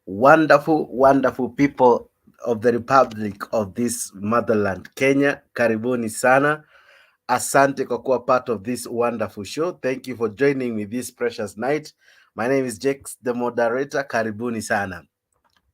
Wonderful, wonderful people of the Republic of this motherland, Kenya. Karibuni sana. Asante kwa kuwa part of this wonderful show. Thank you for joining me this precious night. My name is Jakes, the moderator. Karibuni sana.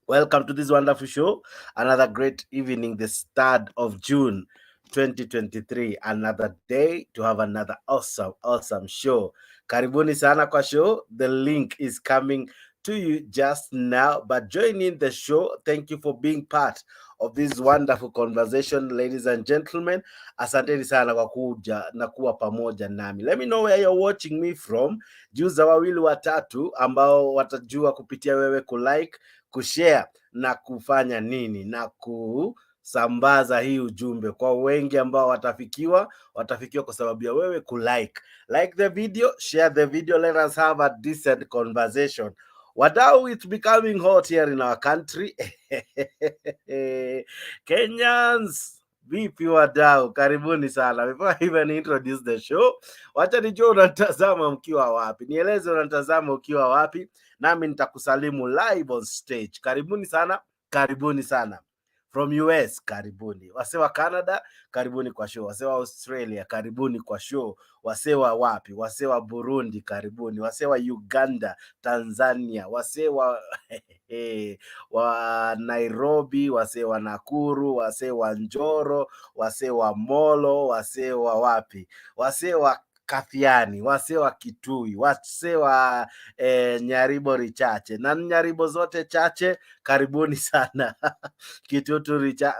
Welcome to this wonderful show. Another great evening, the start of June 2023. Another day to have another awesome show. Karibuni sana kwa show. The link is coming to you just now. But join in the show. Thank you for being part of this wonderful conversation, ladies and gentlemen. Asanteni sana kwa kuja na kuwa pamoja nami. Let me know where you're watching me from. Juza wawili watatu ambao watajua kupitia wewe kulike, kushare na kufanya nini na kusambaza hii ujumbe kwa wengi ambao watafikiwa kwa sababu ya wewe like the video, share the video, let us have a decent conversation. Wadau, it's becoming hot here in our country. Kenyans, vipi wadau, karibuni sana. Before I even introduce the show, wacha nijue unatazama mkiwa wapi. Nieleze unatazama ukiwa wapi, nami nitakusalimu live on stage. Karibuni sana, karibuni sana. From US, karibuni. Wase wa Canada, karibuni kwa show. Wase wa Australia, karibuni kwa show. Wase wa wapi? Wase wa Burundi, karibuni. Wase wa Uganda, Tanzania, wase wa wa Nairobi, wase wa Nakuru, wase wa Njoro, wase wa Molo, wase wa wapi? Wase wa Kathiani, wase wa Kitui, wase wa Nyaribori chache na Nyaribo zote chache, karibuni sana. Kituturi cha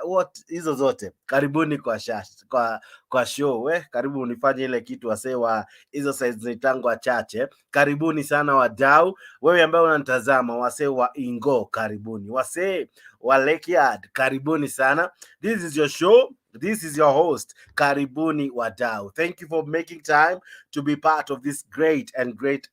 hizo zote, karibuni kwa show. Karibu unifanye ile kitu wase wa hizo size zitangwa chache. Karibuni sana wadau. Wewe ambaye unanitazama, wase wa Ingo, karibuni. Wase wa Lakeyard, karibuni sana. This is your show. This is your host, karibuni wadau. Thank you for making time to be part of this great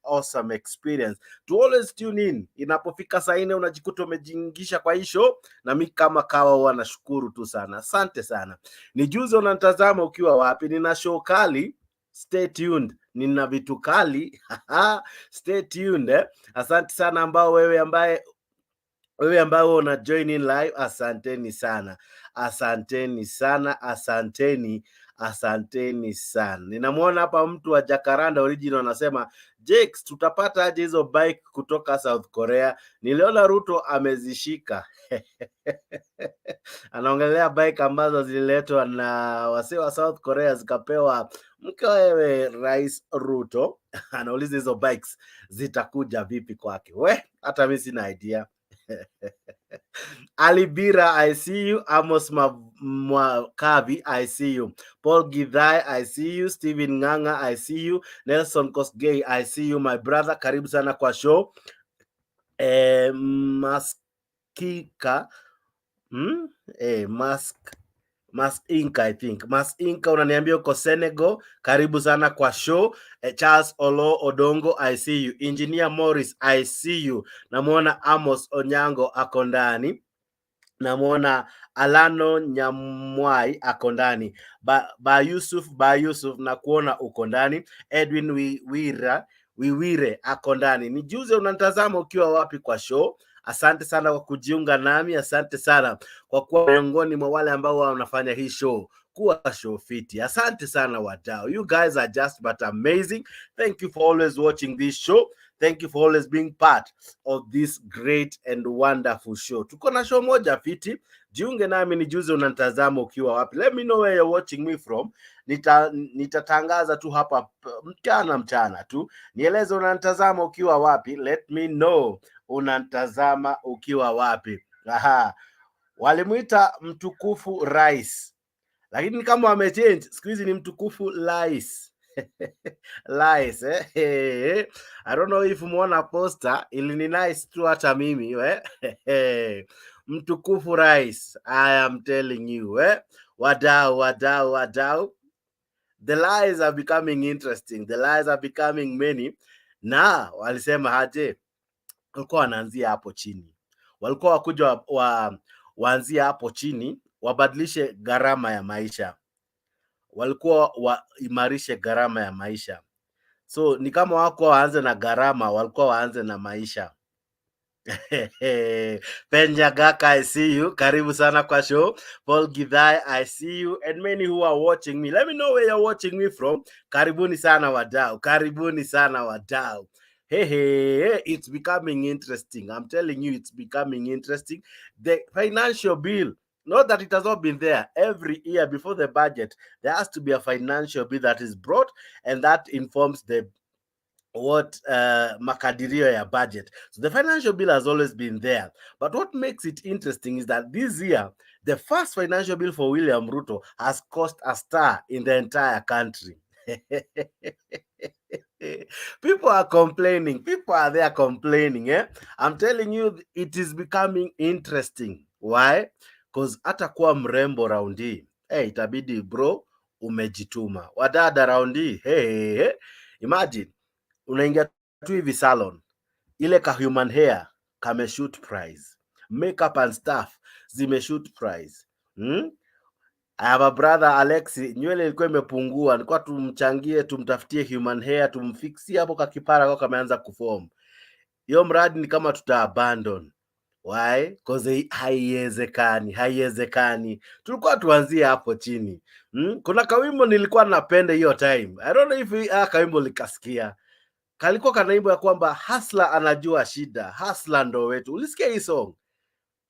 awesome experience. To always tune in. Inapofika saa 4 unajikuta umejiingisha kwa hii show, na mimi kama kawa huwa nashukuru tu sana. Asante sana. Nijuze unatazama ukiwa wapi. Nina show kali. Stay tuned. Nina vitu kali. Stay tuned. Asante sana wewe ambaye una join in live, asanteni sana. Asanteni sana, asanteni sana. Ninamwona hapa mtu wa Jacaranda original anasema, Jakes, tutapata aje hizo bike kutoka South Korea? Niliona Ruto amezishika. Anaongelea bike ambazo zililetwa na wase wa South Korea zikapewa mke wewe Rais Ruto. Anauliza hizo bikes zitakuja vipi kwake? Hata mimi sina idea. Alibira, I see you. Amos Mwakavi, I see you. Paul Githai, I see you. Steven Nganga, I see you. Nelson Kosgei, I see you. My brother, karibu sana kwa show. Maskika, Mask Inc, I think. Mask Inc, unaniambia uko Senegal, karibu sana kwa show. Charles Olo Odongo, I see you. Engineer Morris, I see you. Namuona Amos Onyango ako ndani. Namuona Alano Nyamwai ako ndani. Ba Yusuf na kuona uko ndani. Edwin Wiwire ako ndani. Nijuze unatazama ukiwa wapi kwa show. Asante sana kwa kujiunga nami. Asante sana kwa kuwa miongoni mwa wale ambao wanafanya hii show kuwa show fiti. Asante sana wadau. You guys are just but amazing. Thank you for always watching this show. Thank you for always being part of this great and wonderful show. Tuko na show moja fiti. Jiunge nami nijuze unatazama ukiwa wapi. Let me know where you're watching me from. Nitatangaza tu hapa mchana tu. Nieleze unatazama ukiwa wapi. Let me know unatazama ukiwa wapi. Walimuita mtukufu rais, lakini kama wamechange siku hizi ni mtukufu Lais. Lies, I don't know if muona poster, ili ni nice tu hata mimi, mtukufu rais, I am telling you, wadau. The lies are becoming interesting, the lies are becoming many. Na walisema haje, walikuwa wanaanzia hapo chini, walikuwa wakuja waanzia hapo chini, wabadilishe gharama ya maisha, walikuwa waimarishe gharama ya maisha. So ni kama wako waanze na gharama, walikuwa waanze na maisha. Penjagaka, I see you. Karibu sana kwa show. Paul Githai, I see you. And many who are watching me. Let me know where you're watching me from. Karibuni sana wadau. Karibuni sana wadau. Hey, it's becoming interesting. I'm telling you, it's becoming interesting. The financial bill, not that it has not been there. Every year before the budget, there has to be a financial bill that is brought, and that informs the makadirio ya budget. So the financial bill has always been there. But what makes it interesting is that this year, the first financial bill for William Ruto has cost a star in the entire country. People are complaining. People are there complaining. I'm telling you, it is becoming interesting. Why? Because hata kuwa mrembo raundi, itabidi bro umejituma. Wadada raundi, imagine unaingia tu hivi salon, ile ka human hair kameshoot price, makeup and stuff zimeshoot price. I have a brother Alexi, nywele ilikuwa imepungua, nilikuwa tumchangie, tumtafutie human hair, tumfixie hapo kakipara kwa kameanza kuform. Hiyo mradi ni kama tuta abandon. Why? Because haiwezekani. Tulikuwa tuanzie hapo chini. Kuna kawimbo nilikuwa napenda hiyo time. I don't know if kawimbo likasikia. Kalikuwa kanaimbo ya kwamba hustler anajua shida, hustler ndo wetu. Ulisikia hii song?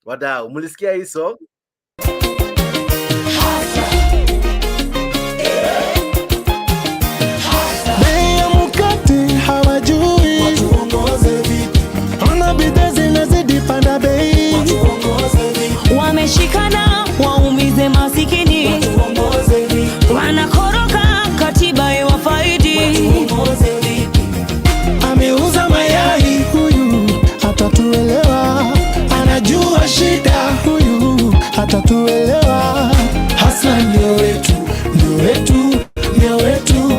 Wadau, mlisikia hii song? Bei ya mkate hawajui, watuongoze vipi? Ona bidhaa zinazidi panda bei, watuongoze vipi? Wameshikana waumize masikini, watuongoze vipi? Wanakoroka katiba iwafaidi, watuongoze vipi? Ameuza mayai huyu hatatuelewa, anajua shida huyu hatatuelewa. Hustler ndio wetu, ndio wetu, ndio wetu.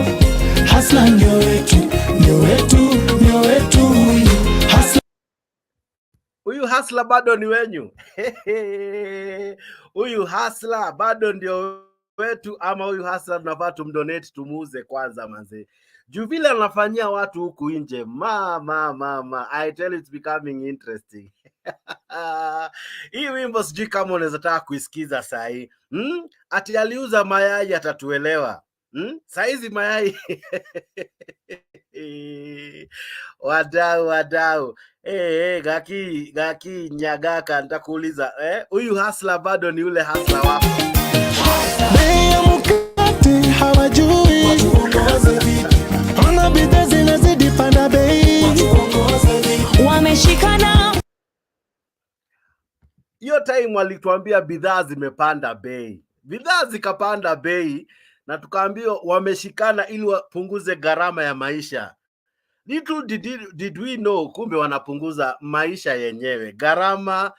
Hustler ndio wetu, ndio wetu, ndio wetu. Huyu hustler bado ni wenyu. Huyu hustler bado ndio wetu, ama huyu hustler tunafaa tumdonate tumuuze kwanza manze. Juu vile anafanyia watu huku nje, mama, I tell you it's becoming interesting. Hii wimbo sijui kama unaweza taka kuisikiza saa hii. Ati aliuza mayai atatuelewa. Saizi mayai. Wadau. Gaki nyagaka, nitakuuliza huyu hustler bado ni ule hustler wako? Bei ya mkate hawajui, watuongoze vipi? Ona bidhaa zinazidi panda bei, watuongoze vipi? Wameshikana. Hiyo time walituambia bidhaa zimepanda bei. Bidhaa zikapanda bei na tukaambiwa wameshikana ili wapunguze gharama ya maisha. Little did we know, kumbe wanapunguza maisha yenyewe. Gharama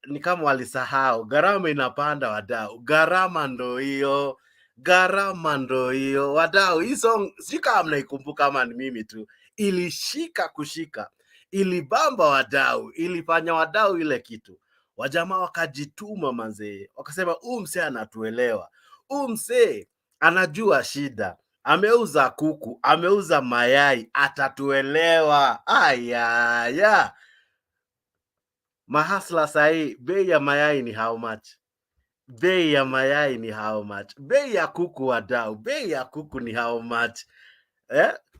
ni kama walisahau. Gharama inapanda wadau. Gharama ndo hiyo. Wadau, hii song sijui kama mnaikumbuka ama ni mimi tu. Ilishika kushika. Ilibamba wadau. Ilifanya wadau ile kitu. Wajamaa wakajituma manze. Wakasema msee anatuelewa. Msee anajua shida. Ameuza kuku, ameuza mayai, atatuelewa. Aya. Mahasla sahi, bei ya mayai ni how much? Bei ya mayai ni how much? Bei ya kuku wadau, bei ya kuku ni how much?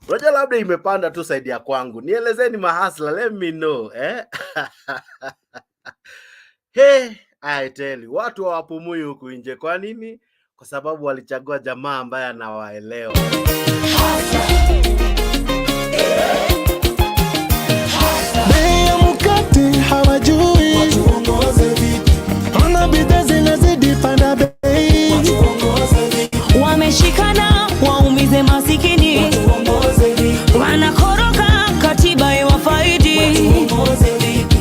Roja labda imepanda tu saidi ya kwangu. Nielezeni mahasla, let me know. Hey, I tell you, watu hawapumui huku nje. Kwa nini? Kwa sababu walichagua jamaa ambaye anawaelewa. Bei ya mkate hawajui, watuongoze vipi? Ona bidhaa zinazidi panda bei, watuongoze vipi? Wameshikana waumize masikini, watuongoze vipi? Wanakoroka katiba iwafaidi, watuongoze vipi?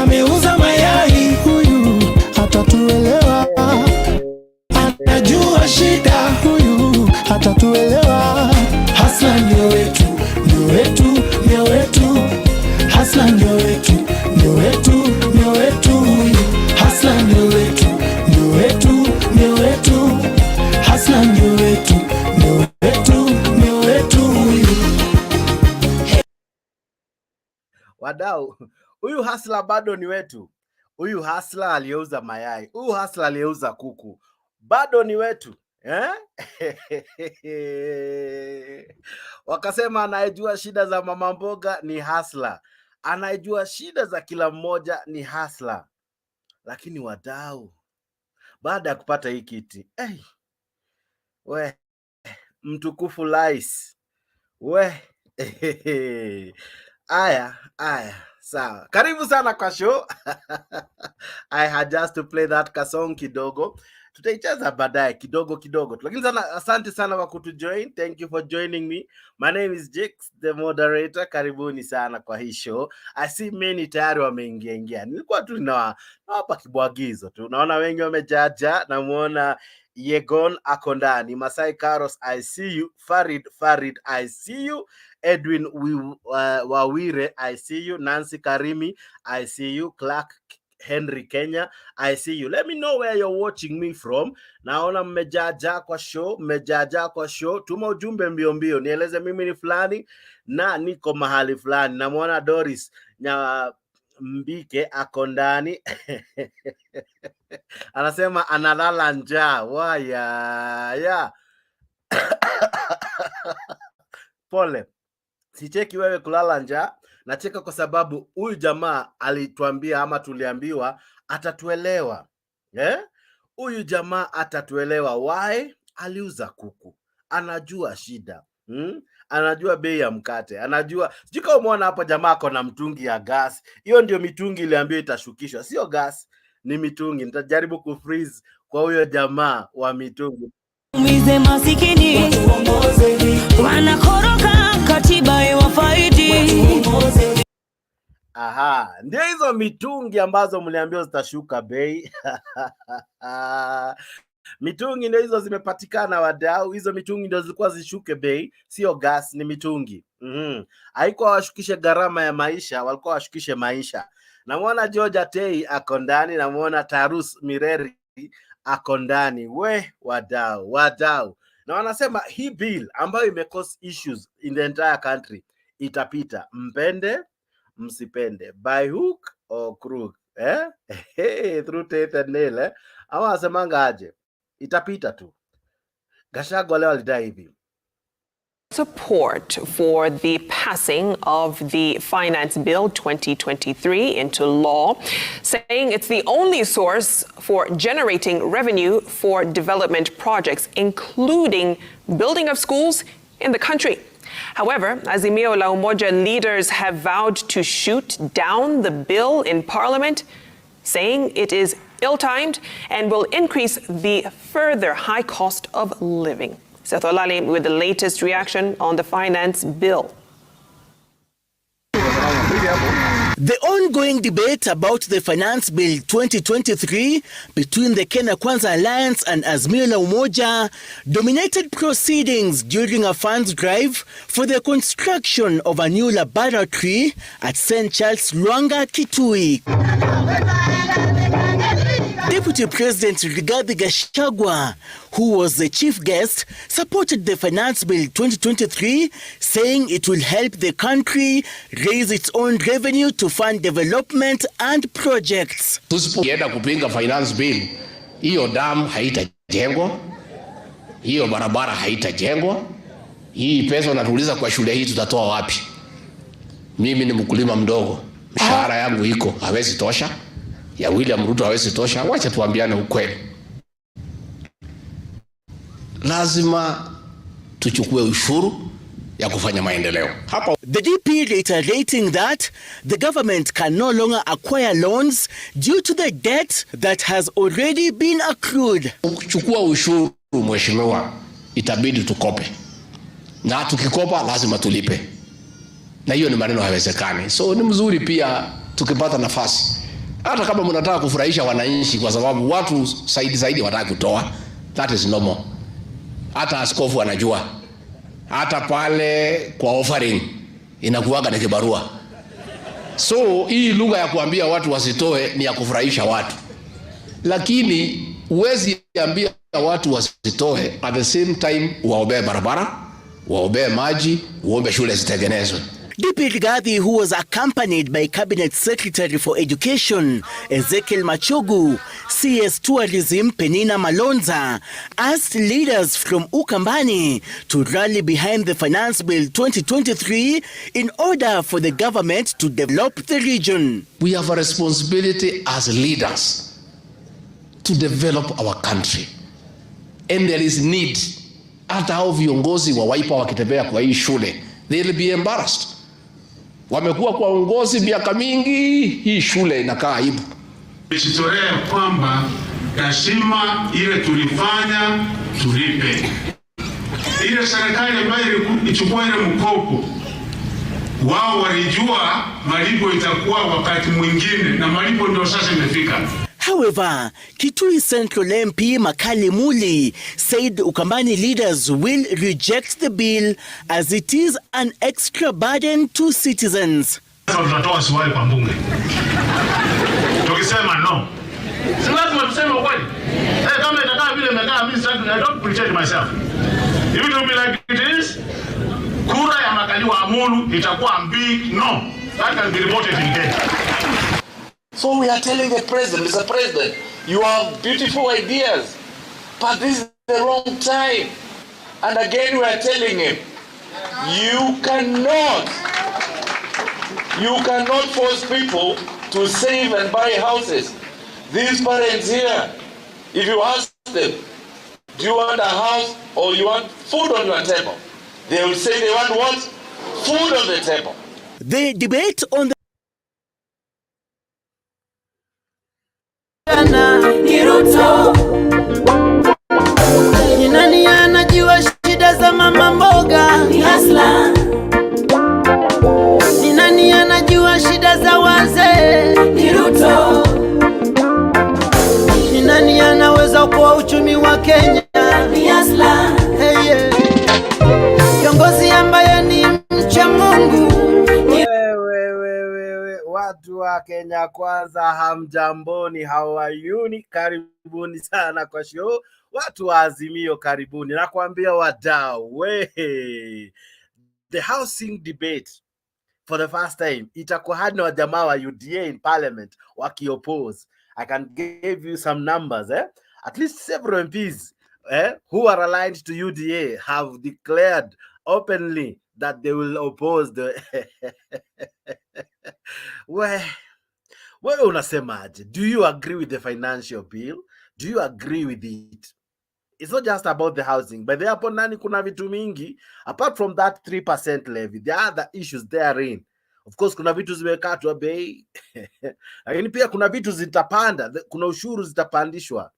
Ameuza mayai huyu hatatuelewa, anajua shida huyu hatatuelewa. Hustler ndio wetu, ndio wetu, ndio wetu. Hustler ndio wetu, ndio wetu, ndio wetu. Hustler ndio wetu, ndio wetu, ndio wetu. Hustler ndio wetu, ndio wetu, ndio wetu. Wadau, Huyu hasla bado ni wetu. Huyu hasla aliyeuza mayai, huyu hasla aliyeuza kuku bado ni wetu eh? Wakasema anayejua shida za mama mboga ni hasla, anayejua shida za kila mmoja ni hasla. Lakini wadau, baada ya kupata hii kiti, we mtukufu rais, we aya sawa, karibu sana kwa show. I had just to play that kasong kidogo, tutaicheza baadaye kidogo, lakini sana asante sana kwa kutujoin. Thank you for joining me. My name is Jakes, the moderator. Karibuni sana kwa hii show. I see many tayari wameingia. Nilikuwa tu nawapa kibwagizo tu. Naona wengi wamejaja. Namuona Yegon ako ndani, Masai Karos I see you, Farid I see you, Edwin Wawire I see you, Nancy Karimi I see you, Clark Henry Kenya I see you. Let me know where you're watching me from. Naona mmejaja kwa show. Tuma ujumbe mbio, nieleze mimi ni fulani na niko mahali fulani. Namuona Doris Mbike ako ndani. Anasema analala njaa. Waya. Pole. Sicheki wewe kulala njaa. Nacheka kwa sababu huyu jamaa alituambia ama tuliambiwa atatuelewa. Huyu jamaa atatuelewa. Why? Aliuza kuku. Anajua shida. Anajua bei ya mkate. Anajua. Sijui kama umeona hapo jamaa ako na mtungi ya gas. Hiyo ndio mitungi iliambiwa itashukishwa. Sio gas, ni mitungi. Nitajaribu kufreeze kwa huyo jamaa wa mitungi. Umize masikini, wanakoroka katiba iwafaidi. Aha, ndio hizo mitungi ambazo mliambiwa zitashuka bei. Mitungi ndio hizo zimepatikana wadau. Hizo mitungi ndio zilikuwa zishuke bei, sio gas, ni mitungi. Haikuwa washukishe gharama ya maisha, walikuwa washukishe maisha. Namuona George Atei ako ndani, namuona Tarus Mireri ako ndani. We wadau. Na wanasema hii bill ambayo imecause issues in the entire country itapita, mpende msipende, by hook or crook, through teeth and nail, ama wasemanga aje, itapita tu. Gachagua leo alidai hivi. Support for the passing of the Finance Bill 2023 into law, saying it's the only source for generating revenue for development projects, including building of schools in the country. However, Azimio la Umoja leaders have vowed to shoot down the bill in Parliament, saying it is ill-timed and will increase the further high cost of living. Seth Olali with the latest reaction on the finance bill. The ongoing debate about the Finance Bill 2023 between the Kenya Kwanza Alliance and Azimio la Umoja dominated proceedings during a funds drive for the construction of a new laboratory at St. Charles Lwanga, Kitui. Deputy President Rigathi Gachagua, who was the chief guest, supported the Finance Bill 2023, saying it will help the country raise its own revenue to fund development and projects. Tusipoenda kupinga Finance Bill, hiyo dam haitajengwa, hiyo barabara haitajengwa, hii pesa unatuuliza kwa shule hii tutatoa wapi? Mimi ni mkulima mdogo, mshahara yangu iko hawezi tosha, ya William Ruto hawezi tosha. Wacha tuambiane ukweli, lazima tuchukue ushuru ya kufanya maendeleo hapa. The DP reiterating that the government can no longer acquire loans due to the debt that has already been accrued. Kuchukua ushuru, mheshimiwa, itabidi tukope, na tukikopa lazima tulipe, na hiyo ni maneno hayawezekani. So ni mzuri pia tukipata nafasi, hata kama mnataka kufurahisha wananchi, kwa sababu watu zaidi wataka kutoa, that is normal. Hata askofu anajua, hata pale kwa offering inakuwaga na kibarua. So hii lugha ya kuambia watu wasitoe ni ya kufurahisha watu, lakini uwezi ambia watu wasitoe at the same time waombe barabara, waombe maji, waombe shule zitengenezwe. DP Rigathi, who was accompanied by Cabinet Secretary for Education Ezekiel Machogu, CS Tourism Penina Malonza, asked leaders from Ukambani to rally behind the Finance Bill 2023 in order for the government to develop the region. We have a responsibility as leaders to develop our country, and there is need. Hata hao viongozi wa Wiper wakitembea kwa hii shule, they'll be embarrassed. Wamekuwa kwa uongozi miaka mingi, hii shule inakaa aibu. Nijitolee kwamba heshima ile tulifanya tulipe. Ile serikali ambayo ilichukua ile mkopo, wao walijua malipo itakuwa wakati mwingine, na malipo ndio sasa imefika. However, Kitui Central MP Makali Muli said Ukambani leaders will reject the bill as it is an extra burden to citizens. Tutatoa swali kwa mbunge. Tukisema no. Si lazima tuseme ukweli. Kama itakaa vile imekaa, mimi I don't pretend myself. If it will be like it is, kura ya makaliwa Amulu itakuwa big no. That can be reported in Kenya. So we are telling the president, Mr. President, you have beautiful ideas, but this is the wrong time. And again we are telling him, you cannot force people to save and buy houses. These parents here, if you ask them, do you want a house or you want food on your table? They will say they want what? Food on the table. The debate on the ni Ruto. Ni nani anajua shida za mama mboga? Ni Hasla. Ni nani anajua shida za wazee? Ni Ruto. Ni nani anaweza kuwa uchumi wa Kenya? Ni Hasla. Hey, yeah. Kiongozi ambaye ni mcha Mungu. Watu wa Kenya Kwanza, hamjamboni, hawayuni, karibuni sana kwa show. Watu wa Azimio, karibuni. Nakwambia wadau, the housing debate for the first time itakuwa hadi na wajamaa wa UDA in parliament waki-oppose. I can give you some numbers. At least several MPs who are aligned to UDA have declared openly that they will oppose the wewe unasemaje? Do you agree with the financial bill? Do you agree with it? It's not just about the housing, but hapo nani kuna vitu mingi apart from that 3% levy. There are other issues therein. Of course kuna vitu zimekatwa bei lakini pia kuna vitu zitapanda, kuna ushuru zitapandishwa.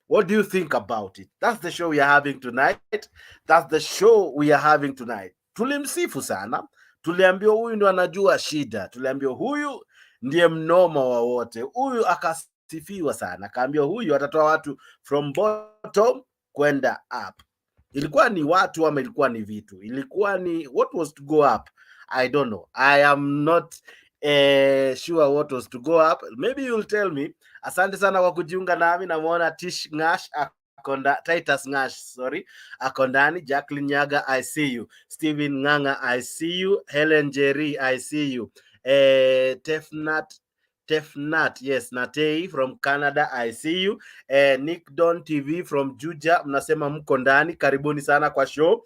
What do you think about it? That's the show we are having tonight. That's the show we are having tonight. Tulimsifu sana, tuliambiwa huyu ndo anajua shida, tuliambiwa huyu ndiye mnoma wa wote, huyu akasifiwa sana, akaambiwa huyu atatoa watu from bottom kwenda up. Ilikuwa ni watu ama ilikuwa ni vitu? Ilikuwa ni what was to go up? I don't know. I am not sure what was to go up. Maybe you'll tell me. Asante sana kwa kujiunga nami. Namuona Tish Ngash Titus Ngash, sorry, akondani. Jacqueline Nyaga, I see you. Steven Nganga, I see you. Helen Jerry, I see you. Tefnat, yes, Natei from Canada, I see you. Nick Don TV from Juja, mnasema mko ndani, karibuni sana kwa show.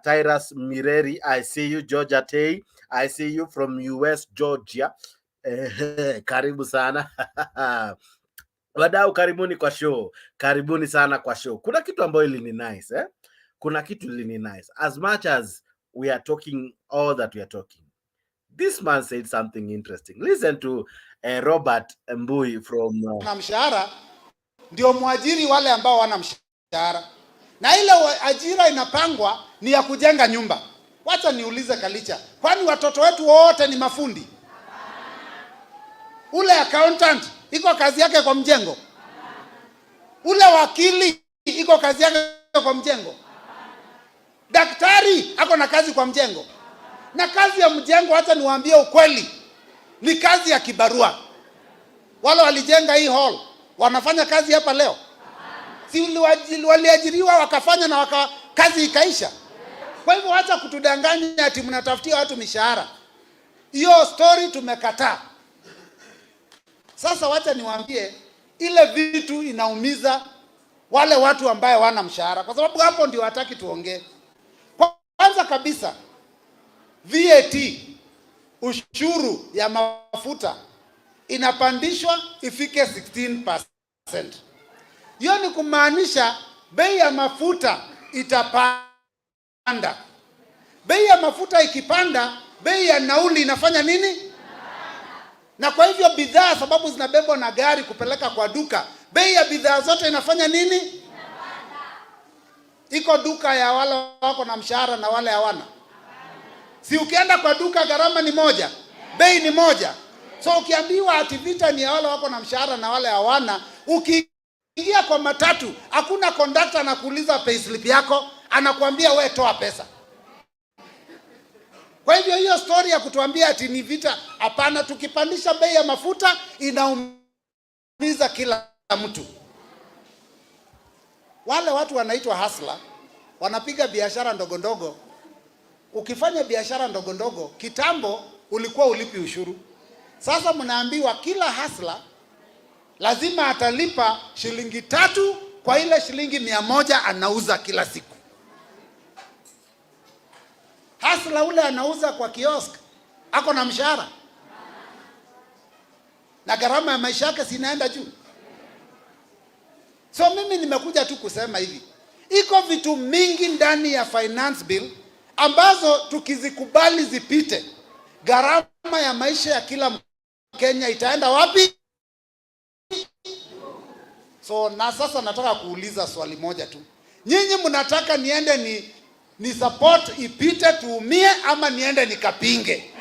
Tyrus Mireri, I see you. Georgia Tay, I see you from US Georgia. Karibu sana. Wadau, karibuni kwa show. Karibuni sana kwa show. Kuna kitu ambayo ili ni nice, Kuna kitu ili ni nice. As much as we are talking all that we are talking, this man said something interesting. Listen to Robert Mbui from na mshahara ndio mwajiri wale ambao wana mshahara, na ile ajira inapangwa ni ya kujenga nyumba. Wacha niulize Kalicha, kwani watoto wetu wote ni mafundi? Ule accountant iko kazi yake kwa mjengo? Ule wakili iko kazi yake kwa mjengo? Daktari ako na kazi kwa mjengo? Na kazi ya mjengo, hata niwaambie ukweli, ni kazi ya kibarua. Wale walijenga hii hall wanafanya kazi hapa leo? Si waliajiriwa wakafanya na kazi ikaisha? Kwa hivyo wacha kutudanganya ati mnatafutia watu mishahara. Hiyo story tumekataa. Sasa wacha niwaambie, ile vitu inaumiza wale watu ambaye wana mshahara, kwa sababu hapo ndio hataki tuongee. Kwanza kabisa, VAT, ushuru ya mafuta inapandishwa ifike 16%. Hiyo ni kumaanisha bei ya mafuta itapanda. Bei ya mafuta ikipanda, bei ya nauli inafanya nini? Na kwa hivyo bidhaa, sababu zinabebwa na gari kupeleka kwa duka, bei ya bidhaa zote inafanya nini? Iko duka ya wale wako na mshahara na wale hawana. Si ukienda kwa duka gharama ni moja, bei ni moja. So ukiambiwa ati vita ni ya wale wako na mshahara na wale hawana, ukiingia kwa matatu, hakuna conductor anakuuliza payslip yako, anakuambia we toa pesa. Kwa hivyo hiyo story ya kutuambia ati ni vita, hapana. Tukipandisha bei ya mafuta inaumiza kila mtu. Wale watu wanaitwa hustler, wanapiga biashara ndogo ndogo. Ukifanya biashara ndogo ndogo, kitambo ulikuwa ulipi ushuru. Sasa mnaambiwa kila hustler lazima atalipa shilingi 3 kwa ile shilingi 100 anauza kila siku. Hustler ule anauza kwa kiosk, ako na mshahara, na gharama ya maisha yake sinaenda juu. So mimi nimekuja tu kusema hivi, iko vitu mingi ndani ya finance bill ambazo tukizikubali zipite, gharama ya maisha ya kila Kenya itaenda wapi? So na sasa nataka kuuliza swali moja tu. Nyinyi mnataka niende ni support ipite tuumie, ama niende nikapinge?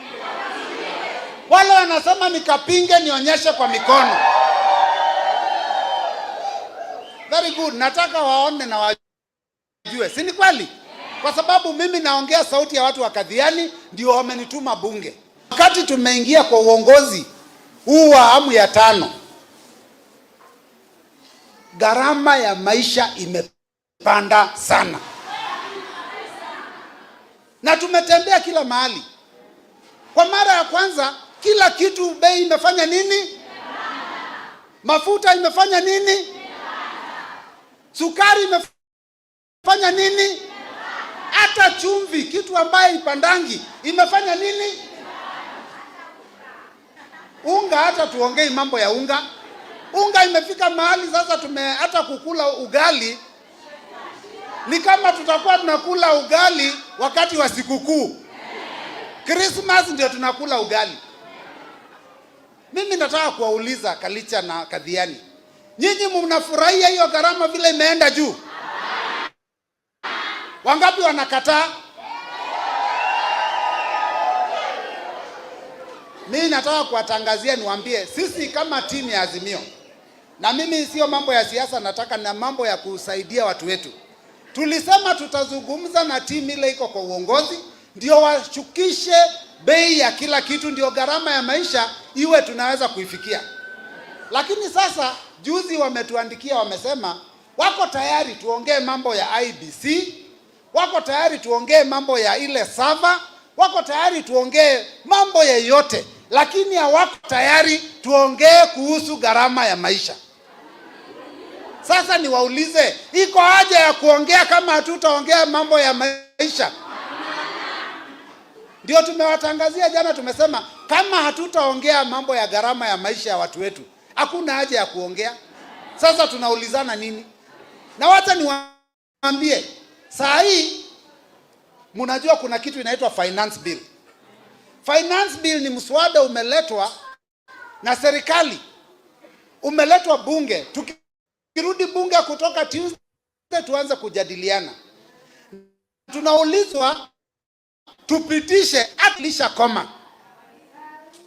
Wale wanasema nikapinge, nionyeshe kwa mikono. Very good. Nataka waone na wajue. Si ni kweli? Kwa sababu mimi naongea sauti ya watu wa Kadhiani, ndio wamenituma bunge. Wakati tumeingia kwa uongozi huu wa awamu ya 5, gharama ya maisha imepanda sana. Na tumetembea kila mahali. Kwa mara ya kwanza kila kitu bei imefanya nini? Mafuta imefanya nini? Sukari imefanya nini? Hata chumvi, kitu ambaye ipandangi, imefanya nini? Unga, hata tuongei mambo ya unga. Unga imefika mahali sasa hata kukula ugali ni kama tutakuwa tunakula ugali wakati wa sikukuu. Christmas ndio tunakula ugali. Mimi nataka kuwauliza Kalicha na Kadhiani, nyinyi mnafurahia hiyo gharama vile imeenda juu? Wangapi wanakataa? Mimi nataka kuwatangazia, niwaambie sisi kama timu ya Azimio, na mimi sio mambo ya siasa, nataka na mambo ya kusaidia watu wetu. Tulisema tutazungumza na timu ile iko kwa uongozi, ndio washukishe bei ya kila kitu, ndio gharama ya maisha iwe tunaweza kuifikia. Lakini sasa juzi wametuandikia, wamesema wako tayari tuongee mambo ya IBC, wako tayari tuongee mambo ya ile sava, wako tayari tuongee mambo yote, lakini hawako tayari tuongee kuhusu gharama ya maisha. Sasa niwaulize, iko haja ya kuongea kama hatutaongea mambo ya maisha? Ndio tumewatangazia jana, tumesema kama hatutaongea mambo ya gharama ya maisha ya watu wetu, hakuna haja ya kuongea. Sasa tunaulizana nini? Na wacha niwaambie, saa hii mnajua kuna kitu inaitwa finance bill. Finance bill ni mswada umeletwa na serikali, umeletwa bunge. Tukirudi bunge kutoka Tuesday tuanze kujadiliana. Tunaulizwa tupitishe atlisha koma.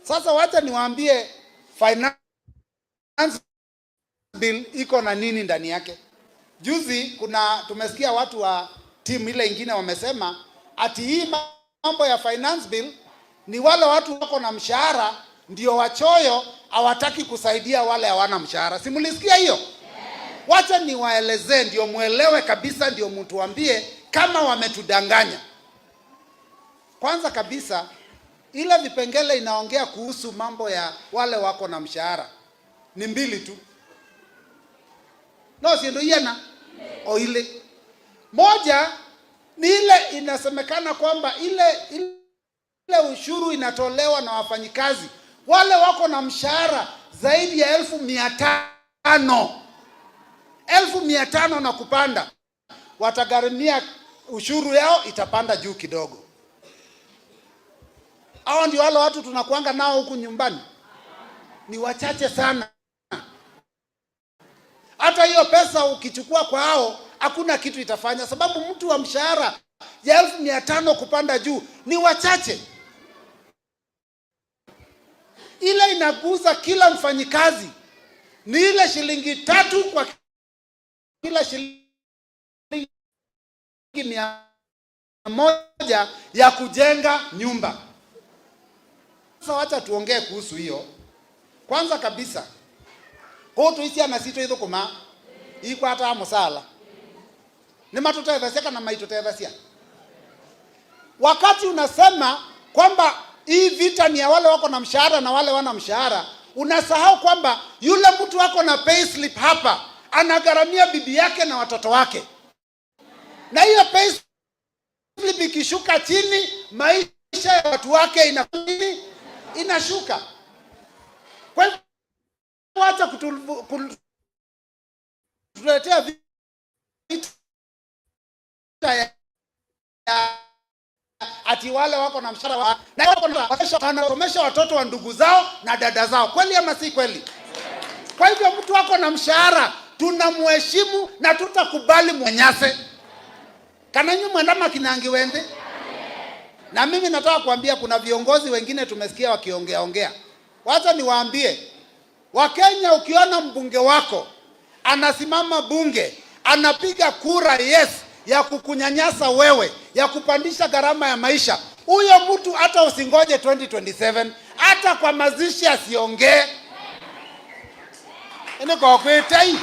Sasa wacha niwaambie finance bill iko na nini ndani yake. Juzi tumesikia watu wa timu ile ingine wamesema ati hii mambo ya finance bill ni wale watu wako na mshahara ndio wachoyo, hawataki kusaidia wale hawana mshahara. Si mlisikia hiyo? Wacha niwaelezee ndio muelewe kabisa, ndio mtuambie kama wametudanganya. Kwanza kabisa ile vipengele inaongea kuhusu mambo ya wale wako na mshahara ni mbili tu. No, si ndio yana? O ile moja ni ile inasemekana kwamba ile ushuru inatolewa na wafanyikazi wale wako na mshahara zaidi ya 1,500. 1,500 na kupanda, watagharimia ushuru yao itapanda juu kidogo. Hao ndio wale watu tunakuanga nao huku nyumbani, ni wachache sana. Hata hiyo pesa ukichukua kwa hao hakuna kitu itafanya, sababu mtu wa mshahara ya 1,500 kupanda juu ni wachache. Ile inaguza kila mfanyikazi ni ile shilingi 3 kwa kila shilingi 100 ya kujenga nyumba. Sasa wacha tuongee kuhusu hiyo. Kwanza kabisa, kwa tuisia na sito hizo kuma iko hata musala ni matutetheseka na maitutethesea. Wakati unasema kwamba hii vita ni ya wale wako na mshahara na wale wana mshahara, unasahau kwamba yule mtu wako na payslip hapa anagharamia bibi yake na watoto wake, na hiyo payslip ikishuka chini, maisha ya watu wake inashuka. Kwa hivyo wacha kutuletea vita ati wale wako na mshahara na wako wanasomesha watoto wa ndugu zao na dada zao. Kweli ama si kweli? Kwa hivyo mtu wako na mshahara tunamheshimu na tutakubali mwenyase. Kana nyinyi mwendama kinangi wende. Na mimi nataka kuambia kuna viongozi wengine tumesikia wakiongea. Wacha niwaambie, Wakenya, ukiona mbunge wako anasimama bunge, anapiga kura yes ya kukunyanyasa wewe, ya kupandisha gharama ya maisha, huyo mtu hata usingoje 2027, hata kwa mazishi asiongee. Niko kwetai.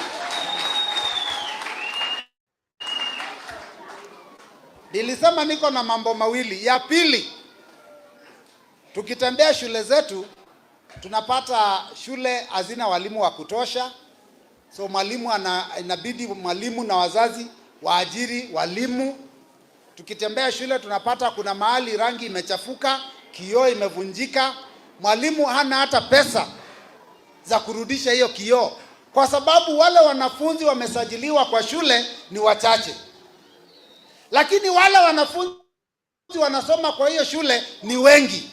Nilisema niko na mambo mawili. Ya pili, tukitembea shule zetu tunapata shule hazina walimu wa kutosha. So mwalimu inabidi mwalimu na wazazi waajiri walimu. Tukitembea shule tunapata kuna mahali rangi imechafuka, kioo imevunjika, mwalimu hana hata pesa za kurudisha hiyo kioo, kwa sababu wale wanafunzi wamesajiliwa kwa shule ni wachache. Lakini wale wanafunzi wanasoma kwa hiyo shule ni wengi.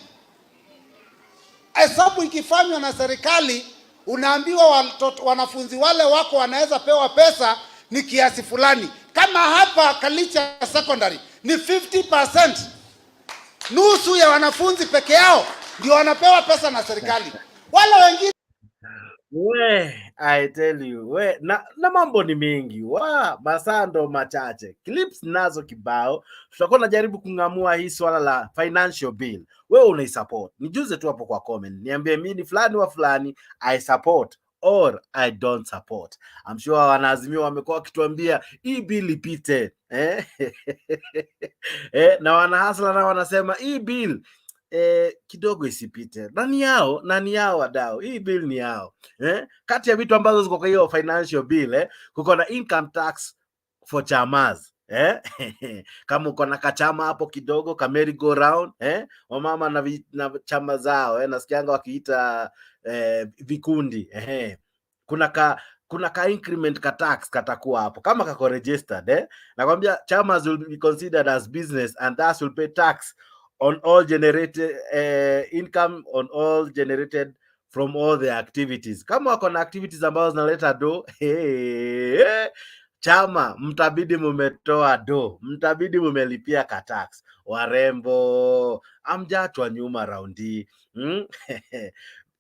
Hesabu ikifanywa na serikali, unaambiwa wanafunzi wale wako wanaweza pewa pesa ni kiasi fulani. Kama hapa Kalicha Secondary ni 50%. Nusu ya wanafunzi peke yao ndio wanapewa pesa na serikali. Wale wengine I tell you, na mambo ni mingi, masando machache, clips nazo kibao. Tutakuwa najaribu kungamua hii swala la financial bill. Wewe unaisupport? Nijuze tu hapo kwa comment. Niambie mimi ni fulani wa fulani, I support or I don't support. I'm sure wanaazimio wamekuwa wakituambia hii bill ipite. Na wanahasla na wanasema hii bill kidogo isipite. Nani yao wadau? Hii bill ni yao. Kati ya vitu ambazo ziko kwa hiyo financial bill, kuko na income tax for chamas. Kama uko na kachama hapo kidogo ka merry go round, wamama na chama zao, nasikianga wakiita vikundi, kuna ka increment ka tax katakuwa hapo kama kako registered, nakwambia chamas will be considered as business and thus will pay tax on all generated income on all generated from all the activities. Kama wako na activities ambazo zinaleta do, chama mtabidi mumetoa do, mtabidi mumelipia ka tax. Warembo amjatwa nyuma raundi.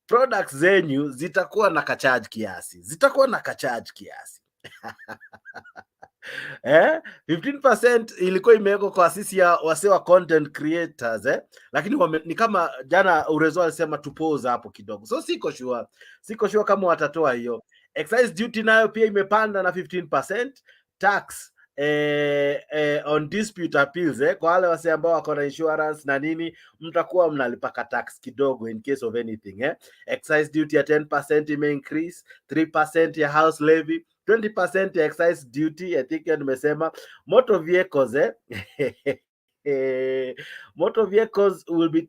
Products zenyu zitakuwa na kacharge kiasi, 15% ilikuwa imewekwa kwa sisi ya wasewa content creators, lakini ni kama jana Urezo alisema tupose hapo kidogo, so siko sure kama watatoa hiyo. Excise duty nayo pia imepanda na 15%, tax on dispute appeals kwa wale wase ambao wako na insurance na nini, mtakuwa mnalipa tax kidogo in case of anything Excise duty ya 10% ime increase, 3% ya house levy, 20% ya excise duty. I think nimesema motor vehicles motor vehicles will be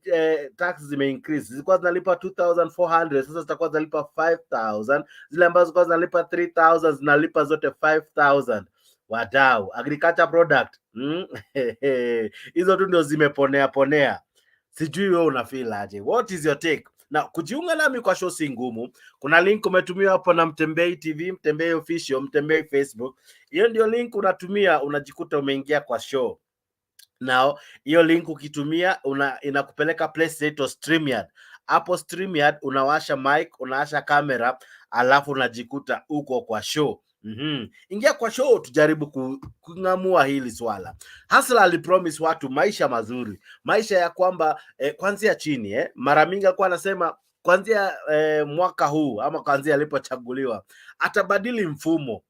taxes zime increase. Zilikuwa zinalipa 2400, sasa zitakuwa zinalipa 5000. Zile ambazo zilikuwa zinalipa 3000 zinalipa zote 5000. Wadau, agriculture product hizo tu ndio zimeponea. Sijui wewe una feel aje? What is your take? Na kujiunga nami kwa show si ngumu. Kuna link umetumia hapo na Mutembei TV, Mutembei official, Mutembei Facebook. Hiyo ndio link unatumia, unajikuta umeingia kwa show. Now, hiyo link ukitumia inakupeleka place inaitwa StreamYard. Hapo StreamYard unawasha mic, unawasha kamera, alafu unajikuta uko kwa show. Ingia kwa show tujaribu kung'amua hili swala. Hustler alipromise watu maisha mazuri, maisha ya kwamba kuanzia chini mara mingi alikuwa anasema kuanzia mwaka huu ama kuanzia alipochaguliwa atabadili mfumo.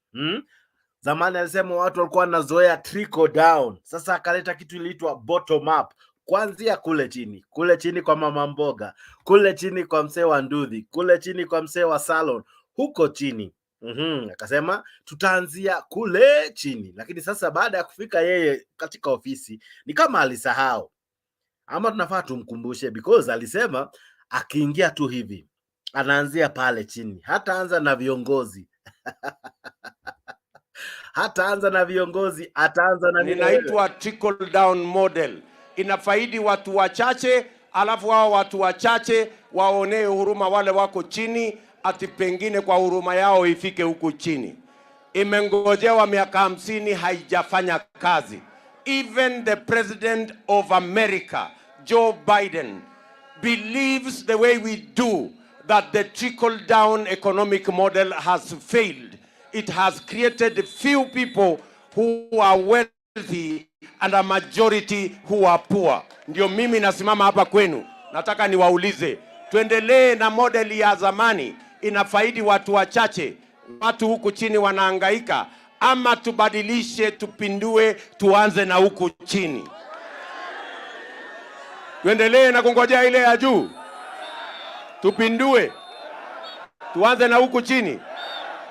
Zamani alisema watu walikuwa wanazoea trickle down, sasa akaleta kitu iliitwa bottom up, kuanzia kule chini kwa mama mboga, kule chini kwa mzee wa ndudhi, kule chini kwa mzee wa salon, huko chini. Akasema tutaanzia kule chini, lakini sasa baada ya kufika yeye katika ofisi ni kama alisahau, ama tunafaa tumkumbushe, because alisema akiingia tu hivi anaanzia pale chini, hataanza na viongozi hataanza na viongozi, ataanza na inaitwa trickle down model. Inafaidi watu wachache, alafu hao watu wachache waonee huruma wale wako chini, ati pengine kwa huruma yao ifike huku chini. Imengojewa miaka 50 haijafanya kazi. Even the president of America, Joe Biden, believes the way we do that the trickle down economic model has failed. It has created few people who are wealthy and a majority who are poor. Ndio mimi nasimama hapa kwenu, nataka niwaulize, tuendelee na model ya zamani inafaidi watu wachache, watu huku chini wanahangaika, ama tubadilishe, tupindue, tuanze na huku chini? Tuendelee na kungojea ile ya juu? Tupindue, tuanze na huku chini?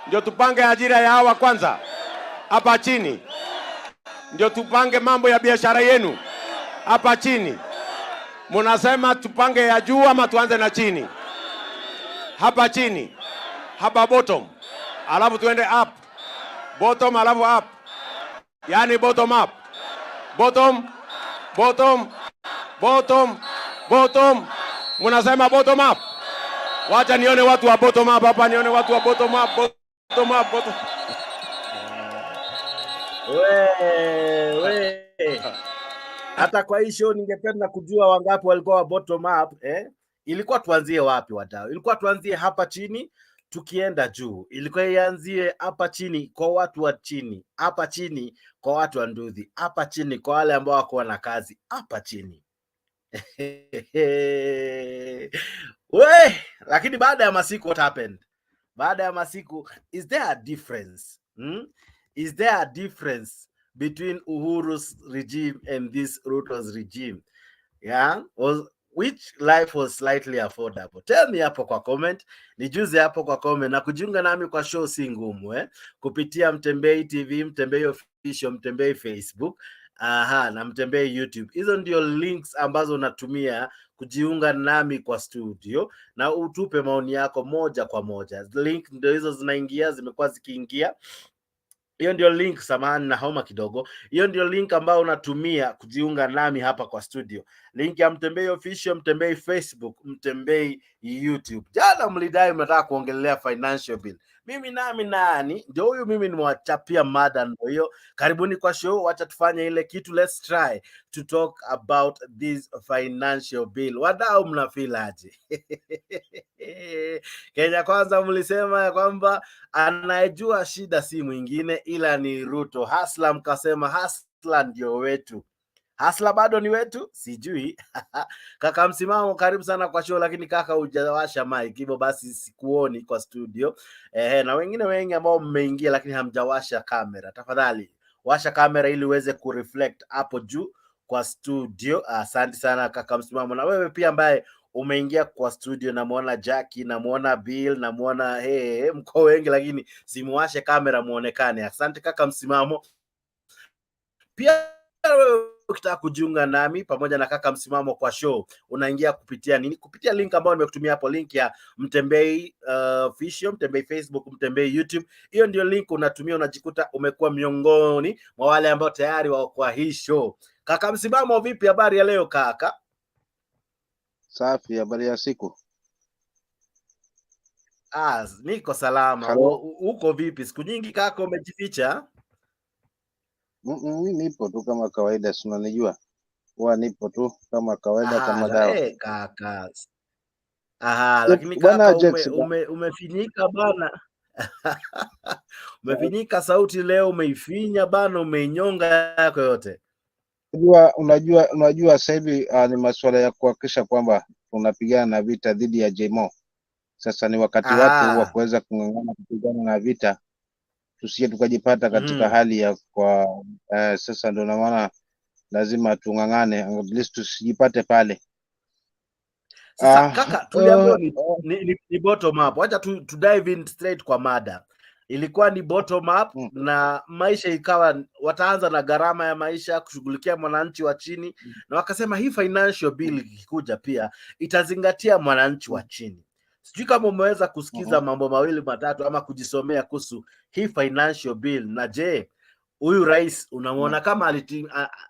Ndio tupange ajira ya hawa kwanza hapa chini, ndio tupange mambo ya biashara yenu hapa chini. Munasema tupange ya juu ama tuanze na chini? Hapa chini, hapa bottom, alafu tuende up, bottom alafu up, yani bottom up, bottom, bottom, bottom, bottom. Munasema bottom up? Wacha nione watu wa bottom up hapa, nione watu wa bottom up, bottom up, bottom. Hata kwa hii show ningependa kujua wangapi walikuwa wa bottom up Ilikuwa tuanzie wapi wadau? Ilikuwa tuanzie hapa chini tukienda juu? Ilikuwa ianzie hapa chini kwa watu wa chini, hapa chini kwa watu wa ndudhi, hapa chini kwa wale ambao wako na kazi, hapa chini lakini baada ya masiku what happened? Baada ya masiku, is there a difference? Is there a difference between Uhuru's regime and this Ruto's regime? Yeah, which life was slightly affordable? Tell me hapo kwa comment, nijuze hapo kwa comment, na kujiunga nami kwa show si ngumu kupitia Mutembei TV, Mutembei official, Mutembei Facebook, na Mutembei YouTube. Hizo ndio links ambazo unatumia kujiunga nami kwa studio, na utupe maoni yako moja kwa moja. Link ndio hizo zinaingia, zimekuwa zikiingia. Hiyo ndio link, samahani na homa kidogo. Hiyo ndio link ambayo unatumia kujiunga nami hapa kwa studio. Link ya Mutembei official, Mutembei Facebook, Mutembei YouTube. Jana mlidai mnataka kuongelea financial bill. Mimi nami nani? Ndio huyu mimi nimewachapia mada ndio hiyo. Karibuni kwa show, wacha tufanye ile kitu. Let's try to talk about this financial bill. Wadau, mnafeel aje? Kenya Kwanza mlisema ya kwamba anayejua shida si mwingine ila ni Ruto. Hustler mkasema hustler ndio wetu. Hustler bado ni wetu? Sijui. Kaka Msimamo, karibu sana kwa show, lakini kaka hujawasha mic, hivyo basi sikuoni kwa studio. Na wengine wengi ambao mmeingia lakini hamjawasha kamera, tafadhali washa kamera ili uweze kureflect hapo juu kwa studio. Asante sana kaka Msimamo, na wewe pia ambaye umeingia kwa studio. Namuona Jackie, namuona Bill, namuona mko wengi, lakini simuwashe kamera muonekane. Asante kaka Msimamo. Pia ukitaka kujiunga nami pamoja na kaka Msimamo kwa show, unaingia kupitia nini? Kupitia link ambayo nimekutumia hapo, link ya Mutembei official, Mutembei Facebook, Mutembei YouTube. Hiyo ndio link unatumia, unajikuta umekuwa miongoni mwa wale ambao tayari wako kwa hii show. Kaka Msimamo, vipi, habari ya leo kaka? Safi, habari ya siku? Niko salama. Uko vipi? Siku nyingi kaka, umejificha? Mimi nipo tu kama kawaida, si unanijua. Huwa nipo tu kama kawaida kama dawa. Kaka. Lakini kaka umefinyika bana. Umefinyika sauti leo, umeifinya bana, umeinyonga yako yote. Unajua sasa hivi ni masuala ya kuhakikisha kwamba tunapigana na vita dhidi ya JMO. Sasa ni wakati watu wa kuweza kung'ang'ana kupigana na vita, tusije tukajipata katika hali ya sasa ndio maana lazima tung'ang'ane, at least tusijipate pale. Sasa kaka, tuliambiwa ni bottom up. Wacha tu dive in straight kwa mada. Ilikuwa ni bottom up na maisha ikawa wataanza na gharama ya maisha, kushughulikia mwananchi wa chini, na wakasema hii financial bill ikikuja pia itazingatia mwananchi wa chini. Sijui kama umeweza kusikiza mambo mawili matatu ama kujisomea kuhusu hii financial bill, na je, huyu rais unamuona kama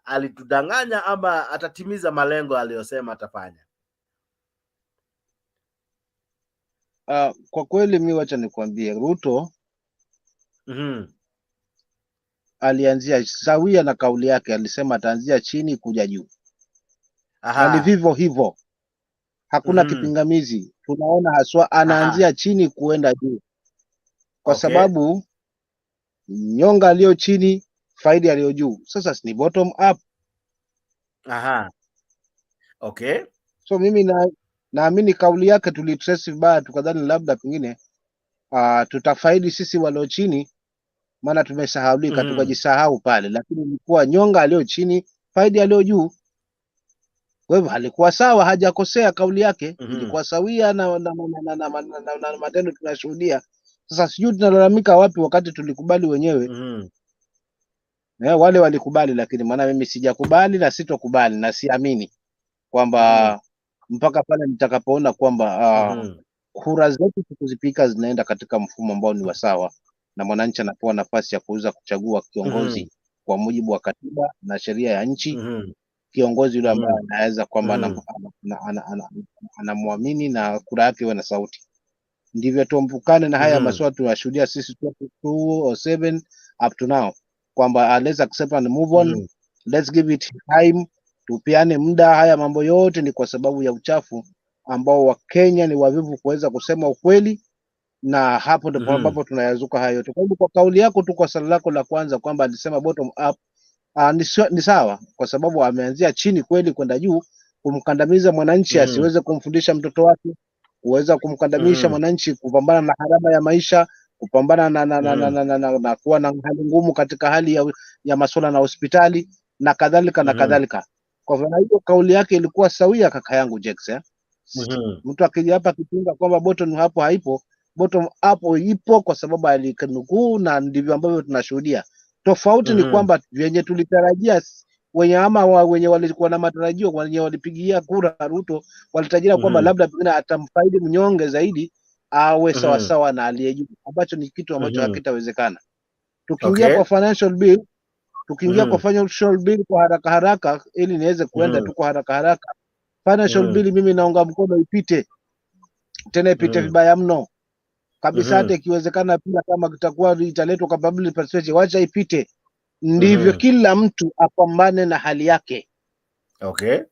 alitudanganya ama atatimiza malengo aliyosema atafanya? Kwa kweli mimi wacha nikwambie, Ruto alianzia sawia na kauli yake, alisema ataanzia chini kuja juu. Hali vivyo hivyo, hakuna kipingamizi. Tunaona haswa anaanzia chini kuenda juu, kwa sababu nyonga aliyo chini, faida aliyo juu. Sasa ni bottom up. So mimi naamini kauli yake tulitrace vibaya, tukadhani labda pengine tutafaidi sisi walio chini, maana tumesahaulika, tukajisahau pale, lakini ilikuwa nyonga aliyo chini, faida aliyo juu. Kwa hivyo alikuwa sawa, hajakosea kauli yake, ilikuwa sawia na matendo tunashuhudia. Sasa sijui tunalalamika wapi wakati tulikubali wenyewe. Wale walikubali, lakini maana mimi sijakubali na sitokubali na siamini kwamba mpaka pale nitakapoona kwamba kura zetu tukuzipika zinaenda katika mfumo ambao ni wasawa na mwananchi anapewa nafasi ya kuweza kuchagua kiongozi kwa mujibu wa katiba na sheria ya nchi, kiongozi yule ambaye anaweza kwamba anamwamini na kura yake iwe na sauti. Ndivyo tumpukane na haya maswala tunashuhudia sisi 2007 up to now, kwamba let's accept and move on, let's give it time, tupiane muda. Haya mambo yote ni kwa sababu ya uchafu ambao Wakenya ni wavivu kuweza kusema ukweli, na hapo ndipo ambapo tunayazuka hayo yote. Kwa hivyo kwa kauli yako tu, kwa swali lako la kwanza kwamba alisema bottom up, ni sawa, kwa sababu ameanzia chini kweli kwenda juu, kumkandamiza mwananchi asiweze kumfundisha mtoto wake, kuweza kumkandamisha mwananchi kupambana na gharama ya maisha, kupambana na kuwa na hali ngumu katika hali ya masuala na hospitali na kadhalika na kadhalika. Kwa hivyo kauli yake ilikuwa sawia, kaka yangu Jex. Mtu akija hapa kipinga kwamba bottom hapo haipo, bottom up ipo, kwa sababu alikanukuu na ndivyo ambavyo tunashuhudia. Tofauti ni kwamba wenye tulitarajia wenye walikuwa na matarajio, wenye walipigia kura Ruto walitarajia kwamba labda pengine atamfaidi mnyonge zaidi, awe sawa sawa na aliyejuu, ambacho ni kitu ambacho hakitawezekana. Tukiingia kwa financial bill, kwa haraka haraka, ili niweze kuenda tu kwa haraka haraka. Financial bill mimi naunga mkono ipite, tena ipite vibaya mno kabisa. Hata ikiwezekana pia kama kitakuwa italetwa kwa public participation, wacha ipite. Ndivyo kila mtu apambane na hali yake.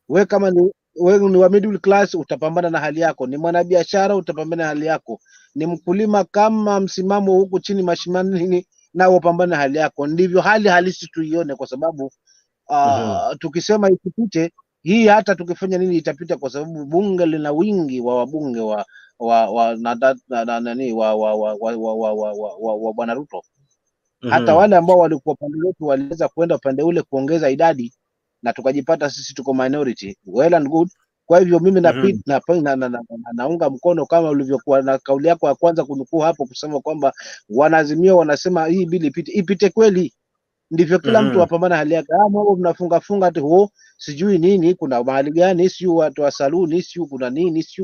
Wewe kama ni wa middle class, utapambana na hali yako. Ni mwanabiashara, utapambana na hali yako. Ni mkulima, kama msimamo huku chini mashinani, na upambane na hali yako. Ndivyo hali halisi tuione, kwa sababu tukisema isipite hii, hata tukifanya nini itapita, kwa sababu bunge lina wingi wa wabunge wa Bwana Ruto. Hata wale ambao walikuwa pande wetu waliweza kwenda upande ule kuongeza idadi na tukajipata sisi tuko minority. Well and good. Kwa hivyo mimi naunga mkono kama ulivyokuwa na kauli yako ya kwanza kunukuu hapo kusema kwamba wanaazimio wanasema hii bili ipite kweli. Ndivyo kila mtu apambana hali yake. Mambo mnafunga ati sijui nini, kuna mahali gani, sijui watu wa saluni, sijui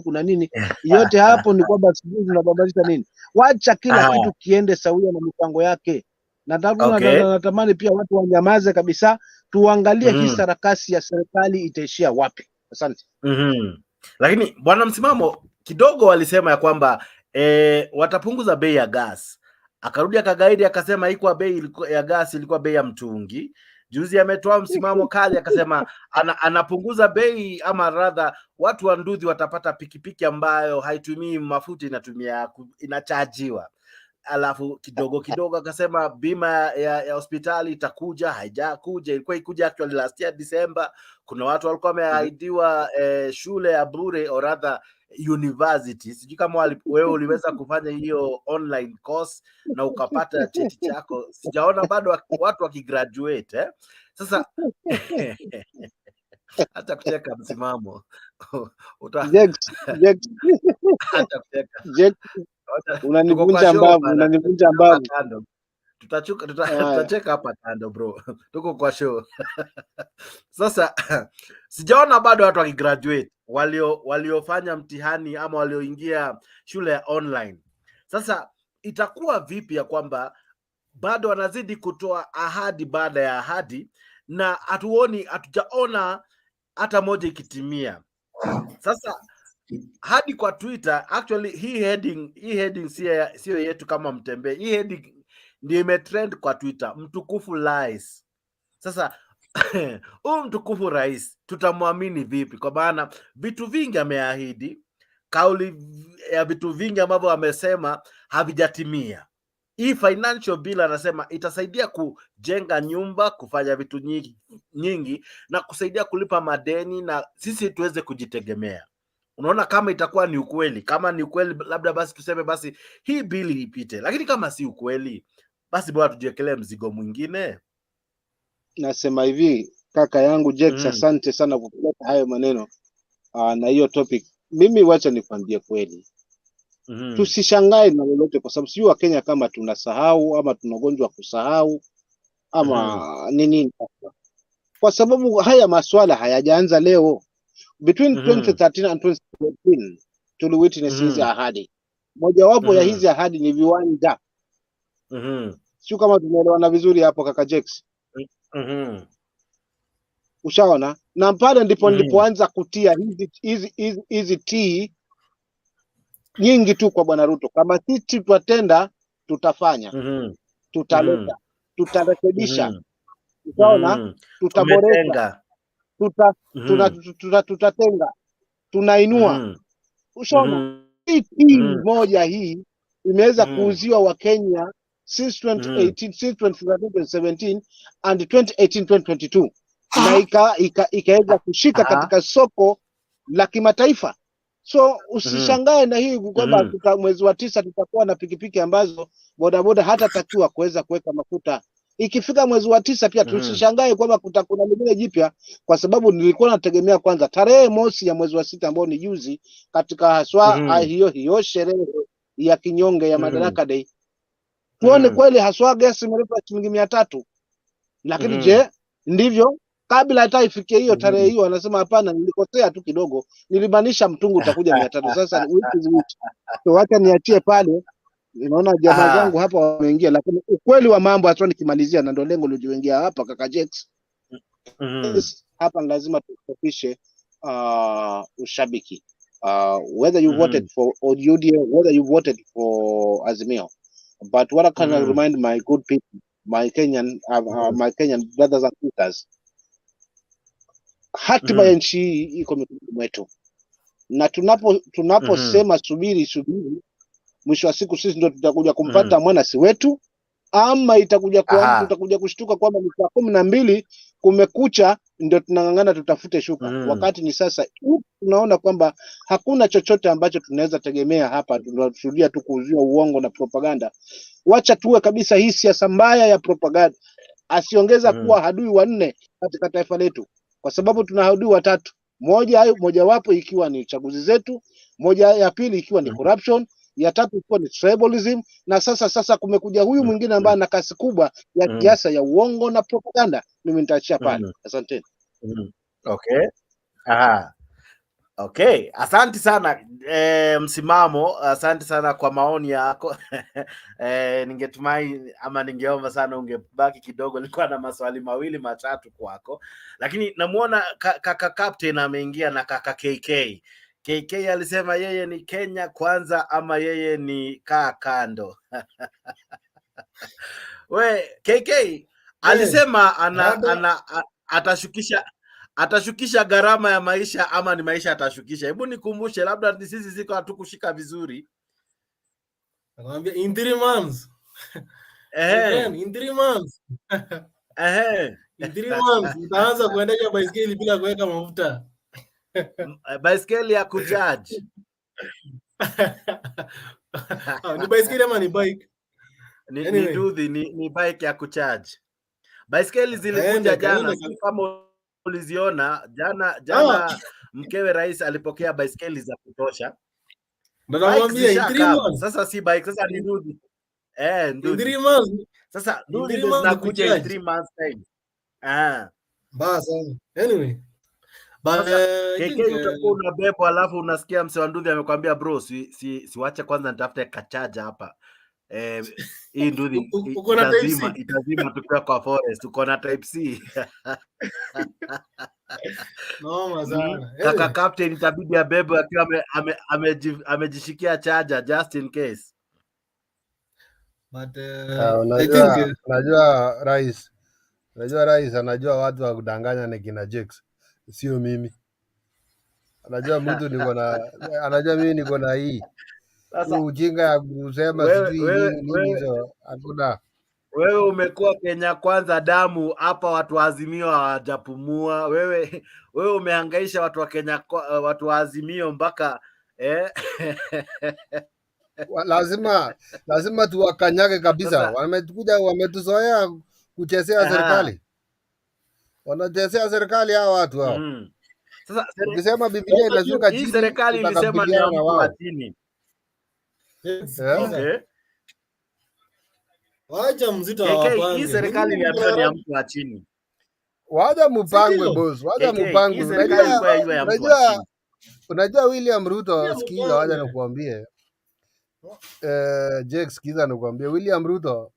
kuna nini. Yote hapo ni kwamba sijui tunababalisha nini. Wacha kila kitu kiende sawia na mipango yake. Natamani pia watu wanyamaze kabisa, tuangalie hii sarakasi ya serikali itaishia wapi. Asante. Lakini bwana Msimamo kidogo walisema ya kwamba watapunguza bei ya gas. Akarudi akagaidi akasema ikuwa bei ya gas ilikuwa bei ya mtungi. Juzi ametoa msimamo kali akasema anapunguza bei, ama rather watu wa Nduthi watapata pikipiki ambayo haitumii mafuta, inachajiwa. Alafu kidogo akasema bima ya hospitali itakuja, haijakuja. Ilikuwa ikuja actually last year December. Kuna watu walikuwa wameahidiwa shule ya bure or rather university. Sijui kama wewe uliweza kufanya hiyo online course na ukapata cheti chako. Sijaona bado watu wakigraduate Sasa hata kucheka Msimamo. Hata kucheka. Unanivunja mbavu. Tutacheka hapa kando bro. Tuko kwa show. Sasa sijaona bado watu wakigraduate waliofanya mtihani ama walioingia shule ya online. Sasa itakuwa vipi ya kwamba bado wanazidi kutoa ahadi baada ya ahadi na hatujaona hata moja ikitimia. Sasa hadi kwa Twitter actually hii heading sio yetu kama Mutembei. Hii heading ndio imetrend kwa Twitter, mtukufu lies. Sasa huyu mtukufu rais tutamwamini vipi? Kwa maana vitu vingi ameahidi, kauli ya vitu vingi ambavyo amesema havijatimia. Hii financial bill anasema itasaidia kujenga nyumba, kufanya vitu nyingi na kusaidia kulipa madeni na sisi tuweze kujitegemea. Unaona kama itakuwa ni ukweli? Kama ni ukweli labda basi tuseme basi hii bili ipite, lakini kama si ukweli basi bora tujiekelee mzigo mwingine. Nasema hivi kaka yangu Jex, asante sana kwa kuleta hayo maneno na hiyo topic. Mimi wacha nikwambie kweli. Tusishangae na lolote, kwa sababu sio wa Kenya kama tunasahau ama tunagonjwa kusahau ama nini. Kwa sababu haya maswala hayajaanza leo. Between 2013 and 2014 tuli witness hizi ahadi. Mojawapo ya hizi ahadi ni viwanja. Sio kama tumeelewana vizuri hapo kaka Jex. Ushaona? Na pale ndipo nilipoanza kutia hizi tii nyingi tu kwa bwana Ruto. Kama sisi tutatenda, tutafanya. Tutaleta, tutarekebisha. Ushaona? Tutaboresha. Tutatenga. Tunainua. Ushaona? Hii moja hii imeweza kuuziwa wa Kenya since 2018, since 2017 and 2018-2022 na ikaweza kushika katika soko la kimataifa. So usishangae na hii kwamba mwezi wa 9 tutakuwa na pikipiki ambazo bodaboda hata takiwa kuweza kuweka mafuta. Ikifika mwezi wa 9 pia tusishangae kwamba kuna lingine jipya, kwa sababu nilikuwa nategemea kwanza tarehe mosi ya mwezi wa 6 ambao ni juzi katika haswa hiyo sherehe ya kinyonge ya Madaraka Day. Tuone kweli haswa gesi imelipwa shilingi 300. Lakini je, ndivyo? Kabla hata ifikie hiyo tarehe hiyo anasema hapana, nilikosea tu kidogo. Nilimaanisha mtungu utakuja 300. Sasa wiki. So wacha niachie pale. Unaona jamaa zangu hapa wameingia, lakini ukweli wa mambo hata nikimalizia na ndio lengo lilojiingia hapa kaka Jex. Hapa lazima tufikishe ushabiki. Whether you voted for ODM, whether you voted for Azimio. But what I can remind my good people, my Kenyan brothers and sisters, hatima ya nchi hii iko mikononi mwetu. Na tunaposema subiri, mwisho wa siku sisi ndio tutakuja kumpata mwana si wetu ama itakuja tutakuja kushtuka kwamba ni saa 12 kumekucha ndio tunang'ang'ana tutafute shuka, wakati ni sasa. Tunaona kwamba hakuna chochote ambacho tunaweza tegemea hapa, tunashuhudia tu kuuziwa uongo na propaganda. Wacha tuwe kabisa hii siasa mbaya ya propaganda, asiongeza kuwa adui wanne katika taifa letu, kwa sababu tuna adui watatu. Mojawapo ikiwa ni chaguzi zetu, moja ya pili ikiwa ni corruption, ya tatu ikiwa ni tribalism, na sasa kumekuja huyu mwingine ambaye ana kasi kubwa ya siasa ya uongo na propaganda. Mimi nitaachia pale. Asante. Okay. Okay, asante sana msimamo, asante sana kwa maoni yako. Ningetumai ama ningeomba sana ungebaki kidogo, nilikuwa na maswali mawili matatu kwako, lakini namuona kaka captain ameingia na kaka KK. KK alisema yeye ni Kenya kwanza ama yeye ni kaa kando. We KK alisema atashukisha gharama ya maisha ama ni maisha atashukisha? Hebu nikumbushe, labda ni sisi ziko hatukushika vizuri. Nakwambia in 3 months. In 3 months. In 3 months utaanza kuendesha baiskeli bila kuweka mafuta. Baiskeli ya kucharge. Ni baiskeli ama ni bike? Ni bike ya kucharge. Baiskeli zilikuja jana, kama uliziona jana mkewe rais alipokea baiskeli za kutosha. Sasa si bike, sasa ni ndudhi. Ndudhi. Sasa ndudhi zinakuja in 3 months time. Basi anyway. KK utakuwa unabeba alafu unasikia mse wa ndudhi amekwambia bro, siwache kwanza nitafute kachaja hapa. Hii ndudhi itazima tukiwa kwa forest. Uko na type C. No sana. Kaka captain itabidi abebe akiwa amejishikia charger just in case. But unajua rais anajua watu wa kudanganya ni kina Jakes, sio mimi. Anajua mtu anajua mimi niko na hii. Sasa ujinga ya kusema sijui nini hizo hakuna. Wewe umekuwa Kenya kwanza damu hapa, watu wa Azimio hawajapumua. Wewe umehangaisha watu wa Kenya, watu wa Azimio mpaka lazima tuwakanyage kabisa. Wamekuja wametuzoea kuchezea serikali. Wanachezea serikali hao watu hao. Sasa ukisema Biblia inashuka chini, serikali ilisema ni watu wa chini. Okay. Wacha mzito hawapange. Hii serikali iliambiwa ni ya mtu wa chini. Wacha mupangwe boss, wacha mupangwe. Unajua William Ruto, sikiza wacha nikuambie. Jake, sikiza nikuambie William Ruto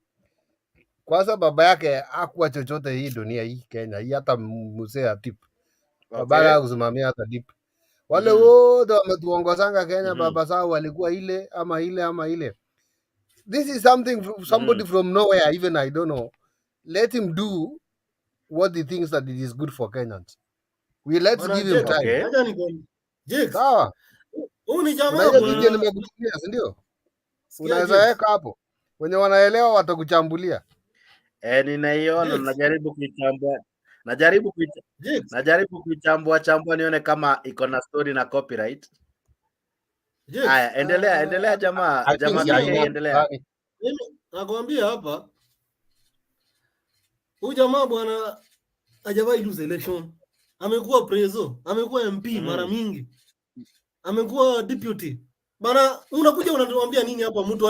kwanza baba yake hakuwa chochote hii dunia hii Kenya, hii hata mzee atip. Baba yake kusimamia hata dip. Wale wote wametuongozanga Kenya, baba zao walikuwa ile ama ile. This is somebody from nowhere, even I don't know. Let him do what he thinks that it is good for Kenyans. Let's give him time. Sawa. Ni jamaa bwana. Nimekutumia, si ndio? Unaweza weka hapo. Wenye wanaelewa watakuchambulia. Ninaiona, najaribu kuichambua nione kama iko na story na copyright. Haya, endelea jamaa endelea. Mimi nakwambia hapa huyu jamaa bwana hajawahi lose election. Amekuwa preso, amekuwa MP mara mingi. Amekuwa deputy. Bana unakuja unatuambia nini hapa mtu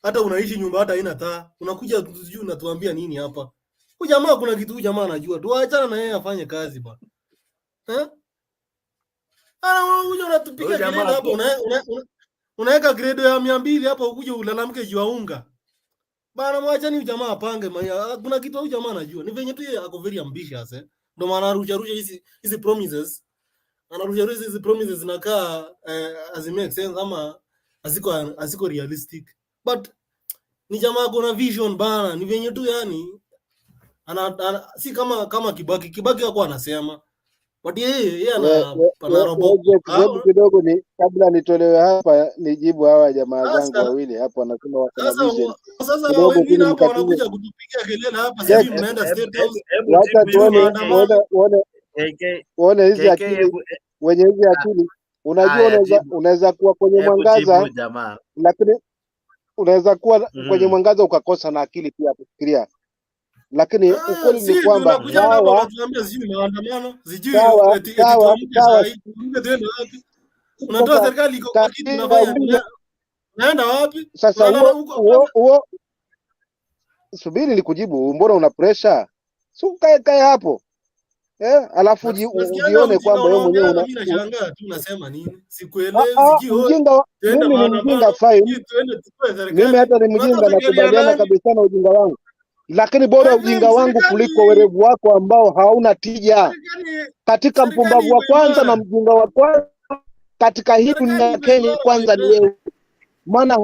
hata unaishi nyumba hata haina taa. Unakuja sijui unatuambia nini hapa. Huyu jamaa kuna kitu huyu jamaa anajua. Tuachana na yeye afanye kazi bwana. Unakuja unatupiga kelele hapa, unaweka grade ya 200 hapa ukuje ulalamke juu ya unga. Bana mwachani jamaa apange. Kuna kitu huyu jamaa anajua. Ni venye tu yeye ako very ambitious Ndio maana anarusha hizi promises. Anarusha hizi promises zinakaa as make sense ama haziko realistic. But ni jamaa kuna vision bana. Ni venye tu yani si kama Kibaki hakuwa anasema. But yeye ana robo. Hebu kidogo ni kabla nitolewe hapa nijibu hawa jamaa zangu wawili hapo wanasema wako na vision. Sasa wengine hapa wanakuja kutupigia kelele hapa sisi mnaenda State House. Wacha tuone hizi akili wenye hizi akili. Unajua unaweza kuwa kwenye mwangaza lakini unaweza kuwa kwenye mwangaza ukakosa na akili pia kufikiria. Lakini ukweli ni kwamba hawa unatoa serikali iko kwa kitu unafanya naenda wapi? Sasa subiri nikujibu, mbona una pressure? So kae hapo. Alafu ujione kwamba wewe mwenyewe mimi nashangaa tu unasema nini? Sikuelewi sijui. Mimi ni mjinga fine. Mimi hata ni mjinga nakubaliana kabisa na ujinga wangu. Lakini bora ujinga wangu kuliko werevu wako ambao hauna tija. Katika mpumbavu wa kwanza na mjinga wa kwanza katika hii dunia ya Kenya kwanza ni wewe. Maana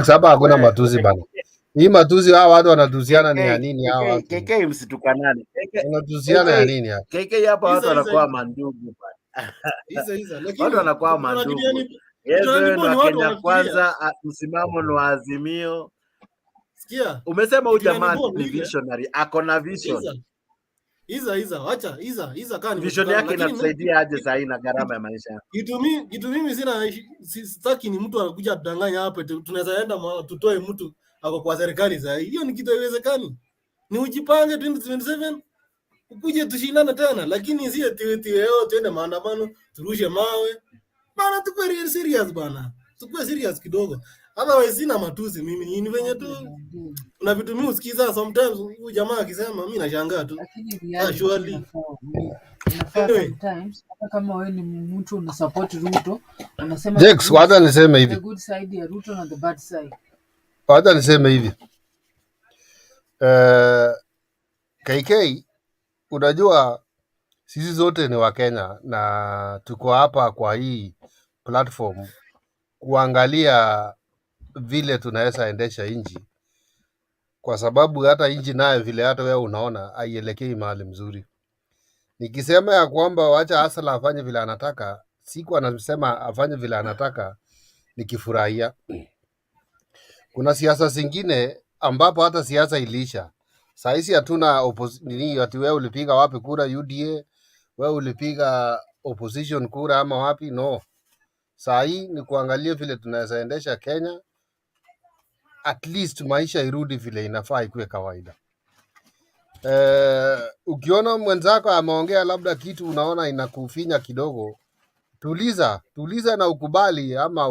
hapa hakuna matuzi bana. Hii matuzi hawa watu wanatuziana ni ya nini hawa watu? KK msitukanane. Wanatuziana ya nini hapa? KK hapa watu wanakuwa mandugu bana. Lakini watu wanakuwa mandugu. Wa Kenya kwanza msimamo ni Azimio. Sikia. Umesema huyu jamaa ni visionary, ako na vision. Acha kani vision yake inatusaidia aje sasa na gharama ya maisha. Kitu mimi sitaki ni mtu anakuja kudanganya hapa tunaweza enda tutoe mtu ako kwa serikali sasa. Hiyo ni kitu haiwezekani. Ni ujipange 2027 ukuje tushindane tena, lakini si eti leo tuende maandamano turushe mawe. Bana tukue serious bana. Tukue serious kidogo. Otherwise sina matuzi mimi ni venye tu kuna vitu mimi usikiza sometimes huyu jamaa akisema mimi nashangaa tu. Surely. Sometimes hata kama wewe ni mtu una support Ruto unasema Jex wacha niseme hivi. The good side ya Ruto na the bad side. Wacha niseme hivi. KK unajua sisi zote ni Wakenya na tuko hapa kwa hii platform kuangalia vile tunaweza endesha nchi, kwa sababu hata nchi nayo vile hata wewe unaona haielekei mahali mzuri. Nikisema ya kwamba wacha Hasla afanye vile anataka, siku anasema afanye vile anataka nikifurahia. Kuna siasa zingine ambapo hata siasa ilisha. Saa hizi hatuna nini ati wewe ulipiga wapi kura UDA, wewe ulipiga opposition kura ama wapi? No. Saa hii ni kuangalia vile tunaweza endesha Kenya, at least maisha irudi vile inafaa ikuwe kawaida. Ukiona mwenzako ameongea labda kitu unaona inakufinya kidogo, tuliza na ukubali, ama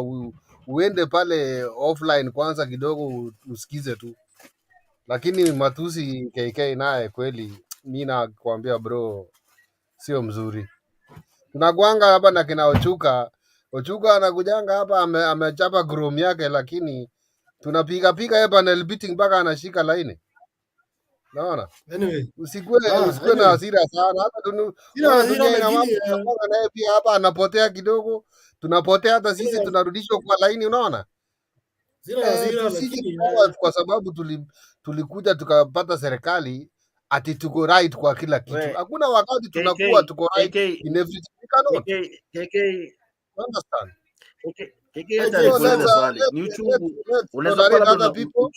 uende pale offline kwanza kidogo usikize tu. Lakini matusi KK naye kweli mimi nakwambia bro sio mzuri. Tunakuanga hapa na kina Ochuka anakujanga hapa amechapa grom yake, lakini tunapiga yeye panel beating mpaka anashika laini. Naona? Anyway, usikue na hasira sana. Hata naye pia hapa anapotea kidogo. Tunapotea hata sisi tunarudishwa kwa laini, unaona? Kwa sababu tulikuja tukapata serikali ati tuko right kwa kila kitu. Hakuna wakati tunakuwa tuko right in everything. Understand? Ni uchungu. Unaweza kuwa labda people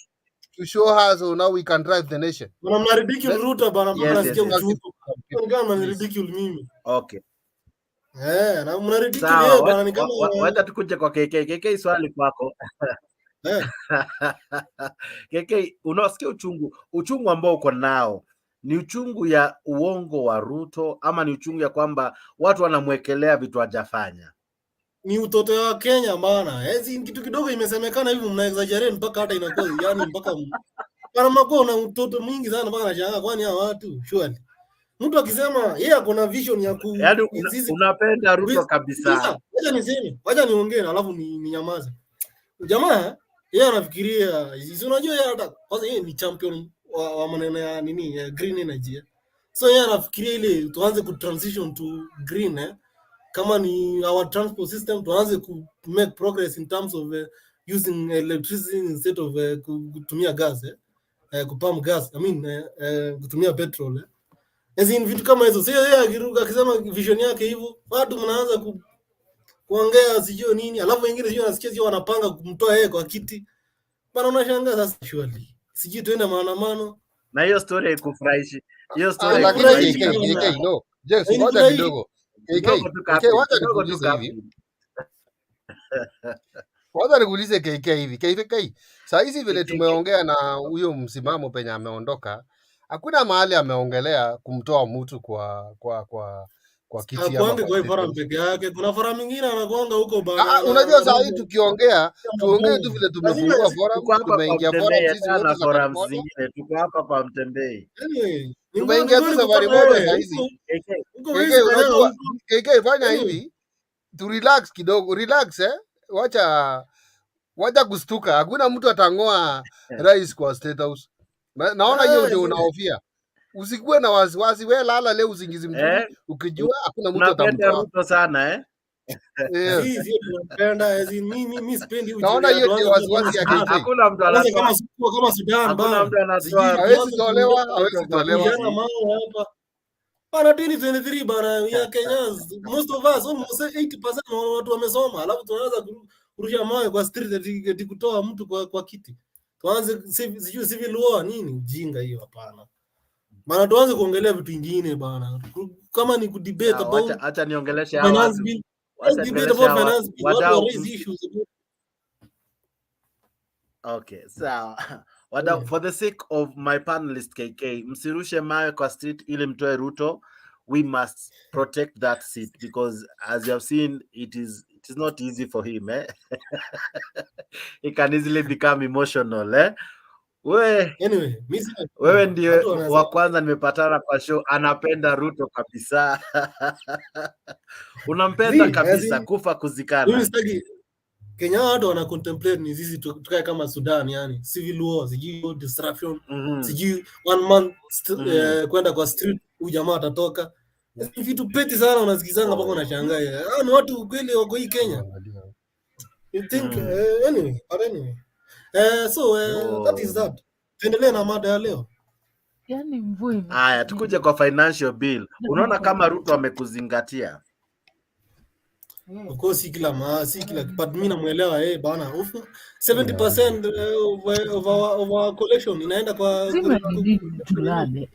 to show us how we can drive the nation. Bana ridicule Ruto bana, nasikia uchungu. Ni kama ni ridicule mimi. Okay. Na mna ridicule yeye bana, ni kama wacha tukuje kwa KK. KK swali kwako. KK, unasikia uchungu ambao uko nao ni uchungu ya uongo wa Ruto ama ni uchungu ya kwamba watu wanamwekelea vitu hajafanya? Ni utoto wa Kenya bana. Hizi kitu kidogo imesemekana hivi mna exaggerate mpaka hata inakuwa yani mpaka bana mako na utoto mwingi sana mpaka nashangaa kwani hao watu surely. Mtu akisema yeye ako na vision ya ku yaani unapenda Ruto kabisa. Wacha niongee alafu ni nyamaza. Jamaa yeye anafikiria unajua yeye hata kwanza yeye ni champion wa maneno ya nini ya green energy. So yeye anafikiria ile tuanze ku transition to green kama ni our transport system tuanze ku make progress in terms of using electricity instead of kutumia gas kupam gas, kutumia petrol. As in vitu kama hizo. Sio yeye akiruka akisema vision yake hivyo, watu mnaanza kuongea sijui nini, alafu wengine sijui nasikia sio wanapanga kumtoa yeye kwa kiti. Bana unashangaa sasa surely. Sijui tuende maandamano. Na hiyo story haikufurahishi. Hiyo story haikufurahishi. No. Yes, ngoja kidogo. KK wacha nikuulize hivi. Wacha nikuulize KK hivi. KK saa hizi vile tumeongea na huyo msimamo penye ameondoka, hakuna mahali ameongelea kumtoa mtu kwa kiti ya kwa forum peke yake. Kuna forum nyingine anagonga huko bana. Unajua saa hii tukiongea, tuongee tu vile tumefungua forum, tumeingia forum sisi wote na forum zingine. Tuko hapa kwa Mutembei. Tumeingia tu safari moja saa hizi. KK fanya hivi. Tu relax kidogo, relax wacha kustuka. Hakuna mtu atangoa rais kwa State House. Naona hiyo ndio unaofia. Usikuwe na wasiwasi, wewe lala leo usingizi mzuri ukijua hakuna mtu atamtoa. Ruto sana Sisi tunapenda mimi sipendi uje. Naona hiyo ndio wasiwasi ya KK. Hakuna mtu anatoa kama Sudan bana. Hakuna mtu anatoa. Hawezi tolewa. Hapa. Bana 2023 bana ya Kenyans. Most of us almost 80% watu wamesoma. Alafu tunaanza kurusha mawe kwa street eti kutoa mtu kwa kiti. Tuanze sijui civil war nini ujinga hiyo hapana. Bana tuanze kuongelea vitu vingine bana. Kama ni kudebate about acha niongeleshe hawa. Finance bill. Debate about finance bill. What raise issues about. Okay, so for the sake of my panelist KK, msirushe mawe kwa street ili mtoe Ruto. We must protect that seat because as you have seen, it is not easy for him. He can easily become emotional. Wewe ndiye wa kwanza nimepatana kwa show anapenda Ruto kabisa. Unampenda kabisa kufa kuzikana. Kenya watu wana contemplate ni sisi tukae kama Sudan, yani civil war, sijui disruption, sijui 1 month kwenda kwa street huyu jamaa atatoka. Vitu peti sana unasikizanga mpaka unashangaa. Ni watu kweli wako hii Kenya. You think anyway. That is that. Tuendelee na mada ya leo. Yani mvua. Haya, tukuje kwa financial bill. Unaona kama Ruto amekuzingatia? Of course si kila but mimi namuelewa bana. 70% of our collection inaenda kwa tulale.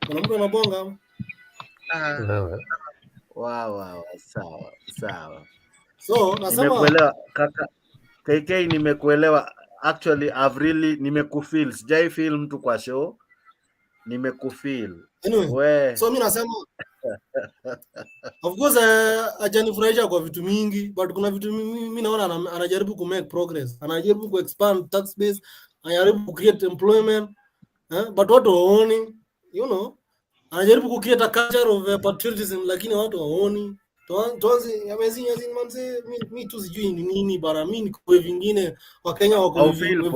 Kuna mtu anabonga. Wow, sawa. So, nasema nimekuelewa kaka KK, nimekuelewa. Actually nimekufeel. Sijai feel mtu kwa show. Nimekufeel. Anyway, so mimi nasema of course hajanifurahisha kwa vitu mingi, but kuna vitu mimi naona anajaribu ku make progress. Anajaribu ku expand tax base, anajaribu ku create employment. But watu waoni, anajaribu ku create a culture of patriotism, lakini watu waoni. Tuanze amazing manze, mimi tu sijui ni nini bara, mimi kwa vingine wa Kenya wako vingine.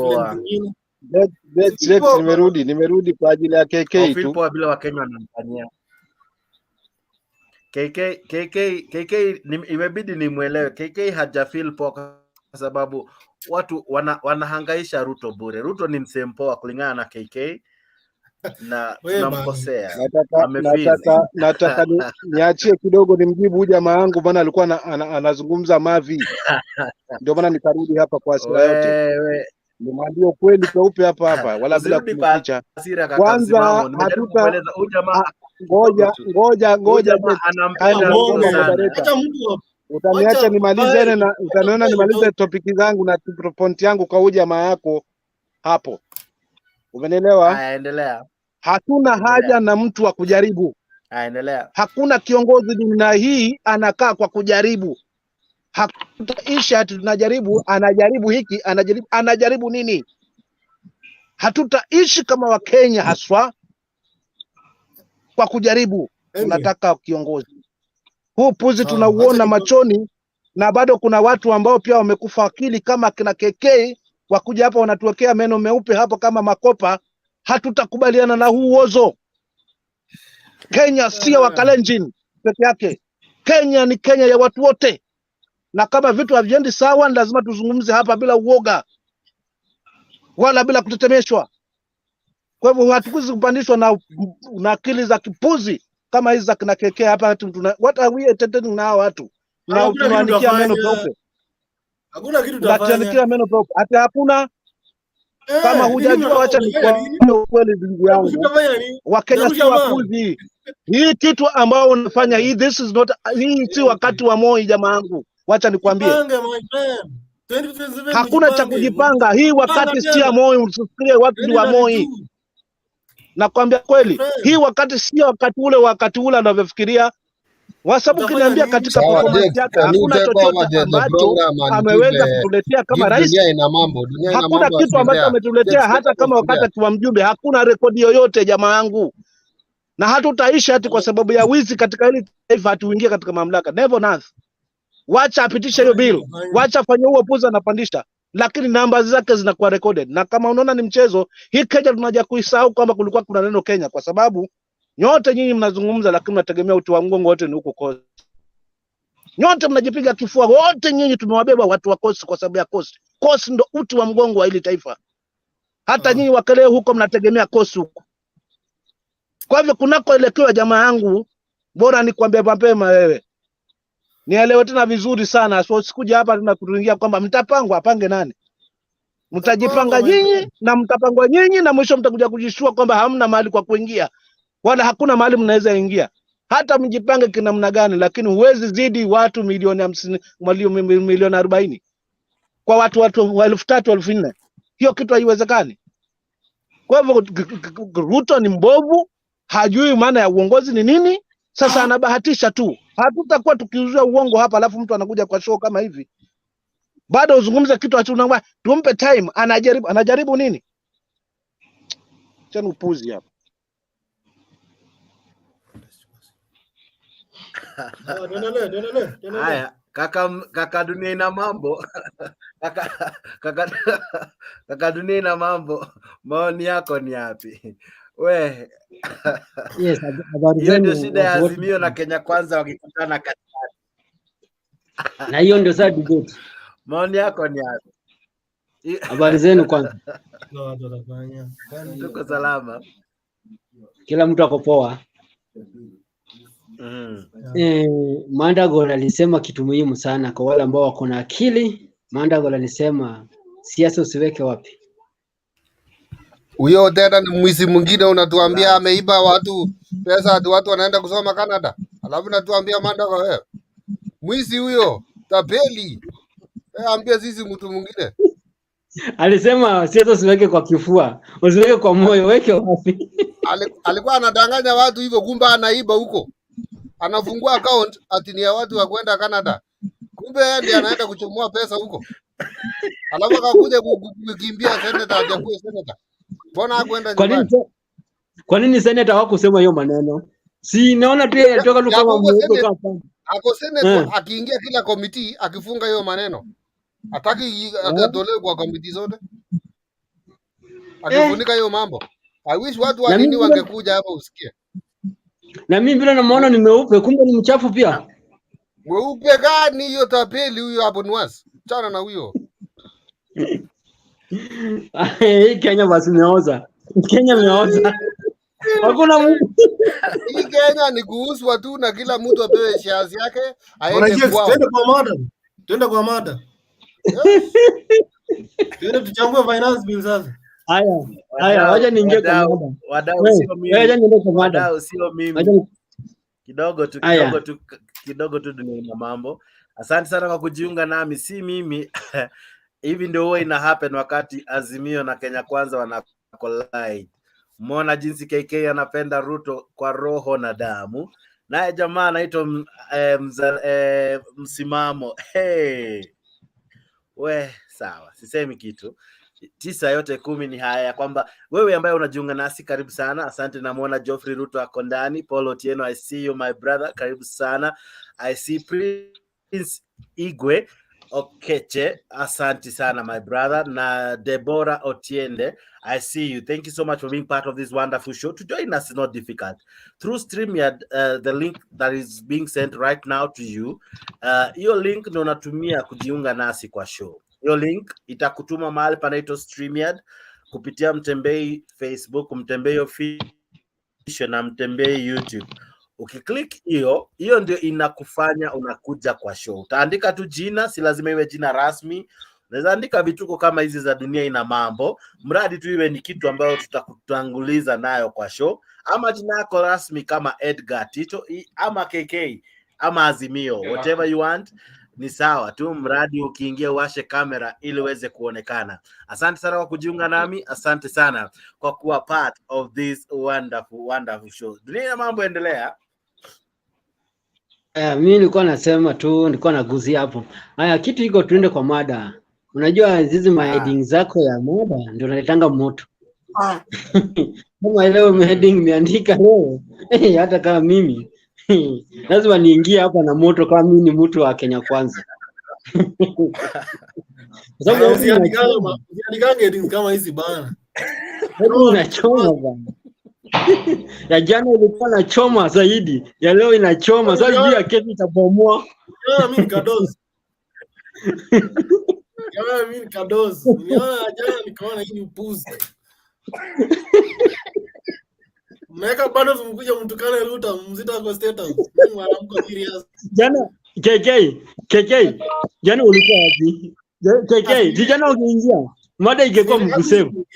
Nimerudi kwa ajili ya KK tu. Poa bila wa Kenya wanamfanyia. KK imebidi nimuelewe. KK hajafeel poa kwa sababu watu wanahangaisha Ruto bure. Ruto ni msempoa kulingana na KK na tunamkosea. Nataka niachie kidogo nimjibu huyu jamaa wangu, maana alikuwa anazungumza mavi. Ndio maana nikarudi hapa kwa hasira yote. Nimwambie ukweli kweupe hapa wala bila kuficha. Kwanza hatuta ngoja utaniacha nimalize na utaniona nimalize topiki zangu na point yangu kwa huyu jamaa yako hapo. Umenielewa? Endelea. Hatuna haja na mtu wa kujaribu. Endelea. Hakuna kiongozi dunia hii anakaa kwa kujaribu. Hatutaisha tunajaribu, anajaribu hiki, anajaribu nini? Hatutaishi kama Wakenya haswa kwa kujaribu. Tunataka kiongozi. Huu puzi tunauona machoni, na bado kuna watu ambao pia wamekufa akili kama kina KK wakuja hapa wanatuwekea meno meupe hapo kama makopa. Hatutakubaliana na huu uozo. Kenya sio Wakalenjin peke yake. Kenya ni Kenya ya watu wote. Na kama vitu haviendi sawa lazima tuzungumze hapa bila uoga. wala bila kutetemeshwa. Kwa hivyo hatukuzi kupandishwa na akili za kipuzi kama hizi za kina kekea hapa. What are we entertaining na watu? Na tunaandikia meno peupe. Hakuna kitu utafanya. Meno peupe. Hata hakuna. Kama hujajua, wacha nikwambie ukweli ndugu yangu. Wakenya si wapuzi. Hii kitu ambao unafanya hii, hii si wakati wa Moi jamaa yangu. Wacha nikwambie. Hakuna cha kujipanga. Hii wakati si ya Moi, usifikirie watu ni wa Moi. Nakwambia kweli, hii wakati si wakati ule anavyofikiria. Wasabu kiniambia katika performance yake hakuna chochote ambacho ameweza kutuletea kama rais. Hakuna kitu ambacho ametuletea hata kama wakati akiwa mjumbe. Hakuna rekodi yoyote jamaa yangu. Na hatutaishi hati kwa sababu ya wizi katika hili taifa hatuingie katika mamlaka. Never enough. Wacha apitishe hiyo bill. Wacha afanye huo puza anapandisha. Lakini namba zake zinakuwa recorded. Na kama unaona ni mchezo, hii Kenya tunaja kuisahau kwamba kulikuwa kuna neno Kenya, kwa sababu nyote nyinyi mnazungumza lakini mnategemea uti wa mgongo wote ni huko Coast. Nyote mnajipiga kifua, wote nyinyi tumewabeba watu wa Coast kwa sababu ya Coast. Coast ndo uti wa mgongo wa hili taifa. Hata nyinyi wakale huko mnategemea Coast huko. Kwa hivyo kunakoelekewa jamaa yangu, bora nikwambie mapema wewe. Nielewe tena vizuri sana. So sikuja hapa tunakuingia kwamba mtapangwa, apange nani? Mtajipanga nyinyi na mtapangwa nyinyi na mwisho mtakuja kujishtua kwamba hamna mahali kwa kuingia. Wala hakuna mahali mnaweza ingia. Hata mjipange kinamna gani, lakini huwezi zidi watu milioni 50, milioni 40. Kwa watu 3,000, 4,000. Hiyo kitu haiwezekani. Kwa hivyo Ruto ni mbovu, hajui maana ya uongozi ni nini. Sasa anabahatisha tu. Hatutakuwa tukiuzia uongo hapa alafu mtu anakuja kwa show kama hivi. Bado uzungumze kitu achuna, tumpe time. Anajaribu nini? Chana upuzi hapa. Haya, kaka dunia ina mambo. Kaka dunia ina mambo. Maoni yako ni yapi? We. Yes, hiyo ndio shida ya Azimio na Kenya Kwanza wakikutana katikati. Na hiyo ndio sasa debate. Maoni yako ni yapi? Habari zenu kwanza. Tuko salama. Kila mtu ako poa. Mandago alisema kitu muhimu sana kwa wale ambao wako na akili. Mandago alisema siasa usiweke wapi. Huyo tena ni mwizi mwingine unatuambia ameiba watu pesa hadi watu wanaenda kusoma Canada. Alafu natuambia Mandago wewe. Mwizi huyo, tapeli. Ambia sisi mtu mwingine. Alisema siasa usiweke kwa kifua, usiweke kwa moyo, weke wapi? Alikuwa anadanganya watu hivyo, kumbe anaiba huko. Anafungua account ati ni ya watu wa kwenda Canada. Kumbe yeye ndiye anaenda kuchomoa pesa huko. Alafu akakuja kukimbia senator, hajakuwa senator. Mbona hakwenda nyumbani? Kwa nini senator hawakusema hiyo maneno? Si naona tu yatoka tu kama mmoja. Ako senator akiingia kila committee akifunga hiyo maneno. Hataki akatolewe kwa committee zote. Akifunika hiyo mambo. I wish watu wa nini wangekuja hapa usikie. Na mimi bila namuona ni meupe, kumbe ni mchafu pia. Mweupe gani hiyo tapeli huyo hapo Nwas? Chana na huyo. Kenya basi meoza. Kenya meoza. Hakuna mtu. Hii Kenya ni kuhusu tu na kila mtu apewe shares yake aende kwao. Twende kwa mada. Twende tuchambue finance bill sasa. Haya, wacha niingie kwa mada. Wadau sio mimi. Wacha niende kwa mada. Wadau sio mimi. Kidogo tu dunia ina mambo. Asante sana kwa kujiunga nami, si mimi. Hivi ndio huwa ina happen wakati Azimio na Kenya Kwanza wana collide. Muona jinsi KK anapenda Ruto kwa roho na damu. Naye jamaa anaitwa msimamo. Hey. We, sawa. Sisemi kitu. 9 yote 10 ni haya kwamba wewe ambaye unajiunga nasi karibu sana. Asante. Namuona Geoffrey Ruto ako ndani. Paul Otieno, I see you my brother. Karibu sana. I see Prince Igwe Okeche, asante sana my brother. Na Deborah Otiende, I see you. Thank you so much for being part of this wonderful show. To join us is not difficult. Through StreamYard, the link that is being sent right now to you, your link ndio unatumia kujiunga nasi kwa show. Your link itakutuma mahali panaitwa StreamYard. kupitia Mtembei Facebook, Mtembei official na Mtembei YouTube. Ukiklik hiyo ndio inakufanya unakuja kwa show. Utaandika tu jina, si lazima iwe jina rasmi. Unaweza andika vituko kama hizi za dunia ina mambo, mradi tu iwe ni kitu ambayo tutakutanguliza nayo kwa show, ama jina yako rasmi kama Edgar Tito ama KK ama Azimio, whatever you want, ni sawa tu, mradi ukiingia uwashe kamera ili uweze kuonekana. Asante sana kwa kujiunga nami, asante sana kwa kuwa part of this wonderful show. Dunia ina mambo, endelea. Mimi nilikuwa nasema tu, nilikuwa naguzia hapo. Haya, kitu iko, tuende kwa mada. Unajua hizi heading zako ya mada ndio naletanga moto. Kama leo heading imeandika leo, hata kama mimi lazima niingie hapa na moto kama mimi ni mtu wa Kenya Kwanza. Sababu usiandikanga heading kama hizi bana. Hebu inachoma bana. Ya jana ilikuwa na choma zaidi, ya leo inachoma. Sasa juu ya kesho itabomoa. Mimi kadozi. Mimi kadozi. Jana nikaona hii upuzi. Meka bado zimkuja mtukane Ruto mzita kwa status. Mimi mwanamko serious. Jana KK. Jana ulikuwa wapi? KK, jana ukiingia mada ingekuwa mkusevu.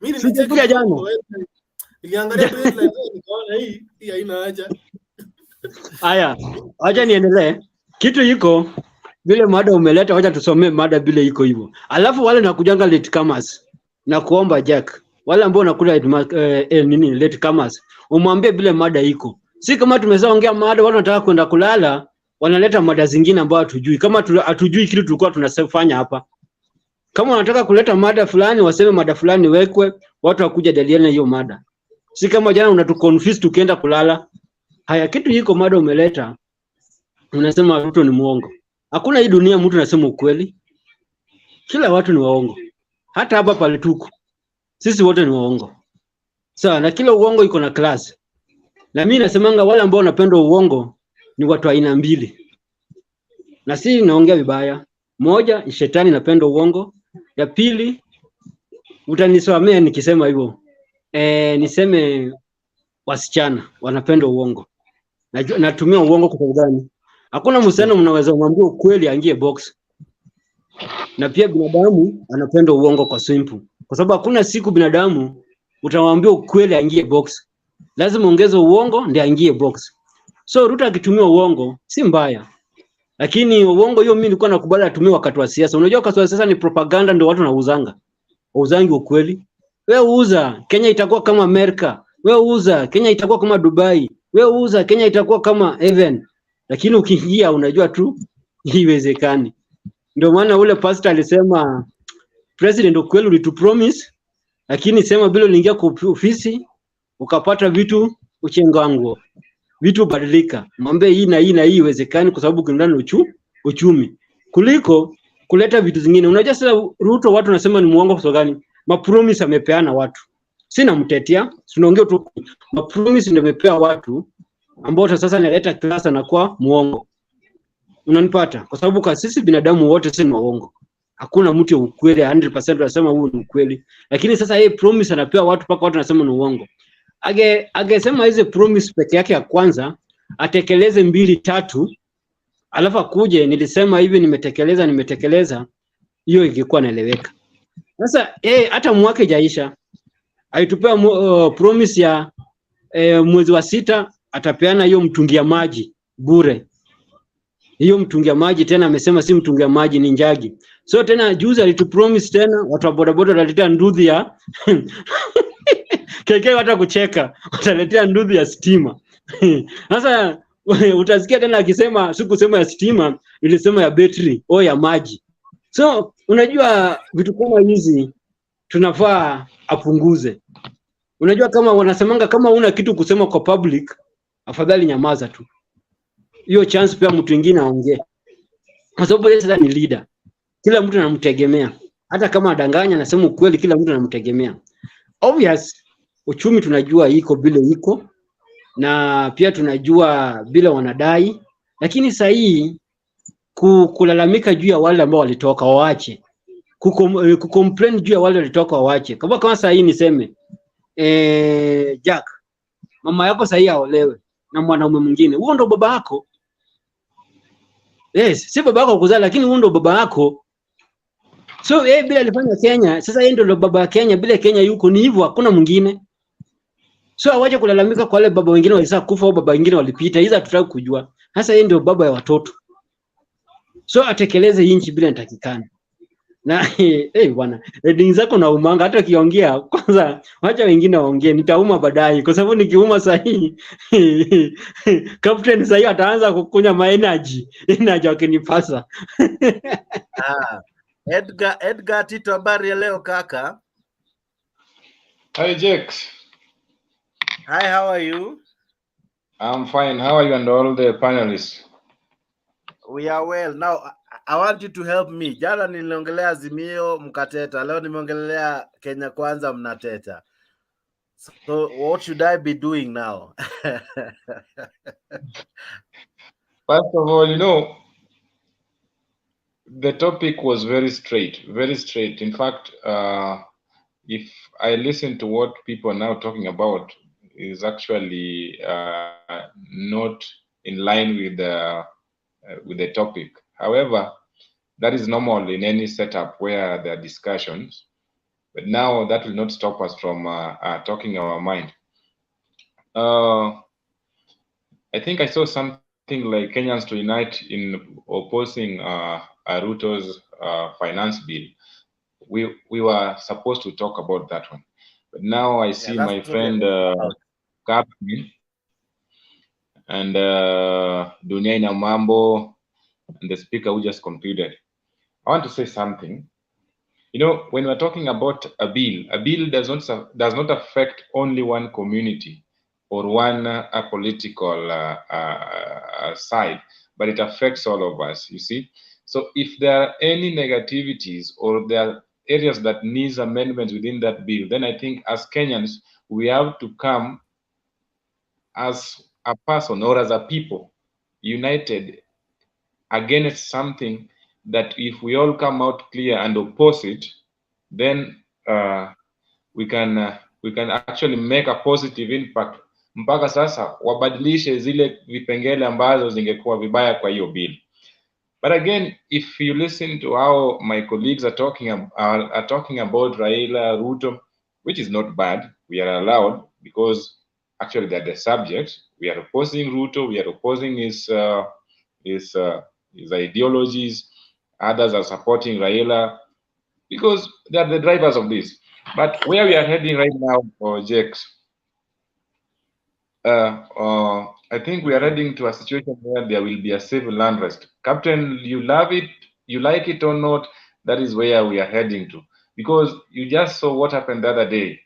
Mimi nimecheka jana. Niliangalia headline nikaona hii haina haja. Haya, acha niendelee. Kitu iko vile mada umeleta, acha tusomee mada vile iko hivyo. Alafu wale nakujanga late comers na kuomba Jack, wale ambao nakula late comers, umwambie vile mada iko. Si kama tumezaongea mada watu wanataka kwenda kulala, wanaleta mada zingine ambazo hatujui. Kama hatujui kitu tulikuwa tunafanya hapa. Kama wanataka kuleta mada fulani, waseme mada fulani wekwe, watu wakuja daliana hiyo mada. Si kama jana unatuconfuse tukienda kulala. Haya, kitu hiko mada umeleta, unasema Ruto ni muongo. Hakuna hii dunia mtu anasema ukweli. Kila watu ni waongo. Hata hapa pale tuko, sisi wote ni waongo. Sawa, na kila uongo iko na class. Na mimi nasemanga wale ambao wanapenda uongo ni watu aina mbili. Na si naongea vibaya. Moja, shetani napenda uongo. Ya pili, utanisamea nikisema hivyo. Niseme wasichana wanapenda uongo. Natumia uongo kwa sababu gani? Hakuna msichana mnaweza kumwambia ukweli aingie box. Na pia binadamu anapenda uongo kwa simple. Kwa sababu hakuna siku binadamu utamwambia ukweli aingie box. Lazima ongeze uongo ndio aingie box. So Ruto akitumia uongo si mbaya. Lakini uongo hiyo mimi nilikuwa nakubali atumie wakati wa siasa. Unajua wakati wa siasa ni propaganda ndio watu wanauzanga. Wauzangi ukweli. Wewe uza Kenya itakuwa kama Amerika. Wewe uza Kenya itakuwa kama Dubai. Wewe uza Kenya itakuwa kama Heaven. Lakini ukiingia unajua tu haiwezekani. Ndio maana ule pastor alisema president ukweli ulitupromise, lakini sema bila uliingia kwa ofisi ukapata vitu uchengango. Vitu badilika. Mwambie hii na hii na hii iwezekani kwa sababu kuna uchumi. Kuliko kuleta vitu zingine. Unajua sasa Ruto watu nasema ni muongo kwa sababu gani? Mapromise amepeana watu. Sina mtetea, tunaongea tu mapromise ndio amepea watu ambao sasa naleta klasa na kwa muongo. Unanipata? Kwa sababu kwa sisi binadamu wote si muongo. Hakuna mtu ukweli 100% anasema huu ni ukweli. Lakini sasa yeye promise anapea watu paka watu wanasema ni uongo. Angesema hizo promise peke yake ya kwanza, atekeleze 2-3, alafu akuje nilisema hivi nimetekeleza, hiyo ingekuwa inaeleweka. Sasa hata mwaka jaisha alitupea promise ya mwezi wa 6 atapeana hiyo mtungi ya maji bure. Hiyo mtungi ya maji tena amesema si mtungi ya maji ni njagi. So tena juzi alitupromise tena watu wa bodaboda wataletea nduthi ya KK hata kucheka, wataletea nduthi ya stima. Sasa utasikia tena akisema sikusema ya stima, nilisema ya battery au ya maji. So unajua vitu kama hizi tunafaa apunguze. Unajua kama wanasemanga kama una kitu kusema kwa public, afadhali nyamaza tu. Hiyo chance pia mtu mwingine aongee. Kwa sababu yeye sasa ni leader. Kila mtu anamtegemea. Hata kama adanganya anasema ukweli, kila mtu anamtegemea. Obvious uchumi tunajua iko bila iko, na pia tunajua bila wanadai, lakini sasa hii kulalamika juu ya wale ambao walitoka waache. kucomplain juu ya wale walitoka wache. Kama saa hii niseme Jack, mama yako saa hii aolewe na mwanaume mwingine, huo ndo baba yako. Yes, si baba yako kuzaa, lakini huo ndo baba yako. So bila alifanya Kenya, sasa yeye ndo baba ya Kenya, bila Kenya yuko ni hivyo, hakuna mwingine. So awaje kulalamika kwa wale baba wengine walisa kufa au baba wengine walipita, hizo tutaki kujua. Sasa yeye ndio baba ya watoto. So atekeleze inchi bila nitakikana. Na bwana, reading zako na umanga, hata kiongea kwanza wacha wengine waongee, nitauma baadaye kwa sababu nikiuma sahihi captain sahihi ataanza kukunya ma energy wakinipasa. Edgar Tito, habari ya leo kaka? Hi Jack. Hi, how are you? I'm fine. How are you and all the panelists? We are well. Now I want you to help me. Jana niliongelea Azimio mkateta, leo nimeongelea Kenya Kwanza mnateta. So what should I be doing now? First of all, you know, the topic was very straight, very straight. In fact, if I listen to what people are now talking about, is actually not in line with the topic. However, that is normal in any setup where there are discussions. But now that will not stop us from talking our mind. I think I saw something like Kenyans to unite in opposing Ruto's finance bill. We were supposed to talk about that one. But now I see my friend Captain and Dunia Ina Mambo and the speaker who just concluded. I want to say something. You know, when we're talking about a bill does not affect only one community or one political side, but it affects all of us, you see. So if there are any negativities or there are areas that needs amendments within that bill, then I think as Kenyans, we have to come as a person or as a people united against something that if we all come out clear and oppose it, then we can actually make a positive impact. Mpaka sasa wabadilishe zile vipengele ambazo zingekuwa vibaya kwa hiyo bill. But again, if you listen to how my colleagues are talking about Raila, Ruto, which is not bad, we are allowed because actually they're the subject. We are opposing Ruto, we are opposing his ideologies. Others are supporting Raila because they are the drivers of this. But where we are heading right now, Jax, I think we are heading to a situation where there will be a civil unrest. Captain, you love it, you like it or not, that is where we are heading to. Because you just saw what happened the other day.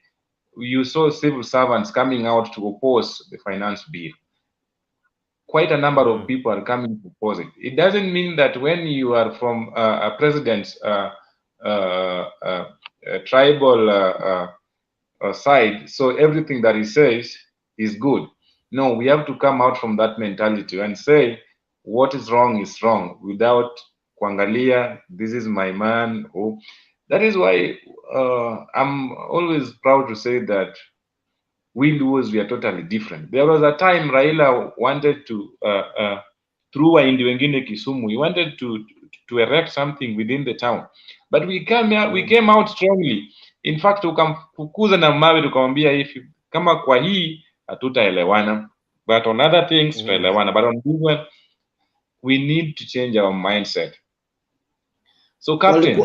You saw civil servants coming out to oppose the finance bill. Quite a number of people are coming to oppose it. It doesn't mean that when you are from a president's tribal side, so everything that he says is good. No, we have to come out from that mentality and say what is wrong without kuangalia, this is my man. Oh, that is why I'm always proud to say that we Luos, we are totally different. There was a time Raila wanted to, through Waindi wengine Kisumu, he wanted to erect something within the town. But we came out strongly. In fact, tukamfukuza na mawe tukamwambia hivi, kama kwa hii hatutaelewana, but on other things tutaelewana, but on this one we need to change our mindset. So Captain,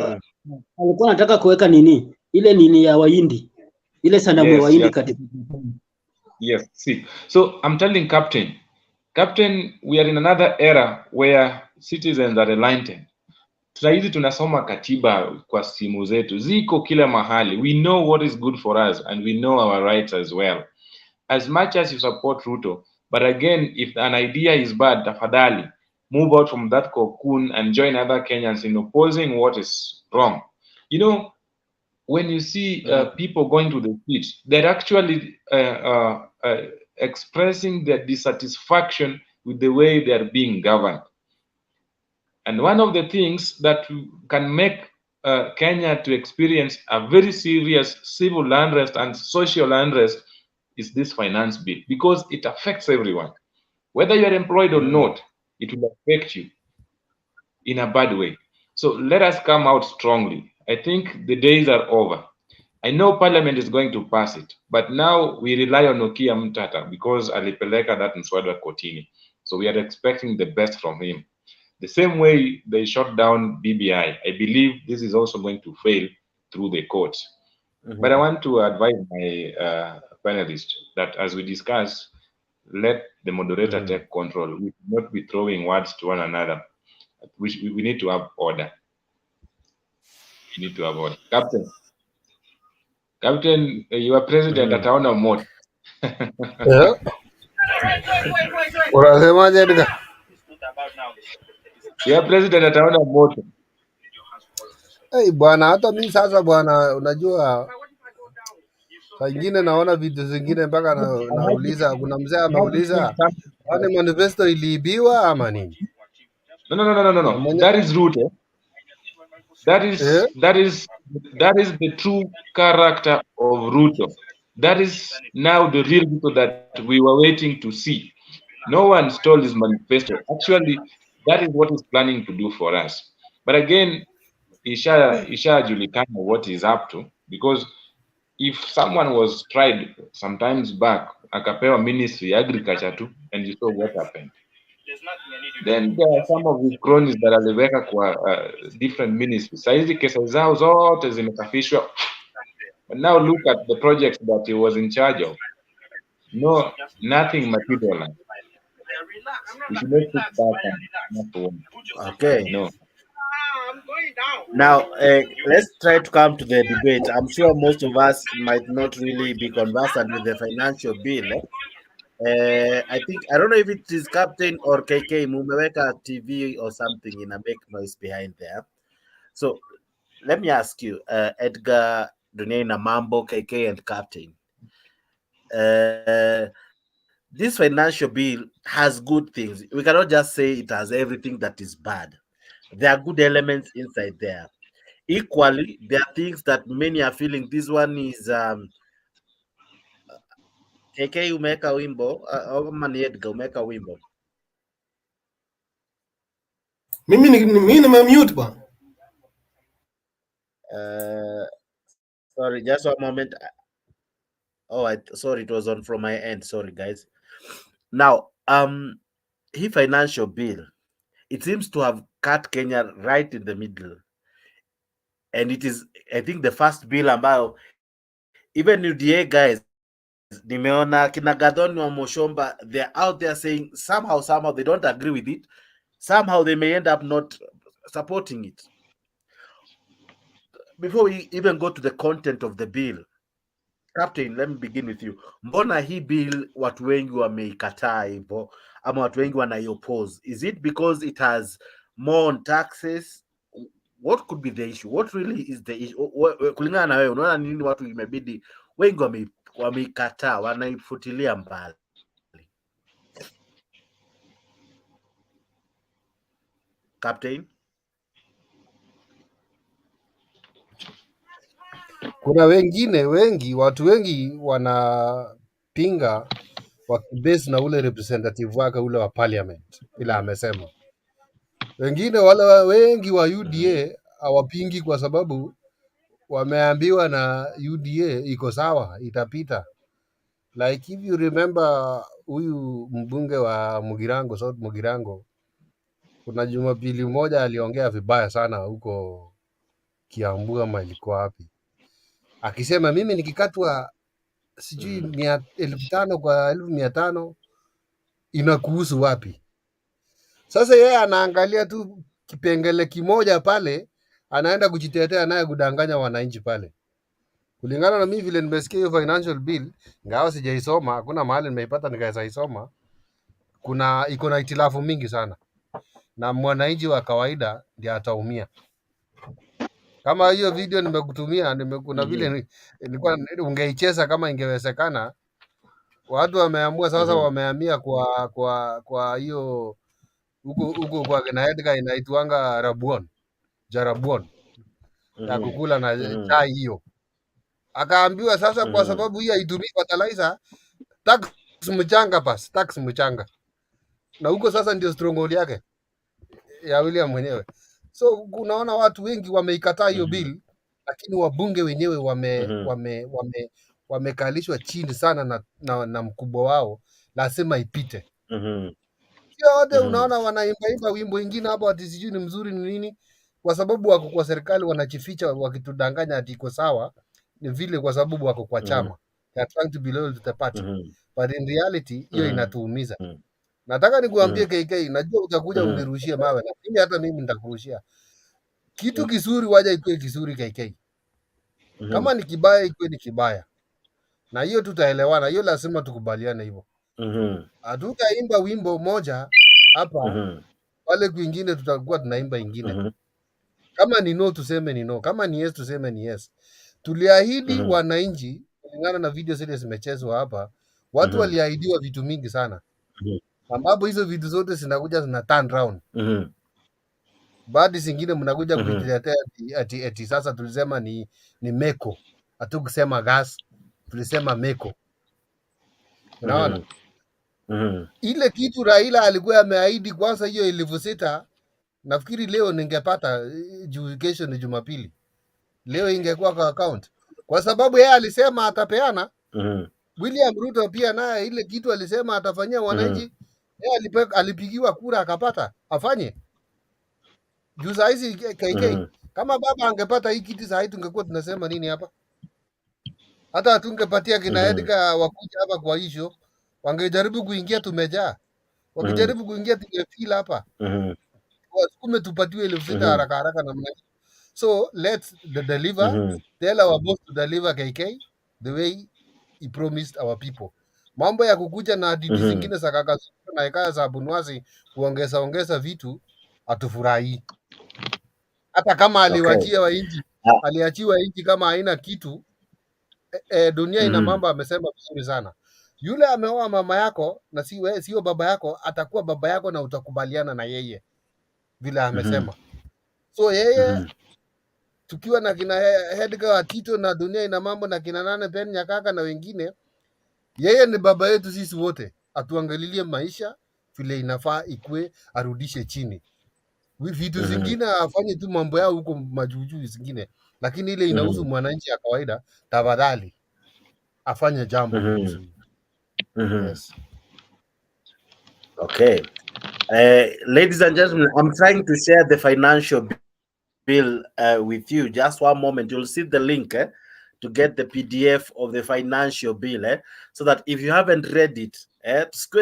alikuwa anataka kuweka nini ile ya Waindi, ile sanamu ya Waindi katika. Yes, see. So I'm telling Captain, we are in another era where citizens are enlightened. Saizi tunasoma katiba kwa simu zetu, ziko kila mahali. We know what is good for us and we know our rights as well. As much as you support Ruto, but again, if an idea is bad, tafadhali, move out from that cocoon and join other Kenyans in opposing what is wrong. You know, when you see people going to the streets, they're actually expressing their dissatisfaction with the way they are being governed. And one of the things that can make Kenya to experience a very serious civil unrest and social unrest is this finance bill, because it affects everyone. Whether you are employed or not, it will affect you in a bad way. So let us come out strongly. I think the days are over. I know Parliament is going to pass it, but now we rely on Okia Mtata because alipeleka that mswada kotini. So we are expecting the best from him. The same way they shot down BBI, I believe this is also going to fail through the courts. But I want to advise my panelists that as we discuss, let the moderator take control. We should not be throwing words to one another. We need to have order. We need to have order. Captain, you are president ataona moto. Unasemaje Edgar? You are president ataona moto. Bwana, hata mimi sasa bwana, unajua saa ingine naona vitu zingine mpaka nauliza, kuna mzee ameuliza kwani manifesto iliibiwa ama nini? No. That is Ruto. That is the true character of Ruto. That is now the real Ruto that we were waiting to see. No one stole his manifesto. Actually, that is what he's planning to do for us. But again, Isha Julikana what he's up to, because if someone was tried sometimes back, akapewa ministry agriculture too, and you saw what happened. Then there are some of his cronies that aliweka kwa different ministries. Saizi kesa zao zote zimekafishwa. But now look at the projects that he was in charge of. No, nothing materialized. We should not sit back and not to want. Okay. No. Now, let's try to come to the debate. I'm sure most of us might not really be conversant with the financial bill. I think, I don't know if it is Captain or KK, mumeweka TV or something in a make noise behind there. So let me ask you, Edgar, Dunia na Mambo, KK, and Captain. This financial bill has good things. We cannot just say it has everything that is bad. There are good elements inside there. Equally, there are things that many are feeling. This one is KK umeweka wimbo ama ni Edgar umeweka wimbo? Mimi nimemute ba. Sorry, just one moment. Sorry, it was on from my end. Sorry, guys. Now, he financial bill, it seems to have cut Kenya right in the middle. And it is, I think, the first bill ambayo even UDA guys, nimeona kina Gadhoni wa Moshomba, they're out there saying somehow they don't agree with it. Somehow they may end up not supporting it. Before we even go to the content of the bill, Captain, let me begin with you. Mbona hii bill watu wengi wameikataa hivyo ama watu wengi wanaiopose? Is it because it has more on taxes? What could be the issue? What really is the issue? Kulingana na wewe, unaona nini watu imebidi wengi wameikataa, wanaifutilia mbali? Captain? Kuna watu wengi wanapinga wakibase na ule representative wake ule wa parliament, ila amesema. Wengine wale wengi wa UDA hawapingi kwa sababu wameambiwa na UDA iko sawa, itapita. Like if you remember huyu mbunge wa Mugirango, South Mugirango, kuna Jumapili moja aliongea vibaya sana huko Kiambu ama ilikuwa wapi, akisema mimi nikikatwa sijui 500 kwa 1500 inakuhusu wapi? Sasa yeye anaangalia tu kipengele kimoja pale, anaenda kujitetea naye kudanganya wananchi pale. Kulingana na mimi vile nimesikia hiyo financial bill, ingawa sijaisoma, hakuna mahali nimeipata nikaweza isoma, iko na itilafu mingi sana, na mwananchi wa kawaida ndiye ataumia. Kama hiyo video nimekutumia, kuna vile nilikuwa ungeicheza kama ingewezekana. Watu wameamua sasa, wamehamia kwa hiyo huko kwa kina Edgar inaitwanga Jarabuon. ya kukula na chai hiyo. Akaambiwa sasa kwa sababu hii haitumii fertilizer, tax mchanga basi, tax mchanga. Na huko sasa ndio stronghold yake ya William mwenyewe. So kunaona watu wengi wameikataa hiyo bill, lakini wabunge wenyewe wamekalishwa chini sana na mkubwa wao, lazima ipite. Sio wote unaona wanaimba wimbo ingine hapo ati sijui ni mzuri ni nini, kwa sababu wako kwa serikali wanajificha wakitudanganya ati iko sawa, ni vile kwa sababu wako kwa chama. They are trying to be loyal to the party. But in reality hiyo inatuumiza. Nataka nikuambie KK, najua utakuja unirushie mawe, lakini hata mimi nitakurushia. Kitu kizuri waja ikuwe kizuri KK. Kama ni kibaya ikuwe ni kibaya. Na hiyo tutaelewana, hiyo lazima tukubaliane hivyo. Hatutaimba wimbo moja hapa, wale kwingine tutakuwa tunaimba ingine. Kama ni no tuseme ni no, kama ni yes tuseme ni yes. Tuliahidi wananchi kulingana na video zile zimechezwa hapa, watu waliahidiwa vitu mingi sana. Ambapo hizo vitu zote zinakuja zina turn round. Baadhi zingine mnakuja kuitetea ati sasa tulisema ni meko. Hatukusema gas, tulisema meko. Unaona? Ile kitu Raila alikuwa ameahidi kwanza hiyo 6,000, nafikiri leo ningepata kesho ni Jumapili. Leo ingekuwa kwa account. Kwa sababu yeye alisema atapeana. William Ruto pia naye ile kitu alisema atafanyia wananchi. Yeye alipigiwa kura akapata. Afanye. Juu saa hizi KK, kama baba angepata hii kiti saa hii tungekuwa tunasema nini hapa? Hata hatungepatia kina Edgar wakuja hapa kwa hisho. Wangejaribu kuingia tumejaa. Wakijaribu kuingia tungefeel hapa. Wasukume tupatiwe 6,000 haraka haraka namna hiyo. So let's deliver. Tell our boss to deliver KK the way he promised our people. Mambo ya kukuja na hadithi zingine za kaka na ikaya za bunwasi kuongeza vitu atufurahi. Hata kama aliachiwa inchi kama haina kitu, dunia ina mambo amesema vizuri sana. Yule ameoa mama yako na sio baba yako, atakuwa baba yako na utakubaliana na yeye vile amesema. So yeye tukiwa na kina Edgar wa Tito na dunia ina mambo na kina Nane Pen Nyakaka na wengine, yeye ni baba yetu sisi wote. Atuangalilie maisha vile inafaa ikue, arudishe chini. Vitu zingine afanye tu mambo yao huko majuujuu zingine, lakini ile inahusu mwananchi ya kawaida, tafadhali afanye jambo kuhusu. Yes. Okay. Ladies and gentlemen, I'm trying to share the financial bill with you. Just one moment. You'll see the link to get the PDF of the financial bill, so that if you haven't read it,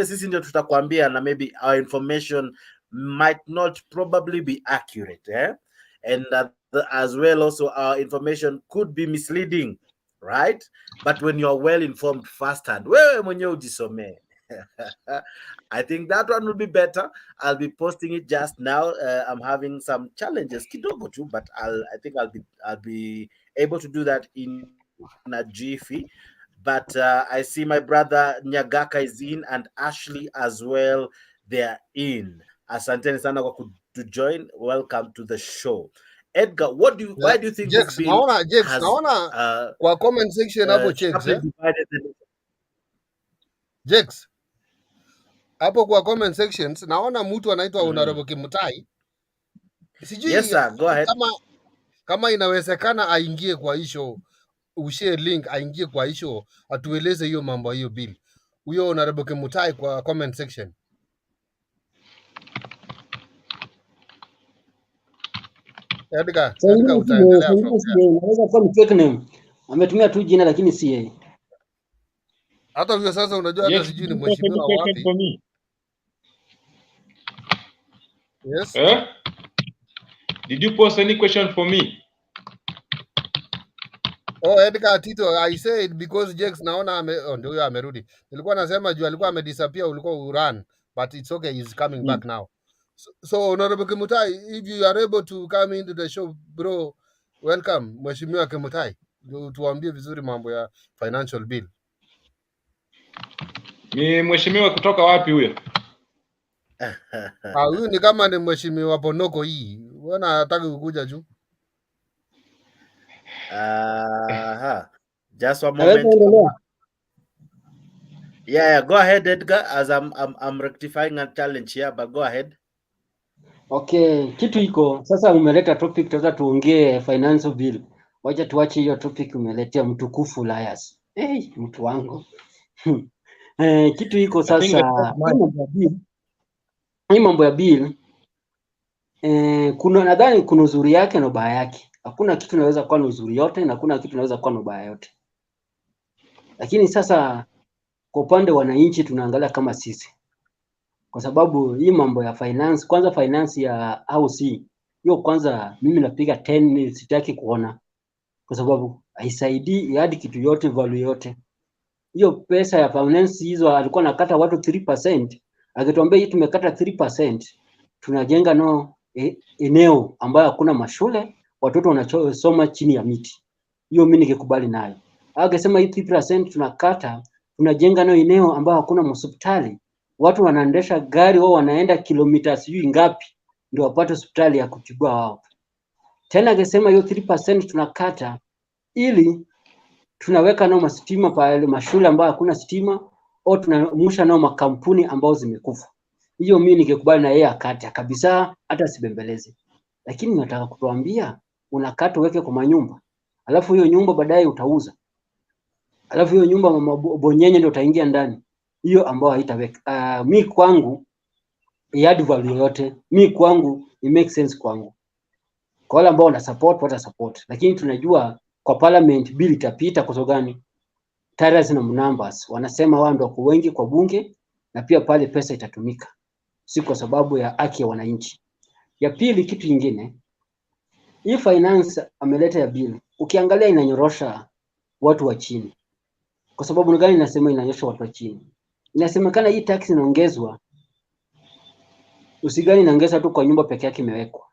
sisi ndio tutakwambia na maybe our information might not probably be accurate, and as well also our information could be misleading, right? But when you are well informed firsthand, wewe mwenyewe ujisomee. I think that one will be better. I'll be posting it just now. I'm having some challenges kidogo too, but I think I'll be able to do that in a jiffy. But I see my brother Nyagaka is in and Ashley as well. They're in. Asanteni sana kwa to join. Welcome to the show. Edgar, why do you think Jex, this bill naona kwa comment section hapo Jex, hapo kwa comment sections naona mtu anaitwa Honorable Mutahi. Sijui yes, sir. Go ahead. Kama inawezekana aingie kwa hisho, ushare link aingie kwa hisho, atueleze hiyo mambo hiyo bill. Huyo Honorable Mutahi kwa comment section. Edgar utaendelea from there. Naweza kuwa ni fake name. Ametumia tu jina lakini si yeye. Hata huyo sasa unajua hata sijui ni mheshimiwa wapi. Yes. Did you post any question for me? Oh, Edgar Tito, I said because Jex naona ndio huyo amerudi. Nilikuwa nasema juu alikuwa amedisappear, ulikuwa uran, but it's okay, he's coming back now. So Honorable Kimutai, if you are able to come into the show, bro, welcome. Mheshimiwa Kimutai, tuambie vizuri mambo ya financial bill. Ni mheshimiwa kutoka wapi huyo? Huyu ni kama ni mheshimiwa Bonoko hii. Wana hataki kukuja juu. Just one moment. Yeah, go ahead, Edgar, as I'm rectifying a challenge here, but go ahead. Okay, kitu iko sasa, umeleta topic, sasa tuongee financial bill. Wacha tuache hiyo topic umeletea mtukufu Lias. Mtu wangu. Kitu iko sasa, hii mambo ya bill kuna nadhani kuna uzuri yake na ubaya yake. Hakuna kitu inaweza kuwa na uzuri yote na hakuna kitu inaweza kuwa na ubaya yote. Lakini sasa kwa upande wa wananchi tunaangalia kama sisi. Kwa sababu hii mambo ya finance, kwanza finance ya house hiyo kwanza mimi napiga 10 sitaki kuona. Kwa sababu haisaidii hadi kitu yote, value yote. Hiyo pesa ya finance hizo alikuwa nakata watu 3%, akituambia hii tumekata 3%, tunajenga eneo ambayo hakuna mashule, watoto wanasoma chini ya miti. Hiyo mimi nikikubali nayo. Akisema hii 3% tunakata, tunajenga eneo ambayo hakuna hospitali. Watu wanaendesha gari wao wanaenda kilomita sijui ngapi ndio wapate hospitali ya kutibua wao. Tena akisema hiyo 3% tunakata ili tunaweka nao mastima pale mashule ambayo hakuna stima au tunamusha nao makampuni ambao zimekufa. Hiyo mimi nikikubali na yeye akata kabisa, hata sibembeleze. Lakini nataka kutuambia unakata uweke kwa manyumba. Alafu hiyo nyumba baadaye utauza. Alafu hiyo nyumba mabonyenye ndio utaingia ndani. Hiyo ambao haitaweka. Mimi kwangu add value yote. Mimi kwangu it makes sense kwangu. Kwa wale ambao wana support wata support. Lakini tunajua kwa parliament bill itapita kwa sababu gani? Tayari zina numbers. Wanasema wao ndio wengi kwa bunge na pia pale pesa itatumika. Si kwa sababu ya haki ya wananchi. Ya pili, kitu kingine, hii finance ameleta ya bill, ukiangalia inanyorosha watu wa chini. Kwa sababu gani nasema inanyorosha watu wa chini? Inasemekana hii tax inaongezwa, usigani inaongezwa tu kwa nyumba peke yake imewekwa.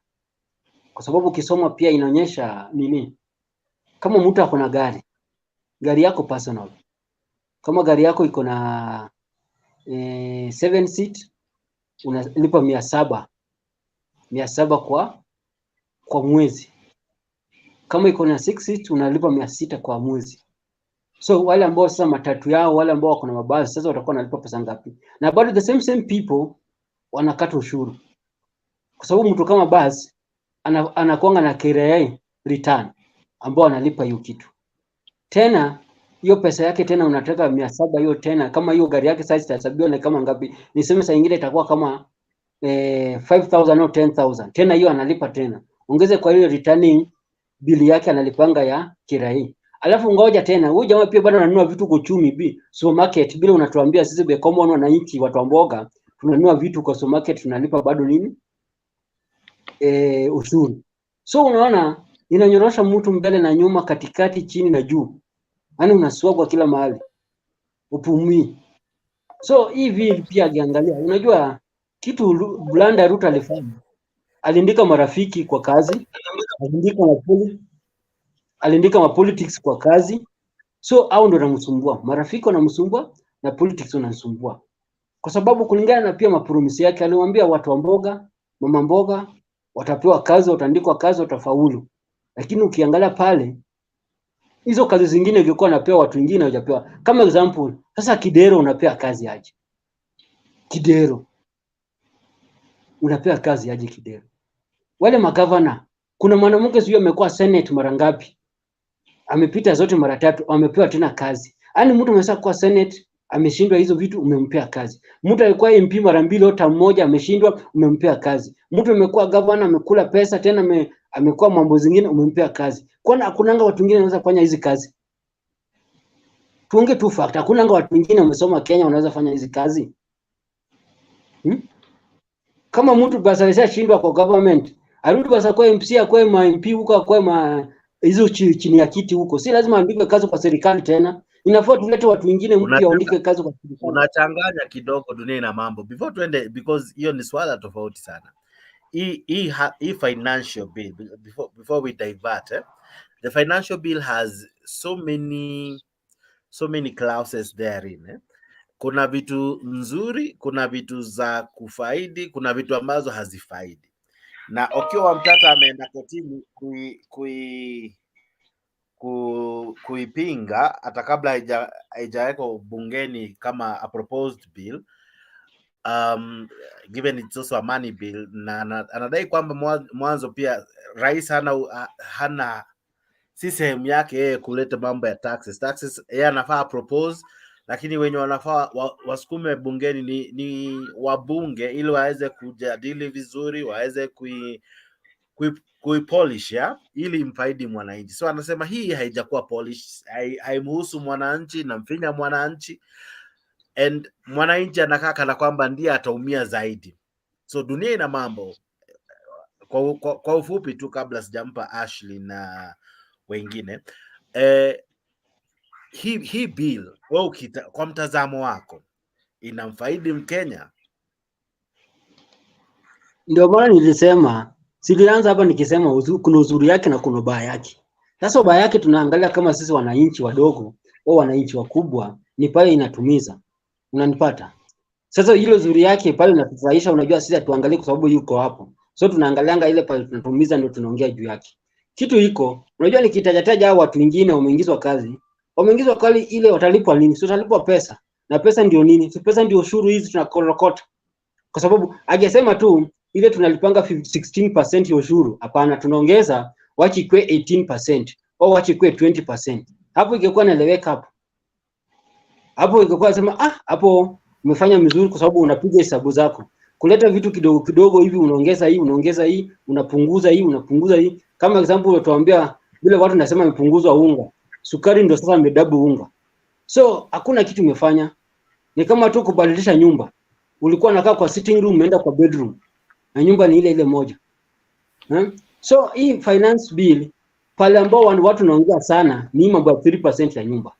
Kwa sababu ukisoma pia inaonyesha nini? Kama mtu ako na gari yako personal. Kama gari yako iko na 7 seat, unalipa 700 kwa mwezi. Kama iko na 6 seat unalipa 600 kwa mwezi. So wale ambao sasa matatu yao, wale ambao wako na mabasi sasa watakuwa wanalipa pesa ngapi? Na bado the same people wanakata ushuru. Kwa sababu mtu kama basi anakuanga na KRA return ambao analipa hiyo kitu. Tena hiyo pesa yake tena unataka 700 hiyo tena, kama hiyo gari yake sasa itahesabiwa na kama ngapi? Niseme saa nyingine itakuwa kama 5,000 au 10,000. Tena hiyo analipa tena. Ongeze kwa hiyo returning bili yake analipanga ya kirai. Alafu ngoja tena, huyu jamaa pia bado ananunua vitu kwa chumi supermarket, bila unatuambia sisi be common wananchi watu wa mboga tunanunua vitu kwa supermarket tunalipa bado nini? Ushuru. So unaona inanyorosha mtu mbele na nyuma, katikati, chini na juu. Yaani unaswagwa kila mahali. Upumui. So hivi pia akiangalia, unajua kitu Blanda Ruto alifanya. Aliandika marafiki kwa kazi, aliandika mapolitics kwa kazi. So au ndo wanamsumbua. Marafiki wanamsumbua na politics wanamsumbua. Kwa sababu kulingana na pia mapromisi yake aliwaambia watu wa mboga, mama mboga watapewa kazi, wataandikwa kazi, watafaulu. Lakini ukiangalia pale hizo kazi zingine zilikuwa napewa watu wengine hawajapewa. Kama example, sasa Kidero unapewa kazi aje? Kidero unapewa kazi aje Kidero? Wale magavana, kuna mwanamke sio amekuwa senate mara ngapi? Amepita zote mara 3, amepewa tena kazi. Yaani mtu amesha kuwa senate, ameshindwa hizo vitu, umempea kazi. Mtu alikuwa MP mara 2 au mmoja ameshindwa, umempea kazi. Mtu amekuwa governor amekula pesa tena amekuwa mambo zingine, umempea kazi. Kwani hakunanga watu wengine wanaweza kufanya hizi kazi? Tuonge tu fact, hakunanga watu wengine wamesoma Kenya wanaweza fanya hizi kazi? Kama mtu basi alishashindwa kwa government, arudi basi kwa MC akwe ma MP huko akwe hizo chini ya kiti huko. Si lazima andike kazi kwa serikali tena. Inafaa tulete watu wengine mpya waandike kazi kwa serikali. Unachanganya kidogo dunia na mambo. Before tuende, because hiyo ni swala tofauti sana. Hii financial bill, before we divert, the financial bill has so many clauses therein. Kuna vitu nzuri, kuna vitu za kufaidi, kuna vitu ambazo hazifaidi. Na Okiya Mtata ameenda kotini kuipinga hata kabla haijawekwa bungeni kama a proposed bill, given it's also a money bill, na anadai kwamba mwanzo pia rais hana si sehemu yake yeye kuleta mambo ya taxes yeye anafaa propose, lakini wenye wanafaa wasukume bungeni ni wabunge, ili waweze kujadili vizuri, waweze kuipolish ya ili mfaidi mwananchi. So anasema hii haijakuwa polish, haimhusu mwananchi na mfinya mwananchi, and mwananchi anakaa kana kwamba ndiye ataumia zaidi. So dunia ina mambo. Kwa ufupi tu, kabla sijampa Ashley na wengine, hii bill wewe kwa mtazamo wako inamfaidi Mkenya? Ndio maana nilisema, silianza hapa nikisema kuna uzuri yake na kuna ubaya yake. Sasa ubaya yake tunaangalia kama sisi wananchi wadogo au wananchi wakubwa, ni pale inatumiza. Unanipata? Sasa ile uzuri yake pale inatufurahisha, unajua sisi tuangalie kwa sababu yuko hapo. So tunaangalianga ile pale tunatumiza, ndio tunaongea juu yake. Kitu iko, unajua nikitajataja hao watu wengine wameingizwa kazi ile watalipwa nini? Sio watalipwa pesa. Na pesa ndio nini? Si pesa ndio ushuru hizi tunakorokota. Kwa sababu akisema tu ile tunalipanga 16% ya ushuru, hapana, tunaongeza wachi kwe 18% au wachi kwe 20%. Hapo ingekuwa naeleweka hapo. Hapo ingekuwa sema hapo umefanya mzuri kwa sababu unapiga hesabu zako. Kuleta vitu kidogo kidogo hivi, unaongeza hii, unapunguza hii. Kama example utuambia vile watu nasema imepunguzwa unga. Sukari ndio sasa imedabu unga. So hakuna kitu umefanya. Ni kama tu kubadilisha nyumba. Ulikuwa unakaa kwa sitting room, umeenda kwa bedroom. Na nyumba ni ile moja. So hii finance bill pale ambao watu naongea sana ni mambo ya 3% ya nyumba.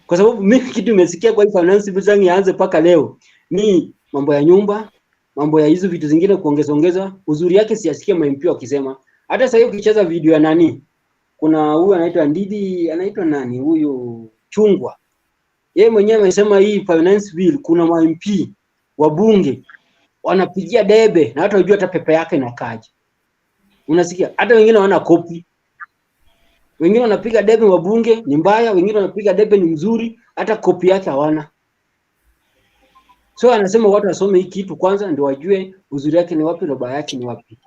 Kwa sababu mimi kitu nimesikia kwa hii finance bill zangu yaanze paka leo ni mambo ya nyumba, mambo ya hizo vitu zingine kuongeza. Uzuri yake siasikia MP wakisema. Hata sasa hiyo ukicheza video ya nani? Kuna huyu anaitwa Ndidi, anaitwa nani? Huyo Chungwa. Yeye mwenyewe amesema hii finance bill kuna MP wabunge wanapigia debe na hata unajua hata pepe yake inakaje. Unasikia? Hata wengine wana copy. Wengine wanapiga debe wabunge ni mbaya, wengine wanapiga debe ni mzuri, hata copy yake hawana. So anasema watu wasome hii kitu kwanza ndio wajue uzuri yake ni wapi na baya yake ni wapi.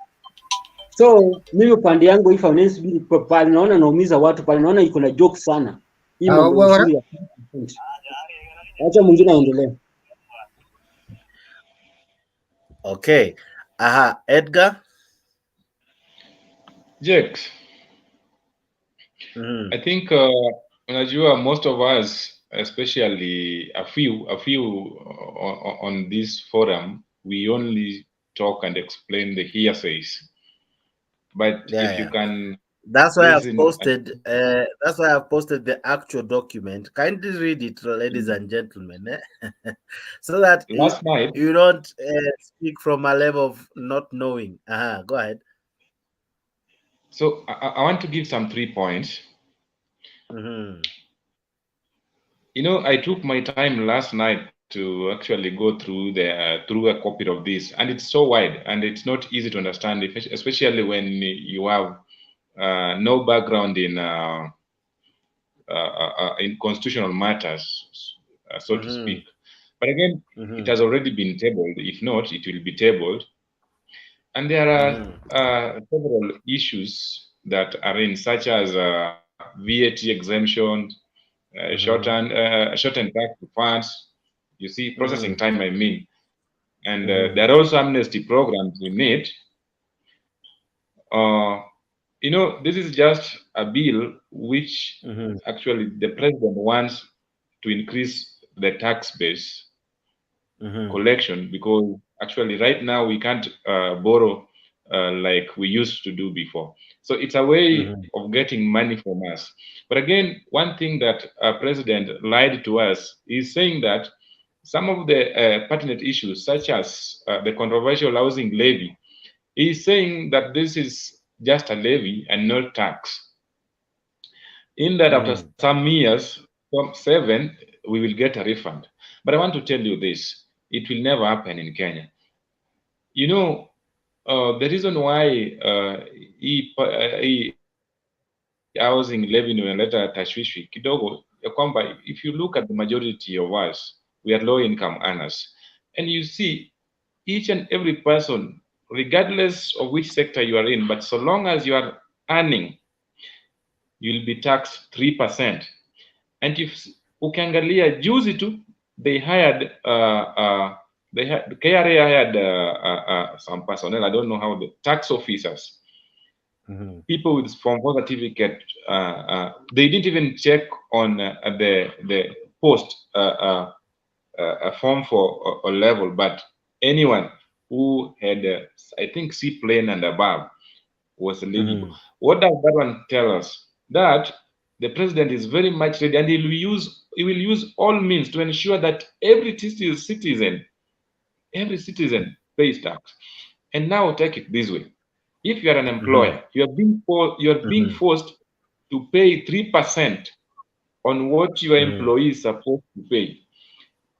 So mimi pande yangu hii finance bill pale naona naumiza watu, pale naona iko na joke sana. Hii mambo nzuri. Acha mwingine aendelee. Okay. Edgar? Jake. I think unajua most of us, especially a few on this forum, we only talk and explain the hearsays. But if you can, that's why I've posted the actual document. Kindly read it, ladies and gentlemen, so that last night you don't speak from a level of not knowing. Go ahead. So I want to give some 3 points. You know, I took my time last night to actually go through a copy of this, and it's so wide and it's not easy to understand, especially when you have no background in constitutional matters, so to speak. But again, it has already been tabled. If not, it will be tabled. And there are several issues that are in, such as VAT exemption, shortened tax funds, you see, processing time, I mean. And there are also amnesty programs in it. You know, this is just a bill which actually the president wants to increase the tax base collection, because actually right now we can't borrow like we used to do before. So it's a way of getting money from us. But again, one thing that president lied to us is saying that some of the pertinent issues, such as the controversial housing levy, is saying that this is just a levy and not tax. In that after some years, from 7, we will get a refund. But I want to tell you this, it will never happen in Kenya. You know, the reason why housing levy inaleta tashwishi kidogo ya kwamba if you look at the majority of us, we are low income earners, and you see each and every person, regardless of which sector you are in, but so long as you are earning, you'll be taxed 3%. And if ukiangalia juzi tu, they hired KRA hired some personnel, I don't know how, the tax officers, people with form 4 certificate, they didn't even check on the post a form for a level, but anyone who had I think C plane and above was eligible. What does that one tell us? That the president is very much ready, and he will use all means to ensure that every citizen pays tax. And now take it this way: if you are an employer, you are being forced to pay 3% on what your employee is supposed to pay.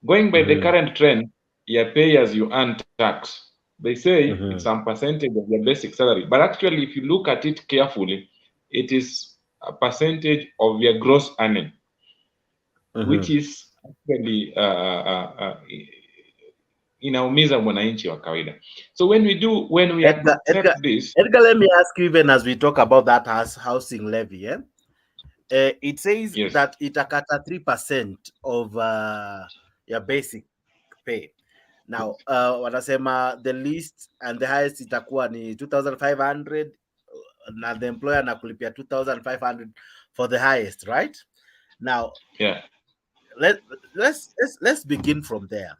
Going by the current trend, you pay as you earn tax. They say it's some percentage of your basic salary, but actually, if you look at it carefully, it is a percentage of your gross earning, which is actually inaumiza mwananchi wa kawaida. So when we accept this, Edgar, let me ask you, even as we talk about that housing levy, it says that itakata 3% of your basic pay. Now, wanasema the least and the highest itakuwa ni 2,500 na the employer anakulipia 2,500 for the highest, right? Now, let's begin from there.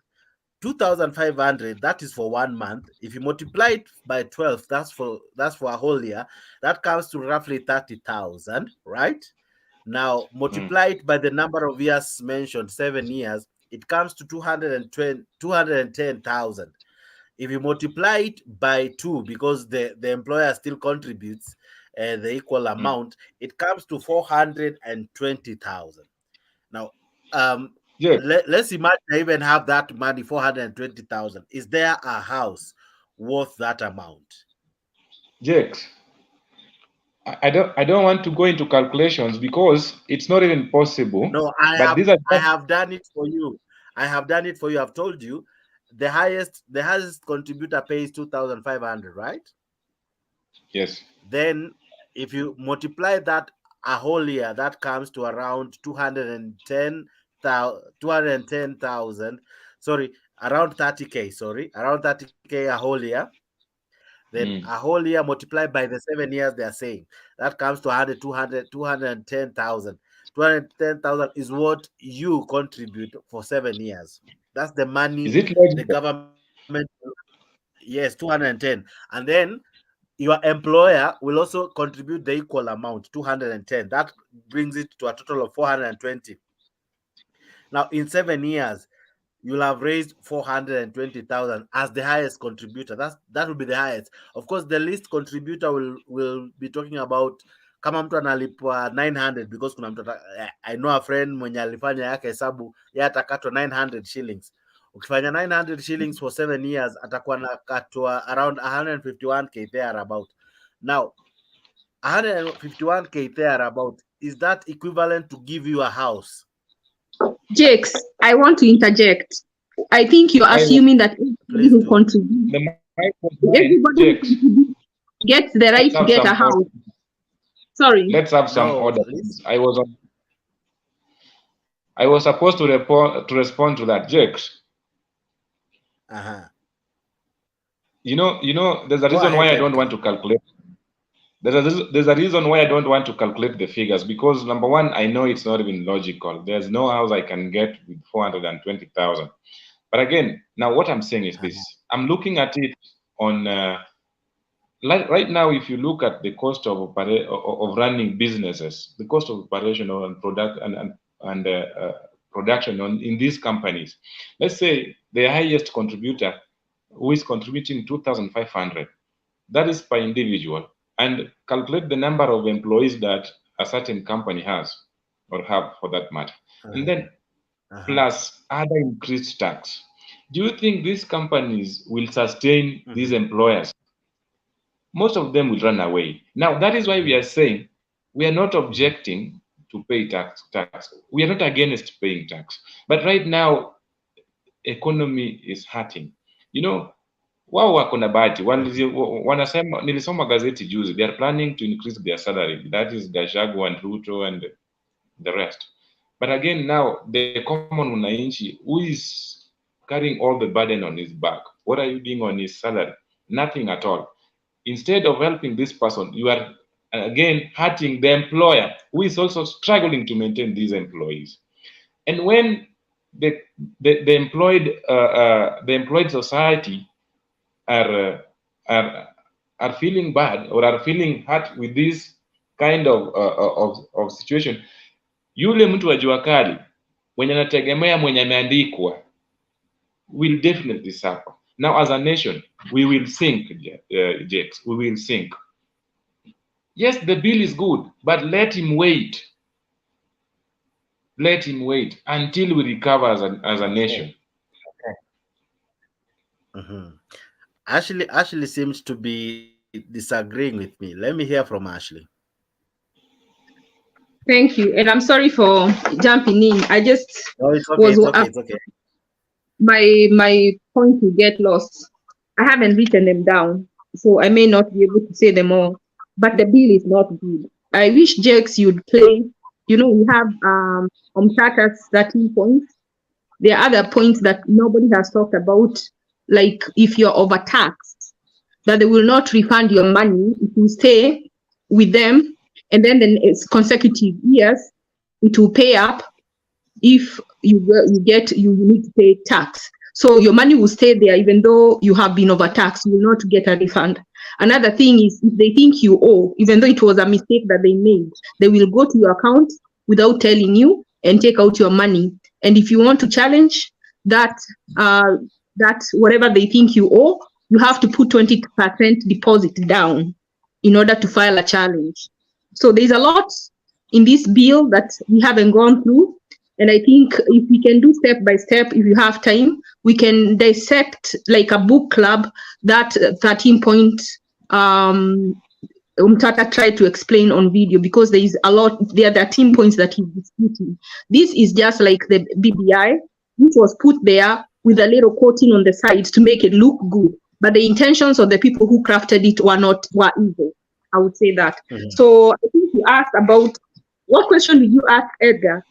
2,500, that is for 1 month. If you multiply it by 12, that's for a whole year. That comes to roughly 30,000, right? Now, multiply it by the number of years mentioned, 7 years, it comes to 210,000. If you multiply it by 2, because the employer still contributes the equal amount, it comes to 420,000. Now, let's imagine I even have that money, 420,000. Is there a house worth that amount? Jakes, I don't want to go into calculations because it's not even possible. No, I have done it for you. I've told you the highest contributor pays 2,500, right? Yes. Then if you multiply that a whole year, that comes to around 210,000. Sorry, around 30K. Sorry, around 30K a whole year. Then a whole year multiplied by the 7 years, they are saying that comes to 210,000. 210,000 is what you contribute for 7 years. That's the money the government. Yes, 210. And then your employer will also contribute the equal amount, 210. That brings it to a total of 420. Now, in 7 years, you'll have raised 420,000 as the highest contributor. That will be the highest. Of course, the least contributor will be talking about kama mtu analipwa 900, because kuna mtu, I know a friend mwenye alifanya yake hesabu ya atakatwa 900 shillings. Ukifanya 900 shillings for 7 years, atakuwa nakatwa around 151K there about. Now, 151K there about, is that equivalent to give you a house? Jakes, I want to interject. I think you're assuming that everybody who contributes, gets the right to get a house. Sorry. Let's have some order. I was supposed to respond to that, Jakes. You know, there's a reason why I don't want to calculate. There's a reason why I don't want to calculate the figures, because number one, I know it's not even logical. There's no house I can get with 420,000. But again, now what I'm saying is this: I'm looking at it on right now. If you look at the cost of running businesses, the cost of operation and product and production in these companies, let's say the highest contributor who is contributing 2,500, that is per individual, and calculate the number of employees that a certain company has or have for that matter, and then plus other increased tax. Do you think these companies will sustain these employers? Most of them will run away. Now, that is why we are saying we are not objecting to pay tax. We are not against paying tax. But right now, economy is hurting. You know, wao wako na bahati. Wanasema, nilisoma gazeti juzi, they are planning to increase their salary. That is Gachagua and Ruto and the rest. But again, now the common mwananchi who is carrying all the burden on his back, what are you doing on his salary? Nothing at all. Instead of helping this person, you are again hurting the employer who is also struggling to maintain these employees. And when the employed society are feeling bad or are feeling hurt with this kind of situation, yule mtu wa jua kali mwenye anategemea mwenye ameandikwa will definitely suffer. Now, as a nation, we will sink, Jakes. We will sink. Yes, the bill is good, but let him wait. Let him wait until we recover as a nation. Ashley seems to be disagreeing with me. Let me hear from Ashley. Thank you, and I'm sorry for jumping in. I just it's okay. My point will get lost. I haven't written them down, so I may not be able to say them all. But the bill is not good. I wish, Jakes, you'd play. You know, we have Omtata's 13 points. There are other points that nobody has talked about, like if you're overtaxed, that they will not refund your money if you stay with them, and then it's consecutive years, it will pay up. If you need to pay tax. So your money will stay there even though you have been overtaxed, you will not get a refund. Another thing is, if they think you owe, even though it was a mistake that they made, they will go to your account without telling you and take out your money. And if you want to challenge that whatever they think you owe, you have to put 20% deposit down in order to file a challenge. So there's a lot in this bill that we haven't gone through. And I think if we can do step by step, if you have time, we can dissect like a book club that 13 points Umtata tried to explain on video, because there is a lot, there are 13 points that he's disputing. This is just like the BBI, which was put there with a little coating on the sides to make it look good. But the intentions of the people who crafted it were evil. I would say that. So I think you asked about, what question did you ask, Edgar?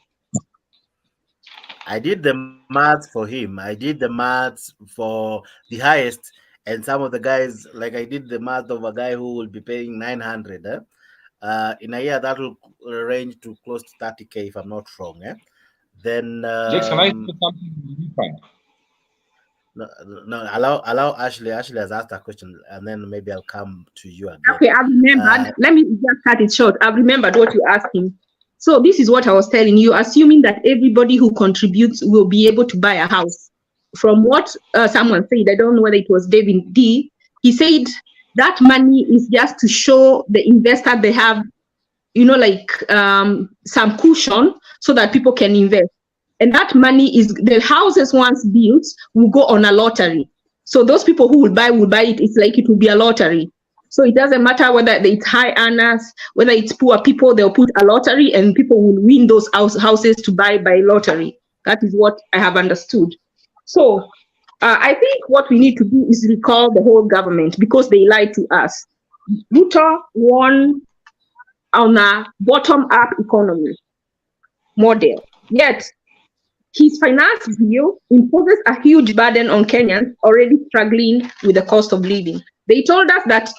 I did the maths for him. I did the maths for the highest, and some of the guys, like I did the math of a guy who will be paying 900. In a year, that will range to close to 30K if I'm not wrong. Then Jakes, can I say something? No, allow Ashley. Ashley has asked a question, and then maybe I'll come to you again. Okay, I've remembered. Let me just cut it short. I've remembered what you asked him. So this is what I was telling you, assuming that everybody who contributes will be able to buy a house. From what someone said, I don't know whether it was David D, he said that money is just to show the investor they have, you know, like some cushion so that people can invest. And that money is, the houses once built will go on a lottery. So those people who will buy it. It's like it will be a lottery. So it doesn't matter whether it's high earners, whether it's poor people, they'll put a lottery and people will win those houses to buy by lottery. That is what I have understood. So I think what we need to do is recall the whole government, because they lied to us. Ruto won on a bottom-up economy model, yet his finance bill imposes a huge burden on Kenyans already struggling with the cost of living. They told us that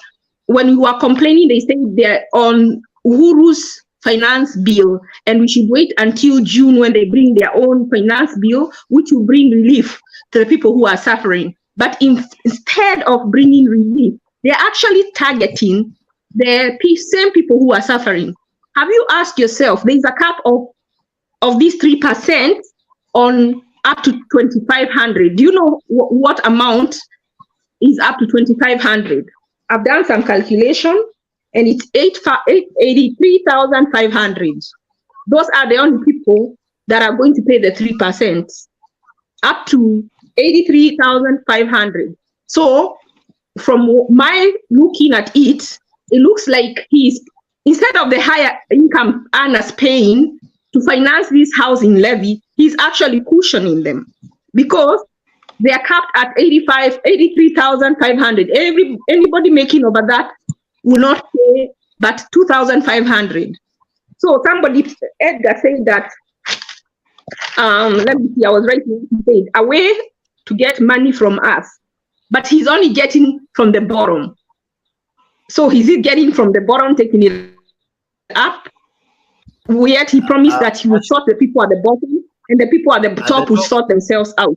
when we were complaining, they said they're on Uhuru's finance bill, and we should wait until June when they bring their own finance bill, which will bring relief to the people who are suffering. But instead of bringing relief, they're actually targeting the same people who are suffering. Have you asked yourself, there's a cap of these 3% on up to 2,500. Do you know what amount is up to 2,500? I've done some calculation, and it's 83,500. Those are the only people that are going to pay the 3%, up to 83,500. So from my looking at it, it looks like he's instead of the higher income earners paying to finance this housing levy, he's actually cushioning them because they are capped at 83,500. Anybody making over that will not pay but 2,500. So somebody, Edgar, said that, let me see, I was writing, he said, a way to get money from us, but he's only getting from the bottom. So is he getting from the bottom, taking it up? Yet he promised that he will sort the people at the bottom, and the people at the top will sort themselves out.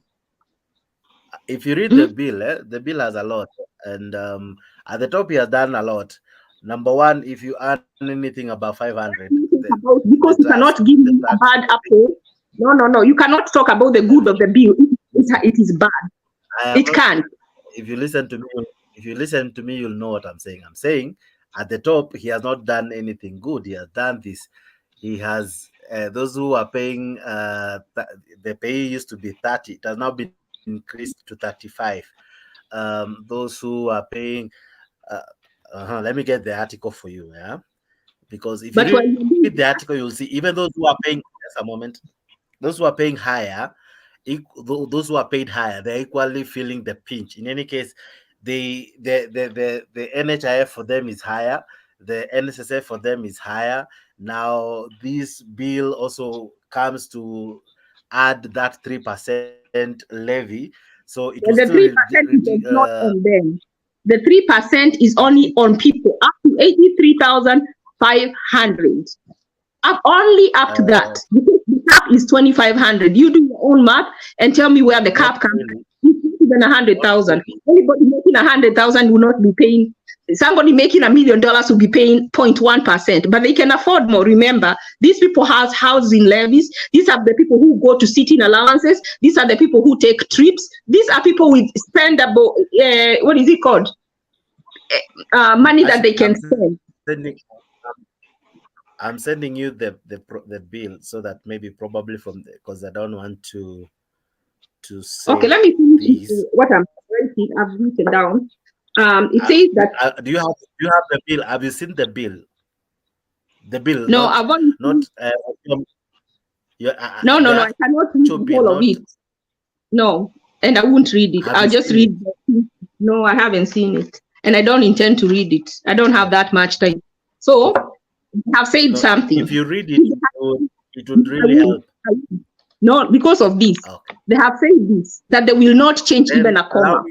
If you read the bill, the bill has a lot, and at the top he has done a lot. Number one, if you earn anything above 500, because you cannot give me a bad apple. No, you cannot talk about the good of the bill. It is bad. It can't. If you listen to me, you'll know what I'm saying. I'm saying at the top he has not done anything good. He has done this. He has those who are paying. The pay used to be 30. It has now been increased to 35. Those who are paying. Let me get the article for you, yeah. Because if you read the article, you'll see even those who are paying. Just a moment. Those who are paying higher, those who are paid higher, they're equally feeling the pinch. In any case, the NHIF for them is higher. The NSSF for them is higher. Now, this bill also comes to add that 3% levy. So it was the 3% is not on them. The 3% is only on people up to 83,500. Only up to that. Because the cap is 2,500. You do your own math and tell me where the cap comes from. Even 100,000. Anybody making 100,000 will not be paying. Somebody making $1 million will be paying 0.1%, but they can afford more. Remember, these people have housing levies. These are the people who go to sitting allowances. These are the people who take trips. These are people with spendable, what is it called? Money that they can spend. I'm sending you the bill so that maybe probably from because I don't want to say. Okay, let me finish what I'm writing. I've written down. It says that. Do you have the bill? Have you seen the bill? The bill? No, I want not. No, I cannot read all of it. No, and I won't read it. I'll just read. No, I haven't seen it, and I don't intend to read it. I don't have that much time. So, I've said something. If you read it, it would really help. No, because of this, they have said this that they will not change even a comma.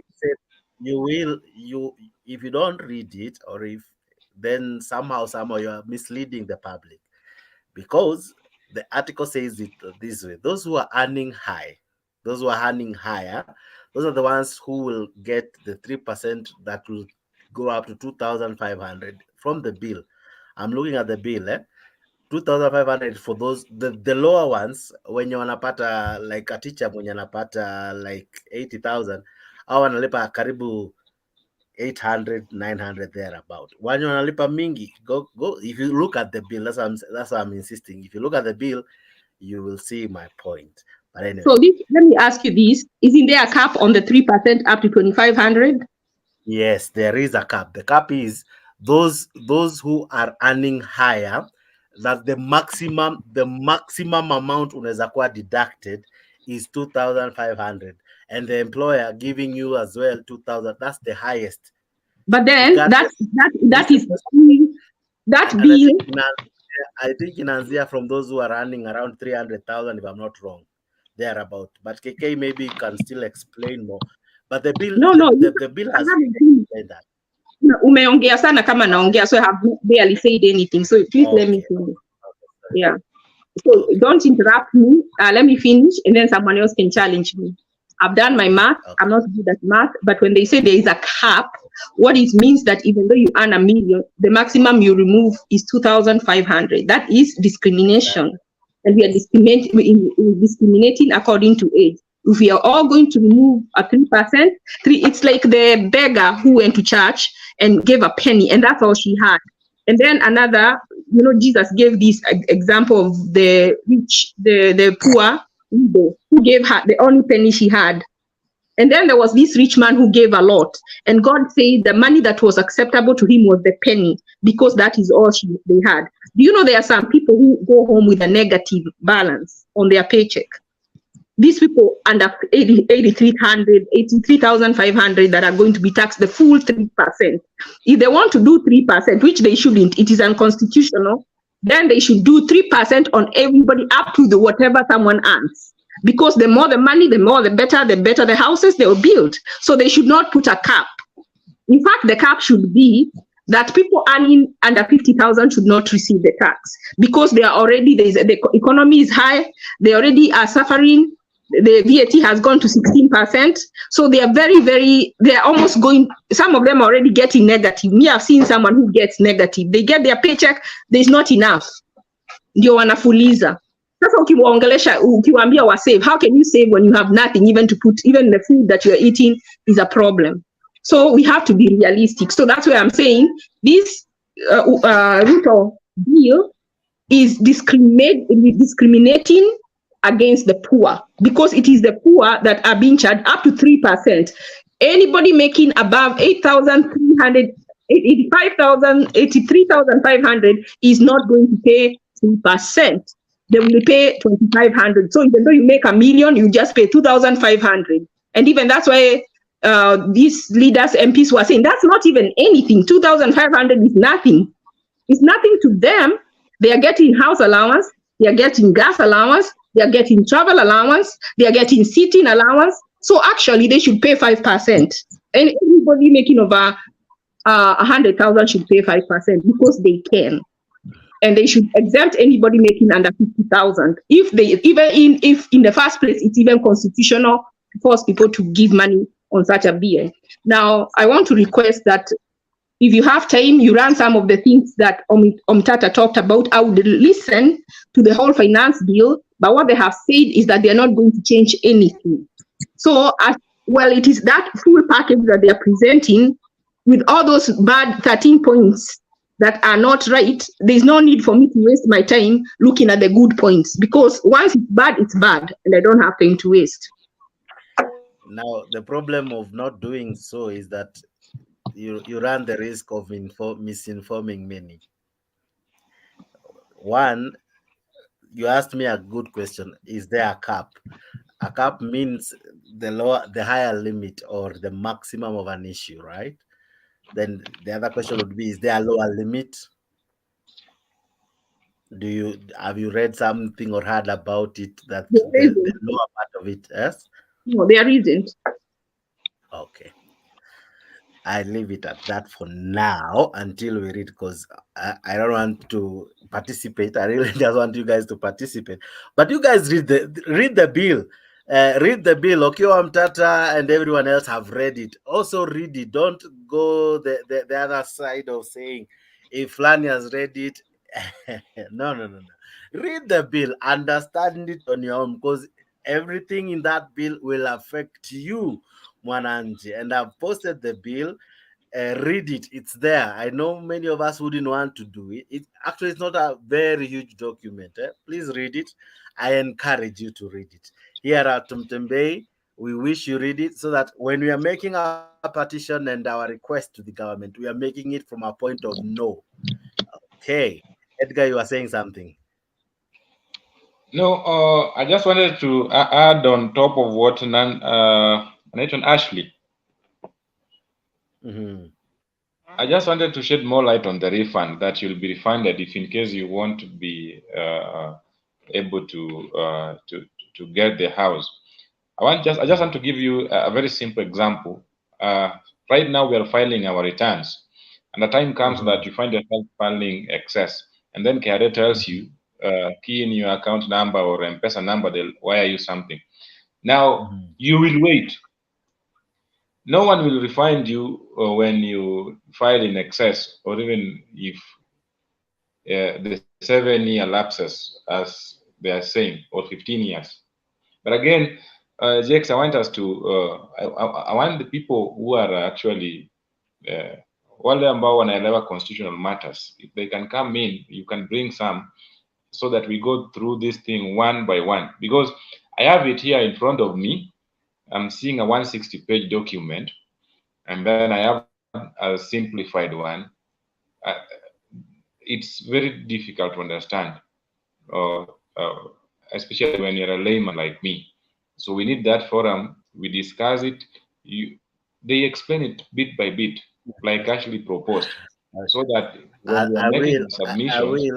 If you don't read it, or if then somehow you are misleading the public, because the article says it this way: those who are earning higher, those are the ones who will get the 3% that will go up to 2,500 from the bill. I'm looking at the bill, 2,500 for those the lower ones. When you wanapata like a teacher mwenye anapata like 80,000, au wanalipa karibu 800, 900 thereabout. When you wanalipa mingi, go. If you look at the bill, that's why I'm insisting. If you look at the bill, you will see my point. But anyway. So let me ask you this: isn't there a cap on the 3% up to 2,500? Yes, there is a cap. The cap is those who are earning higher, that the maximum amount unaweza kuwa deducted is 2,500, and the employer giving you as well 2,000. That's the highest. But then that bill. I think in Anzia, from those who are earning around 300,000, if I'm not wrong, thereabout. But KK maybe can still explain more. But the bill, the bill has explained that. Umeongea sana kama naongea, so I have barely said anything. So please let me finish. Yeah. So don't interrupt me. Let me finish, and then someone else can challenge me. I've done my math. I'm not good at math, but when they say there is a cap, what it means that even though you earn $1 million, the maximum you remove is 2,500. That is discrimination, and we are discriminating according to age. If we are all going to remove a 3%, it's like the beggar who went to church and gave a penny, and that's all she had. And then another, Jesus gave this example of the rich, the poor widow who gave her the only penny she had. And then there was this rich man who gave a lot. And God said the money that was acceptable to him was the penny, because that is all they had. Do you know there are some people who go home with a negative balance on their paycheck? These people under 83,500 that are going to be taxed the full 3%. If they want to do 3%, which they shouldn't, it is unconstitutional, then they should do 3% on everybody up to the whatever someone earns. Because the more the money, the more the better the houses they will build. So they should not put a cap. In fact, the cap should be that people earning under 50,000 should not receive the tax, because they are already, the economy is high, they already are suffering. The VAT has gone to 16%. So they are they are almost going, some of them are already getting negative. Me, I've seen someone who gets negative. They get their paycheck, there's not enough. Ndio wanafuliza. Sasa ukiwaongelesha, ukiwaambia wa save, how can you save when you have nothing, even to put, even the food that you're eating is a problem. So we have to be realistic. So that's why I'm saying this Ruto bill is discriminating against the poor, because it is the poor that are being charged up to 3%. Anybody making above 83,500 is not going to pay 3%. They will pay 2,500. So even though you make $1 million, you just pay 2,500. And even that's why these leaders, MPs, were saying that's not even anything. 2,500 is nothing. It's nothing to them. They are getting house allowance. They are getting gas allowance. They are getting travel allowance. They are getting sitting allowance. So actually, they should pay 5%. And everybody making over 100,000 should pay 5% because they can. And they should exempt anybody making under 50,000. If in the first place it's even constitutional to force people to give money on such a bill. Now, I want to request that if you have time, you run some of the things that Omtata talked about. I would listen to the whole finance bill, but what they have said is that they're not going to change anything. So, it is that full package that they are presenting with all those bad 13 points that are not right. There's no need for me to waste my time looking at the good points, because once it's bad, and I don't have time to waste. Now, the problem of not doing so is that you run the risk of misinforming many. One, you asked me a good question. Is there a cap? A cap means the higher limit or the maximum of an issue, right? Then the other question would be, is there a lower limit? Have you read something or heard about it that the lower part of it? Yes? No, there isn't. Okay. I leave it at that for now until we read, because I don't want to participate. I really just want you guys to participate. But you guys read the bill. Read the bill. Okiwa Mtata and everyone else have read it. Also read it. Don't go the other side of saying if Lani has read it. No. Read the bill. Understand it on your own, because everything in that bill will affect you, Mwananchi. And I've posted the bill. Read it. It's there. I know many of us wouldn't want to do it. Actually, it's not a very huge document. Please read it. I encourage you to read it. Here at Mutembei, we wish you read it, so that when we are making our petition and our request to the government, we are making it from a point of no. Okay. Edgar, you are saying something. No, I just wanted to add on top of what Nathan Ashley. I just wanted to shed more light on the refund, that you'll be refunded if in case you want to be able to get the house. I just want to give you a very simple example. Right now we are filing our returns, and the time comes that you find yourself filing excess, and then KRA tells you key in your account number or M-Pesa number, they'll wire you something. Now you will wait. No one will refund you when you file in excess, or even if the 7-year lapses, as they are saying, or 15 years. But again, Jakes, I want us to, I want the people who are actually, wale ambao wanaelewa constitutional matters, if they can come in, you can bring some, so that we go through this thing one by one. Because I have it here in front of me, I'm seeing a 160-page document, and then I have a simplified one. It's very difficult to understand, especially when you're a layman like me. So we need that forum. We discuss it. They explain it bit by bit, like Ashley proposed, so that when we are making the submissions.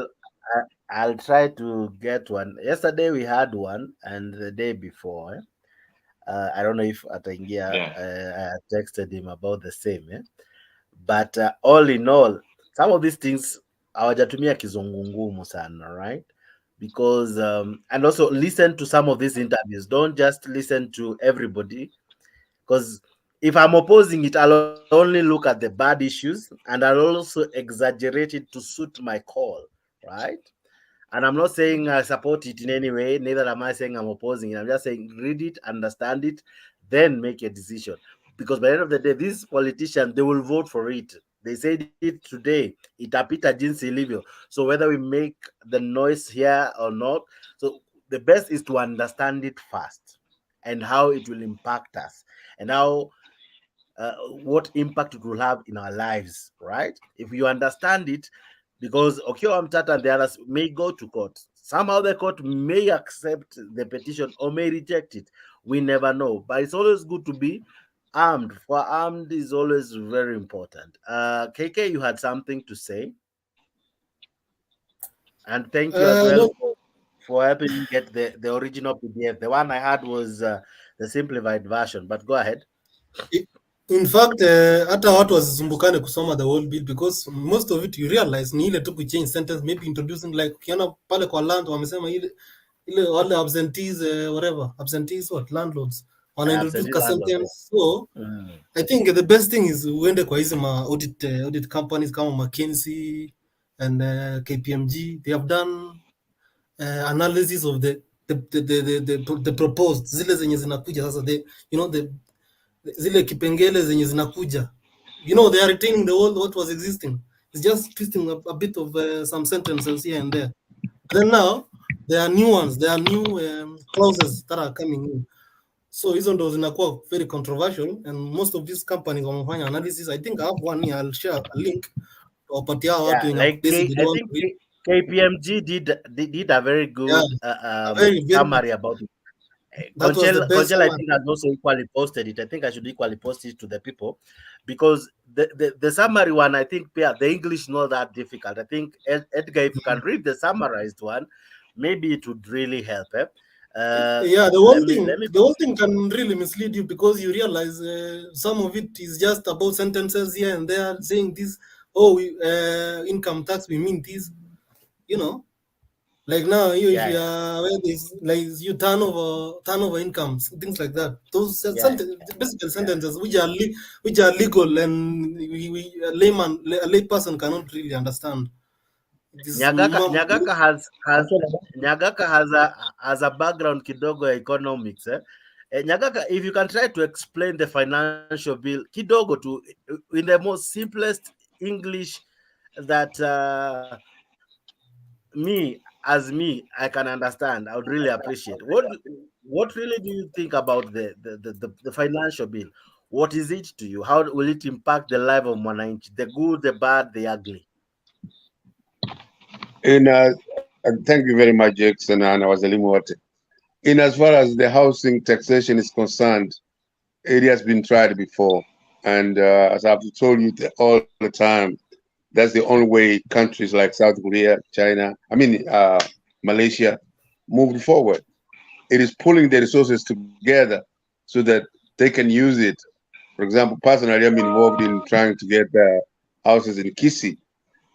I'll try to get one. Yesterday we had one, and the day before, I don't know if Ataingia I texted him about the same. But all in all, some of these things hawajatumia kizungu ngumu sana, right? Because and also listen to some of these interviews. Don't just listen to everybody, because if I'm opposing it, I'll only look at the bad issues and I'll also exaggerate it to suit my call, right? And I'm not saying I support it in any way, neither am I saying I'm opposing it. I'm just saying read it, understand it, then make a decision. Because by the end of the day, these politicians, they will vote for it. They said it today, itapita jinsi ilivyo. So whether we make the noise here or not, so the best is to understand it first and how it will impact us and how what impact it will have in our lives, right? If you understand it, because Okiwa Mtata and the others may go to court. Somehow the court may accept the petition or may reject it. We never know. But it's always good to be armed. For armed is always very important. KK, you had something to say? And thank you as well for helping me get the original PDF. The one I had was the simplified version, but go ahead. In fact, hata watu wasisumbukane kusoma the whole bill, because most of it you realize ni ile tu change sentence, maybe introducing, like ukiona pale kwa land wamesema ile wale absentees whatever absentees what landlords wana introduce a sentence. So I think the best thing is uende kwa hizi ma audit companies kama McKinsey and KPMG. They have done analysis of the proposed, zile zenye zinakuja sasa, zile kipengele zenye zinakuja, they are retaining the old what was existing. It's just twisting a bit of some sentences here and there. Then now there are new ones, there are new clauses that are coming in. So hizo ndo zinakuwa very controversial, and most of these companies wamefanya analysis. I think I have one here, I'll share a link wapatia watu wenye I think KPMG did a very good summary about it. Conchel, I think, has also equally posted it. I think I should equally post it to the people, because the summary one, I think, the English not that difficult. I think, Edgar, if you can read the summarized one, maybe it would really help. The whole thing can really mislead you, because you realize some of it is just about sentences here and there saying this, income tax, we mean this, like now if you are where this, like you turnover incomes, things like that. Those basically sentences which are legal, and a layperson cannot really understand. Nyagaka has a background kidogo ya economics. Nyagaka, if you can try to explain the financial bill kidogo to in the most simplest English that I can understand, I would really appreciate. What really do you think about the financial bill? What is it to you? How will it impact the life of mwananchi? The good, the bad, the ugly? Thank you very much, Jackson and Wazalimu. In as far as the housing taxation is concerned, it has been tried before, and as I've told you all the time, that's the only way countries like South Korea, China, Malaysia moved forward. It is pulling the resources together so that they can use it. For example, personally, I'm involved in trying to get houses in Kisii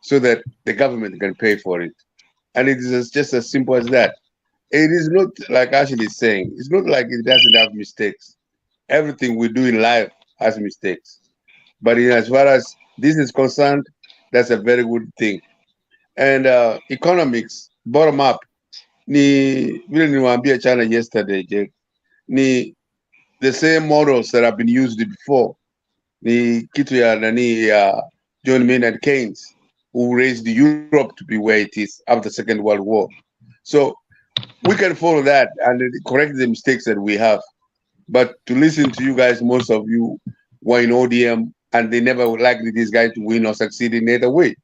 so that the government can pay for it. And it is just as simple as that. It is not like Ashley is saying, it's not like it doesn't have mistakes. Everything we do in life has mistakes. But as far as this is concerned, that's a very good thing. And economics, bottom up, vile niwaambia China yesterday, Jake, ni the same models that have been used before. Ni kitu ya John Maynard Keynes, who raised Europe to be where it is after the Second World War. So we can follow that and correct the mistakes that we have. But to listen to you guys, most of you were in ODM, and they never would likely this guy to win or succeed in either way.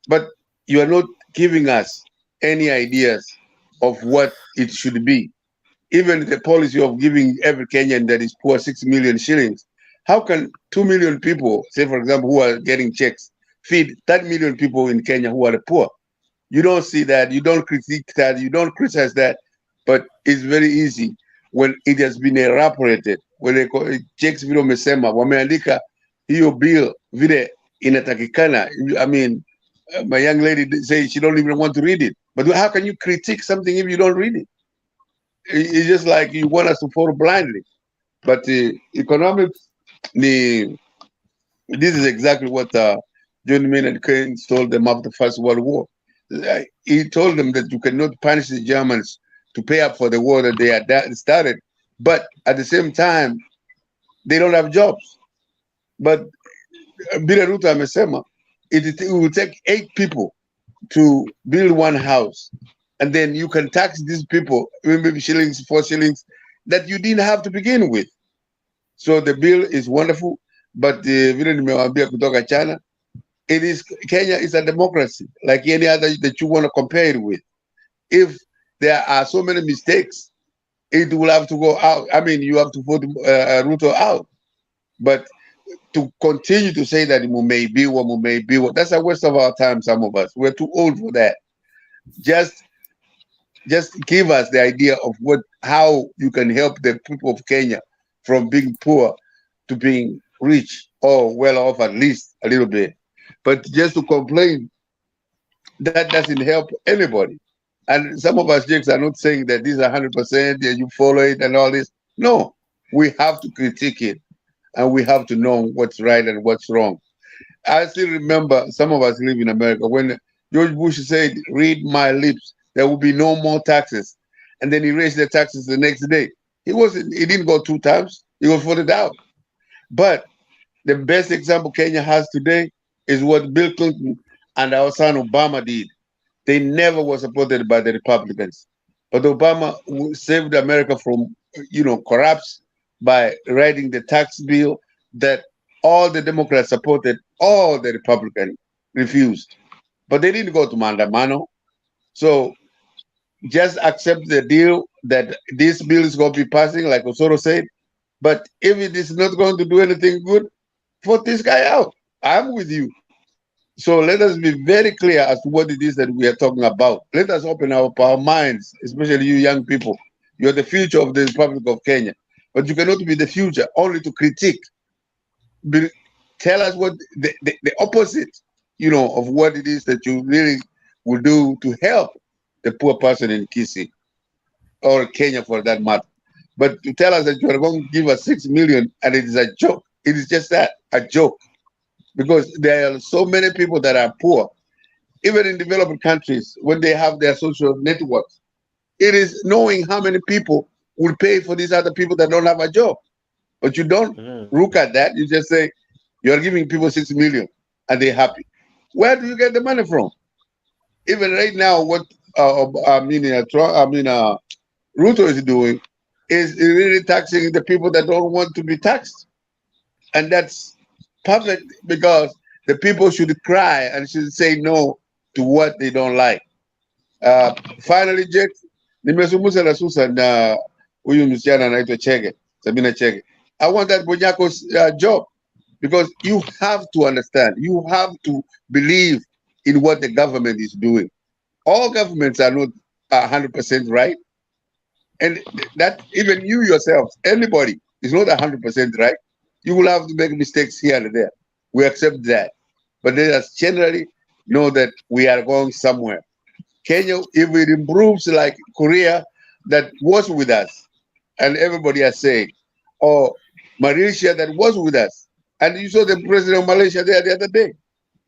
But you are not giving us any ideas of what it should be. Even the policy of giving every Kenyan that is poor 6 million shillings. How can 2 million people, say for example, who are getting checks, feed 10 million people in Kenya who are poor? You don't see that, you don't critique that, you don't criticize that, but it's very easy when it has been evaporated. When they checks vile umesema, wameandika hiyo bill vile inatakikana. I mean, my young lady says she don't even want to read it. But how can you critique something if you don't read it? It's just like you want us to follow blindly. But economics, this is exactly what John Maynard Keynes told them after the First World War. He told them that you cannot punish the Germans to pay up for the war that they had started, but at the same time, they don't have jobs. But Bila Ruto amesema, it will take 8 people to build one house, and then you can tax these people, maybe shillings, 4 shillings, that you didn't have to begin with. So the bill is wonderful, but vile nimewambia kutoka China, Kenya is a democracy like any other that you want to compare it with. If there are so many mistakes, it will have to go out. I mean, you have to vote Ruto out. But to continue to say that Mutembei, that's a waste of our time, some of us. We're too old for that. Just give us the idea of how you can help the people of Kenya from being poor to being rich or well off at least a little bit. But just to complain, that doesn't help anybody. And some of us Jakes are not saying that this is 100% and you follow it and all this. No, we have to critique it and we have to know what's right and what's wrong. I still remember, some of us live in America, when George Bush said, read my lips, there will be no more taxes. And then he raised the taxes the next day. He didn't go 2 times, he was voted out. But the best example Kenya has today is what Bill Clinton and our son Obama did. They never were supported by the Republicans. But Obama saved America from, corrupts by writing the tax bill that all the Democrats supported, all the Republicans refused. But they didn't go to Mandamano. So just accept the deal that this bill is going to be passing, like Osoro said. But if it is not going to do anything good, vote this guy out. I'm with you. So let us be very clear as to what it is that we are talking about. Let us open our minds, especially you young people. You're the future of the Republic of Kenya. But you cannot be the future only to critique. Tell us what the opposite, of what it is that you really will do to help the poor person in Kisii or Kenya for that matter. But to tell us that you are going to give us 6 million and it is a joke. It is just that, a joke. Because there are so many people that are poor, even in developing countries, when they have their social networks. It is knowing how many people will pay for these other people that don't have a job. But you don't look at that. You just say, you're giving people 6 million and they're happy. Where do you get the money from? Even right now, what Ruto is doing is really taxing the people that don't want to be taxed. And that's perfect, because the people should cry and should say no to what they don't like. Finally, Jake, nimezungumza na Susan na huyu msichana anaitwa Sabina Chege. I want that Bonyako's job, because you have to understand, you have to believe in what the government is doing. All governments are not 100% right. And that even you yourself, anybody is not 100% right. You will have to make mistakes here and there. We accept that. But let us generally know that we are going somewhere. Kenya, if it improves like Korea that was with us, and everybody is saying, or Malaysia that was with us, and you saw the president of Malaysia there the other day.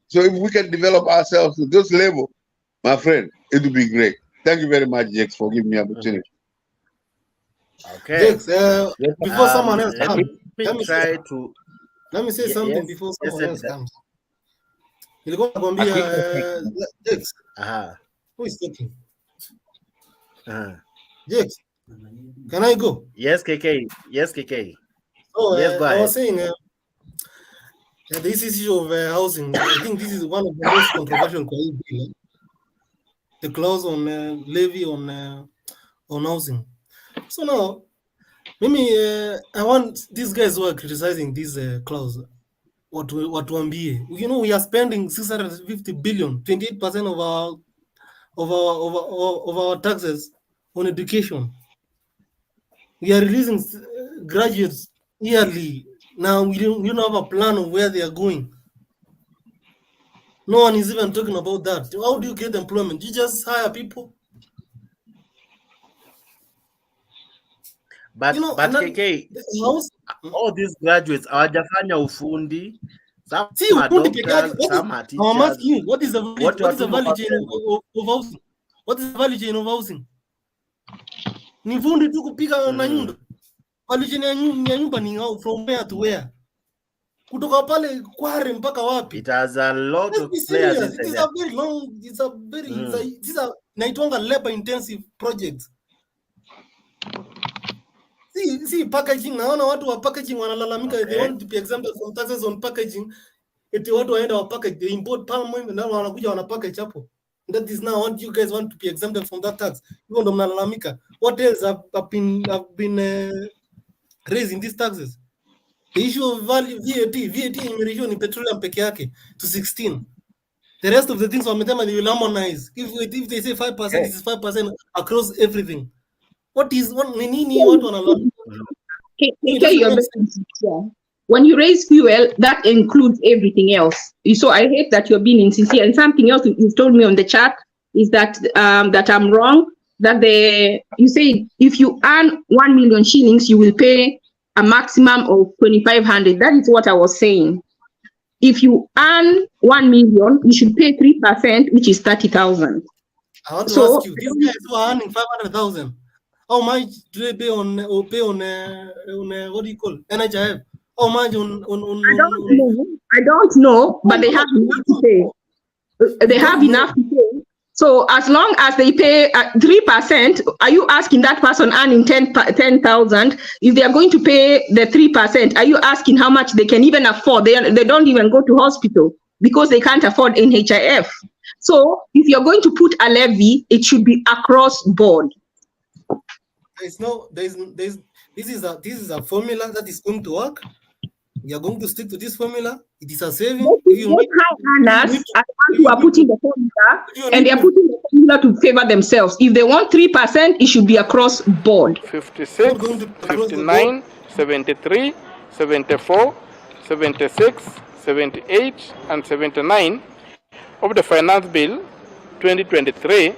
So if we can develop ourselves to this level, my friend, it would be great. Thank you very much, Jakes, for giving me an opportunity. Okay. Jakes, before someone else let comes, let me say something before someone else comes. Nilikuwa nakwambia Jakes. Who is talking? Jakes. Can I go? Yes, KK. Yes, KK. So Yes, go I ahead. was saying this issue of housing. I think this is one of the most controversial bill. The clause on levy on housing. So now, maybe I want these guys who are criticizing this clause. What wambie? You know, we are spending 650 billion, 28% of our taxes on education. We are releasing graduates yearly. Now we don't have a plan of where they are going. No one is even talking about that. How do you get employment? You just hire people. But You know, but and then KK, the house. all these graduates hawajafanya ufundi. Some See, are ufundi peke yake. doctors, some are I'm teachers. asking you, what is the value chain Watu of housing? What is the value chain of housing? Ni fundi tu kupiga na nyumba. Value chain ya nyumba ni from where to where? Kutoka pale Kware mpaka wapi? It has a lot Let's of be players serious. It inside is there. a very long, these are naitwanga labor intensive projects. See packaging, naona watu wa packaging wanalalamika, they want to be exempted from taxes on packaging. Eti watu waenda wa package, they import palm oil na wanakuja wana package hapo. That is now what you guys want to be exempted from that tax. Hivyo ndo mnalalamika. What else have been raising these taxes? The issue of value VAT imerejeshiwa ni petroleum peke yake to 16. The rest of the things wametema they will harmonize. If they say 5%, it is 5% across everything. What nini watu wanalalamika? When you raise fuel, that includes everything else. So I hate that you're being insincere. And something else you've told me on the chat is that that I'm wrong. That you say if you earn 1 million shillings, you will pay a maximum of 2,500. That is what I was saying. If you earn 1 million, you should pay 3%, which is 30,000. I want to ask you, these guys who are earning 500,000, how much do they pay on what do you call NHIF? How much on I don't know, but they have enough to pay. They have enough to pay. So as long as they pay 3%, are you asking that person earning 10,000 if they are going to pay the 3%? Are you asking how much they can even afford? They don't even go to hospital because they can't afford NHIF. So if you're going to put a levy, it should be across board. This is a formula that is going to work. We are going to stick to this formula. It is a saving. High earners are the ones who are putting the formula, and they are putting the formula to favor themselves. If they want 3%, it should be across board. 56, 59, 73, 74, 76, 78, and 79 of the Finance Bill 2023,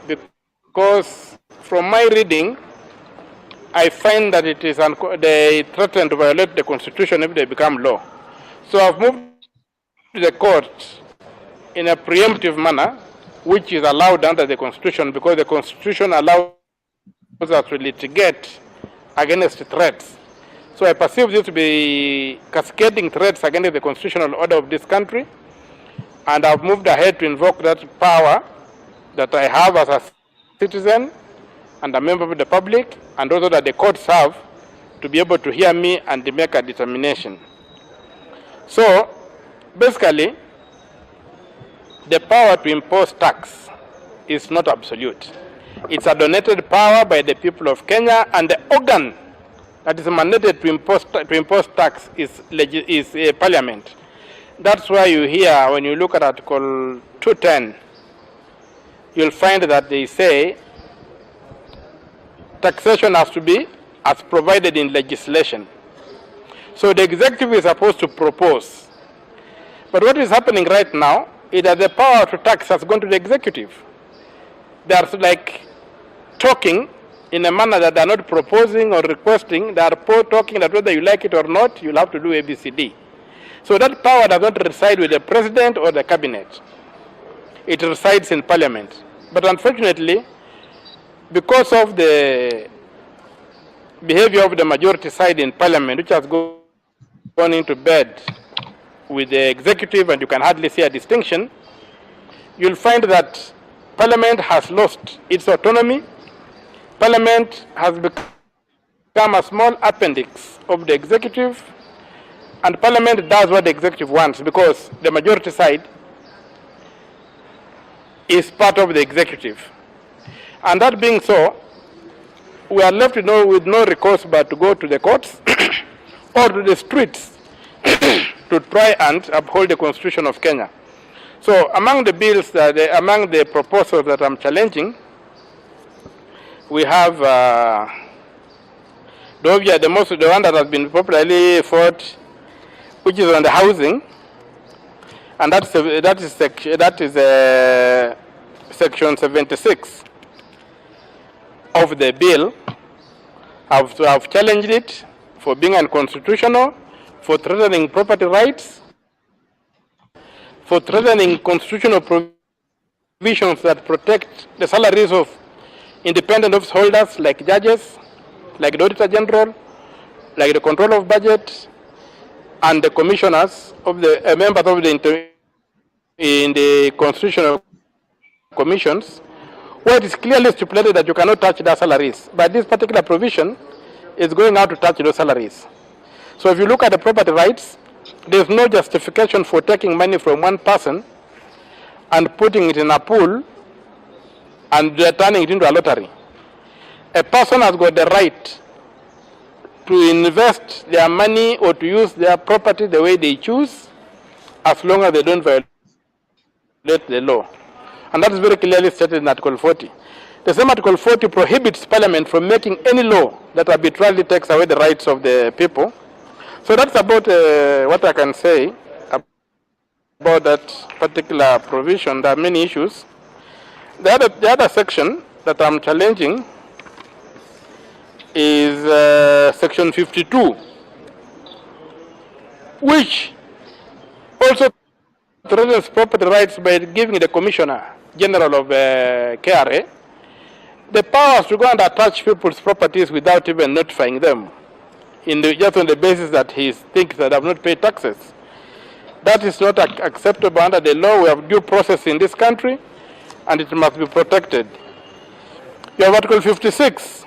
because from my reading, I find that it is they threaten to violate the Constitution if they become law. So I've moved to the court in a preemptive manner, which is allowed under the Constitution, because the Constitution allows us to litigate against threats. So I perceive this to be cascading threats against the constitutional order of this country, and I've moved ahead to invoke that power that I have as a citizen and a member of the public, and also that the courts have, to be able to hear me and to make a determination. So, basically, the power to impose tax is not absolute. It's a donated power by the people of Kenya, and the organ that is mandated to impose tax is a parliament. That's why you hear, when you look at Article 210, you'll find that they say taxation has to be as provided in legislation. So the executive is supposed to propose. But what is happening right now is that the power to tax has gone to the executive. They are like talking in a manner that they are not proposing or requesting. They are talking that whether you like it or not, you'll have to do ABCD. So that power does not reside with the president or the cabinet. It resides in parliament. But unfortunately, because of the behavior of the majority side in parliament, which has gone into bed with the executive, and you can hardly see a distinction, you'll find that parliament has lost its autonomy, Parliament has become a small appendix of the executive, and Parliament does what the executive wants because the majority side is part of the executive. And that being so, we are left with no recourse but to go to the courts or to the streets to try and uphold the Constitution of Kenya. So among the bills, among the proposals that I'm challenging, we have the one that has been popularly fought, which is on the housing, and that is section 76 of the bill. I've challenged it for being unconstitutional, for threatening property rights, for threatening constitutional provisions that protect the salaries of independent office holders like judges, like the Auditor General, like the Controller of Budget, and the commissioners of the members of the constitutional commissions, where it is clearly stipulated that you cannot touch their salaries. But this particular provision is going out to touch those salaries. So if you look at the property rights, there is no justification for taking money from one person and putting it in a pool and turning it into a lottery. A person has got the right to invest their money or to use their property the way they choose, as long as they don't violate the law. And that is very clearly stated in Article 40. The same Article 40 prohibits Parliament from making any law that arbitrarily takes away the rights of the people. So that's about what I can say about that particular provision. There are many issues. The other section that I'm challenging is section 52, which also threatens property rights by giving the Commissioner General of KRA the powers to go and attach people's properties without even notifying them, just on the basis that he thinks that they have not paid taxes. That is not acceptable under the law. We have due process in this country, and it must be protected. You have Article 56.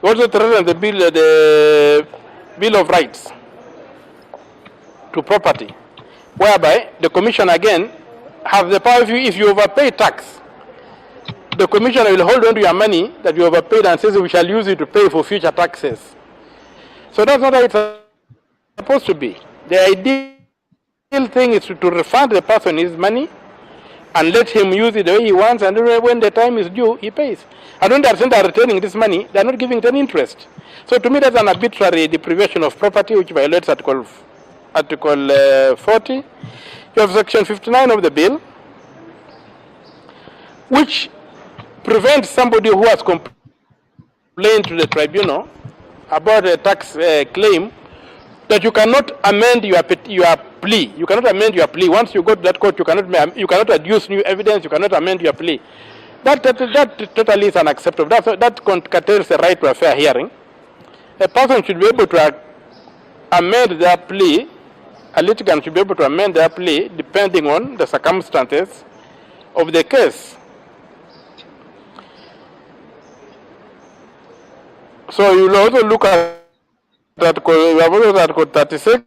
You also threaten the Bill of Rights to property, whereby the Commission again have the power, if you overpay tax, the Commissioner will hold on to your money that you overpaid and says we shall use it to pay for future taxes. So that's not how it's supposed to be. The ideal thing is to refund the person his money and let him use it the way he wants, and when the time is due, he pays. And when they are retaining this money, they are not giving it any interest. So to me, that's an arbitrary deprivation of property which violates Article 40. You have Section 59 of the bill, which prevents somebody who has complained to the tribunal about a tax claim that you cannot amend your plea. You cannot amend your plea. Once you go to that court, you cannot adduce new evidence. You cannot amend your plea. That totally is unacceptable. That curtails the right to a fair hearing. A person should be able to amend their plea. A litigant should be able to amend their plea depending on the circumstances of the case. So you will also look at Article 36,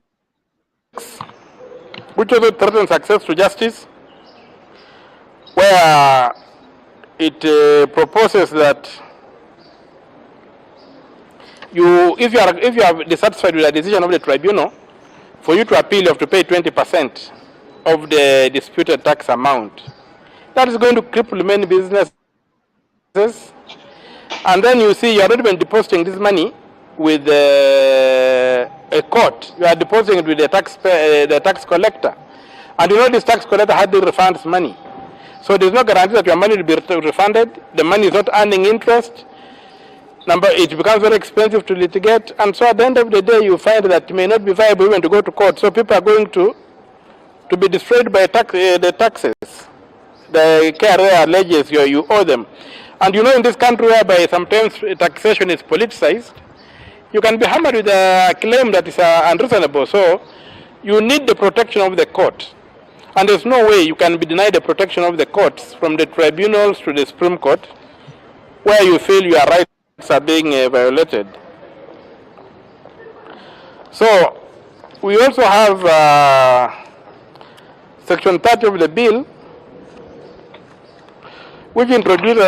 which also threatens access to justice, where it proposes that if you are dissatisfied with the decision of the tribunal, for you to appeal, you have to pay 20% of the disputed tax amount. That is going to cripple many businesses. And then you see, you are not even depositing this money with a court. You are depositing it with the tax collector. And you know this tax collector hardly refunds money. So there is no guarantee that your money will be refunded. The money is not earning interest. It becomes very expensive to litigate, and so at the end of the day, you find that it may not be viable even to go to court. So people are going to be destroyed by the taxes. The KRA alleges you owe them. And you know, in this country whereby sometimes taxation is politicized, you can be hammered with a claim that is unreasonable. So you need the protection of the court. And there's no way you can be denied the protection of the courts, from the tribunals to the Supreme Court, where you feel your rights are being violated. So we also have Section 30 of the bill, which introduces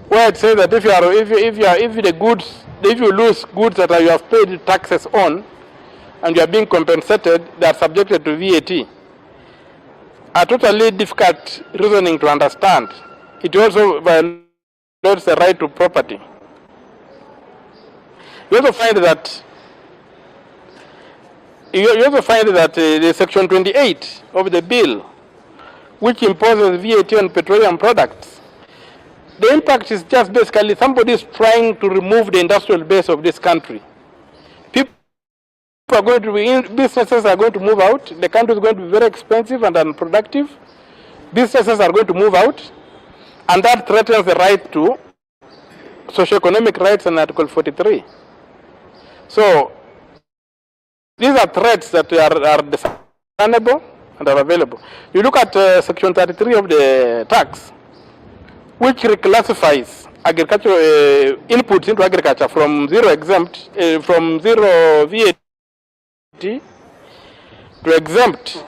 where it says that if you lose goods that you have paid taxes on, and you are being compensated, they are subjected to VAT. A totally difficult reasoning to understand. It also violates the right to property. You also find that the Section 28 of the bill, which imposes VAT on petroleum products, the impact is just basically somebody is trying to remove the industrial base of this country. Businesses are going to move out. The country is going to be very expensive and unproductive. Businesses are going to move out, and that threatens the right to socioeconomic rights in Article 43. So these are threats that are discernible and are available. You look at Section 33 of the tax, which reclassifies agricultural inputs into agriculture from zero VAT to exempt,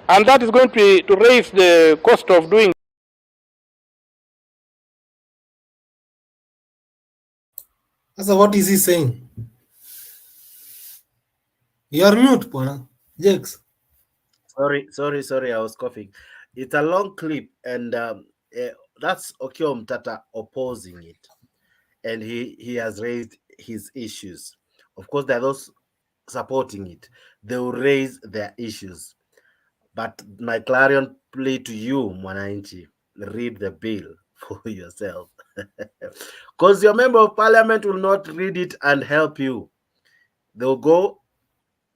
and that is going to raise the cost of doing. So what is he saying? You are mute, Pona. Jakes. Sorry, I was coughing. It's a long clip, and that's Okiya Omtatah opposing it, and he has raised his issues. Of course, there are those supporting it. They will raise their issues. But my clarion plea to you, Mwananchi, read the bill for yourself. Because your member of parliament will not read it and help you. They'll go,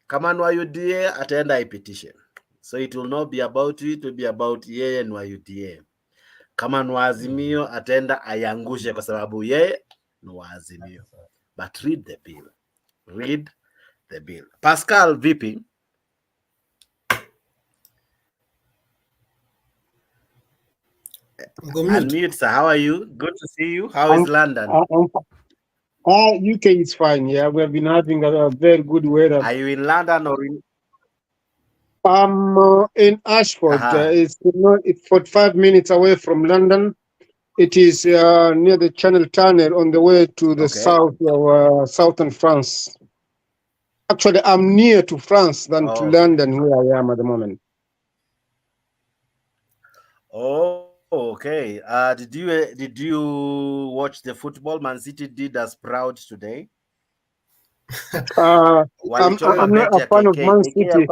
kama ni wa UDA, ataenda petition. So it will not be about you, it will be about yeye ni wa UDA. Kama ni wa Azimio, ataenda ayangushe kwa sababu yeye ni wa Azimio. But read the bill. Read the bill. Pascal, vipi? Unmute, sir. How are you? Good to see you. How is London? UK is fine. Yeah, we have been having a very good weather. Are you in London or in? I'm in Ashford. It's 45 minutes away from London. It is near the Channel Tunnel on the way to the south of southern France. Actually, I'm near to France than to London, where I am at the moment. Oh, okay. Did you watch the football? Man City did us proud today. I'm not a fan of Man City.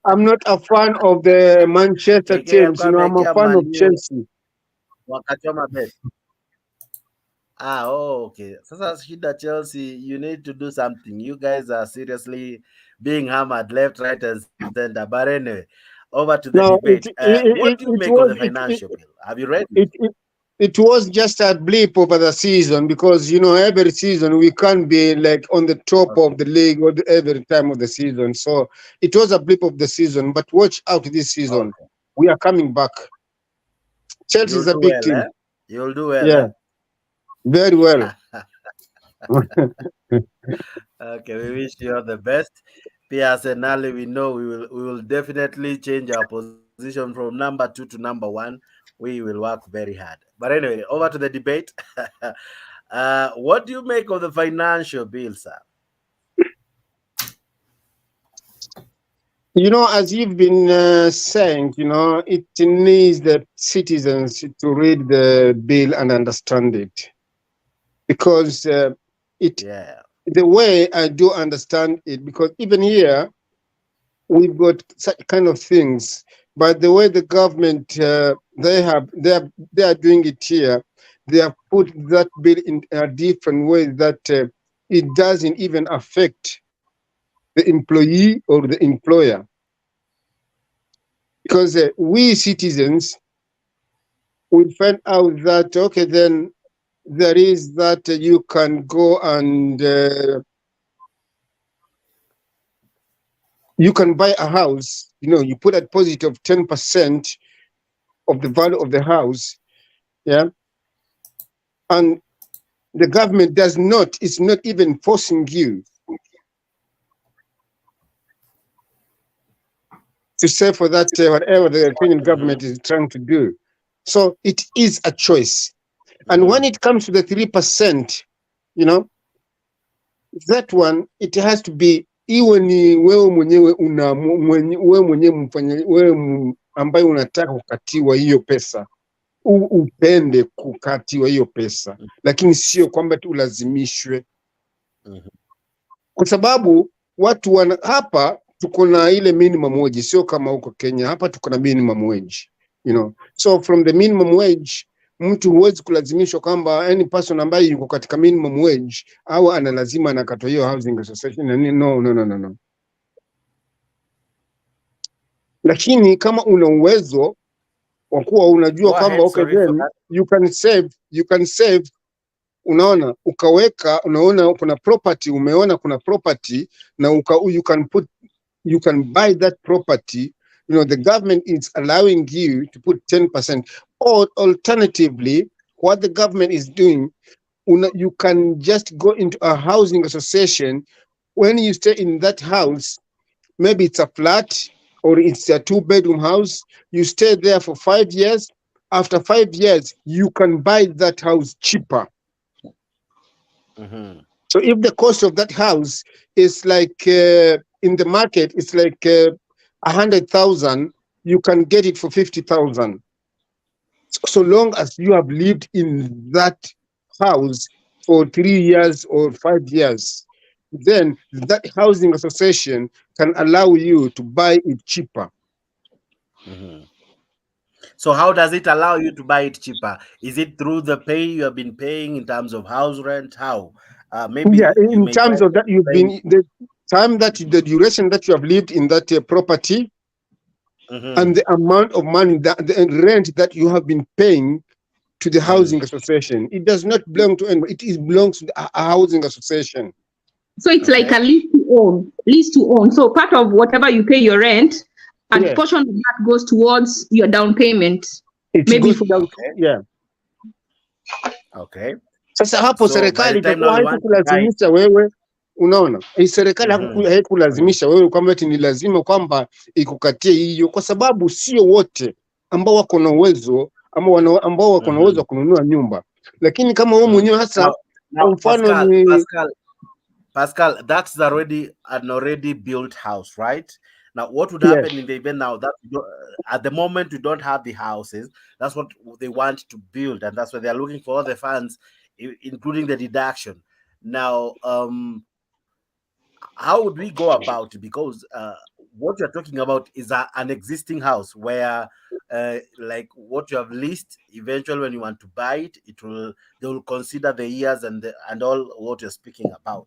I'm not a fan of the Manchester teams. You know, I'm a fan of Chelsea. Okay. Sasa shida Chelsea, you need to do something. You guys are seriously being hammered left, right, and center. But anyway, over to the debate. What do you make of the financial bill? Have you read it? It was just a blip over the season because, you know, every season we can't be like on the top of the league or every time of the season. So it was a blip of the season, but watch out this season. We are coming back. Chelsea is a big team. You'll do well. Yeah, very well. Okay, we wish you all the best. Arsenal, we know we will definitely change our position from number 2 to number 1. We will work very hard. But anyway, over to the debate. What do you make of the financial bill, sir? You know, as you've been saying, you know, it needs the citizens to read the bill and understand it. Because the way I do understand it, because even here, we've got such kind of things. But the way the government they are doing it here, they have put that bill in a different way that it doesn't even affect the employee or the employer, because we citizens will find out that then there is that you can go and you can buy a house, you put a deposit of 10% of the value of the house, yeah, and the government is not even forcing you to save for that, whatever the Kenyan government is trying to do. So it is a choice. And when it comes to the 3%, that one, it has to be iwe ni wewe mwenyewe ambaye unataka kukatiwa hiyo pesa, upende kukatiwa hiyo pesa, lakini sio kwamba tu ulazimishwe. Kwa sababu watu hapa tuko na ile minimum wage, sio kama huko Kenya. Hapa tuko na minimum wage, so from the minimum wage, mtu huwezi kulazimishwa kwamba any person ambaye yuko katika minimum wage au ana lazima anakatwa hiyo housing association. No. Lakini kama una uwezo wa kuwa unajua kwamba okay, then you can save, unaona, ukaweka, unaona kuna property, umeona kuna property na you can buy that property. The government is allowing you to put 10%. Or alternatively, what the government is doing, you can just go into a housing association. When you stay in that house, maybe it's a flat or it's a 2-bedroom house, you stay there for 5 years. After 5 years, you can buy that house cheaper. So if the cost of that house is like in the market, it's like 100,000, you can get it for 50,000. So long as you have lived in that house for 3 years or 5 years, then that housing association can allow you to buy it cheaper. So how does it allow you to buy it cheaper? Is it through the pay you have been paying in terms of house rent? How? Maybe in terms of that, the duration that you have lived in that property, and the amount of money, the rent that you have been paying to the housing association. It does not belong to anyone. It belongs to a housing association. So it's like a lease to own. So part of whatever you pay your rent, and portion of that goes towards your down payment. Okay. Sasa hapo serikali itakuwa haikulazimisha wewe, unaona? Serikali haikulazimisha wewe kwamba eti ni lazima kwamba ikukatie hiyo, kwa sababu sio wote ambao wako na uwezo ambao wako na uwezo kununua nyumba. Lakini kama wewe mwenyewe hasa mfano ni Pascal, that's an already built house, right? Now, what would happen in the event now that at the moment we don't have the houses? That's what they want to build, and that's why they are looking for all the funds, including the deduction. Now, how would we go about it? Because what you're talking about is an existing house where, like what you have leased, eventually when you want to buy it, they will consider the years and all what you're speaking about.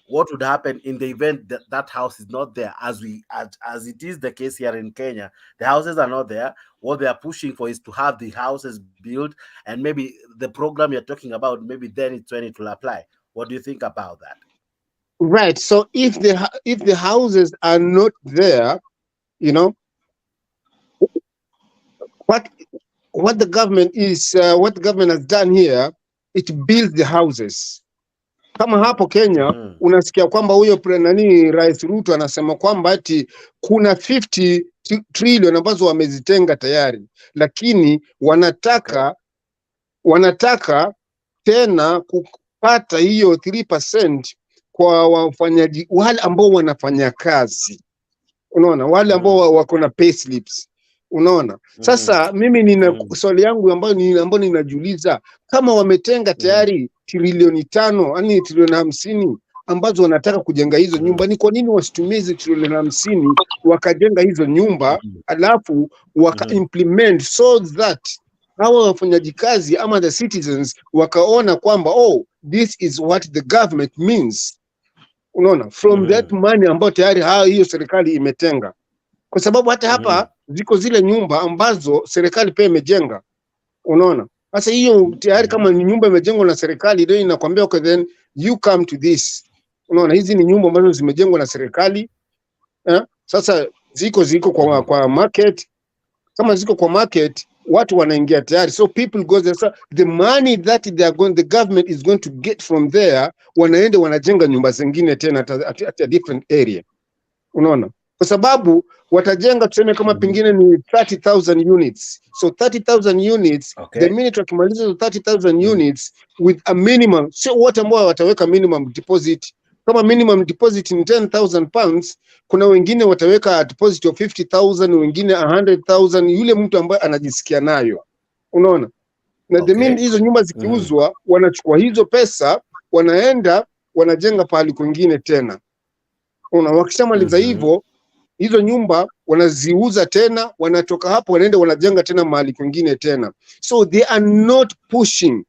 What would happen in the event that that house is not there, as it is the case here in Kenya? The houses are not there. What they are pushing for is to have the houses built, and maybe the program you're talking about, maybe then it's when it will apply. What do you think about that? Right. So if the houses are not there, what the government has done here, it builds the houses. Kama hapo Kenya unasikia kwamba huyo Rais Ruto anasema kwamba ati kuna 50 trillion ambazo wamezitenga tayari, lakini wanataka tena kupata hiyo 3% kwa wafanyaji wale ambao wanafanya kazi, unaona, wale ambao wako na pay slips, unaona. Sasa mimi nina swali yangu ambayo ninajiuliza, kama wametenga tayari trilioni 5, yani trilioni 50 ambazo wanataka kujenga hizo nyumba, ni kwa nini wasitumie hizo trilioni 50 wakajenga hizo nyumba alafu waka implement, so that hawa wafanyaji kazi ama the citizens wakaona kwamba this is what the government means, unaona, from that money ambayo tayari hiyo serikali imetenga. Kwa sababu hata hapa ziko zile nyumba ambazo serikali pia imejenga, unaona. Sasa hiyo tayari kama ni nyumba imejengwa na serikali, ndio inakwambia okay, then you come to this, unaona. Hizi ni nyumba ambazo zimejengwa na serikali, Sasa ziko kwa market, kama ziko kwa market watu wanaingia tayari, so people go there. So the money that the government is going to get from there, wanaenda wanajenga nyumba zingine tena at a different area, unaona, kwa sababu watajenga tuseme kama pengine ni 30,000 units, so 30,000 units, the minute wakimaliza 30,000 units with a minimum, sio wote ambao wataweka minimum deposit. Kama minimum deposit ni 10,000 pounds, kuna wengine wataweka deposit of 50,000, wengine 100,000, yule mtu ambaye anajisikia nayo, unaona. Na the minute hizo nyumba zikiuzwa, wanachukua hizo pesa, wanaenda wanajenga pahali kwingine tena, unaona. Wakishamaliza hivyo, hizo nyumba wanaziuza tena, wanatoka hapo wanaenda wanajenga tena mahali kwingine tena. So they are not pushing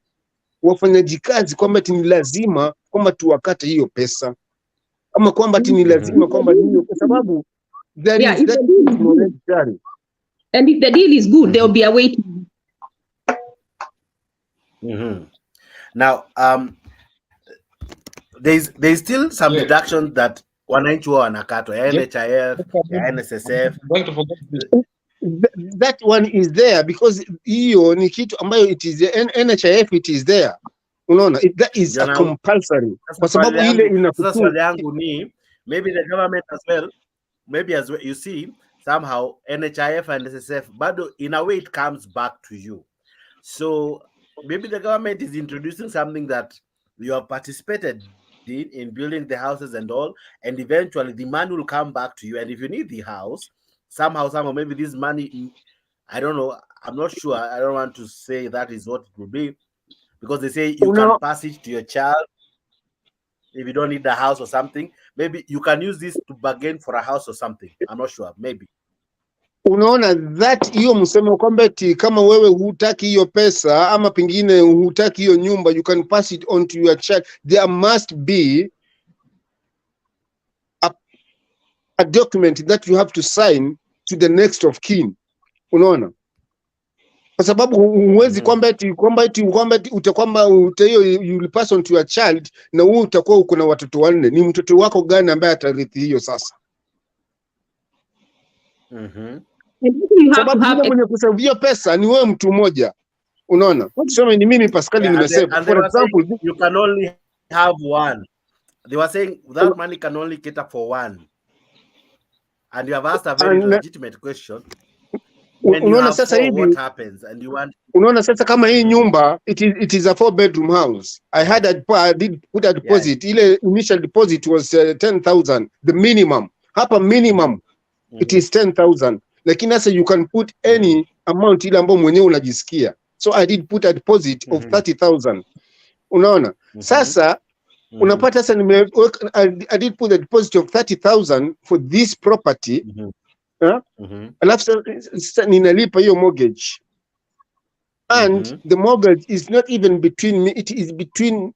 wafanyaji kazi kwamba ni lazima kwamba tuwakate hiyo pesa, ama kwamba ni lazima kwamba hiyo, kwa sababu there is that monetary. And if the deal is good, there will be a way to. Now, there's still some deductions that wananchi wanakatwa, NHIF, NSSF. That one is there because hiyo ni kitu ambayo it is NHIF, it is there, unaona, that is a compulsory, kwa sababu ile inakuwa. Swali yangu ni maybe the government as well, you see somehow NHIF and NSSF, but in a way it comes back to you. So maybe the government is introducing something that you have participated in building the houses and all, and eventually the money will come back to you. And if you need the house, somehow maybe this money, I don't know, I'm not sure, I don't want to say that is what it will be, because they say you can pass it to your child if you don't need the house or something. Maybe you can use this to bargain for a house or something, I'm not sure, maybe. Unaona, that hiyo msemo kwamba kama wewe hutaki hiyo pesa ama pengine hutaki hiyo nyumba, you can pass it on to your child. There must be a document that you have to sign to the next of kin, unaona, kwa sababu huwezi kwamba utakwamba hiyo you will pass on to your child, na wewe utakuwa uko na watoto wanne. Ni mtoto wako gani ambaye atarithi hiyo sasa? Sababu yule mwenye kusavia pesa ni wewe mtu mmoja, unaona. Tuseme ni mimi Pascal nimesema, for example, you can only have one. They were saying that money can only cater for one, and you have asked a very legitimate question. Unaona sasa hivi what happens, and you want, unaona sasa kama hii nyumba it is a 4-bedroom house. I did put a deposit. Ile initial deposit was 10,000, the minimum. Hapa minimum it is 10,000. Lakini sasa you can put any amount ile ambayo mwenyewe unajisikia. So I did put a deposit of 30,000. Unaona? Sasa unapata sasa I did put a deposit of 30,000 for this property. Alafu sasa ninalipa hiyo mortgage. And the mortgage is not even between me, it is between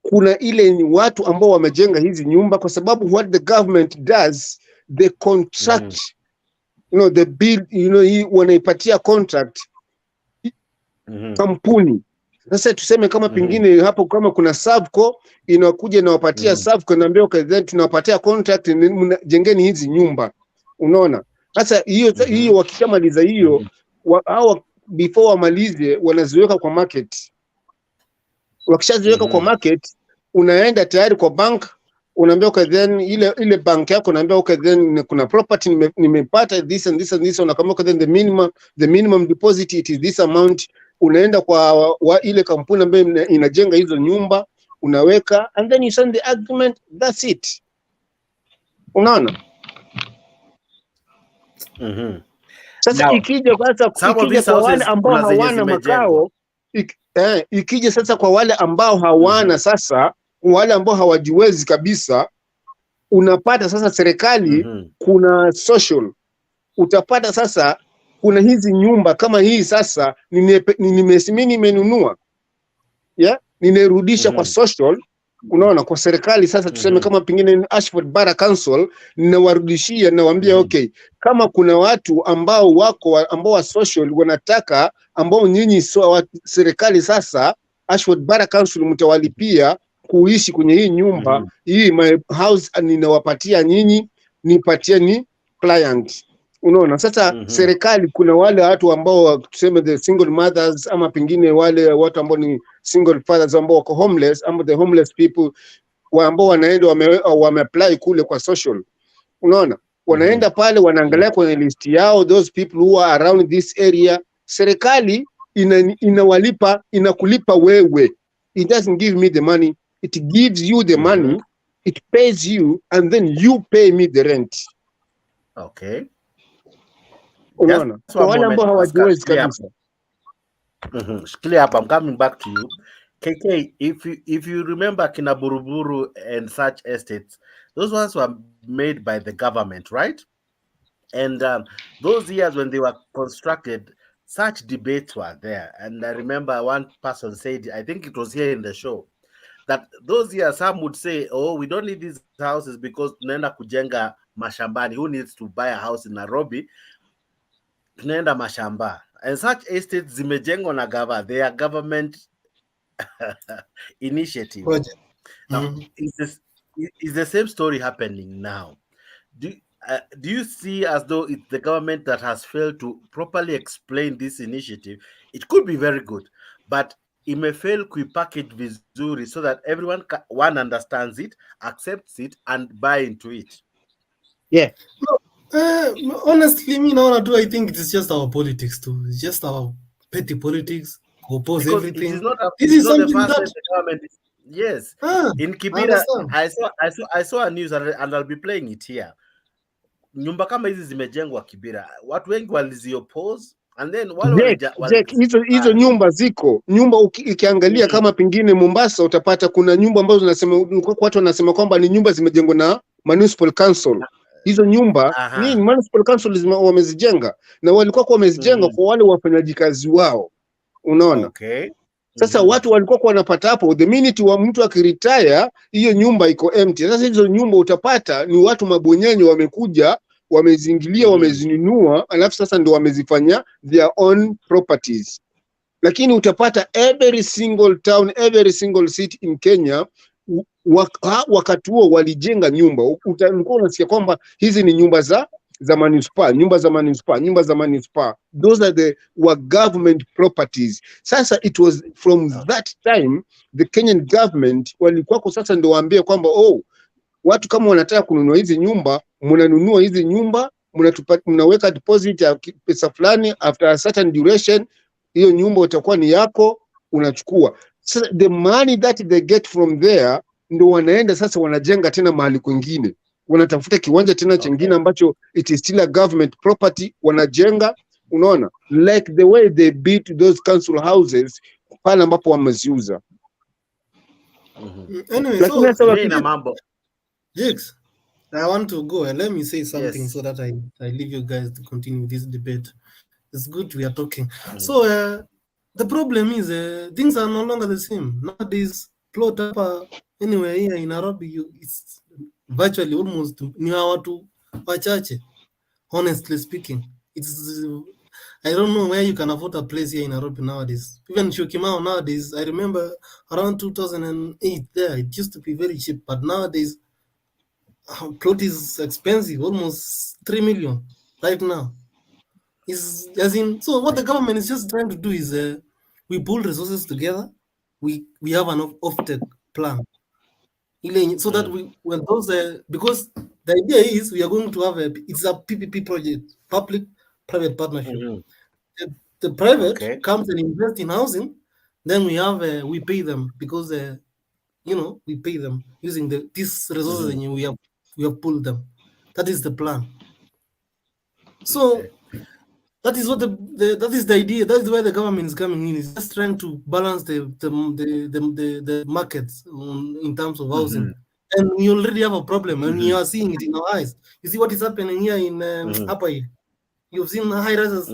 kuna ile watu ambao wamejenga hizi nyumba, kwa sababu what the government does, they contract, you know, the build, you know, wanaipatia contract kampuni. Sasa tuseme kama pengine hapo kama kuna Savco inakuja na wapatia Savco, naambia okay, then tunawapatia contract, jengeni hizi nyumba, unaona. Sasa hiyo wakishamaliza hiyo hao before wamalize wanaziweka kwa market. Wakishaziweka kwa market, unaenda tayari kwa bank, unaambia okay, then ile bank yako unaambia okay, then kuna property nimepata this and this and this, unakamua okay, then the minimum deposit it is this amount. Unaenda kwa ile kampuni ambayo inajenga hizo nyumba, unaweka, and then you sign the agreement, that's it, unaona. Sasa ikija kwa wale ambao hawana makao, ikija sasa kwa wale ambao hawana sasa, wale ambao hawajiwezi kabisa, unapata sasa serikali kuna social, utapata sasa kuna hizi nyumba kama hii sasa nimenunua, ninarudisha kwa social, unaona, kwa serikali. Sasa tuseme kama pengine Ashford Bara Council, ninawarudishia, nawaambia okay, kama kuna watu ambao wako ambao wa social wanataka, ambao nyinyi serikali sasa Ashford Bara Council mtawalipia kuishi kwenye hii nyumba, hii my house ninawapatia nyinyi, nipatieni self-reliant. Unaona sasa, serikali kuna wale watu ambao tuseme the single mothers, ama pengine wale watu ambao ni single fathers ambao wako homeless, ama the homeless people ambao wanaenda wameapply kule kwa social. Unaona, wanaenda pale wanaangalia kwenye list yao those people who are around this area. Serikali inawalipa, inakulipa wewe. It doesn't give me the money, it gives you the money, it pays you, and then you pay me the rent. Okay. Unaona, kwa wale ambao hawajiwezi kabisa. Shikilia hapa, I'm coming back to you. KK, if you remember kina Buruburu and such estates, those ones were made by the government, right? And those years when they were constructed, such debates were there. And I remember one person said, I think it was here in the show, that those years some would say, oh, we don't need these houses because tunaenda kujenga mashambani. Who needs to buy a house in Nairobi? Tunaenda mashamba. And such estates zimejengwa na they are government initiative. Now, is the same story happening now? Do you see as though it's the government that has failed to properly explain this initiative? It could be very good, but it may fail kuipackage vizuri so that everyone one understands it, accepts it, and buy into it. Yeah. Honestly, me now I think it's just our politics too. It's just our petty politics. Oppose because everything. This is not the first time the government is, yes. In Kibera, I saw a news and I'll be playing it here. Nyumba kama hizi zimejengwa Kibera. Watu wengi walizioppose and then hizo nyumba ziko. Nyumba ukiangalia kama pengine Mombasa utapata kuna nyumba ambazo zinasema watu wanasema kwamba ni nyumba zimejengwa na municipal council. Hizo nyumba ni municipal council wamezijenga na walikuwa wamezijenga kwa wale wafanyaji kazi wao. Unaona? Okay. Sasa watu walikuwa wanapata hapo the minute wa mtu akiretire hiyo nyumba iko empty. Sasa hizo nyumba utapata ni watu mabonyenye wamekuja, wamezingilia, wamezinunua, alafu sasa ndio wamezifanya their own properties. Lakini utapata every single town, every single city in Kenya wakati huo walijenga nyumba. Ulikuwa unasikia kwamba hizi ni nyumba za manispaa, nyumba za manispaa. Those are were government properties. Sasa it was from that time the Kenyan government walikuwa sasa ndio waambie kwamba watu kama wanataka kununua hizi nyumba, mnanunua hizi nyumba, mnaweka deposit ya pesa fulani, after a certain duration hiyo nyumba itakuwa ni yako, unachukua. Sasa the money that they get from there ndio wanaenda sasa wanajenga tena mahali kwingine. Wanatafuta kiwanja tena chengine ambacho it is still a government property, wanajenga. Unaona, like the way they built those council houses pale ambapo wameziuza. Anyway, Jigs, I want to go and let me say something so that I leave you guys to continue this debate. It's good we are talking. So the problem is things are no longer the same nowadays. Plot up anywhere here in Nairobi, it's virtually almost ni watu wachache. Honestly speaking, it's I don't know where you can afford a place here in Nairobi nowadays. Even Shokimau nowadays, I remember around 2008 there, it used to be very cheap, but nowadays plot is expensive, almost 3 million right now. So what the government is just trying to do is we pull resources together, we have an off-take plan. So that when those because the idea is we are going to have it's a PPP project, public-private partnership. The private comes and invests in housing, then we have we pay them because we pay them using these resources and we have pulled them. That is the plan. So that is what that is the idea. That is where the government is coming in. It's just trying to balance the markets in terms of housing. And we already have a problem, and you are seeing it in our eyes. You see what is happening here in Upper Hill. You've seen the high rises,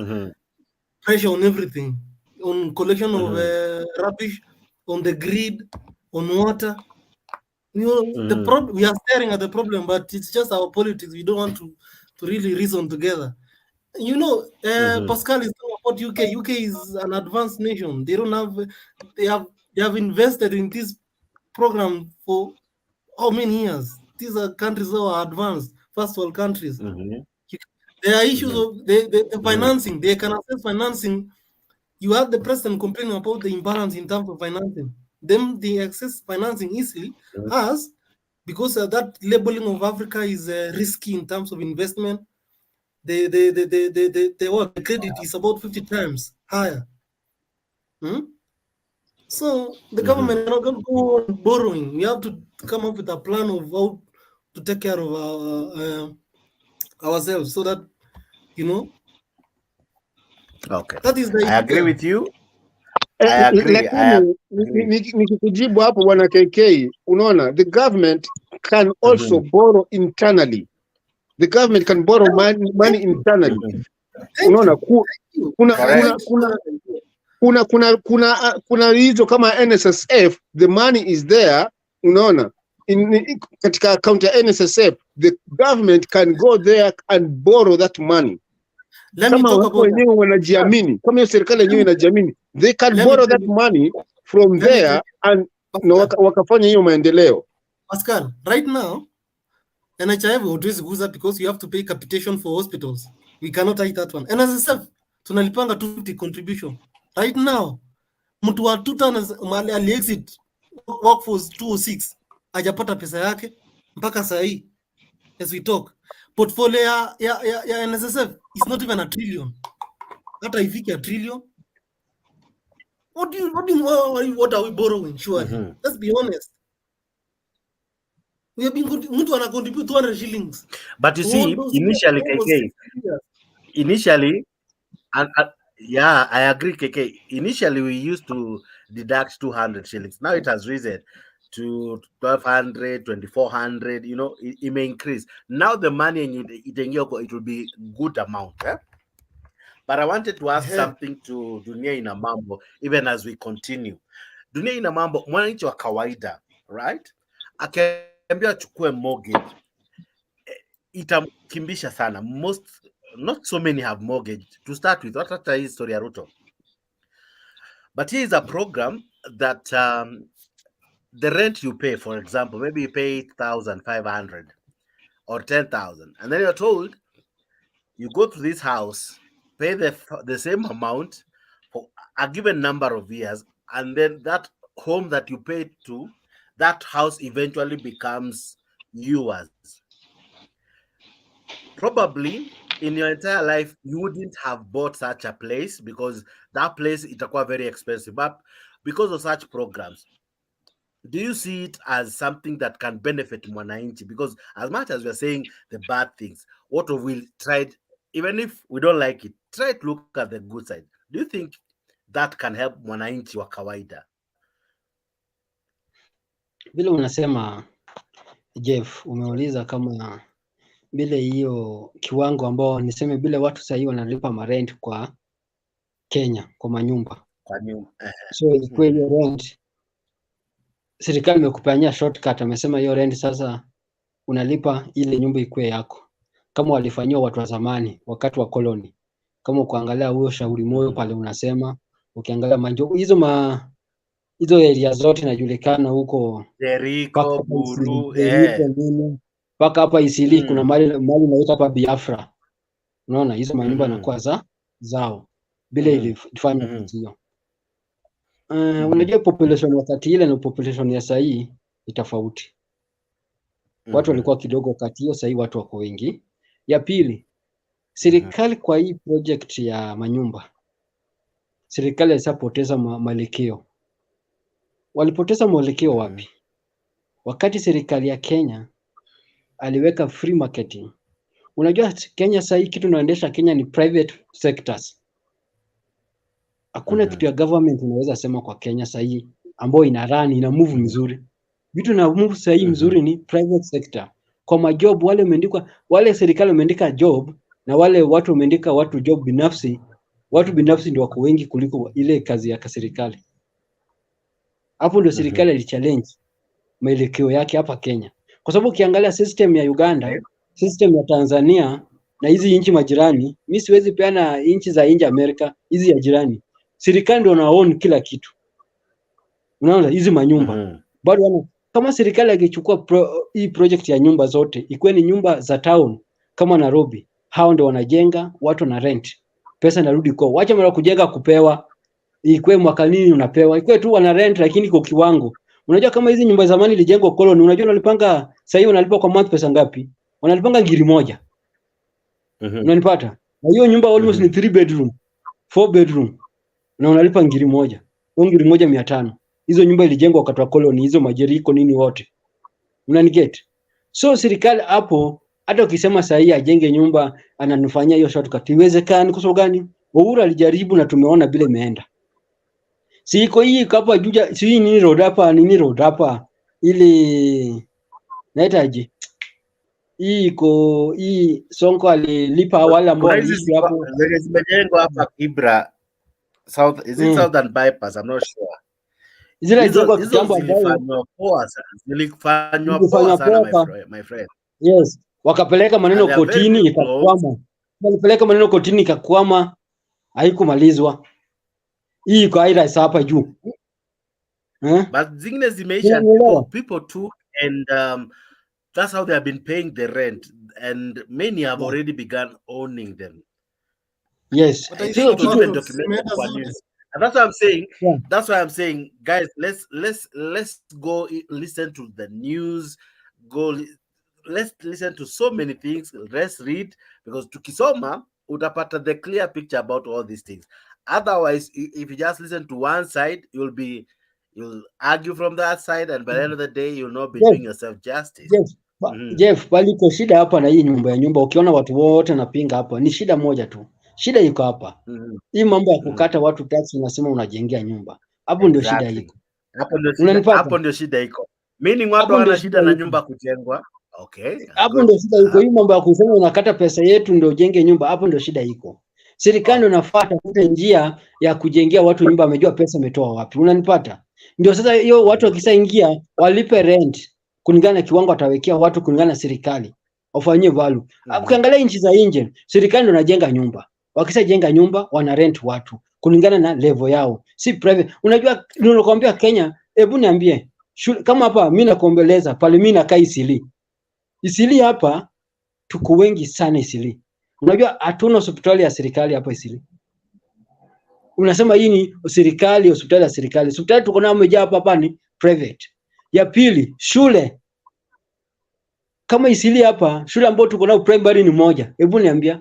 pressure on everything, on collection of rubbish, on the grid, on water. The problem. We are staring at the problem, but it's just our politics. We don't want to really reason together. Pascal is talking about UK. UK is an advanced nation. They don't have. They have invested in this program for how many years? These are countries that are advanced, first world countries. You There are issues of the financing. They can access financing. You have the president complaining about the imbalance in terms of financing. Then they access financing easily as because that labeling of Africa is risky in terms of investment. The credit is about 50 times higher. So the government is not going to go on borrowing. We have to come up with a plan of how to take care of ourselves so that, you know. Okay. That is the I agree idea. with you. I agree. Lakini nikikujibu hapo bwana KK, unaona the government can also borrow internally. The government can borrow money internally. Unaona kuna hizo kama NSSF, the money is there, unaona katika account ya NSSF, the government can go there and borrow that money. Kama watu wenyewe wanajiamini, kama hiyo serikali yenyewe inajiamini, they can borrow that money from there and wakafanya hiyo maendeleo. Pascal, right now NHIF hauwezi kuuza because you have to pay capitation for hospitals. We cannot take that one. NSSF tunalipanga 250 contribution. Right now mtu wa mali ali-exit workforce 206 hajapata pesa yake mpaka saa hii as we talk. Portfolio ya NSSF is not even a trillion. Hata ifiki a trillion. What are we borrowing? Surely. Let's be honest. We have been mtu ana contribute 200 shillings. But you see, initially KK, initially and yeah, I agree KK. Initially we used to deduct 200 shillings. Now it has risen to 1,200, 2,400, you know, it may increase. Now the money it will be good amount. But I wanted to ask something to Dunia Ina Mambo, even as we continue. Dunia Ina Mambo, mwananchi wa kawaida, right? Akiambia achukue mortgage, itamkimbisha sana. Not so many have mortgage. To start with, what's the history of Ruto? But here is a program that the rent you pay, for example, maybe you pay 8,500 or 10,000, and then you're told you go to this house, pay the same amount for a given number of years, and then that home that you paid to, that house eventually becomes yours. Probably in your entire life, you wouldn't have bought such a place because that place itakuwa very expensive. But because of such programs, do you see it as something that can benefit mwananchi? Because as much as we're saying the bad things, what we'll try, even if we don't like it, try to look at the good side. Do you think that can help mwananchi wa kawaida? Vile unasema Jeff, umeuliza kama bila hiyo kiwango ambao niseme bila watu sasa hivi wanalipa marent kwa Kenya kwa manyumba. So ilikuwa hiyo rent serikali imekupania shortcut, amesema hiyo rent sasa unalipa ile nyumba ikuwe yako. Kama walifanywa watu wa zamani wakati wa koloni. Kama kuangalia huyo Shauri Moyo pale unasema, ukiangalia Manjo hizo area zote inajulikana huko Jericho, Buru, paka hapa Isili kuna mali naita hapa Biafra. Unaona hizo manyumba yanakuwa zao bila ilifanya hiyo. Unajua population wakati ile na population ya sasa hii ni tofauti. Watu walikuwa kidogo wakati hiyo, sasa hii watu wako wengi. Ya pili, serikali kwa hii project ya manyumba, serikali isapoteza mwelekeo. Walipoteza mwelekeo wapi? Wakati serikali ya Kenya aliweka free marketing. Unajua Kenya sasa hii kitu inaendesha Kenya ni private sectors. Hakuna kitu ya government unaweza sema kwa Kenya sasa hii ambayo ina move mzuri. Vitu na move sasa hii mzuri ni private sector. Kwa majob wale wameandika, wale serikali wameandika job na wale watu wameandika watu job binafsi. Watu binafsi ndio wako wengi kuliko ile kazi ya serikali. Hapo ndio serikali ilichallenge mwelekeo yake hapa Kenya. Kwa sababu ukiangalia system ya Uganda, system ya Tanzania na hizi nchi majirani, mimi siwezi peana nchi za nje Amerika, hizi ya jirani. Serikali ndio ina-own kila kitu. Unaona hizi manyumba. Bado kama serikali ingechukua hii project ya nyumba zote, ikuwe ni nyumba za town kama Nairobi, hao ndio wanajenga, watu na rent, pesa inarudi kwao. Wacha mara kujenga kupewa, ikwe mwaka nini unapewa, ikwe tu wana rent, lakini kwa kiwango. Unajua kama hizi nyumba zamani ilijengwa colony, unajua wanalipanga sasa hivi wanalipa kwa month pesa ngapi? Wanalipanga ngiri moja. Unanipata? Na hiyo nyumba almost ni 3 bedroom, 4 bedroom. Na unalipa ngiri moja. Hiyo ngiri moja 500. Hizo nyumba ilijengwa wakati wa colony, hizo majeriko nini wote. Unaniget? So serikali hapo hata ukisema saa hii ajenge nyumba ananifanyia hiyo shortcut, iwezekani. Kwa sababu gani? Uhuru alijaribu na tumeona bila imeenda. Si iko hii hapa Juja, si nini road hapa ili naitaje? Hii iko hii Sonko alilipa wale ambao waliishi hapo. Zimejengwa hapa Kibra South, is it Southern bypass? I'm not sure. Zile zilikuwa kitambo ambayo zilifanywa poa sana my friend. Yes, wakapeleka maneno kotini ikakwama. Walipeleka maneno kotini ikakwama, haikumalizwa. Hii iko aira hapa juu. But zingine zimeisha, people took and that's how they have been paying the rent, and many have already begun owning them. Yes, I think it was even documented for news. And that's what I'm saying. Yeah. That's why I'm saying, guys, let's go listen to the news. Let's listen to so many things. Let's read, because tukisoma utapata the clear picture about all these things. Otherwise, if you just listen to one side, you'll argue from that side, and by the end of the day, you'll not be doing yourself justice. Yes. Jeff, paliko shida hapa na hii nyumba. Ukiona watu wote napinga hapa, ni shida moja tu. Shida iko hapa. Hii mambo ya kukata watu tax, unasema unajengea nyumba. Hapo ndio shida iko. Hapo ndio shida iko. Meaning watu wana shida na nyumba kujengwa. Okay. Hapo ndio shida iko. Hii mambo ya kusema unakata pesa yetu ndio ujenge nyumba, hapo ndio shida iko. Serikali inafuata njia ya kujengea watu nyumba, amejua pesa imetoa wapi. Unanipata? Ndio sasa hiyo watu wakisaingia walipe rent kulingana na kiwango atawekea watu, kulingana na serikali wafanyie value. Ukiangalia nchi za nje, serikali ndio inajenga nyumba. Wakisajenga nyumba wana rent watu kulingana na level yao, si private. Unajua ninakwambia Kenya, hebu niambie kama hapa mimi nakuombeleza pale mimi nakaa Isili hapa tuko wengi sana Isili. Unajua hatuna hospitali ya serikali hapa Isili. Unasema hii ni serikali, hospitali ya serikali. Hospitali tuko nayo moja hapa ni private. Ya pili, shule. Kama Isili hapa, shule ambayo tuko nayo primary ni moja. Hebu niambia.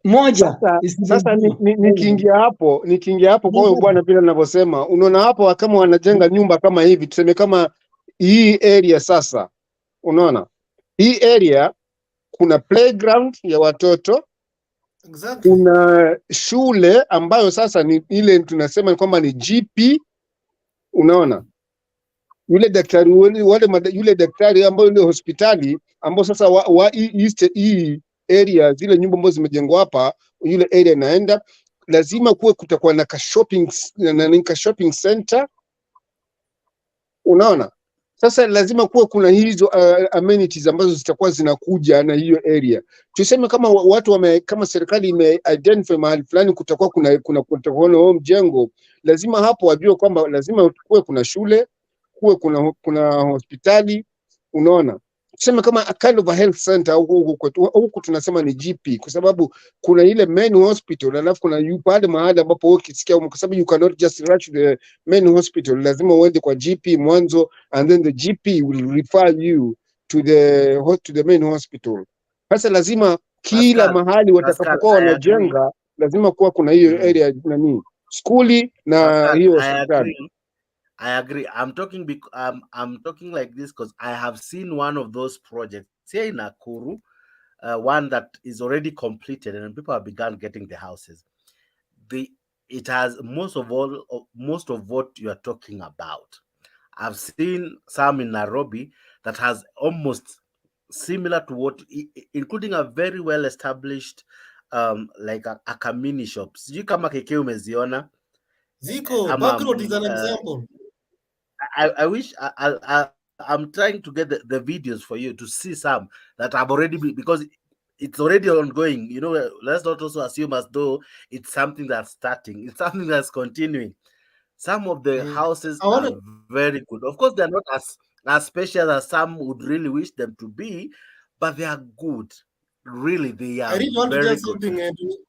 Moja. Sasa nikiingia hapo kwa hiyo bwana, vile ninavyosema, unaona hapo kama wanajenga nyumba kama hivi, tuseme kama hii area sasa. Unaona? Hii area kuna playground ya watoto. Exactly. Kuna shule ambayo sasa ni ile tunasema kwamba ni GP. Unaona? Yule daktari yule daktari ambayo ile hospitali ambayo sasa hii area, zile nyumba ambazo zimejengwa hapa, yule area inaenda, lazima kutakuwa na shopping center. Unaona? Sasa lazima kuna hizo amenities ambazo zitakuwa zinakuja na hiyo area. Tuseme kama watu kama serikali ime-identify mahali fulani kutakuwa kuna mjengo, lazima hapo wajue kwamba lazima kuna shule, kuna hospitali. Unaona? Tuseme kama a kind of a health center huku tunasema ni GP, kwa sababu kuna ile main hospital, alafu kuna pale mahali ambapo ukisikia, kwa sababu you cannot just rush the main hospital, lazima uende kwa GP mwanzo, and then the GP will refer you to the main hospital. Sasa lazima kila mahali watakapokuwa wanajenga lazima kuna hiyo area nani, skuli na hiyo hospitali. I agree. I'm talking like this because I have seen one of those projects here in Nakuru, one that is already completed, and people have begun getting the houses. It has most of what you are talking about. I've seen some in Nairobi that has almost similar to what, including a very well established like a kamini shop. Sijui kama keke umeziona. Ziko, Backroad is an example. I wish I'm trying to get the videos for you to see some that have already been, because it's already ongoing. You know, let's not also assume as though it's something that's starting. It's something that's continuing. Some of the houses are very good. Of course, they're not as special as some would really wish them to be, but they are good. really they are I really want to very tell good. something,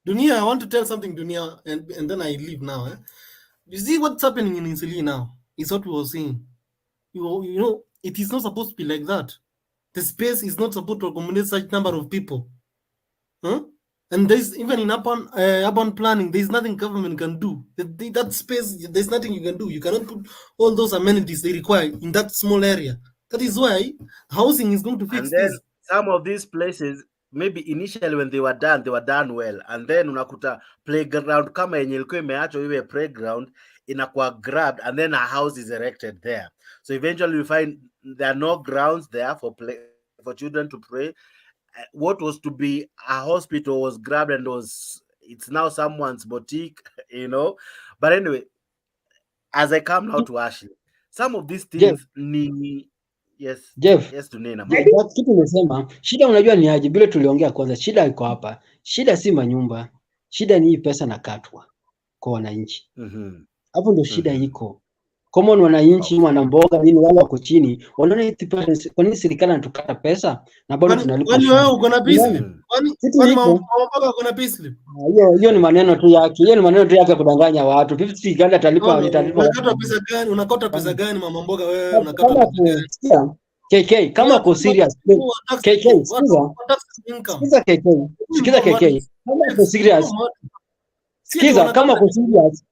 Dunia. I want to tell something, Dunia, and then I leave now. You see what's happening in Insili now? Is what we were saying. You know, it is not supposed to be like that. The space is not supposed to accommodate such number of people. Huh? And there's even in urban planning, there's nothing government can do. That space, there's nothing you can do. You cannot put all those amenities they require in that small area. That is why housing is going to fix And then this. some of these places, maybe initially when they were done well, and then unakuta playground kama yenye ilikuwa imeachwa iwe playground inakuwa grabbed, and then a house is erected there. So eventually you find there are no grounds there for children to play. What was to be a hospital was grabbed and it's now someone's boutique, you know. But anyway, as I come now to Ashley, some of these things ni Jeff, yes tunena. Kitu nimesema, shida unajua ni aje, bila tuliongea kwanza, shida iko hapa. Shida si manyumba, shida ni hii pesa nakatwa kwa wananchi. Hapo ndio shida iko. Common wananchi wanamboga nini wale wako chini, wanaona hii pesa, kwa nini serikali inatukata pesa na bado tunalipa? Kwani wewe uko na payslip? Kwani mama uko na payslip? Hiyo ni maneno tu yake. Hiyo ni maneno tu yake kudanganya watu. 50 gani atalipa Unakata pesa gani? Unakota pesa gani mama mboga wewe? Unakata pesa gani? KK kama uko serious. KK sikiza KK. Sikiza KK. Kama uko serious. Sikiza kama uko serious.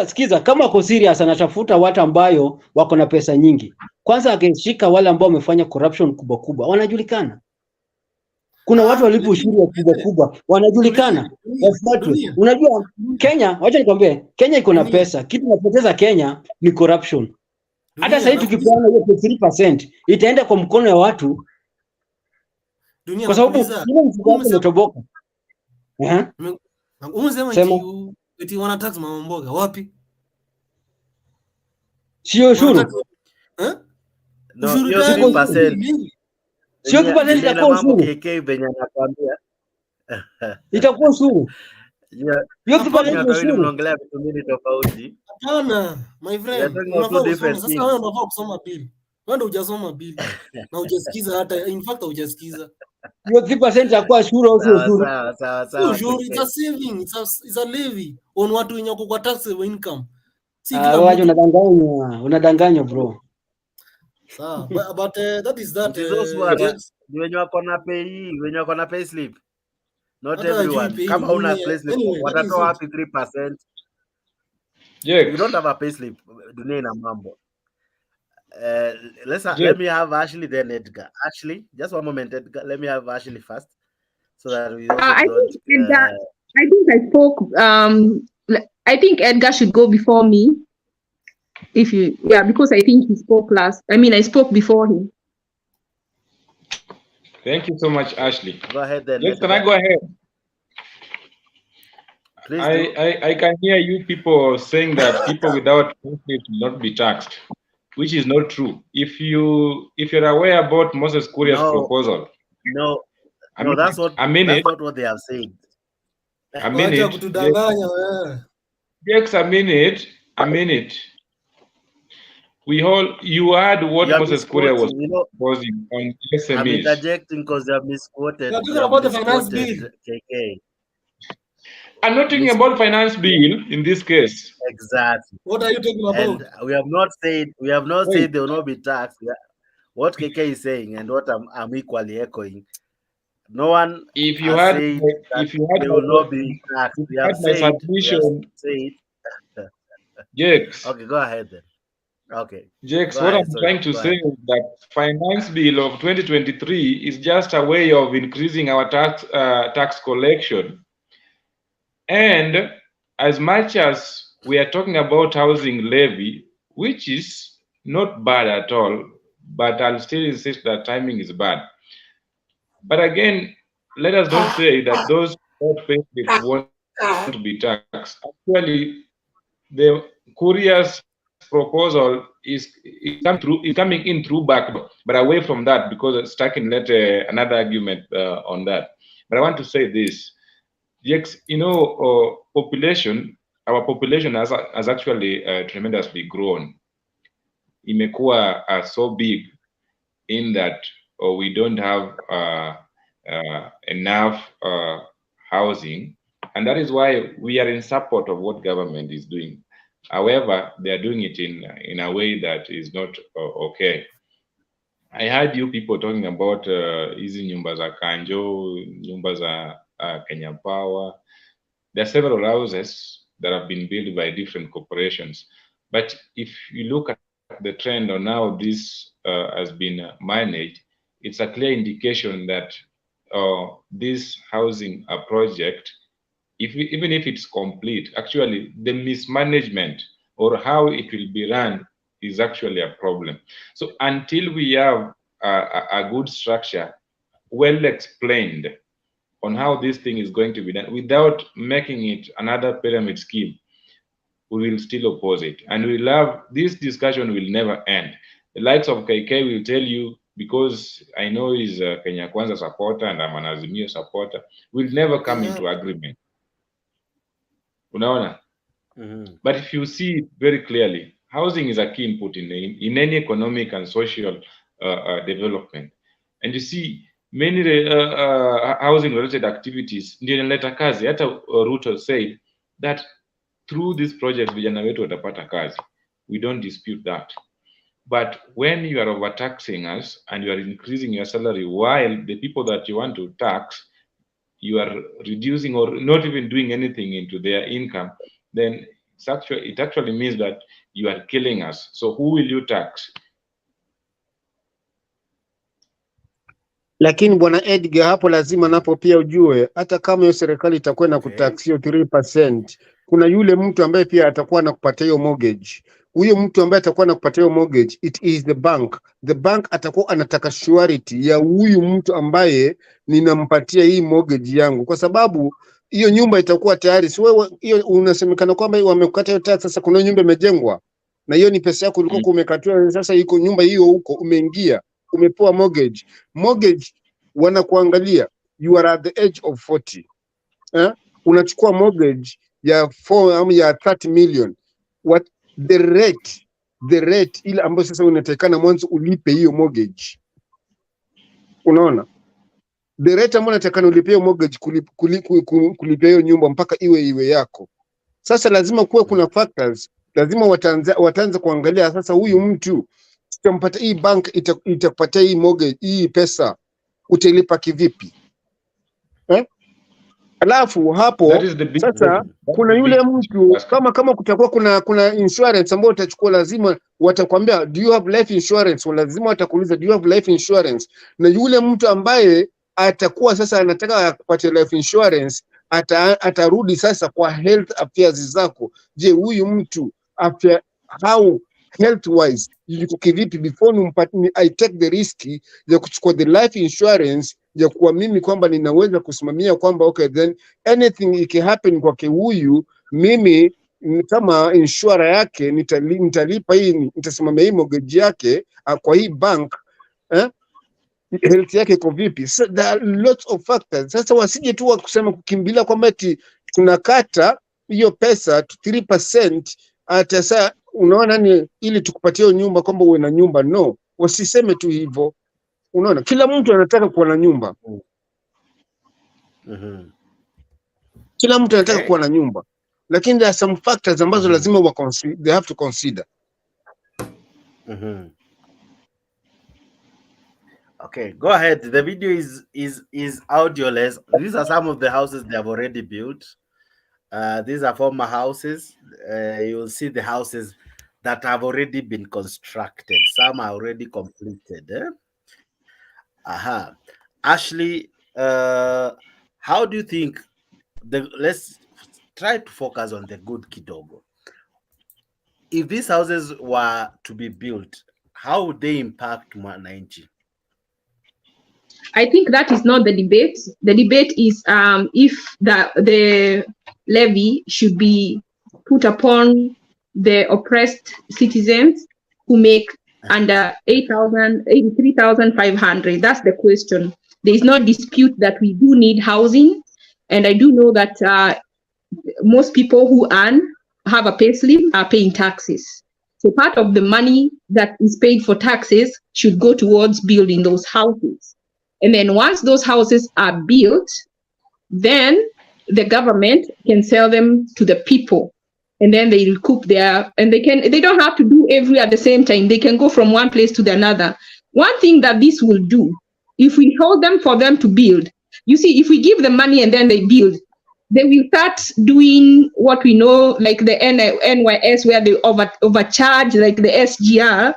Sikiza kama uko serious anatafuta watu ambayo wako na pesa nyingi. Kwanza akishika wale ambao wamefanya corruption kubwa kubwa wanajulikana. Kuna watu walipo ushuru kubwa wanajulikana. Unajua Kenya, wacha nikwambie, Kenya iko na pesa. Kitu kinapoteza Kenya ni corruption. Hata sasa hivi tukipeana hiyo 3% itaenda kwa mkono ya watu. Kwa sababu ile mfuko umetoboka. Unasema eti wana tax mama mboga wapi? Sio ushuru. No, hiyo 3%. Sio kipande itakuwa ushuru. KK venye anakuambia. Itakuwa ushuru. Hiyo kipande ni ushuru. Mnaongelea vitu mbili tofauti. Hapana, my friend. Sasa wewe unafaa kusoma pili. Wewe ndio hujasoma pili. Na hujasikiza hata in fact hujasikiza. Hiyo 3% itakuwa ushuru au sio ushuru? Sawa. Ushuru it's a saving, it's a levy on watu wenye wako kwa taxable income. Waje unadanganya bro. Sawa, but that is that. Wenye wako na pay slip. Not everyone. Kama una pay slip, watatoa wapi 3%? You don't have a pay slip. Dunia na mambo. Let me have Ashley then Edgar. Ashley, just one moment, Edgar. Let me have Ashley first, so that we also I think I spoke. I think Edgar should go before me. Because I think he spoke last. I mean, I spoke before him. Thank you so much, Ashley. Go ahead then. Yes, can I go ahead? Please I can hear you people saying that people without conflict will not be taxed, which is not true. If you're aware about Moses Kuria's proposal. No, that's not what they have said. A minute. Yes, a minute. You heard what Moses Kuria was proposing on SMEs. I'm interjecting because they have misquoted. You're talking about the finance bill. KK. I'm not talking about finance bill in this case. Exactly. What are you talking about? And we have not said they will not be taxed. What KK is saying and what I'm equally echoing. No one if you had they will not be taxed. We have said. Yes. Okay, go ahead then. Okay. Jakes, what I'm trying to say is that finance bill of 2023 is just a way of increasing our tax collection. And as much as we are talking about housing levy, which is not bad at all, but I'll still insist that timing is bad. But again, let us not say that those payslips want to be taxed. Actually, the Kuria's proposal is coming in through back door, but away from that, because Stacking led another argument on that. But I want to say this. Yes, our population has actually tremendously grown. Imekuwa so big in that we don't have enough housing, and that is why we are in support of what government is doing. However, they are doing it in a way that is not okay. I heard you people talking about hizi nyumba za Kanjo, nyumba za Kenya Power. There are several houses that have been built by different corporations. But if you look at the trend on how this has been managed, it's a clear indication that this housing project, even if it's complete, actually the mismanagement or how it will be run is actually a problem. So until we have a good structure, well explained on how this thing is going to be done, without making it another pyramid scheme, we will still oppose it. And we'll have, this discussion will never end. The likes of KK will tell you, because I know he's a Kenya Kwanza supporter and I'm an Azimio supporter, we'll never come into agreement. Unaona? But if you see very clearly, housing is a key input in any economic and social development. And you see, many housing related activities ndio inaleta kazi. Hata Ruto said that through this project vijana wetu watapata kazi. We don't dispute that. But when you are overtaxing us and you are increasing your salary while the people that you want to tax, you are reducing or not even doing anything into their income, then it actually means that you are killing us. So who will you tax? Lakini bwana Edgar, hapo lazima napo pia ujue, hata kama hiyo serikali itakuwa na kutaxio 3%, kuna yule mtu ambaye pia atakuwa na kupatia hiyo mortgage. Huyo mtu ambaye atakuwa na kupatia hiyo mortgage, it is the bank. The bank atakuwa anataka surety ya huyu mtu ambaye ninampatia hii mortgage yangu, kwa sababu hiyo nyumba itakuwa tayari. Si wewe hiyo unasemekana kwamba wamekata hiyo tax, sasa kuna nyumba imejengwa na hiyo ni pesa yako ulikuwa umekatiwa, sasa iko nyumba hiyo huko umeingia, umepewa mortgage. Mortgage wanakuangalia you are at the age of 40. Unachukua mortgage ya 4 ama ya 30 million. What the rate ile ambayo sasa unatakana mwanzo ulipe hiyo mortgage. Unaona? The rate ambayo unatakana ulipe hiyo mortgage kulipia hiyo nyumba mpaka iwe yako. Sasa lazima kuwe kuna factors, lazima wataanza kuangalia sasa huyu mtu utampata hii bank itakupatia hii mortgage, hii pesa utalipa kivipi? Alafu hapo sasa kuna yule mtu kama kutakuwa kuna insurance ambayo utachukua, lazima watakwambia do you have life insurance, lazima watakuuliza do you have life insurance. Na yule mtu ambaye atakuwa sasa anataka kupata life insurance atarudi sasa kwa health affairs zako. Je, huyu mtu afya how health wise yuko kivipi before I take the risk ya kuchukua the life insurance ya kuwa mimi kwamba ninaweza kusimamia kwamba okay then anything ikihappen kwake huyu, mimi kama insurer yake nitalipa hii, nitasimamia hii mortgage yake kwa hii bank. Health yake iko vipi? So there are lots of factors. Sasa wasije tu kusema kukimbilia kwamba eti tunakata hiyo pesa 3% ata sasa unaona ni ili tukupatie hiyo nyumba kwamba uwe na nyumba. No, wasiseme tu hivyo. Unaona, kila mtu anataka kuwa na nyumba. Kila mtu anataka kuwa na nyumba, lakini there are some factors ambazo lazima they have to consider. Okay, go ahead. The video is audioless. These are some of the houses they have already built. These are former houses. You will see the houses that have already been constructed. Some are already completed. Ashley, how do you think let's try to focus on the good kidogo. If these houses were to be built, how would they impact mwananchi? I think that is not the debate. The debate is if the levy should be put upon the oppressed citizens who make under 83,500. That's the question. There is no dispute that we do need housing, and I do know that most people who have a pay slip are paying taxes. So part of the money that is paid for taxes should go towards building those houses. And then once those houses are built, then the government can sell them to the people. And then they recoup and they don't have to do every at the same time. They can go from one place to the another. One thing that this will do, if we hold them for them to build, you see, if we give them money and then they build, they will start doing what we know, like the NYS, where they overcharge, like the SGR.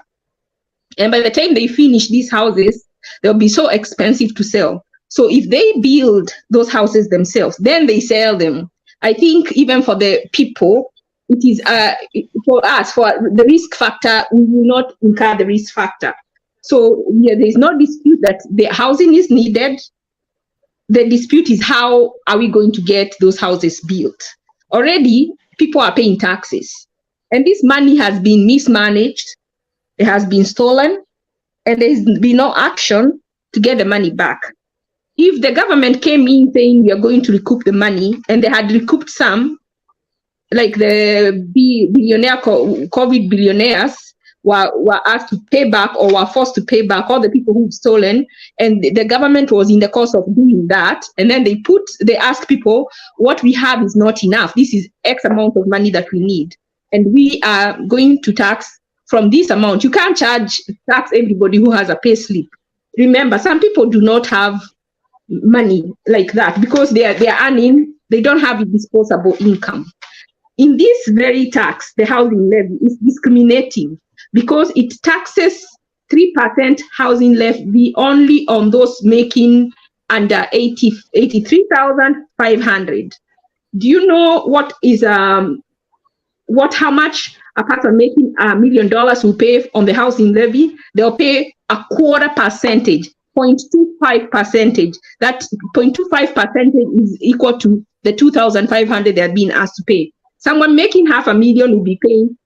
And by the time they finish these houses, they'll be so expensive to sell. So if they build those houses themselves, then they sell them. I think even for the people, it is for us, for the risk factor, we will not incur the risk factor. So yeah, there is no dispute that the housing is needed. The dispute is how are we going to get those houses built? Already, people are paying taxes. And this money has been mismanaged. It has been stolen. And there's been no action to get the money back. If the government came in saying we are going to recoup the money, and they had recouped some, like the billionaire, COVID billionaires were asked to pay back or were forced to pay back all the people who've stolen, and the government was in the course of doing that, and then they ask people, what we have is not enough. This is X amount of money that we need, and we are going to tax from this amount. You can't tax everybody who has a pay slip. Remember, some people do not have money like that because they are earning, they don't have a disposable income. In this very tax, the housing levy is discriminating because it taxes 3% housing levy only on those making under 83,500. Do you know what is how much a person making $1 million will pay on the housing levy? They'll pay 0.25%, 0.25%. That 0.25% is equal to the 2,500 they're being asked to pay. Someone making $500,000 will be paying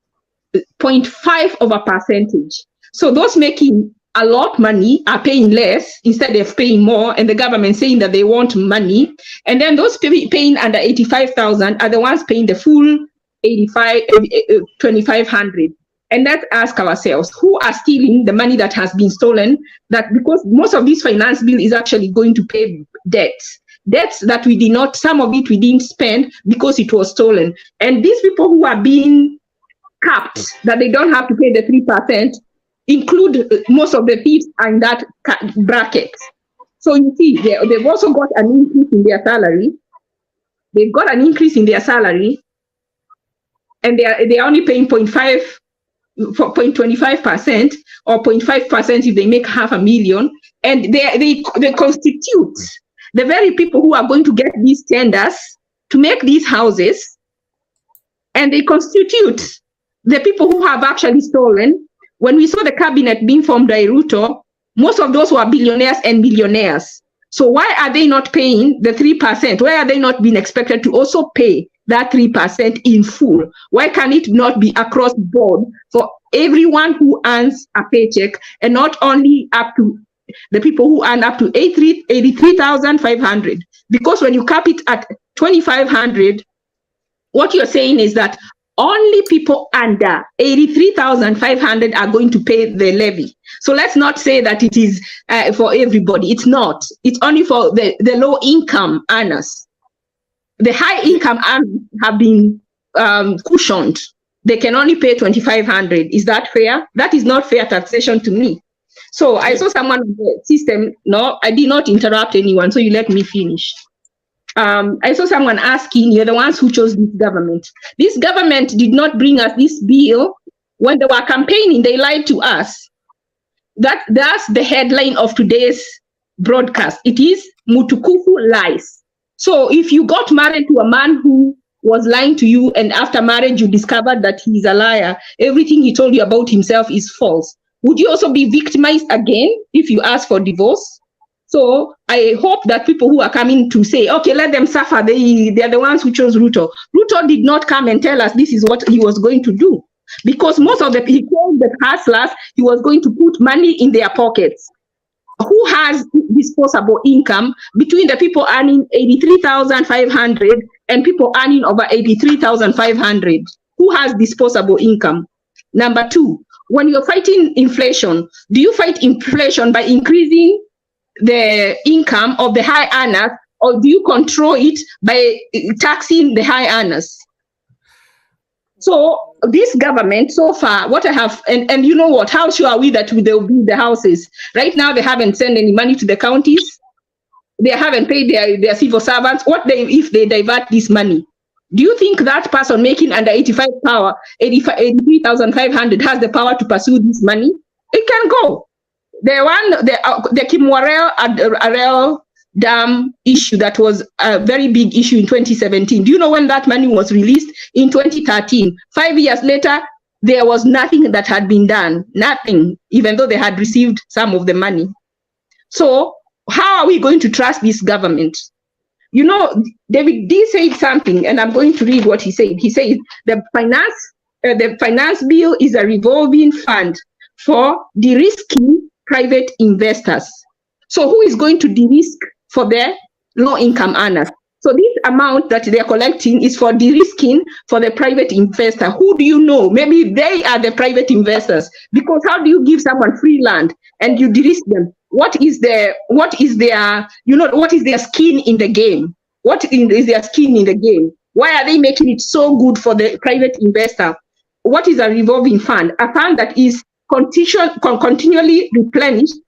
0.5%. So those making a lot money are paying less instead of paying more, and the government saying that they want money. And then those paying under 85,000 are the ones paying the full 2,500. And let's ask ourselves, who are stealing the money that has been stolen? That because most of this finance bill is actually going to pay debts that we did not, some of it we didn't spend because it was stolen. And these people who are being capped, that they don't have to pay the 3%, include most of the thieves are in that bracket. So you see, they've also got an increase in their salary. They've got an increase in their salary, and they're only paying 0.25% or 0.5% if they make $500,000. And they constitute the very people who are going to get these tenders to make these houses, and they constitute the people who have actually stolen. When we saw the cabinet being formed by Ruto, most of those were billionaires and millionaires. So why are they not paying the 3%? Why are they not being expected to also pay that 3% in full? Why can it not be across the board for everyone who earns a paycheck, and not only up to the people who earn up to 83,500? Because when you cap it at 2,500, what you're saying is that only people under 83,500 are going to pay the levy. So let's not say that it is for everybody. It's not. It's only for the low income earners. The high income earners have been cushioned. They can only pay 2,500. Is that fair? That is not fair taxation to me. So I saw someone in the system. No, I did not interrupt anyone, so you let me finish. I saw someone asking, you're the ones who chose this government. This government did not bring us this bill. When they were campaigning, they lied to us. That's the headline of today's broadcast. It is Mutukufu lies. So if you got married to a man who was lying to you, and after marriage you discovered that he's a liar, everything he told you about himself is false, would you also be victimized again if you ask for divorce? So I hope that people who are coming to say, okay, let them suffer, they're the ones who chose Ruto. Ruto did not come and tell us this is what he was going to do. Because most of he told the hustlers he was going to put money in their pockets. Who has disposable income between the people earning 83,500 and people earning over 83,500? Who has disposable income? Number two, when you're fighting inflation, do you fight inflation by increasing the income of the high earners, or do you control it by taxing the high earners? So this government so far, what I have, and you know what, how sure are we that they will build the houses? Right now, they haven't sent any money to the counties. They haven't paid their civil servants. What if they divert this money? Do you think that person making under 83,500 has the power to pursue this money? It can go. The Kimwarel Dam issue, that was a very big issue in 2017. Do you know when that money was released? In 2013. 5 years later, there was nothing that had been done. Nothing, even though they had received some of the money. So how are we going to trust this government? You know, David D said something, and I'm going to read what he said. He said the finance bill is a revolving fund for de-risking private investors. So who is going to de-risk for the low-income earners? So this amount that they are collecting is for de-risking for the private investor. Who do you know? Maybe they are the private investors, because how do you give someone free land and you de-risk them? What is their skin in the game? What is their skin in the game? Why are they making it so good for the private investor? What is a revolving fund? A fund that is continually replenished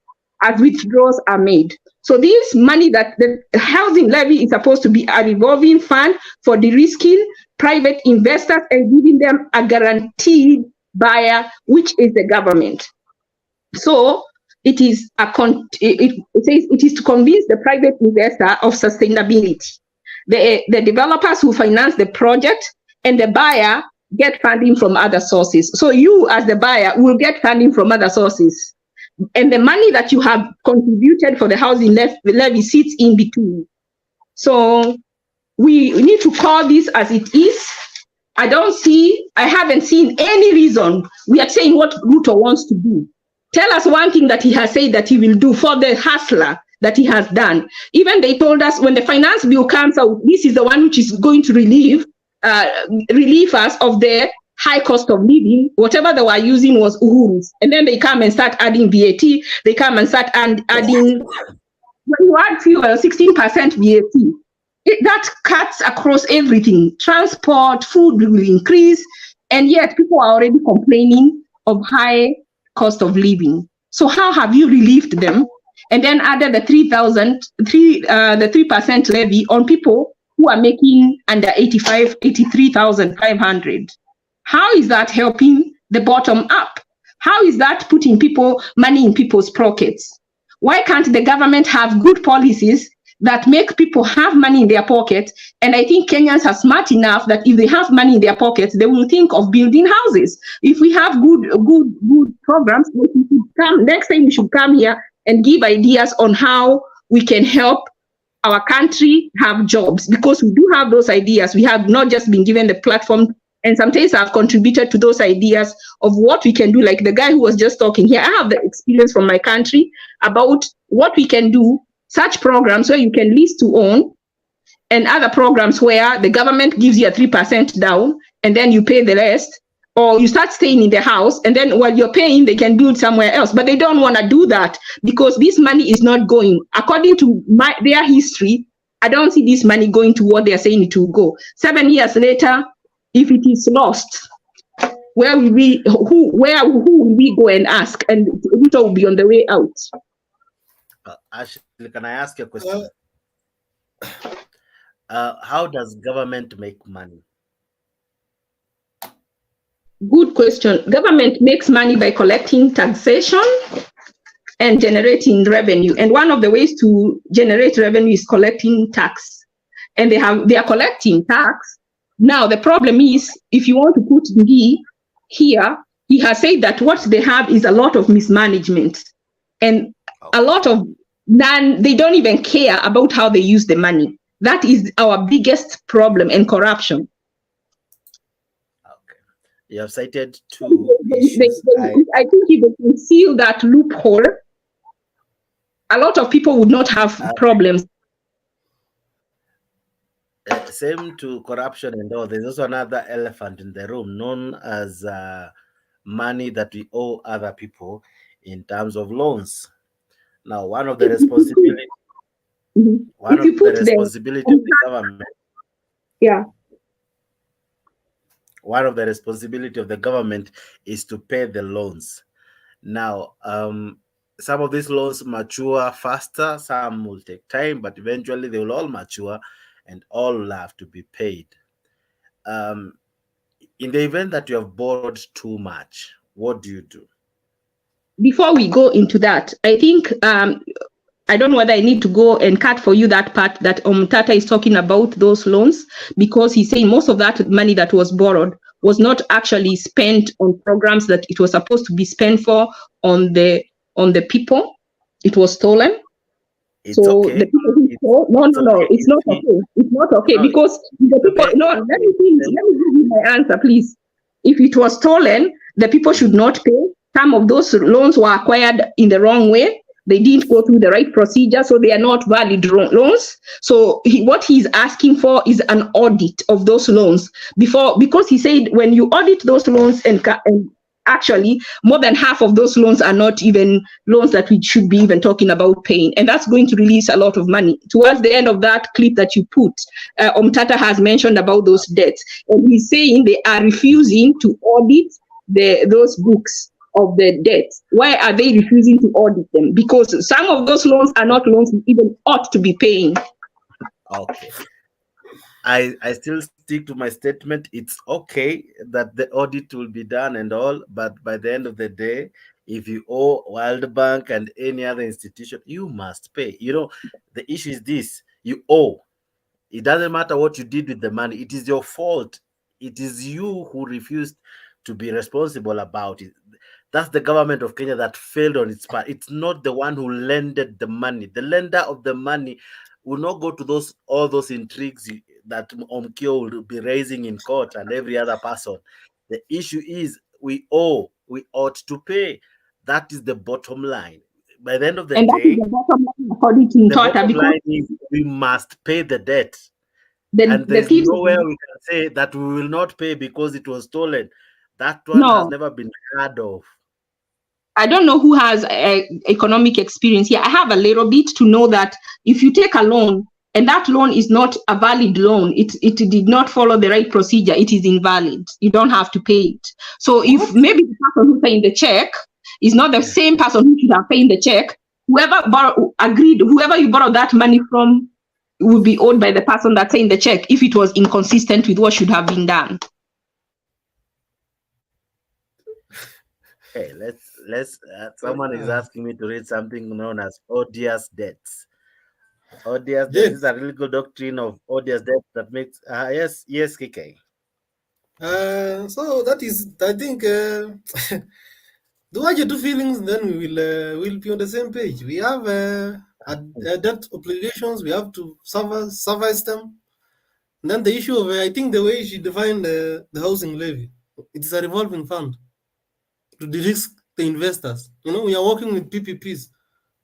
as withdrawals are made. So this money, that the housing levy is supposed to be a revolving fund for de-risking private investors and giving them a guaranteed buyer, which is the government. So it is it is to convince the private investor of sustainability. The developers who finance the project and the buyer get funding from other sources. So you, as the buyer, will get funding from other sources. And the money that you have contributed for the housing levy sits in between. So we need to call this as it is. I haven't seen any reason. We are saying what Ruto wants to do. Tell us one thing that he has said that he will do for the hustler that he has done. Even they told us when the finance bill comes out, this is the one which is going to relieve us of the high cost of living. Whatever they were using was uhuru's. And then they come and start adding VAT. They come and start adding, when you add fuel, 16% VAT. That cuts across everything. Transport, food will increase. And yet people are already complaining of high cost of living. So how have you relieved them? And then added the 3% levy on people who are making under 83,500. How is that helping the bottom up? How is that putting money in people's pockets? Why can't the government have good policies that make people have money in their pocket? And I think Kenyans are smart enough that if they have money in their pockets, they will think of building houses. If we have good programs, next time we should come here and give ideas on how we can help our country have jobs, because we do have those ideas. We have not just been given the platform, and sometimes I've contributed to those ideas of what we can do. Like the guy who was just talking here, I have the experience from my country about what we can do, such programs where you can lease to own, and other programs where the government gives you a 3% down and then you pay the rest, or you start staying in the house, and then while you're paying, they can build somewhere else. But they don't want to do that because this money is not going. According to their history, I don't see this money going to what they're saying it will go. 7 years later, if it is lost, who will we go and ask? And Ruto will be on the way out. Ashley, can I ask you a question? How does government make money? Good question. Government makes money by collecting taxation and generating revenue. And one of the ways to generate revenue is collecting tax. And they are collecting tax. Now, the problem is, if you want to put Ngunyi here, he has said that what they have is a lot of mismanagement. And a lot of they don't even care about how they use the money. That is our biggest problem, and corruption. You have cited two issues. I think if they can seal that loophole, a lot of people would not have problems. Same to corruption and all. There's also another elephant in the room known as money that we owe other people in terms of loans. Now, one of the responsibility of the government. Yeah. One of the responsibility of the government is to pay the loans. Now, some of these loans mature faster, some will take time, but eventually they will all mature and all will have to be paid. In the event that you have borrowed too much, what do you do? Before we go into that, I think I don't know whether I need to go and cut for you that part that Omtata is talking about those loans, because he's saying most of that money that was borrowed was not actually spent on programs that it was supposed to be spent for on the people. It was stolen. It's so okay. The people who stole, no, it's not okay. It's not okay because the people. okay. No, let me give you my answer, please. If it was stolen, the people should not pay. Some of those loans were acquired in the wrong way. They didn't go through the right procedure, so they are not valid loans. So what he's asking for is an audit of those loans because he said when you audit those loans and actually more than half of those loans are not even loans that we should be even talking about paying, and that's going to release a lot of money. Towards the end of that clip that you put, Omtata has mentioned about those debts, and he's saying they are refusing to audit those books of the debts. Why are they refusing to audit them? Because some of those loans are not loans we even ought to be paying. Okay. I still stick to my statement. It's okay that the audit will be done and all, but by the end of the day, if you owe World Bank and any other institution, you must pay. The issue is this: you owe. It doesn't matter what you did with the money. It is your fault. It is you who refused to be responsible about it. That's the government of Kenya that failed on its part. It's not the one who lended the money. The lender of the money will not go to all those intrigues that Omkio will be raising in court and every other person. The issue is we ought to pay. That is the bottom line. By the end of the and day, that is the bottom line according to Mutata, because line is we must pay the debt. And there's nowhere we can say that we will not pay because it was stolen. That one has never been heard of. I don't know who has economic experience here. I have a little bit to know that if you take a loan and that loan is not a valid loan, it did not follow the right procedure, it is invalid. You don't have to pay it. So if maybe the person who's paying the check is not the same person who should have paid the check, whoever you borrowed that money from will be owed by the person that's saying the check if it was inconsistent with what should have been done. Okay, let's. Someone is asking me to read something known as odious debts. Odious debts. This is a really good doctrine of odious debts that makes. Yes, KK. So that is, I think, do I get two feelings? Then we'll be on the same page. We have debt obligations. We have to service them. And then the issue of, I think the way she defined the housing levy, it's a revolving fund to de-risk the investors. We are working with PPPs.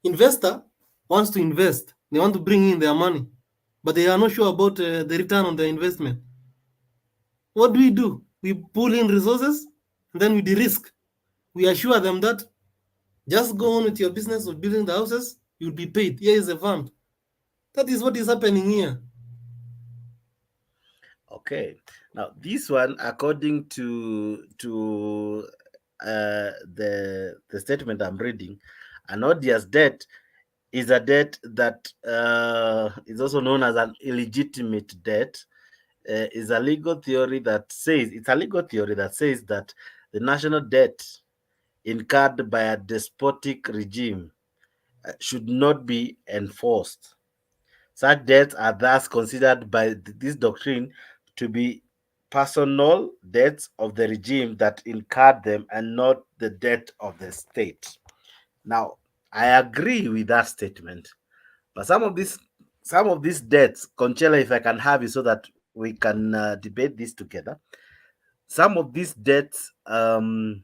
Investor wants to invest. They want to bring in their money, but they are not sure about the return on their investment. What do? We pull in resources, and then we de-risk. We assure them that just go on with your business of building the houses, you'll be paid. Here is a fund. That is what is happening here. Okay. Now, this one, according to the statement I'm reading, an odious debt is a debt that is also known as an illegitimate debt. Is a legal theory that says that the national debt incurred by a despotic regime should not be enforced. Such debts are thus considered by this doctrine to be personal debts of the regime that incurred them and not the debt of the state. Now, I agree with that statement, but some of these debts, Conchela, if I can have you so that we can debate this together. Some of these debts, Conchela,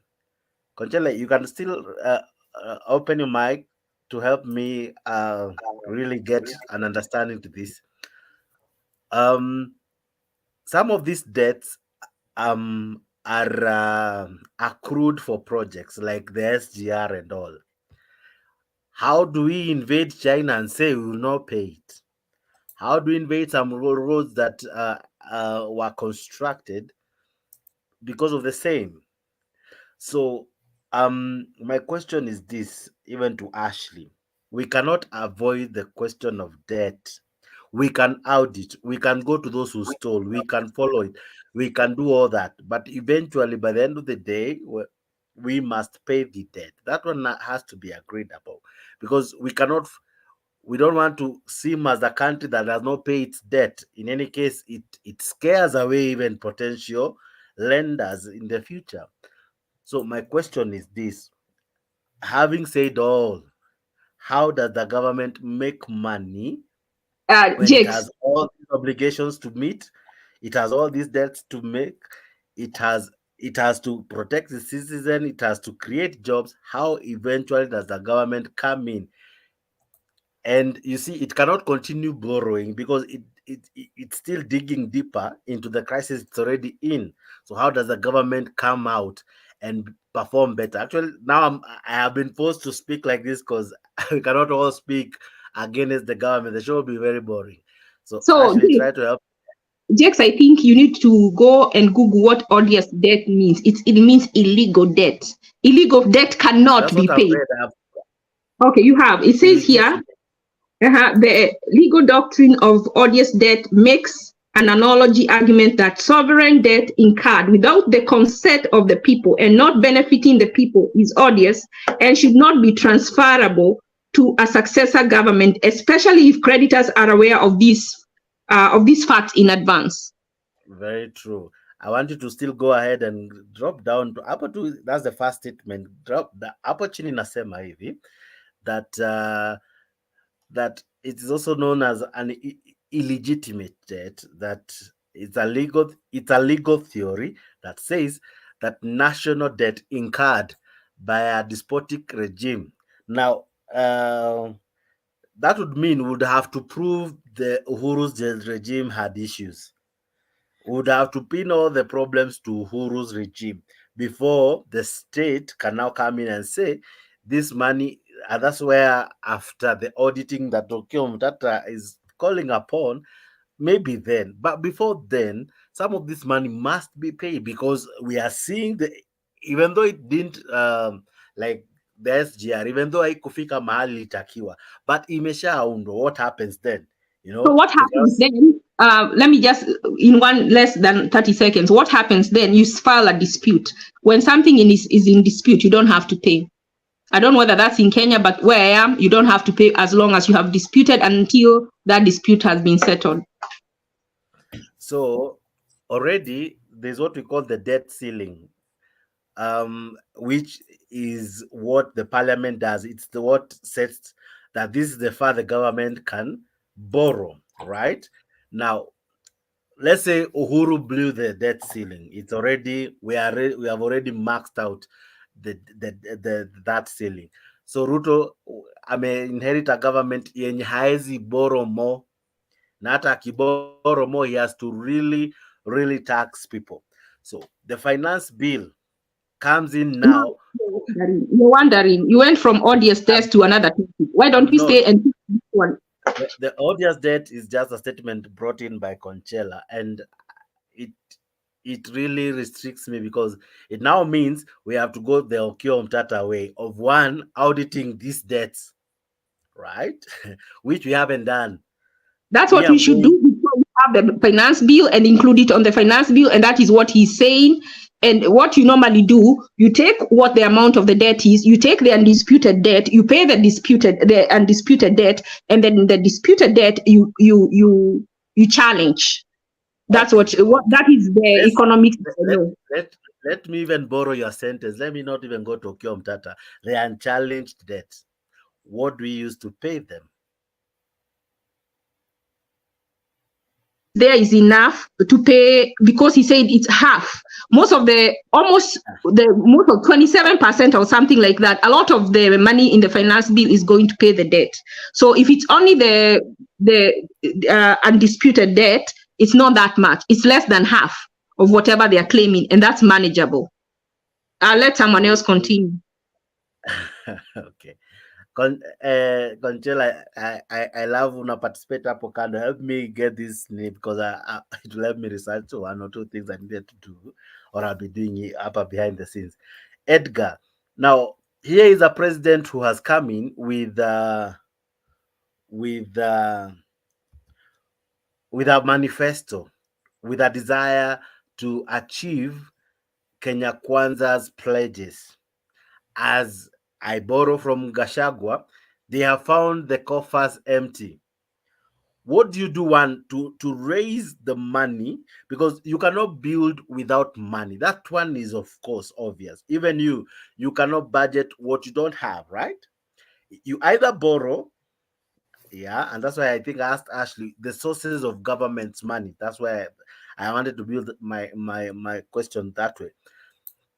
you can still open your mic to help me really get an understanding to this. Some of these debts are accrued for projects like the SGR and all. How do we invade China and say we will not pay it? How do we invade some roads that were constructed because of the same? So, my question is this, even to Ashley. We cannot avoid the question of debt. We can audit, we can go to those who stole, we can follow it, we can do all that. But eventually, by the end of the day, we must pay the debt. That one has to be agreed upon, because we don't want to seem as a country that does not pay its debt. In any case, it scares away even potential lenders in the future. So my question is this: having said all, how does the government make money when it Jakes, has all these obligations to meet, it has all these debts to make, it has to protect the citizen, it has to create jobs? How eventually does the government come in? And you see, it cannot continue borrowing because it's still digging deeper into the crisis it's already in. So how does the government come out and perform better? Actually, now I have been forced to speak like this because we cannot all speak against the government. The show will be very boring. So so Ashley, try to help. Jakes, I think you need to go and Google what odious debt means. It means illegal debt. Illegal debt cannot That's be what I've paid. read. Okay, you have. It says here, the legal doctrine of odious debt makes an analogy argument that sovereign debt incurred without the consent of the people and not benefiting the people is odious and should not be transferable to a successor government, especially if creditors are aware of these facts in advance. Very true. I want you to still go ahead and drop down to hapo tu. That's the first statement. Drop the hapo chini nasema hivi that that it is also known as an illegitimate debt, that it's a legal theory that says that national debt incurred by a despotic regime. Now, that would mean we would have to prove the Uhuru's regime had issues. We would have to pin all the problems to Uhuru's regime before the state can now come in and say this money. And that's where, after the auditing that Tokyo Mutata is calling upon, maybe then. But before then, some of this money must be paid, because we are seeing even though it didn't like the SGR, even though haikufika mahali litakiwa, but imeshaundwa. What happens then? So what happens then? Let me just, in less than 30 seconds, what happens then? You file a dispute. When something is in dispute, you don't have to pay. I don't know whether that's in Kenya, but where I am, you don't have to pay as long as you have disputed until that dispute has been settled. So already there's what we call the debt ceiling, which is what the parliament does. It's what sets that this is the far the government can borrow, right? Now, let's say Uhuru blew the debt ceiling. It's already we have already maxed out that ceiling. So Ruto inherit a government yenye haezi borrow more. Na hata akiborrow more, he has to really tax people. So the finance bill comes in now. You're wondering, you went from odious debt to another topic. Why don't we stay and pick this one? The odious debt is just a statement brought in by Conchella, and it really restricts me, because it now means we have to go the Okiya Mtata way of one auditing these debts, right? Which we haven't done. That's what we should do before we have the finance bill and include it on the finance bill, and that is what he's saying. And what you normally do, you take what the amount of the debt is, you take the undisputed debt, you pay the undisputed debt, and then the disputed debt you challenge. That's what that is the economics. Let me even borrow your sentence. Let me not even go to Okiya Mtata. The unchallenged debt. What do we use to pay them? There is enough to pay, because he said it's half. Most of 27% or something like that. A lot of the money in the finance bill is going to pay the debt. So if it's only the undisputed debt, it's not that much. It's less than half of whatever they are claiming, and that's manageable. I'll let someone else continue. Okay. Conchela, I love una participate hapo kando. Help me get this name because it will help me research one or two things I needed to do or I'll be doing it up behind the scenes. Edgar, now here is a president who has come in with a manifesto, with a desire to achieve Kenya Kwanza's pledges. As I borrow from Gashagwa, they have found the coffers empty. What do you do to raise the money? Because you cannot build without money. That one is, of course, obvious. Even you cannot budget what you don't have, right? You either borrow, yeah, and that's why I think I asked Ashley the sources of government's money. That's why I wanted to build my question that way.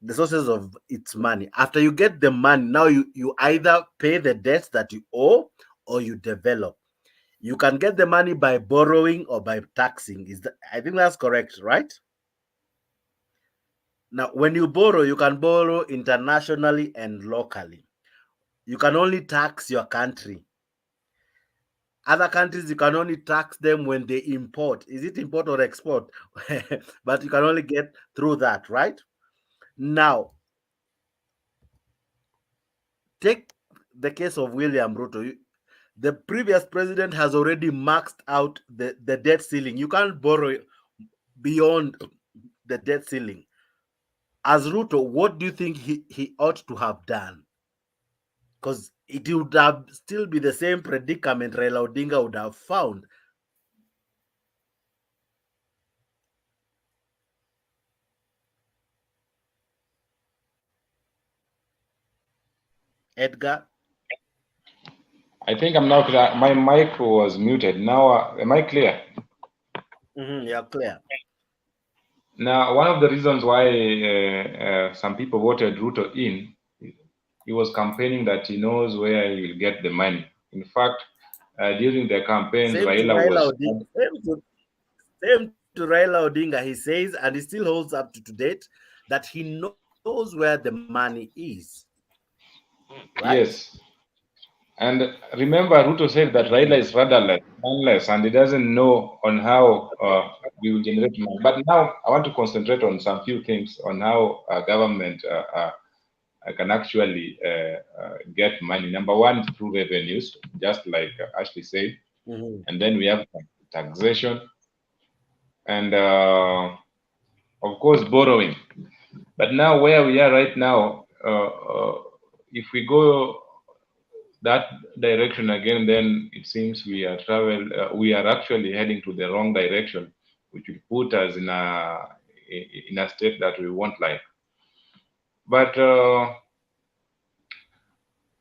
The sources of its money. After you get the money, now you either pay the debts that you owe or you develop. You can get the money by borrowing or by taxing. I think that's correct, right? Now, when you borrow, you can borrow internationally and locally. You can only tax your country. Other countries, you can only tax them when they import. Is it import or export? But you can only get through that, right? Now, take the case of William Ruto. The previous president has already maxed out the debt ceiling. You can't borrow beyond the debt ceiling. As Ruto, what do you think he ought to have done? Because it would have still be the same predicament Raila Odinga would have found. Edgar? I think I'm now clear. My mic was muted. Now, am I clear? You're clear. Now, one of the reasons why some people voted Ruto in, he was campaigning that he knows where he will get the money. In fact, during the campaigns, Raila was... Same to Raila Odinga, he says, and he still holds up to date, that he knows where the money is. Right? Yes. And remember, Ruto said that Raila is rudderless, and he doesn't know on how we will generate money. But now I want to concentrate on some few things on how government can actually get money. Number one, through revenues, just like Ashley said. And then we have taxation and, of course, borrowing. But now where we are right now, if we go that direction again, then it seems we are actually heading to the wrong direction, which will put us in a state that we won't like. But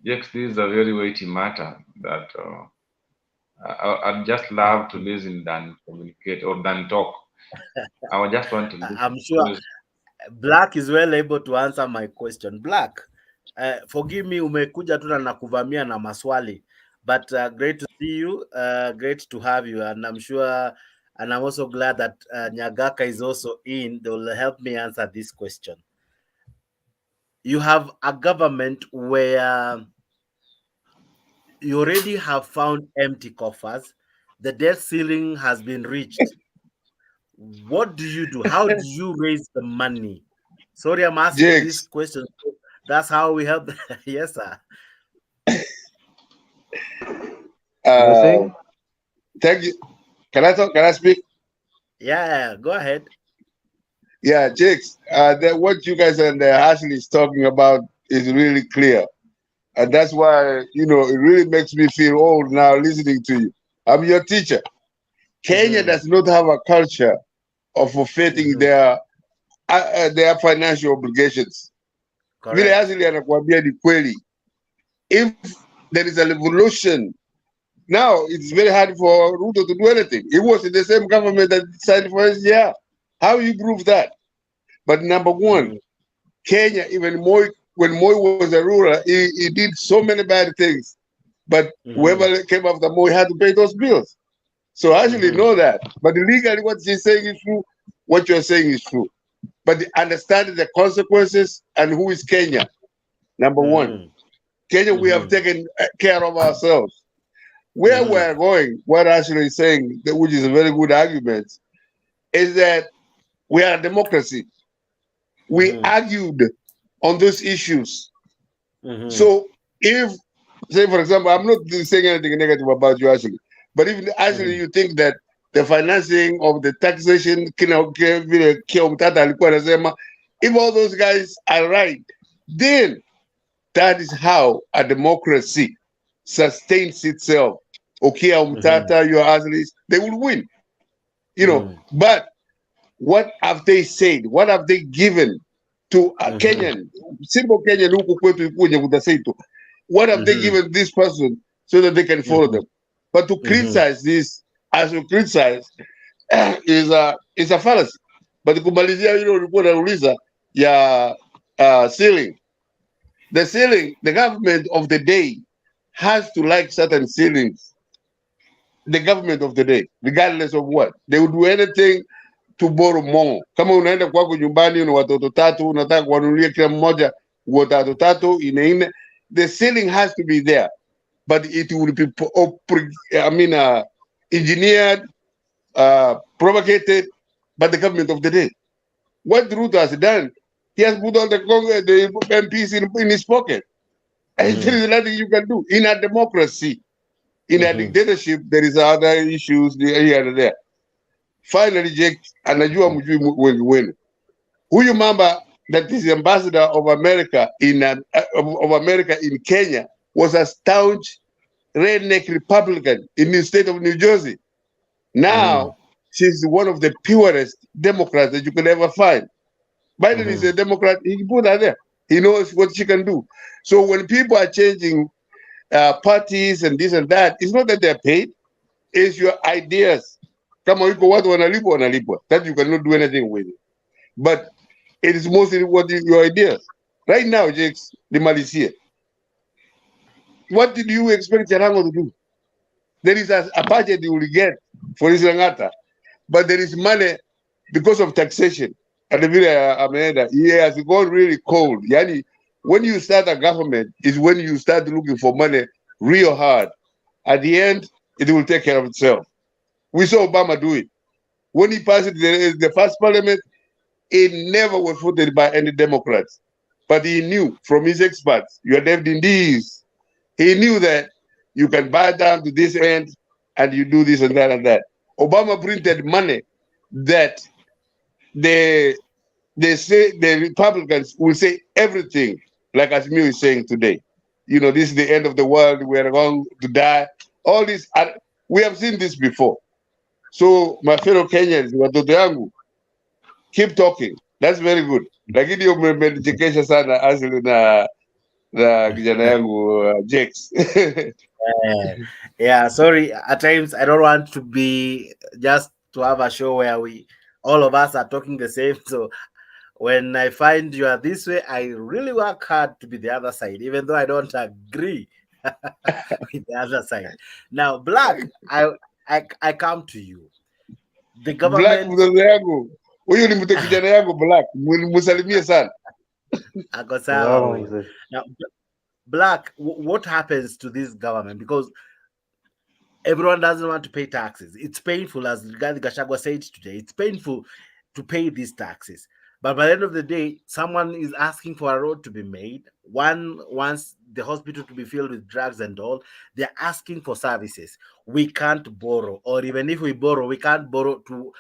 yes, this is a very weighty matter that I'd just love to listen than communicate or than talk. I would just want to listen. I'm sure Black is well able to answer my question. Black, forgive me, umekuja tu na kuvamia na maswali, but great to see you, great to have you, and I'm sure, and I'm also glad that Nyagaka is also in. They will help me answer this question. You have a government where you already have found empty coffers. The debt ceiling has been reached. What do you do? How do you raise the money? Sorry, I'm asking this question. That's how we help. Yes, sir. Thank you. Can I talk? Can I speak? Yeah, go ahead. Yeah, Jakes, what you guys and Ashley is talking about is really clear. And that's why, it really makes me feel old now listening to you. I'm your teacher. Kenya does not have a culture of fulfilling their financial obligations. If there is a revolution, now it's very hard for Ruto to do anything. He was in the same government that decided for his year. How you prove that? But number one, Kenya, even Moi, when Moi was a ruler, he did so many bad things. But whoever came after Moi had to pay those bills. So I actually know that. But legally, what she's saying is true. What you're saying is true. But understanding the consequences and who is Kenya, number one. Kenya, we have taken care of ourselves. Where we're going, what Ashley is saying, which is a very good argument, is that we are a democracy. We argued on those issues. So if, say for example, I'm not saying anything negative about you, Ashley, but if actually you think that the financing of the taxation, if all those guys are right, then that is how a democracy sustains itself. Okay, Mutata, your Ashley, they will win. You know, but what have they said? What have they given to a Kenyan, simple Kenyan who kwetu ikuja kutasaitu? What have they given this person so that they can follow them? But to criticize this, as you criticize, is a fallacy. But kumalizia hilo ulikuwa unauliza ya ceiling. The ceiling, the government of the day has to like certain ceilings. The government of the day, regardless of what. They will do anything to borrow more. Kama unaenda kwako nyumbani una watoto tatu, unataka kuwanunulia kila mmoja nguo tatu ine, the ceiling has to be there, but it will be engineered, propagated by the government of the day. What Ruto has done, he has put all the MPs in his pocket. And there is nothing you can do in a democracy. In a dictatorship, there is other issues here and there. Finally, Jake, anajua mjui wengi wenu. Huyu mamba that is the ambassador of America in Kenya was a staunch redneck Republican in the state of New Jersey. Now, she's one of the purest Democrats that you could ever find. Biden is a Democrat. He put her there. He knows what she can do. So when people are changing parties and this and that, it's not that they're paid. It's your ideas. Kama yuko watu wanalipwa. That you cannot do anything with it. But it is mostly what is your ideas. Right now, Jakes, the Malaysia. What did you expect Jalango to do? There is a budget you will get for Islangata, but there is money because of taxation. And he has gone really cold. Yani, when you start a government, is when you start looking for money real hard. At the end, it will take care of itself. We saw Obama do it. When he passed the first parliament, it never was voted by any Democrats. But he knew from his experts, you are left in these. He knew that you can buy down to this end and you do this and that and that. Obama printed money that they say the Republicans will say everything, like Asmi is saying today. You know, this is the end of the world. We are going to die. All this, we have seen this before. So, my fellow Kenyans, watoto yangu, keep talking. That's very good. Lakini umemedichekesha sana Asili na kijana yangu Jakes. Yeah, sorry. At times, I don't want to be just to have a show where all of us are talking the same. So when I find you are this way, I really work hard to be the other side, even though I don't agree with the other side. Now, Black, I come to you. The government. Black, huyu ni mtu kijana yangu Black, musalimie sana. Ako sawa. Now, Black, what happens to this government? Because everyone doesn't want to pay taxes. It's painful, as Rigathi Gachagua said today. It's painful to pay these taxes. But by the end of the day, someone is asking for a road to be made. One wants the hospital to be filled with drugs and all. They're asking for services. We can't borrow, or even if we borrow, we can't borrow to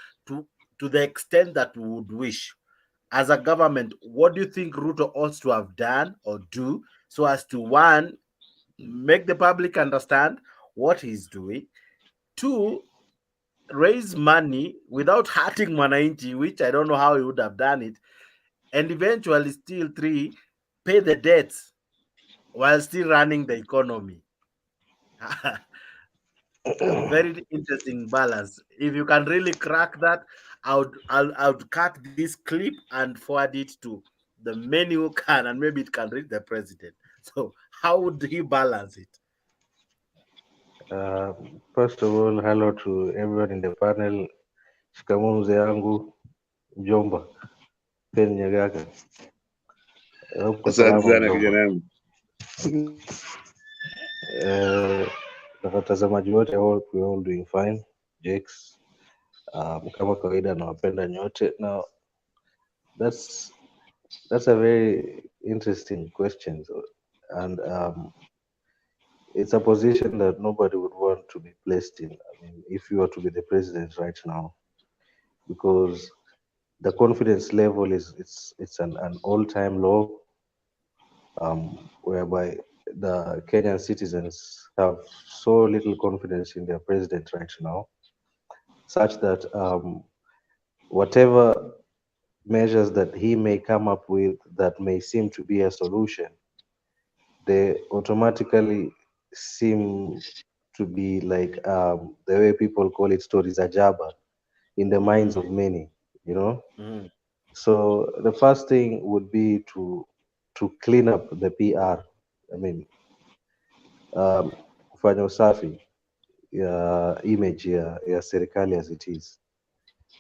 the extent that we would wish. As a government, what do you think Ruto ought to have done or do so as to, one, make the public understand what he's doing, two, raise money without hurting Mwananchi, which I don't know how he would have done it, and eventually still, three, pay the debts while still running the economy. A very interesting balance. If you can really crack that, I would cut this clip and forward it to the many who can, and maybe it can reach the president. So how would he balance it? First of all, hello to everyone in the panel. Shikamoo mzee yangu Jomba Pen Nyagaga. Asante sana kijana yangu. Na watazamaji wote, I hope we're all doing fine. Jakes, kama kawaida nawapenda nyote. Now that's a very interesting question, and it's a position that nobody would want to be placed in. I mean, if you were to be the president right now, because the confidence level it's an all-time low, whereby the Kenyan citizens have so little confidence in their president right now, such that whatever measures that he may come up with that may seem to be a solution, they automatically seem to be like the way people call it, stories ajaba in the minds of many, you know. So the first thing would be to clean up the PR. I mean, kufanya usafi ya image ya serikali as it is,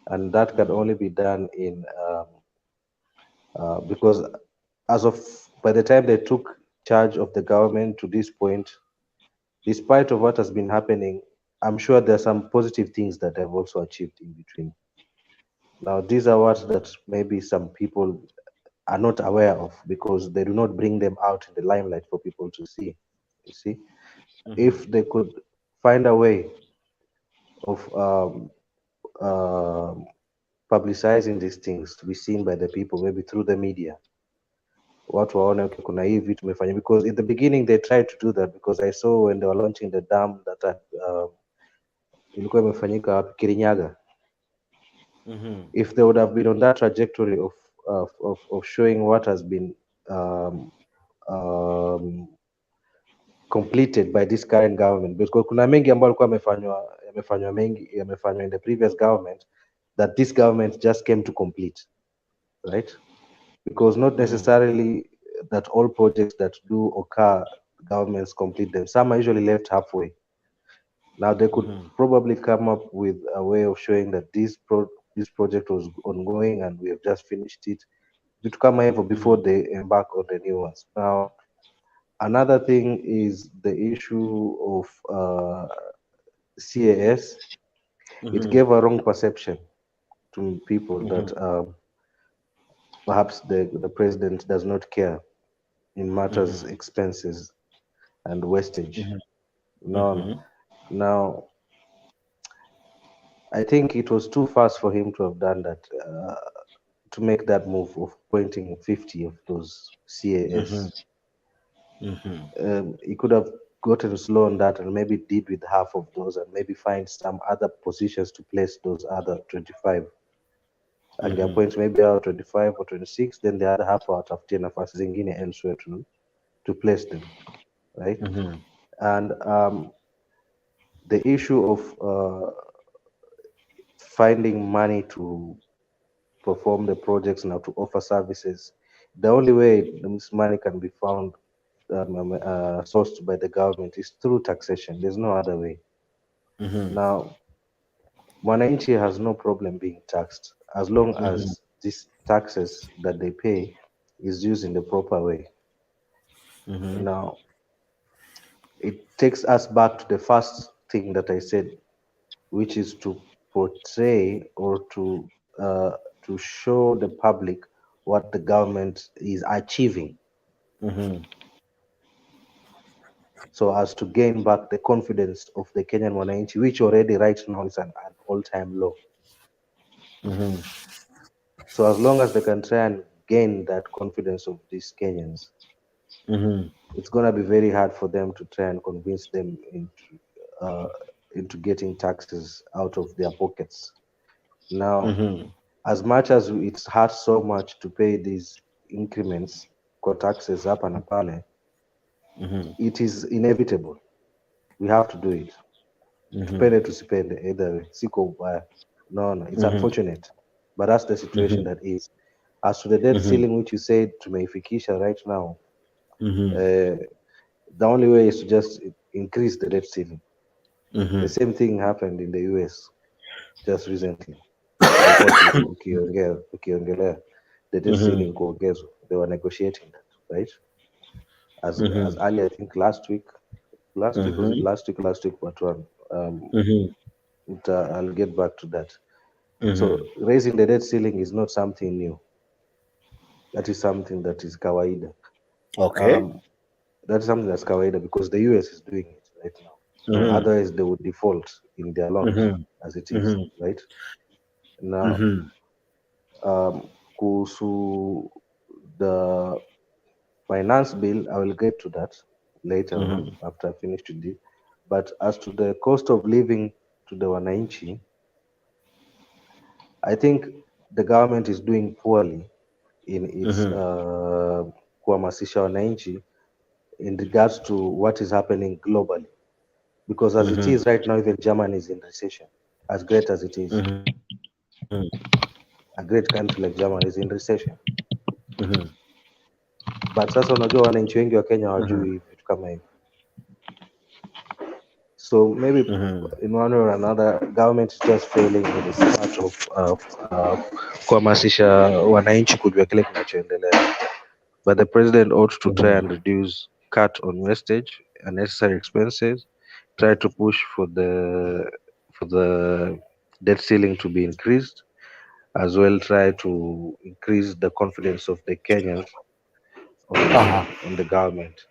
and that can only be done in because by the time they took charge of the government to this point, despite of what has been happening, I'm sure there are some positive things that they've also achieved in between. Now, these are what that maybe some people are not aware of because they do not bring them out in the limelight for people to see. You see, if they could find a way of publicizing these things to be seen by the people, maybe through the media, watu waone okay, kuna hii vitu tumefanya, because in the beginning they tried to do that, because I saw when they were launching the dam that ilikuwa imefanyika Kirinyaga. If they would have been on that trajectory of showing what has been completed by this current government, because kuna mengi ambayo yalikuwa yamefanywa in the previous government that this government just came to complete, right? Because not necessarily that all projects that do occur, governments complete them. Some are usually left halfway. Now they could probably come up with a way of showing that this project was ongoing and we have just finished it, to come over before they embark on the new ones. Now, another thing is the issue of CAS. It gave a wrong perception to people that perhaps the president does not care in matters expenses and wastage. No. Now, I think it was too fast for him to have done that, to make that move of appointing 50 of those CAS. He could have gotten slow on that and maybe did with half of those and maybe find some other positions to place those other 25. And the appoint maybe out 25 or 26, then the other half out of 10 nafasi zingine elsewhere to place them, right? And the issue of finding money to perform the projects now, to offer services, the only way this money can be found, sourced by the government, is through taxation. There's no other way. Now, mwananchi has no problem being taxed as long as these taxes that they pay is used in the proper way. Now, it takes us back to the first thing that I said, which is to portray or to show the public what the government is achieving, so as to gain back the confidence of the Kenyan wananchi, which already right now is an all-time low. So as long as they can try and gain that confidence of these Kenyans, it's going to be very hard for them to try and convince them into getting taxes out of their pockets. Now, as much as it's hard so much to pay these increments for taxes hapa na pale, it is inevitable. We have to do it. Tupende tusipende, either way. Siko ubaya. No, it's unfortunate, but that's the situation that is. As to the debt ceiling, which you said tumeifikisha right now, the only way is to just increase the debt ceiling. The same thing happened in the US just recently. Ukiongelea the debt ceiling kuongezwa, they were negotiating that, right? as early, I think last week. Was it last week, but one. I'll get back to that. So raising the debt ceiling is not something new. That is something that is kawaida. Okay. That is something that's kawaida because the US is doing it right now. So otherwise they would default in their loans as it is, right? Now, kuhusu the finance bill, I will get to that later on after I finish today. But as to the cost of living to the wananchi, I think the government is doing poorly in its kuhamasisha wananchi in regards to what is happening globally. Because as it is right now, even Germany is in recession, as great as it is. A great country like Germany is in recession. But sasa unajua wananchi wengi wa Kenya hawajui vitu kama hivi. So maybe in one or another, government is just failing in its part of kuhamasisha wananchi kujua kile kinachoendelea. But the president ought to try and reduce, cut on wastage, unnecessary expenses, try to push for the debt ceiling to be increased, as well try to increase the confidence of the Kenyans on the government.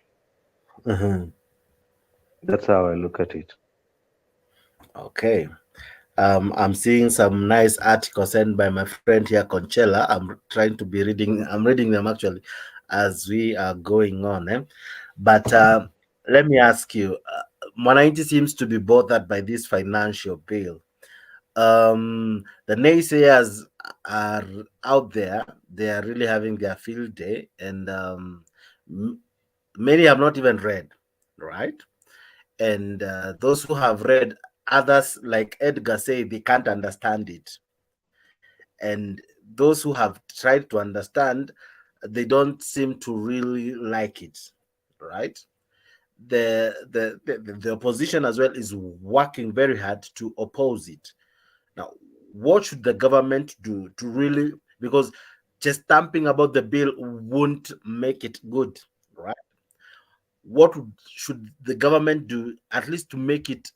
That's how I look at it. Okay. I'm seeing some nice articles sent by my friend here, Conchella. I'm reading them actually as we are going on. But let me ask you, Mwananchi seems to be bothered by this financial bill. The naysayers are out there. They are really having their field day, and many have not even read, right? And those who have read, others like Edgar say they can't understand it, and those who have tried to understand, they don't seem to really like it, right? The opposition as well is working very hard to oppose it. Now, what should the government do to really, because just stamping about the bill won't make it good, right? What should the government do at least to make it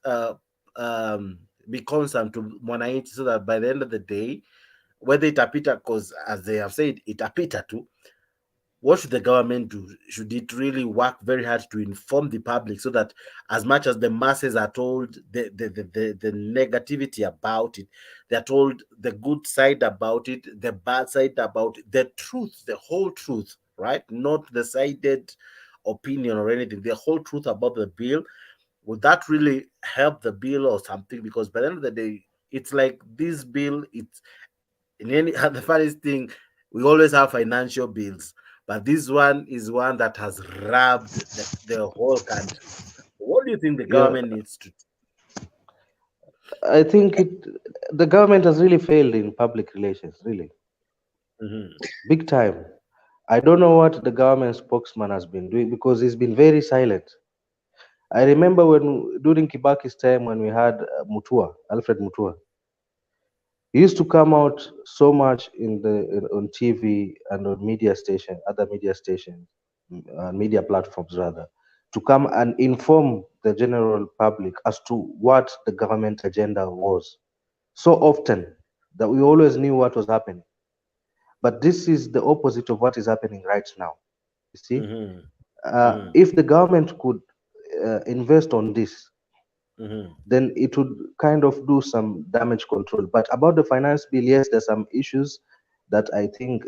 be concerned to Mwananchi, so that by the end of the day, whether it apita, because as they have said, it apita too, what should the government do? Should it really work very hard to inform the public, so that as much as the masses are told the negativity about it, they're told the good side about it, the bad side about it, the truth, the whole truth, right? Not the sided opinion or anything, the whole truth about the bill? Would that really help the bill or something? Because by the end of the day, it's like this bill, it's in any the funniest thing, we always have financial bills, but this one is one that has rubbed the whole country. What do you think the government needs to do? I think the government has really failed in public relations, really. Big time. I don't know what the government spokesman has been doing, because he's been very silent. I remember during Kibaki's time, when we had Alfred Mutua, he used to come out so much on TV and on other media stations, media platforms rather, to come and inform the general public as to what the government agenda was. So often that we always knew what was happening. But this is the opposite of what is happening right now. You see, if the government could invest on this, then it would kind of do some damage control. But about the finance bill, yes, there's some issues that I think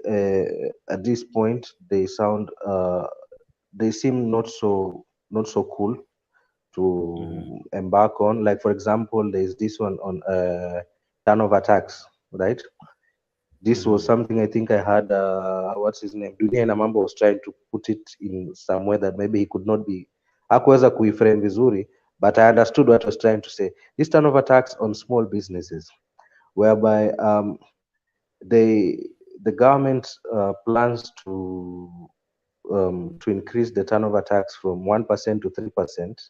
at this point they seem not so cool to embark on. Like, for example, there's this one on turnover tax, right? This was something I think I had, what's his name, Dunia Namambo was trying to put it in some way that maybe he could not be, hakuweza kuiframe vizuri, but I understood what I was trying to say. This turnover tax on small businesses, whereby the government plans to increase the turnover tax from 1% to 3%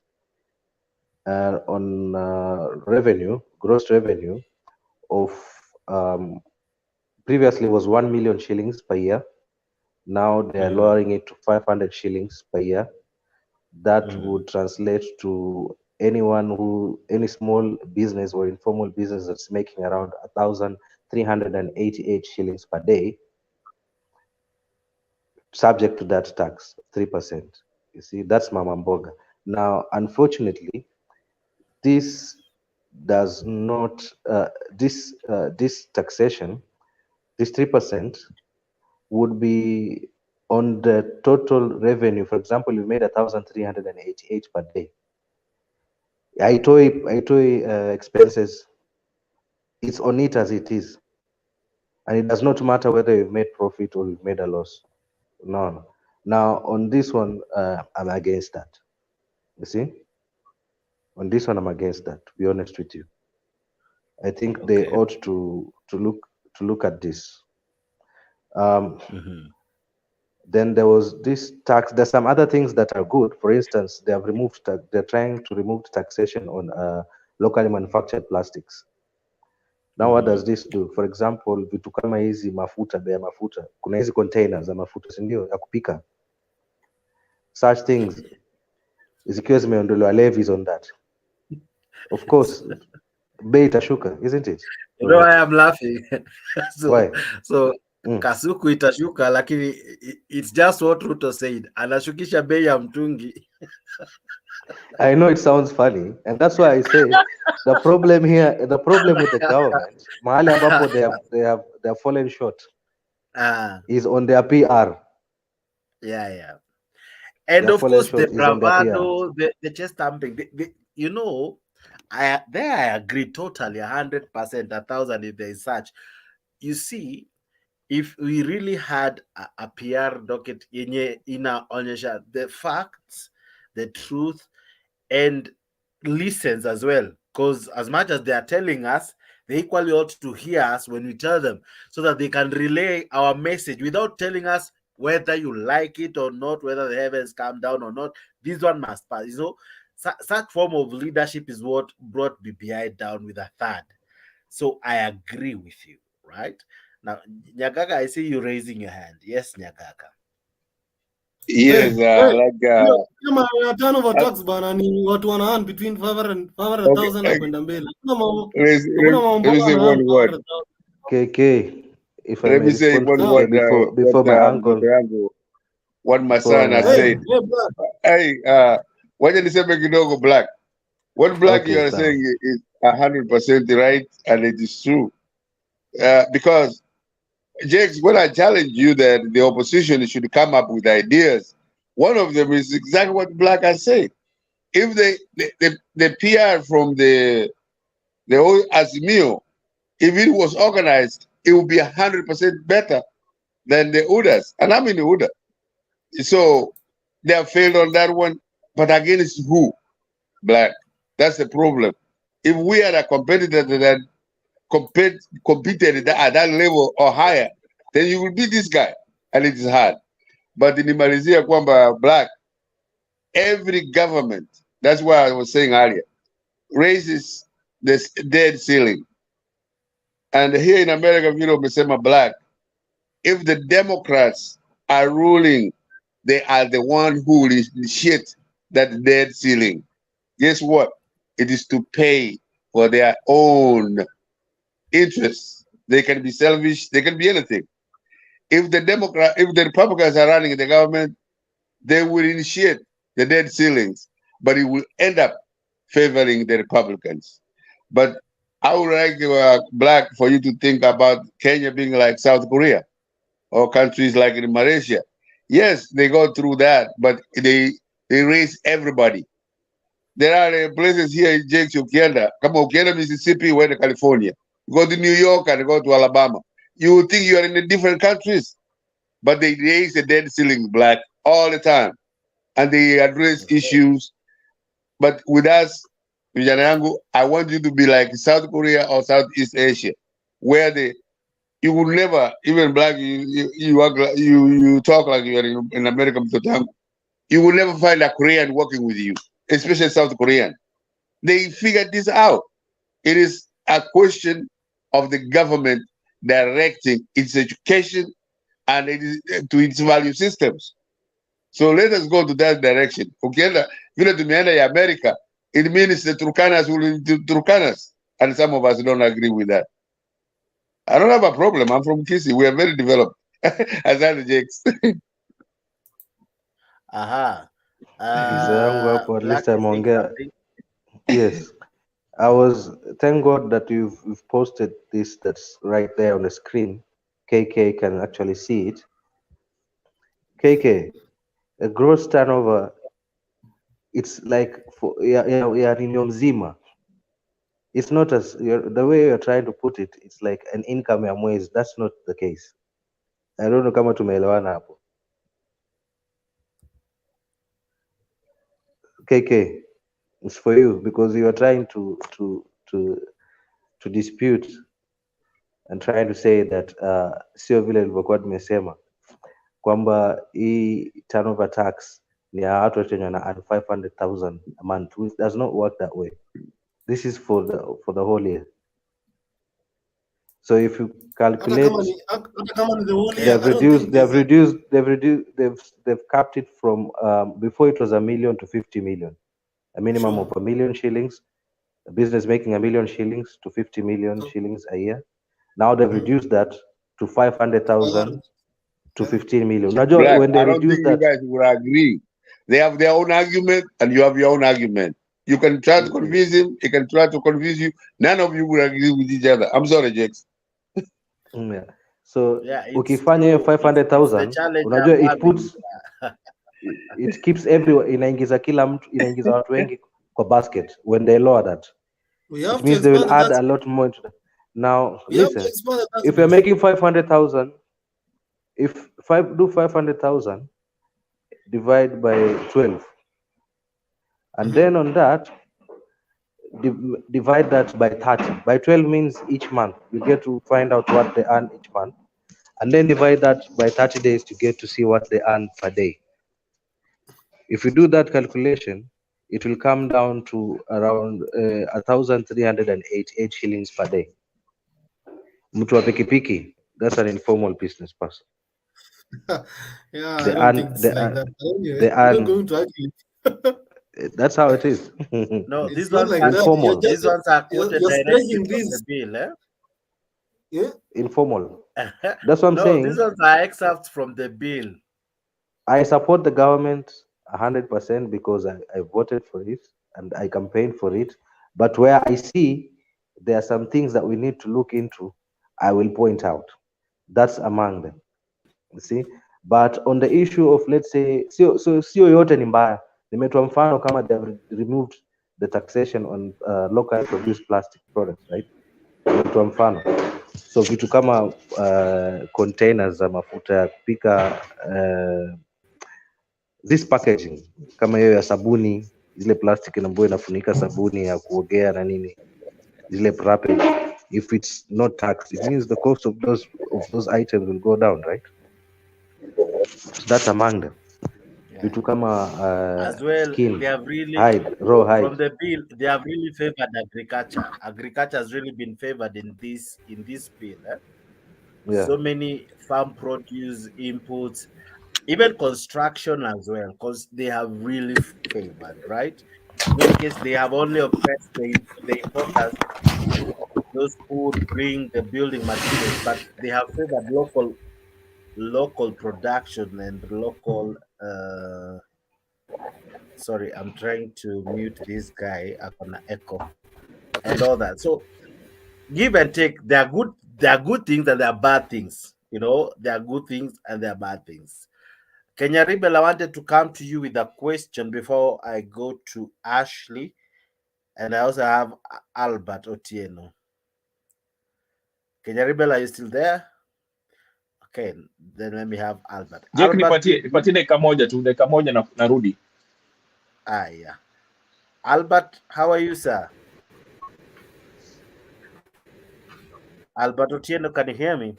on gross revenue of previously was 1 million shillings per year. Now they are lowering it to 500 shillings per year. That would translate to any small business or informal business that's making around 1,388 shillings per day, subject to that tax, 3%. You see, that's Mama Mboga. Now, unfortunately, this does not, this taxation, this 3% would be on the total revenue. For example, you made 1,388 per day. Aitoi expenses, it's on it as it is. And it does not matter whether you've made profit or you've made a loss. No. Now, on this one, I'm against that. You see? On this one, I'm against that, to be honest with you. I think they ought to look at this. Then there was this tax. There's some other things that are good. For instance, they have removed. They're trying to remove taxation on locally manufactured plastics. Now, what does this do? For example, vitu kama hizi mafuta, bei ya mafuta, kuna hizi containers za mafuta, si ndio, ya kupika. Such things, zikiwa zimeondolewa levies on that. Of course, bei itashuka, isn't it? You know why I'm laughing? Why? So kasuku itashuka, lakini it's just what Ruto said. Anashukisha bei ya mtungi. I know it sounds funny, and that's why I say the problem here, the problem with the government, mahali ambapo they have fallen short, is on their PR. Yeah. And of course, the bravado, the chest thumping. You know, I agree totally, 100%, 1,000 if there is such. You see, if we really had a PR docket in our onyesha the facts, the truth, and listens as well, because as much as they are telling us, they equally ought to hear us when we tell them, so that they can relay our message without telling us whether you like it or not, whether the heavens come down or not. This one must pass. You know, such form of leadership is what brought BBI down with a third. So I agree with you, right? Now, Nyagaga, I see you raising your hand. Yes, Nyagaga. Yes, turnover tax bana ni watu wana earn between 500,000 na kwenda mbele. Let me say one word. KK, if let me say one word before my uncle. What my son has said. Hey, wacha niseme kidogo Black. What Black you are saying is 100% right, and it is true. Because Jakes, when I challenge you that the opposition should come up with ideas, one of them is exactly what Black has said. If the PR from the Azimio, if it was organized, it would be 100% better than the UDAs. And I'm in the UDA. So they have failed on that one. But against who? Black. That's the problem. If we had a competitor that competed at that level or higher, then you will beat this guy. And it is hard. But in Malaysia, kwamba Black, every government, that's why I was saying earlier, raises this debt ceiling. And here in America, you know, Mr. Black, if the Democrats are ruling, they are the one who will initiate that debt ceiling. Guess what? It is to pay for their own interests. They can be selfish, they can be anything. If the Republicans are running the government, they will initiate the debt ceilings, but it will end up favoring the Republicans. But I would like Black for you to think about Kenya being like South Korea or countries like in Malaysia. Yes, they go through that, but they raise everybody. There are places here in Jake Ukienda. Come on, Ukienda, Mississippi, went to California. You go to New York and go to Alabama. You would think you are in the different countries, but they raise the debt ceiling, Black, all the time. And they address issues. But with us, I want you to be like South Korea or Southeast Asia, where you will never, even Black, you talk like you are in America. You will never find a Korean working with you, especially South Korean. They figured this out. It is a question of the government directing its education and to its value systems. So let us go to that direction. Ukienda vile tumeenda ya America, it means the Turkanas will be Turkanas, and some of us don't agree with that. I don't have a problem. I'm from Kisii. We are very developed. Asante Jakes. Aha. yangu hapo at least Black is saying ameongea. something. Yes, thank God that you've posted this, that's right there on the screen. KK can actually see it. KK, a gross turnover, it's like for ya mzima. It's not as the way you're trying to put it, it's like an income ya mwezi. That's not the case. I don't know kama tumeelewana hapo. KK, it's for you because you are trying to dispute and trying to say that sio vile ilivyokuwa tumesema kwamba hii turnover tax ni ya watu wenye wana earn 500,000 a month. It does not work that way. This is for the whole year. So if you calculate, they've capped it from before it was 1 million to 50 million, a minimum of 1 million shillings. A business making 1 million shillings to 50 million shillings a year. Now they've reduced that to 500,000 to 15 million. Black, when they I don't reduce think that, you guys will agree. They have their own argument, and you have your own argument. You can try to convince him. He can try to convince you. None of you will agree with each other. I'm sorry, Jakes. Yeah. So ukifanya hiyo 500,000 unajua it puts it keeps everyone, inaingiza kila mtu, inaingiza watu wengi kwa basket. When they lower that, it means they will add a lot more into that. Now listen, if you're making 500,000, if 500,000 divide by 12, and then on that divide that by 30. By 12 means each month you get to find out what they earn each month, and then divide that by 30 days to get to see what they earn per day. If you do that calculation, it will come down to around 1,388 shillings per day. Mtu wa pikipiki, that's an informal business person. Yeah, I don't think it's like that. Anyway, you're not going to argue. That's how it is. No, It's these not ones like are informal. that. These ones are quoted You're directly stretching from this. the bill, eh? Yeah. Informal. That's what I'm no, saying. These ones are excerpts from the bill. I support the government 100% because I voted for it and I campaigned for it. But where I see there are some things that we need to look into, I will point out. That's among them. You see? But on the issue of, let's say, sio yote ni mbaya. Nimetoa mfano kama they have removed the taxation on locally produced plastic products, right? Nimetoa mfano. So vitu kama containers za mafuta ya kupika, this packaging kama hiyo ya sabuni, zile plastic ambayo inafunika sabuni ya kuogea na nini, zile wrappage, if it's not taxed, it means the cost of those items will go down, right? So that's among them. Vitu kama As well, skin, they have really hide, raw hide. From the bill, they have really favored agriculture. Agriculture has really been favored in this bill. Eh? Yeah. So many farm produce inputs, even construction as well, because they have really favored, right? In many cases, they have only oppressed the importers, those who would bring the building materials, but they have favored local production and local. Sorry, I'm trying to mute this guy up on the echo and all that. So give and take. There are good things and there are bad things. You know, there are good things and there are bad things. Kenya Rebel, I wanted to come to you with a question before I go to Ashley, and I also have Albert Otieno. Kenya Rebel, are you still there? Okay, then let me have Albert. Jack, nipatie dakika moja tu, dakika moja na narudi. Yeah. Albert, how are you, sir? Albert Otieno, can you hear me?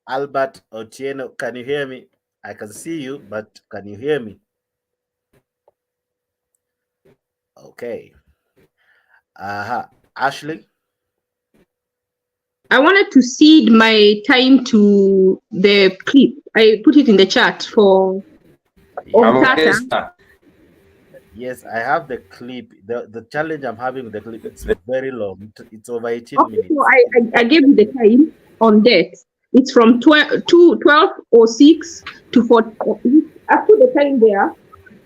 Albert Otieno, can you hear me? I can see you, but can you hear me? Okay. Ashley? I wanted to cede my time to the clip. I put it in the chat for Tata. Yes, I have the clip. The challenge I'm having with the clip, it's very long. It's over 18 Okay, minutes. so I gave you the time on that. It's from 12:06 to 4. I put the time there.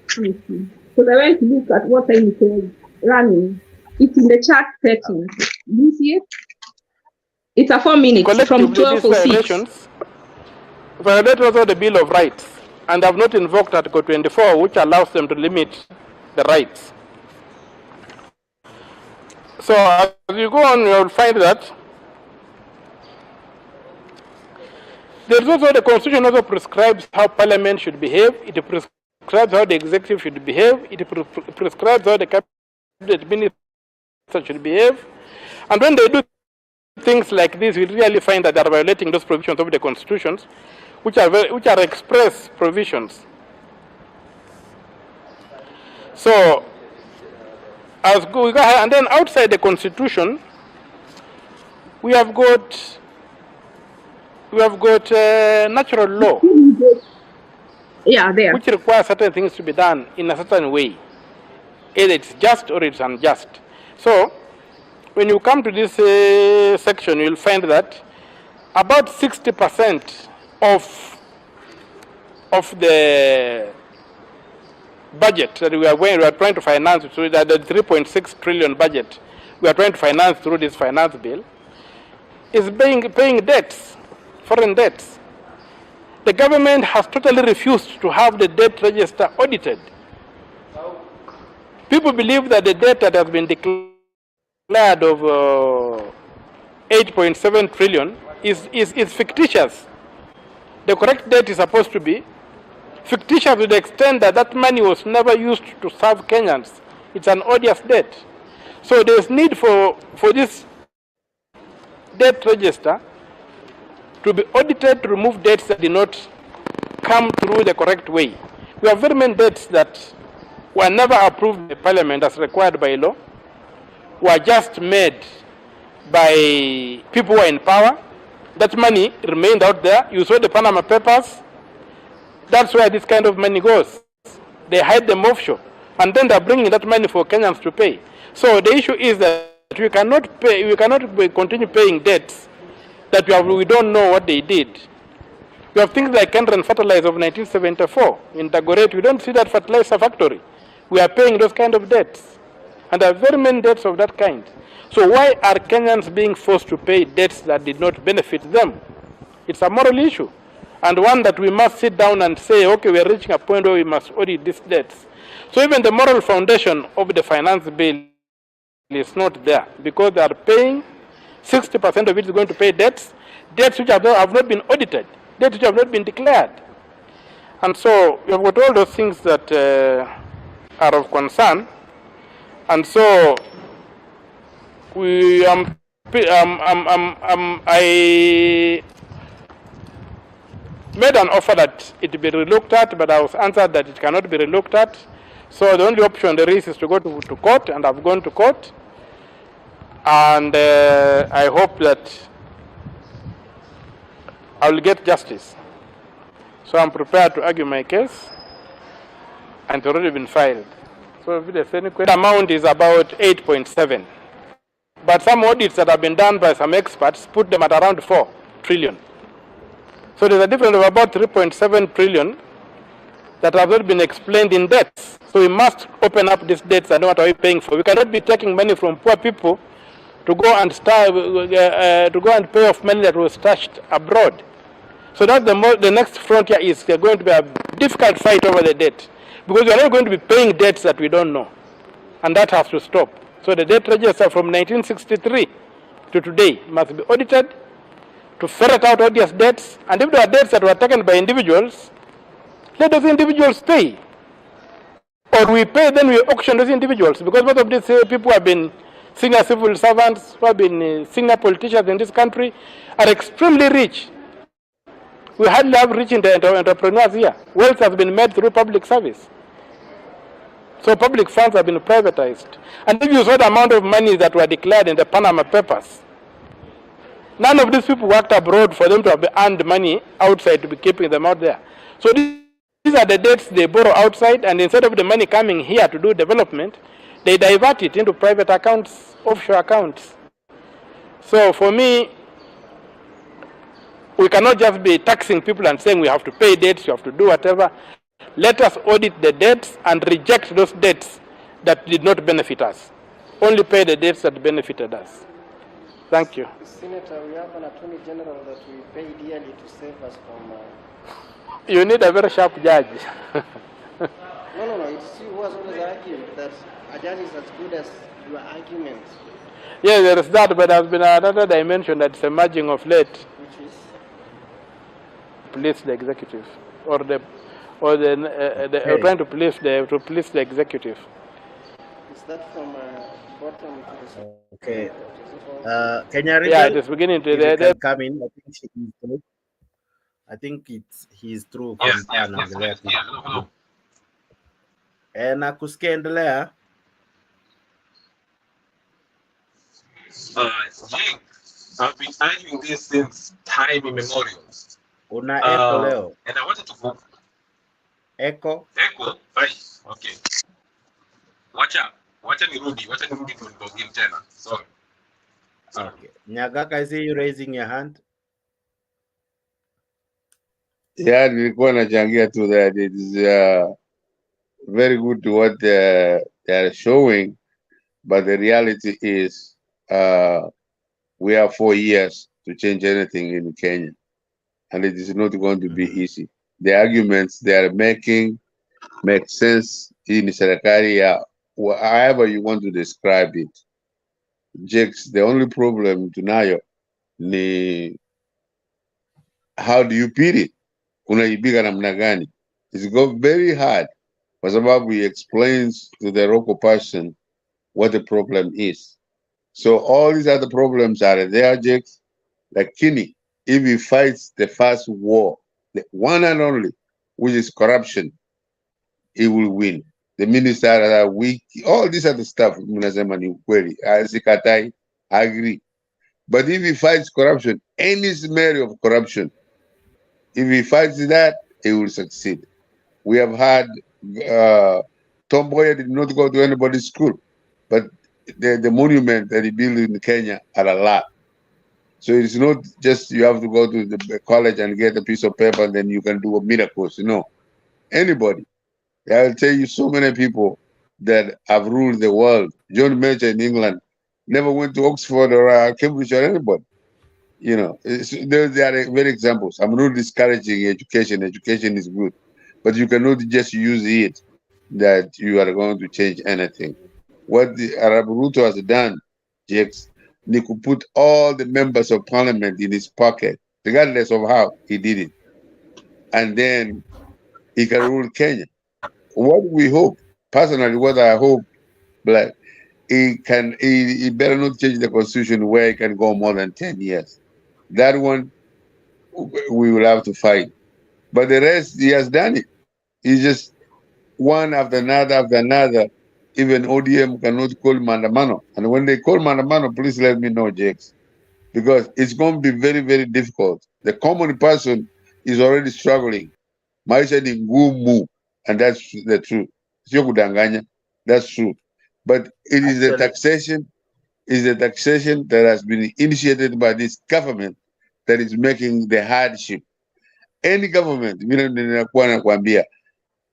Because I went to look at what time it was running. It's in the chat settings. Do you see it? It's a 4 minutes from Collectively, these 12:06. violations violate also the Bill of Rights and have not invoked Article 24, which allows them to limit the rights. So as you go on, you will find that there's also the Constitution also prescribes how Parliament should behave. It prescribes how the executive should behave. It prescribes how the cabinet minister should behave. And when they do things like this, we really find that they are violating those provisions of the constitutions, which are express provisions. So, as we go ahead, and then outside the constitution, we have got natural law, which requires certain things to be done in a certain way. Either it's just or it's unjust. So, when you come to this section, you'll find that about 60% of the budget that we are trying to finance through the 3.6 trillion budget we are trying to finance through this finance bill is paying debts, foreign debts. The government has totally refused to have the debt register audited. People believe that the debt that has been declared of 8.7 trillion is fictitious. The correct debt is supposed to be fictitious to the extent that that money was never used to serve Kenyans. It's an odious debt. So there's need for this debt register to be audited to remove debts that did not come through the correct way. We have very many debts that were never approved by Parliament as required by law, were just made by people who are in power. That money remained out there. You saw the Panama Papers. That's where this kind of money goes. They hide them offshore, and then they're bringing that money for Kenyans to pay. So the issue is that we cannot continue paying debts that we don't know what they did. We have things like Kenyan Fertilizer of 1974 in Dagoretti. We don't see that fertilizer factory. We are paying those kind of debts, and there are very many debts of that kind. So why are Kenyans being forced to pay debts that did not benefit them? It's a moral issue, and one that we must sit down and say, okay, we are reaching a point where we must audit these debts. So even the moral foundation of the finance bill is not there, because they are paying 60% of it is going to pay debts which have not been audited, debts which have not been declared. And so we have got all those things that are of concern. And so I made an offer that it be relooked at, but I was answered that it cannot be relooked at. So the only option there is to go to court, and I've gone to court. And I hope that I will get justice. So I'm prepared to argue my case, and it's already been filed. So if there's any question, the amount is about 8.7. But some audits that have been done by some experts put them at around 4 trillion. So there's a difference of about 3.7 trillion that have not been explained in debts. So we must open up these debts and know what are we paying for. We cannot be taking money from poor people to go and pay off money that was stashed abroad. So that's the next frontier is going to be a difficult fight over the debt, because we are not going to be paying debts that we don't know, and that has to stop. So the debt register from 1963 to today must be audited to ferret out odious debts, and if there are debts that were taken by individuals, let those individuals pay. Or we pay, then we auction those individuals, because most of these people have been senior civil servants, who have been senior politicians in this country, are extremely rich. We hardly have rich entrepreneurs here. Wealth has been made through public service. So public funds have been privatized. And if you saw the amount of money that were declared in the Panama Papers, None of these people worked abroad for them to have earned money outside to be keeping them out there. So these are the debts they borrow outside, and instead of the money coming here to do development, they divert it into private accounts, offshore accounts. So for me, we cannot just be taxing people and saying we have to pay debts, you have to do whatever. Let us audit the debts and reject those debts that did not benefit us. Only pay the debts that benefited us. Thank you. Senator, we have an Attorney General that we pay dearly to save us from... You need a very sharp judge. No, it's you who has always argued that a judge is as good as your arguments. Yeah, there is that, but there's been another dimension that's emerging of late. Which is? Police the executive, or trying to police the executive. Is that from bottom to the... Okay. Kenya yeah, it is beginning to... They come in. I think she is through. I think he's through. Yes. Na kusikia endelea. Jake, I've been arguing this since time immemorial. Una echo leo. And I wanted to go. Echo? Right. Okay. Wacha nirudi tuongee tena. Sorry. Okay. Nyagaka, I see you raising your hand. Yeah, nilikuwa nachangia to that. It is very good to what they are showing, but the reality is we have 4 years to change anything in Kenya, and it is not going to be easy. The arguments they are making make sense in serikali, however you want to describe it. Jakes, the only problem tunayo ni how do you put it? Unaibiga namna gani? It's got very hard kwa sababu he explains to the local person what the problem is. So all these other problems are there, Jakes. Like Kini, if he fights the first war, the one and only, which is corruption, he will win. The minister are weak, all this other stuff, munasema ni ukweli. Sikatai, I agree. But if he fights corruption, any smear of corruption, if he fights that, he will succeed. We have had Tom Mboya did not go to anybody's school, but the monument that he built in Kenya are a lot. So it's not just you have to go to the college and get a piece of paper and then you can do a miracles. No, anybody. I'll tell you so many people that have ruled the world. John Major in England never went to Oxford or Cambridge or anybody. You know, there are very examples. I'm not discouraging education. Education is good. But you cannot just use it that you are going to change anything. What the Arab Ruto has done, Jakes, he could put all the members of parliament in his pocket, regardless of how he did it. And then he can rule Kenya. What we hope, personally, what I hope, like, he better not change the constitution where he can go more than 10 years. That one, we will have to fight. But the rest, he has done it. He's just one after another. Even ODM cannot call Mandamano. And when they call Mandamano, please let me know, Jakes. Because it's going to be very, very difficult. The common person is already struggling. Maisha ni ngumu. And that's the truth. Sio kudanganya. That's true. But it is the taxation, that has been initiated by this government that is making the hardship. Any government,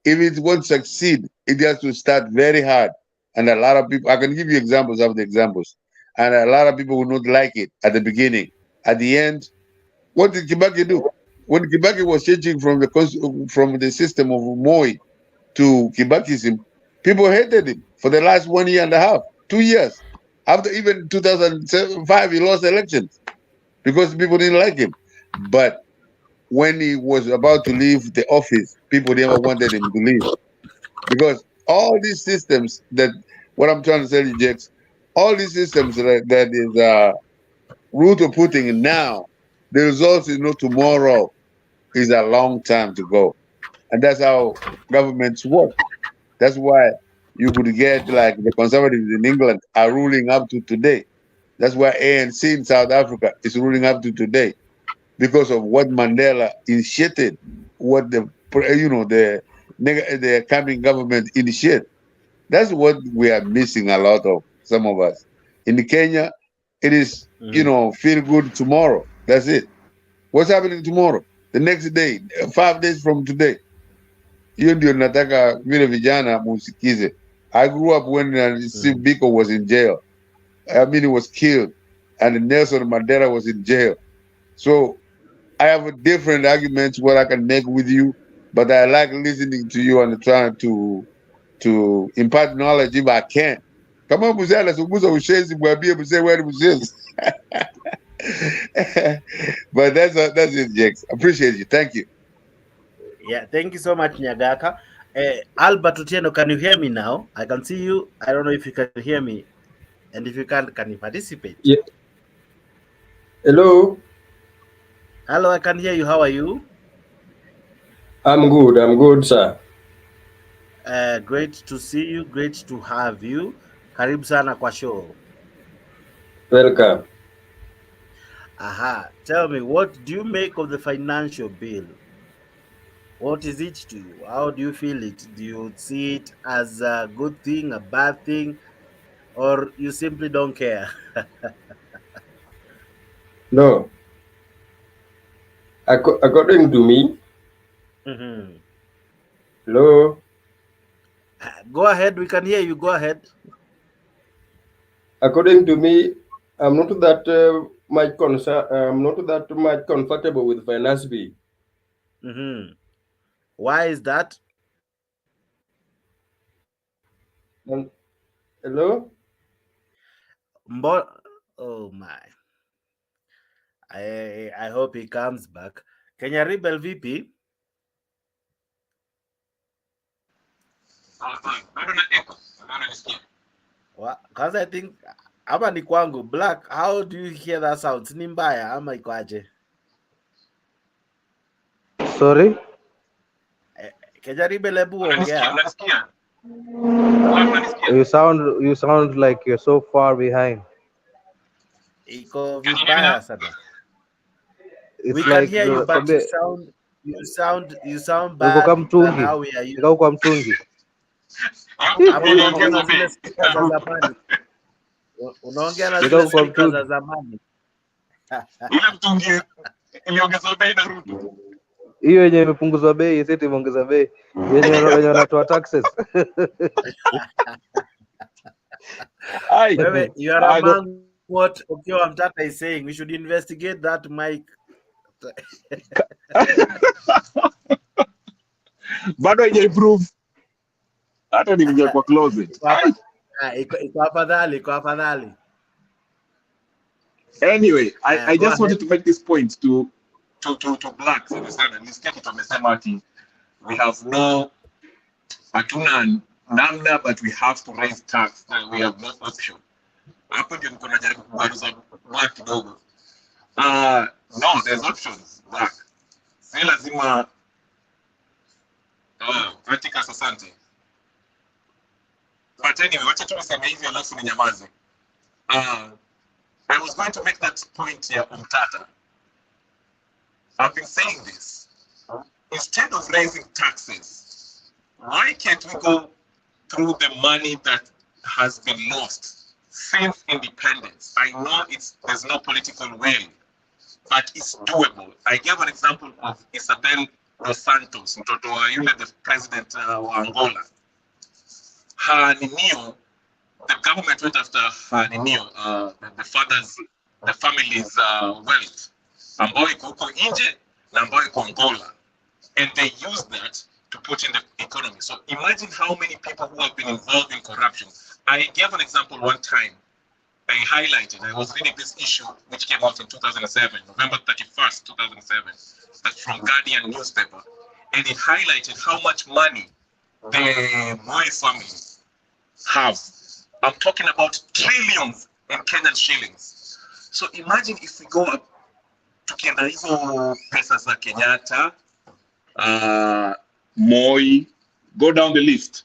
if it won't succeed, it has to start very hard. And a lot of people, I can give you examples of the examples. And a lot of people will not like it at the beginning. At the end, what did Kibaki do? When Kibaki was changing from the system of Moi to Kibakism, people hated him for the last 1.5 years, 2 years. After even 2005, he lost elections because people didn't like him. But when he was about to leave the office, people never wanted him to leave. Because all these systems what I'm trying to tell you, Jakes, all these systems that is Ruto putting in now, the results is not tomorrow, is a long time to go. And that's how governments work. That's why you could get like the conservatives in England are ruling up to today. That's why ANC in South Africa is ruling up to today, because of what Mandela initiated, what the coming government initiated. That's what we are missing a lot of, some of us. In Kenya, it is, feel good tomorrow. That's it. What's happening tomorrow? The next day, 5 days from today. Hiyo ndio nataka vile vijana musikize. I grew up when Steve Biko was in jail. I mean, he was killed. And Nelson Mandela was in jail. So I have a different arguments what I can make with you, but I like listening to you and trying to impart knowledge if I can. Kama mzee anazungumza ushenzi, mwambie mzee wewe mshenzi. But that's it, Jakes. Appreciate you. Thank you. Yeah, thank you so much, Nyagaka. Albert Otieno, can you hear me now? I can see you. I don't know if you can hear me. And if you can you participate? Yeah. Hello. Hello, I can hear you. How are you? I'm good, sir. Great to see you. Great to have you. Karibu sana kwa show. Welcome. Aha. Tell me, what do you make of the financial bill? What is it to you? How do you feel it? Do you see it as a good thing, a bad thing, or you simply don't care? No. According to me. Hello. Go ahead. We can hear you. Go ahead. According to me, I'm not that much I'm not that much comfortable with finance bill. Why is that? Hello. Oh my! I hope he comes back. Kenya Rebel VP. Because I think ama ni kwangu Black, how do you hear that sound? Ni mbaya ama iko aje? Sorry? Kenya Rebel, hebu ongea. You sound like you're so far behind. Iko vibaya sana. It's We like can hear you, but you sound bad than how we are used. Kwa mtungi. Hapo unaongea na zile speaker za zamani. Unaongea na zile speaker za zamani. Ile mtungi iliongezwa bei na Ruto. Hiyo yenye imepunguzwa bei, isi imeongeza bei. Yenye wanatoa taxes. You are among what Okiwa Mtata is saying. We should investigate that mic. Bado haija improve. Hata nimeingia kwa closet. Iko afadhali. Anyway, I just wanted to make this point to blacks, understand, and nisikia kitu amesema ati we have hatuna namna, but we have to raise tax, we have no option. Hapo ndio niko najaribu kubaruza black kidogo. No, there's options, black. Si lazima katika asante. But anyway, wacha tuseme hivi alafu ninyamaze. I was going to make that point here on Tata. I've been saying this. Instead of raising taxes, why can't we go through the money that has been lost since independence? I know there's no political will, but it's doable. I gave an example of Isabel Dos Santos, mtoto wa yule the president wa Angola. Her ninio, the government went after her ninio, the family's wealth. Ambayo iko huko nje na ambayo iko Angola, and they used that to put in the economy. So imagine how many people who have been involved in corruption. I gave an example one time. I was reading this issue which came out in 2007, November 31st, 2007. That's from Guardian newspaper, and it highlighted how much money the Moi family have. I'm talking about trillions in Kenyan shillings. So imagine if we go up tukienda hizo pesa za Kenyatta, Moi, go down the list.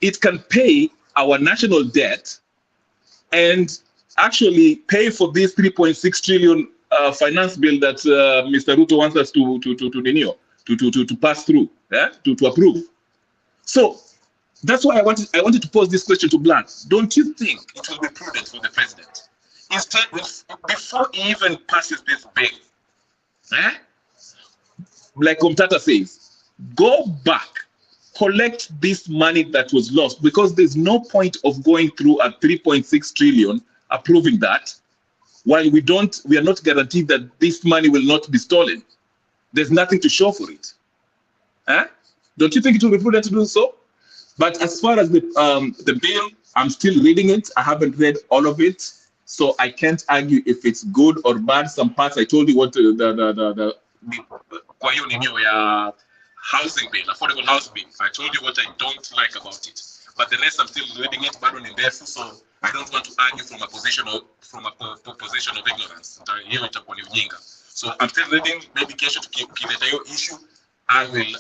It can pay our national debt and actually pay for this 3.6 trillion finance bill that Mr. Ruto wants us to pass through, to approve. So that's why I wanted to pose this question to Black. Don't you think it will be prudent for the president, instead, before he even passes this bill, like Mutata says, go back, collect this money that was lost, because there's no point of going through a 3.6 trillion, approving that, while we are not guaranteed that this money will not be stolen. There's nothing to show for it. Don't you think it will be prudent to do so? But as far as the bill, I'm still reading it. I haven't read all of it, so I can't argue if it's good or bad. Some parts I told you what the housing bill, affordable house bill. I told you what I don't like about it. But the rest I'm still reading it, but in depth, so I don't want to argue from a position of ignorance. So I'm still reading medication to keep the issue. I will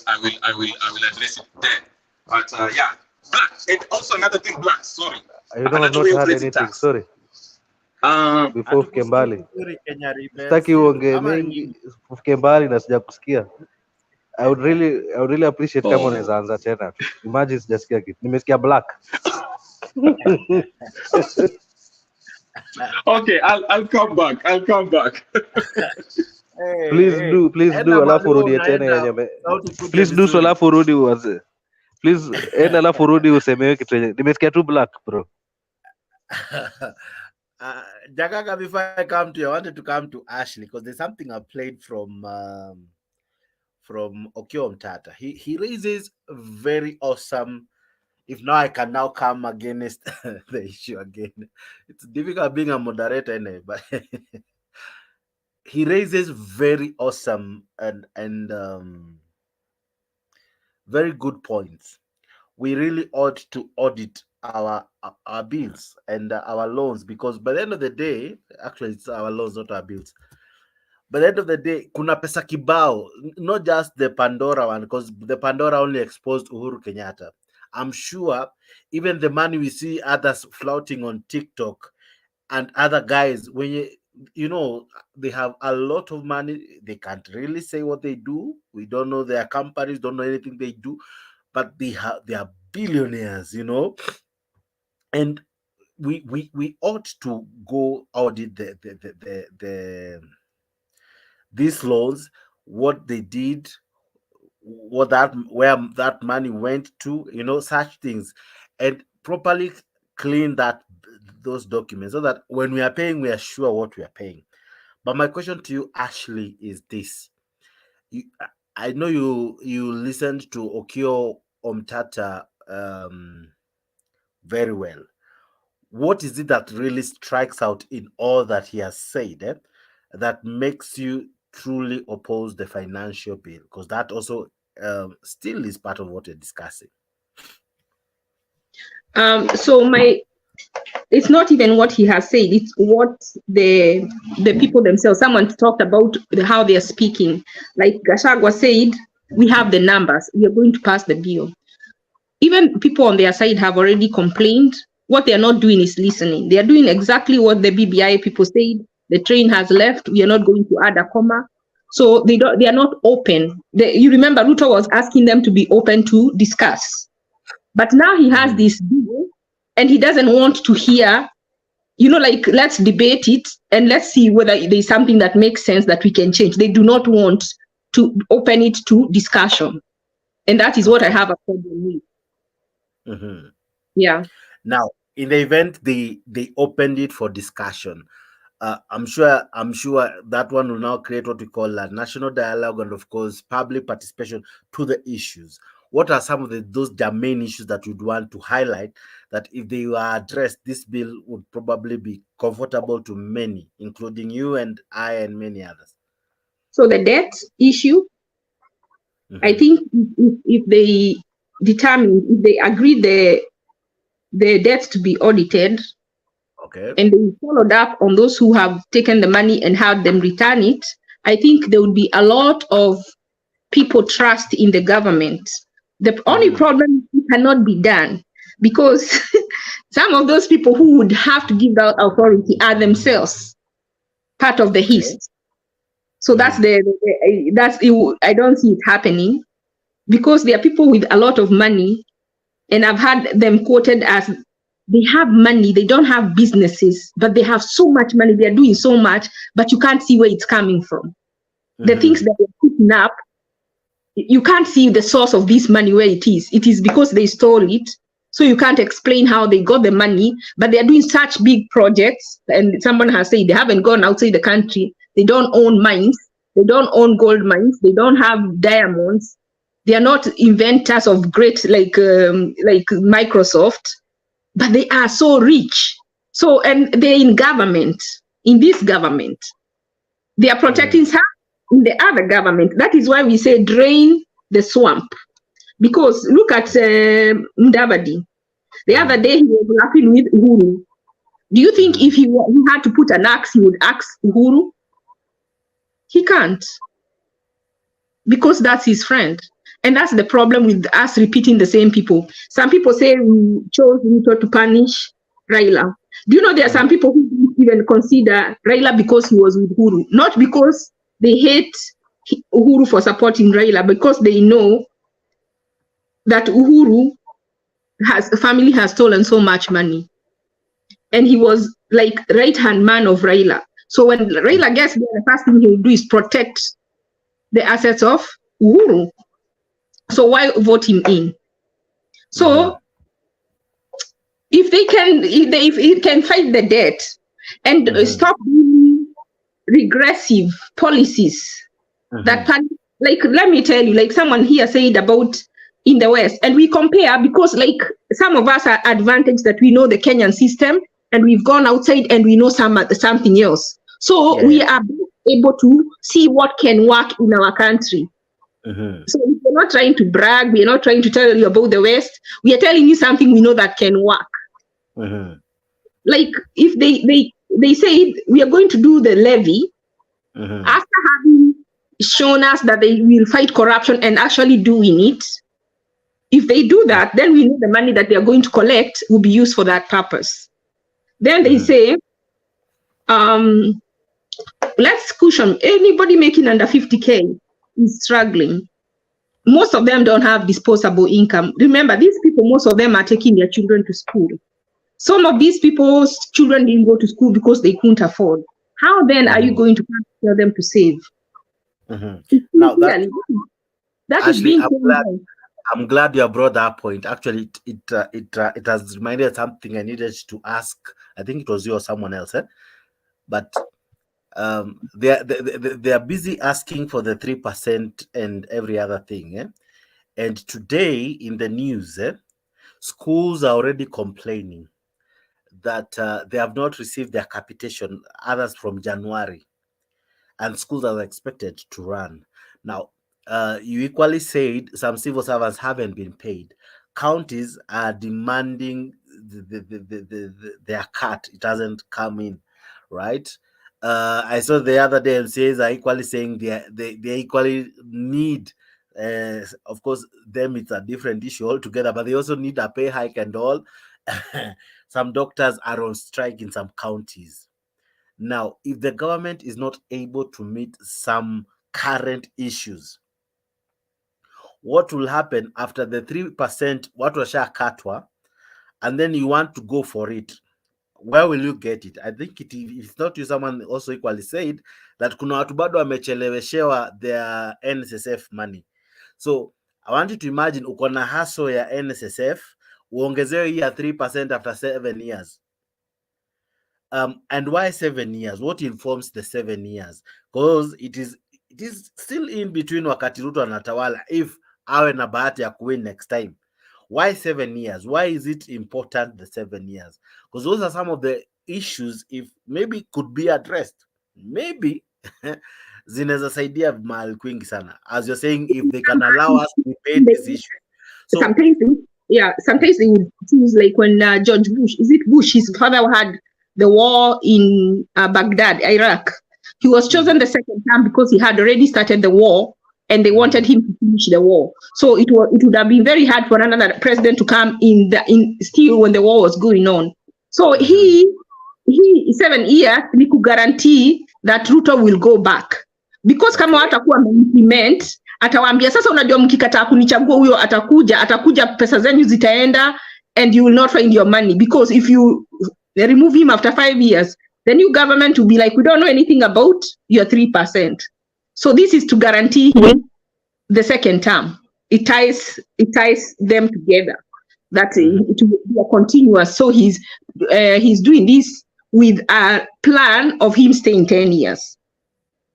address it then. But yeah, Black, and also another thing, Black. Sorry, I don't have not heard anything. Sorry. Before ufike mbali, sitaki uongee mengi, ufike mbali na sijakusikia. I would really appreciate kama unaweza anza tena. Imagine sijasikia kitu. Nimesikia Black. Okay, I'll come back. Please do alafu rudi tena yenye. Please do so alafu rudi uanze. Please enda alafu rudi usemewe kitu yenye. Nimesikia tu Black, bro. Jagaga, before I come to you, I wanted to come to Ashley because there's something I played from Okiya Omtatah. He raises very awesome. If now I can now come against the issue again, it's difficult being a moderator anyway, but he raises very awesome and very good points. We really ought to audit our bills and our loans, because by the end of the day, actually it's our loans, not our bills. By the end of the day, kuna pesa kibao, not just the Pandora one, because the Pandora only exposed Uhuru Kenyatta. I'm sure even the money we see others flouting on TikTok and other guys, when you know, they have a lot of money, they can't really say what they do. We don't know their companies, don't know anything they do, but they are billionaires, you know. And we ought to go audit these loans, what they did, where that money went to, you know, such things, and properly clean those documents so that when we are paying, we are sure what we are paying. But my question to you, Ashley, is this: I know you listened to Okiya Omtatah very well. What is it that really strikes out in all that he has said that makes you truly oppose the financial bill? Because that also still is part of what you're discussing. It's not even what he has said, it's what the people themselves, someone talked about how they are speaking. Like Gachagua said, we have the numbers, we are going to pass the bill. Even people on their side have already complained. What they are not doing is listening. They are doing exactly what the BBI people said. The train has left, we are not going to add a comma. So they are not open. You remember Ruto was asking them to be open to discuss. But now he has this bill and he doesn't want to hear, you know, like, let's debate it and let's see whether there's something that makes sense that we can change. They do not want to open it to discussion. And that is what I have a problem with. Mm-hmm. Yeah. Now, in the event they opened it for discussion, I'm sure that one will now create what we call a national dialogue and, of course, public participation to the issues. What are some of those main issues that you'd want to highlight that if they were addressed, this bill would probably be comfortable to many, including you and I and many others? So the debt issue, I think if they agree the debts to be audited, and they followed up on those who have taken the money and had them return it, I think there would be a lot of people trust in the government. The only problem is it cannot be done because Some of those people who would have to give that authority are themselves part of the East. So that's I don't see it happening, because there are people with a lot of money, and I've had them quoted as they have money, they don't have businesses, but they have so much money, they are doing so much, but you can't see where it's coming from. The things that they're putting up, you can't see the source of this money where it is. It is because they stole it. So you can't explain how they got the money, but they are doing such big projects. And someone has said they haven't gone outside the country. They don't own mines. They don't own gold mines. They don't have diamonds. They are not inventors of great like Microsoft, but they are so rich. So, and they're in government, in this government. They are protecting some in the other government. That is why we say drain the swamp. Because look at Mudavadi. The other day he was laughing with Uhuru. Do you think if he had to put an axe, he would axe Uhuru? He can't. Because that's his friend. And that's the problem with us repeating the same people. Some people say we chose Ruto to punish Raila. Do you know there are some people who didn't even consider Raila because he was with Uhuru? Not because they hate Uhuru for supporting Raila, because they know that Uhuru family has stolen so much money. And he was like right-hand man of Raila. So when Raila gets there, the first thing he will do is protect the assets of Uhuru. So why vote him in? So if they can, if he can fight the debt and stop doing regressive policies that can, like, let me tell you, like someone here said about in the West, and we compare because like some of us are advantaged that we know the Kenyan system and we've gone outside and we know something else. So we are able to see what can work in our country. So we're not trying to brag, we're not trying to tell you about the West, we are telling you something we know that can work. Like if they say we are going to do the levy, after having shown us that they will fight corruption and actually doing it, if they do that, then we know the money that they are going to collect will be used for that purpose. Then they say, let's cushion anybody making under 50K is struggling. Most of them don't have disposable income. Remember, these people, most of them are taking their children to school. Some of these people's children didn't go to school because they couldn't afford. How then are you going to tell them to save? Now that is being I'm glad you brought that point. Actually, it has reminded something I needed to ask. I think it was you or someone else, but they are busy asking for the 3% and every other thing. And today in the news, schools are already complaining that they have not received their capitation, others from January, and schools are expected to run. Now, you equally said some civil servants haven't been paid. Counties are demanding their cut. It hasn't come in, right? I saw the other day MCAs are equally saying they equally need, of course, them it's a different issue altogether, but they also need a pay hike and all. Some doctors are on strike in some counties. Now, if the government is not able to meet some current issues, what will happen after the 3%, what was katwa, and then you want to go for it? Where will you get it? I think it's not you. Someone also equally said that kuna watu bado wamecheleweshewa their NSSF money. So I want you to imagine uko na haso ya NSSF, uongezewe hii ya 3% after 7 years. And why 7 years? What informs the 7 years? Because it is still in between wakati Ruto anatawala, if awe na bahati ya kuwin next time. Why 7 years? Why is it important, the 7 years? Because those are some of the issues, if maybe could be addressed. Maybe zinaweza saidia mahali kwingi sana. As you're saying, if they can allow us to debate this issue. So sometimes they would choose, like when George Bush, is it Bush, his father had the war in Baghdad, Iraq. He was chosen the second time because he had already started the war and they wanted him to finish the war. So it would have been very hard for another president to come in still when the war was going on. So he 7 years ni guarantee that Ruto will go back, because kama watakuwa implement, atawaambia sasa, unajua mkikataa kunichagua huyo atakuja pesa zenyu zitaenda and you will not find your money, because if you remove him after 5 years, the new government will be like, we don't know anything about your 3%. So this is to guarantee him the second term. It ties them together. That it will be a continuous. So he's doing this with a plan of him staying 10 years.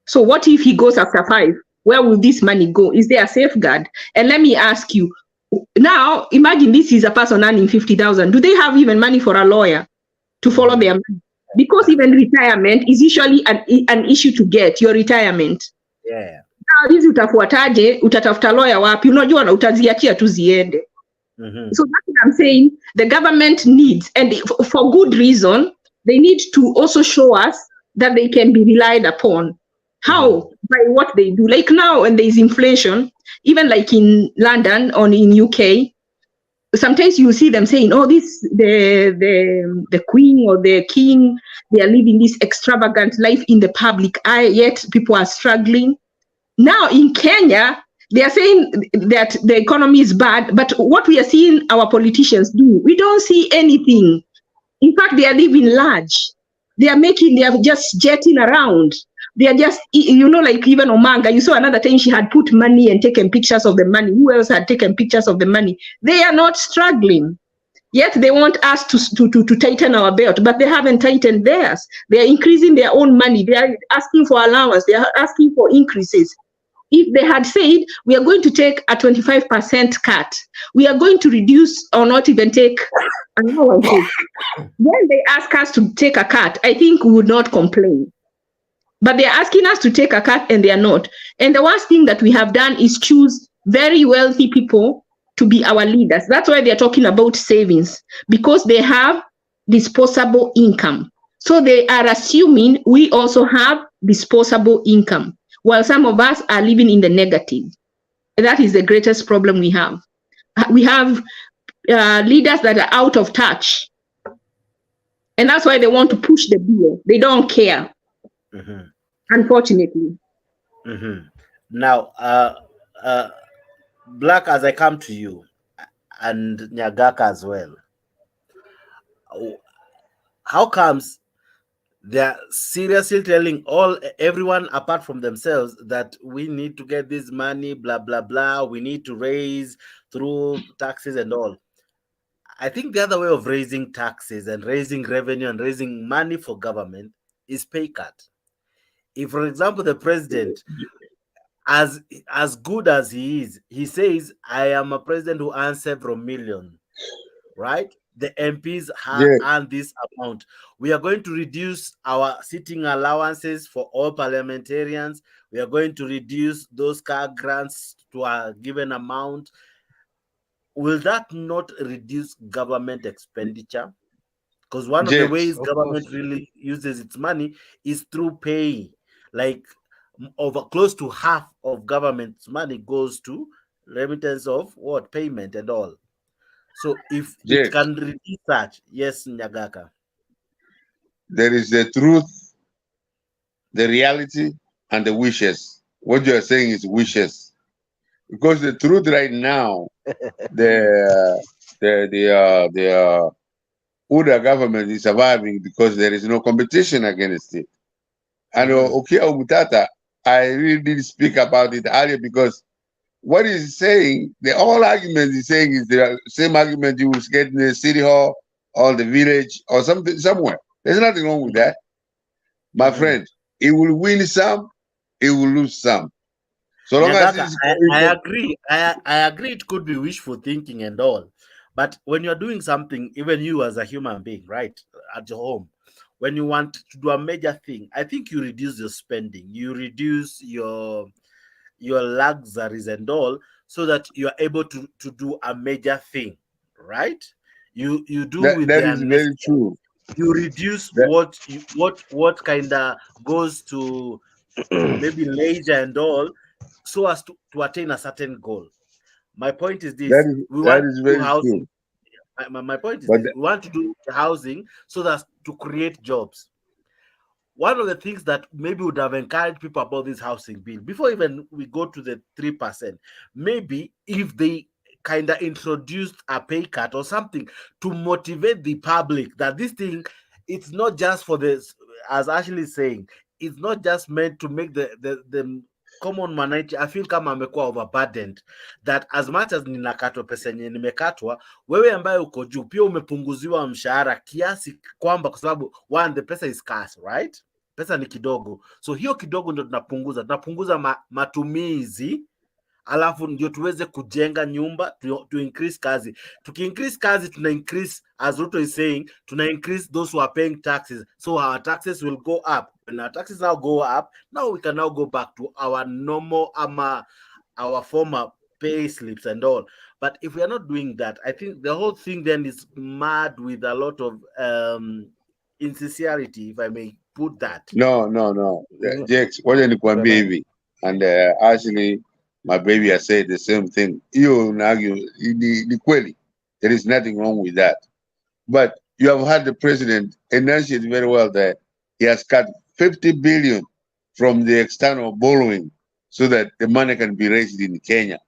So what if he goes after 5? Where will this money go? Is there a safeguard? And let me ask you, now imagine this is a person earning 50,000. Do they have even money for a lawyer to follow their money? Because even retirement is usually an issue to get your retirement. Yeah. Now hizi utafuataje, utatafuta lawyer wapi? Unajua na utaziachia tu ziende. So that's what I'm saying. The government needs, and for good reason, they need to also show us that they can be relied upon. How? By what they do. Like now, when there is inflation, even like in London or in UK, sometimes you see them saying, "Oh, the queen or the king, they are living this extravagant life in the public eye, yet people are struggling." Now in Kenya, they are saying that the economy is bad, but what we are seeing our politicians do, we don't see anything. In fact, they are living large. They are just jetting around. They are just, like even Omanga, you saw another time she had put money and taken pictures of the money. Who else had taken pictures of the money? They are not struggling. Yet they want us to tighten our belt, but they haven't tightened theirs. They are increasing their own money. They are asking for allowance. They are asking for increases. If they had said, we are going to take a 25% cut, we are going to reduce or not even take an allowance, when they ask us to take a cut, I think we would not complain. But they're asking us to take a cut and they are not. And the worst thing that we have done is choose very wealthy people to be our leaders. That's why they're talking about savings, because they have disposable income. So they are assuming we also have disposable income, while some of us are living in the negative. That is the greatest problem we have. We have leaders that are out of touch. And that's why they want to push the bill. They don't care. Unfortunately. Now, Black, as I come to you, and Nyagaka as well, how comes they're seriously telling everyone apart from themselves that we need to get this money, blah, blah, blah, we need to raise through taxes and all? I think the other way of raising taxes and raising revenue and raising money for government is pay cut. If, for example, the president, as good as he is, he says, I am a president who earns several million, right? The MPs earn this amount. We are going to reduce our sitting allowances for all parliamentarians. We are going to reduce those car grants to a given amount. Will that not reduce government expenditure? Because one of the ways government really uses its money is through pay. Like over close to half of government's money goes to remittance of payment and all. So if it can reduce that, yes, Nyagaka. There is the truth, the reality, and the wishes. What you are saying is wishes, because the truth right now, the Uda government is surviving because there is no competition against it. And Okia Mutata, I really did speak about it earlier, because what he's saying, the whole argument he's saying is the same argument you will get in the city hall or the village or something somewhere. There's nothing wrong with that. My friend, he will win some, he will lose some. So long as I agree. I agree it could be wishful thinking and all. But when you're doing something, even you as a human being, right, at your home, when you want to do a major thing, I think you reduce your spending, you reduce your luxuries and all, so that you are able to do a major thing, right? You do that, with that the is very true. You reduce what kind of goes to maybe leisure and all. so as to attain a certain goal. My point is this: we that want is to do very housing. true. My point is But this: we want to do housing so that to create jobs. One of the things that maybe would have encouraged people about this housing bill, before even we go to the 3%, maybe if they kind of introduced a pay cut or something to motivate the public that this thing, it's not just for this, as Ashley is saying, it's not just meant to make the common mwananchi. I feel kama amekuwa overburdened, that as much as ninakatwa pesa yenye nimekatwa, wewe ambaye uko juu pia umepunguziwa mshahara kiasi kwamba, kwa sababu one, the pesa is scarce, right? Pesa ni kidogo, so hiyo kidogo ndio tunapunguza matumizi, alafu ndio tuweze kujenga nyumba, to increase kazi. Tuki-increase kazi, tuna increase, as Ruto is saying, tuna increase those who are paying taxes, so our taxes will go up. When our taxes now go up, now we can now go back to our normal, our former pay slips and all. But if we are not doing that, I think the whole thing then is mad with a lot of insincerity, if I may put that. No. Jakes, what ni kuambia hivi, and actually my baby has said the same thing. You argue ni kweli. There is nothing wrong with that. But you have had the president enunciate very well that he has cut 50 billion from the external borrowing so that the money can be raised in Kenya.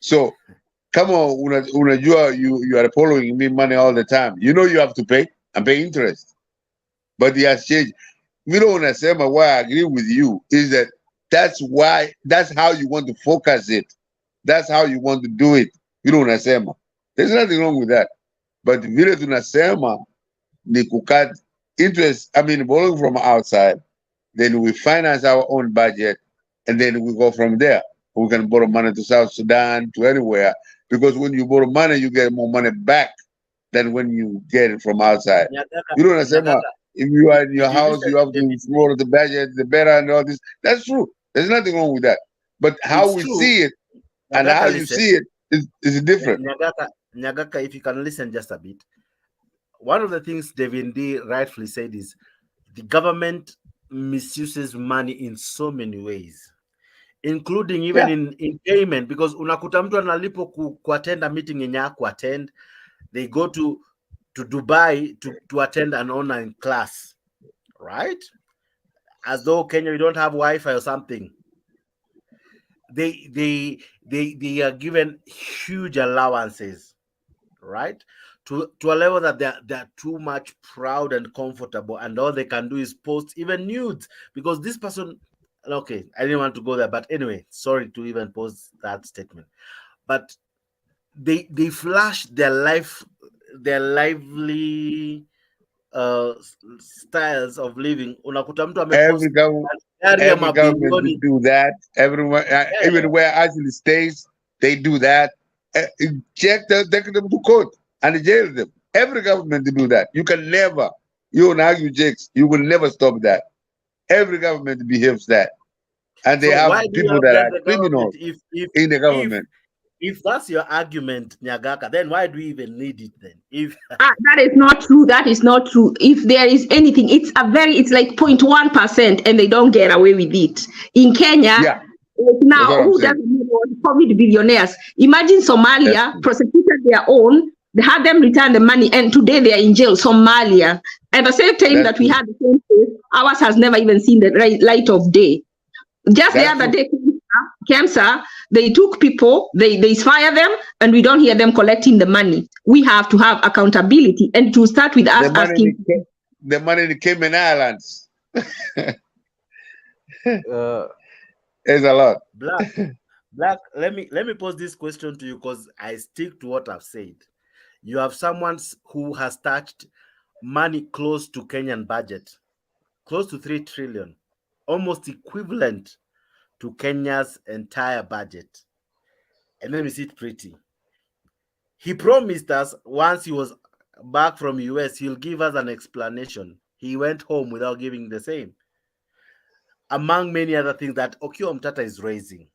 So come on, unajua, you are borrowing me money all the time. You know you have to pay and pay interest. But he has changed. We don't understand why I agree with you is that that's how you want to focus it. That's how you want to do it. You don't understand. There's nothing wrong with that. But vile tunasema ni kukat interest, borrowing from outside, then we finance our own budget, and then we go from there. We can borrow money to South Sudan, to anywhere, because when you borrow money, you get more money back than when you get it from outside. You don't understand. If you are in your house, you have to explore the budget, the better, and all this. That's true. There's nothing wrong with that. But how we see it and how you see it is different. Nyagaka, if you can listen just a bit. One of the things Devin D rightfully said is the government misuses money in so many ways, including even in payment, because unakuta mtu analipo kuattend a meeting yenye hakuattend, they go to Dubai to attend an online class, right? As though Kenya, you don't have Wi-Fi or something. They are given huge allowances, right? To a level that they're too much proud and comfortable, and all they can do is post even nudes, because this person, okay, I didn't want to go there, but anyway, sorry to even post that statement. But they flash their lively styles of living. Unakuta mtu every government do that. Everyone, even where actually stays, they do that. Take them to court and jail them. Every government do that. You can never, you and argue, Jakes, you will never stop that. Every government behaves that, and they have people that are criminals in the government. If that's your argument, Nyagaka, then why do we even need it then? If that is not true. That is not true. If there is anything, it's like 0.1%, and they don't get away with it. In Kenya, now, who doesn't want COVID billionaires? Imagine Somalia prosecuted their own, they had them return the money, and today they are in jail. Somalia. At the same time that we had the same case, ours has never even seen the light of day. Just the other day, Kemsa, they took people, they fire them, and we don't hear them collecting the money. We have to have accountability, and to start with us asking the money in the Cayman Islands. It's a lot. Black, let me pose this question to you, because I stick to what I've said. You have someone who has touched money close to Kenyan budget, close to 3 trillion, almost equivalent to Kenya's entire budget. And let me see it pretty. He promised us once he was back from US, he'll give us an explanation. He went home without giving the same. Among many other things that Okiya Omtata is raising.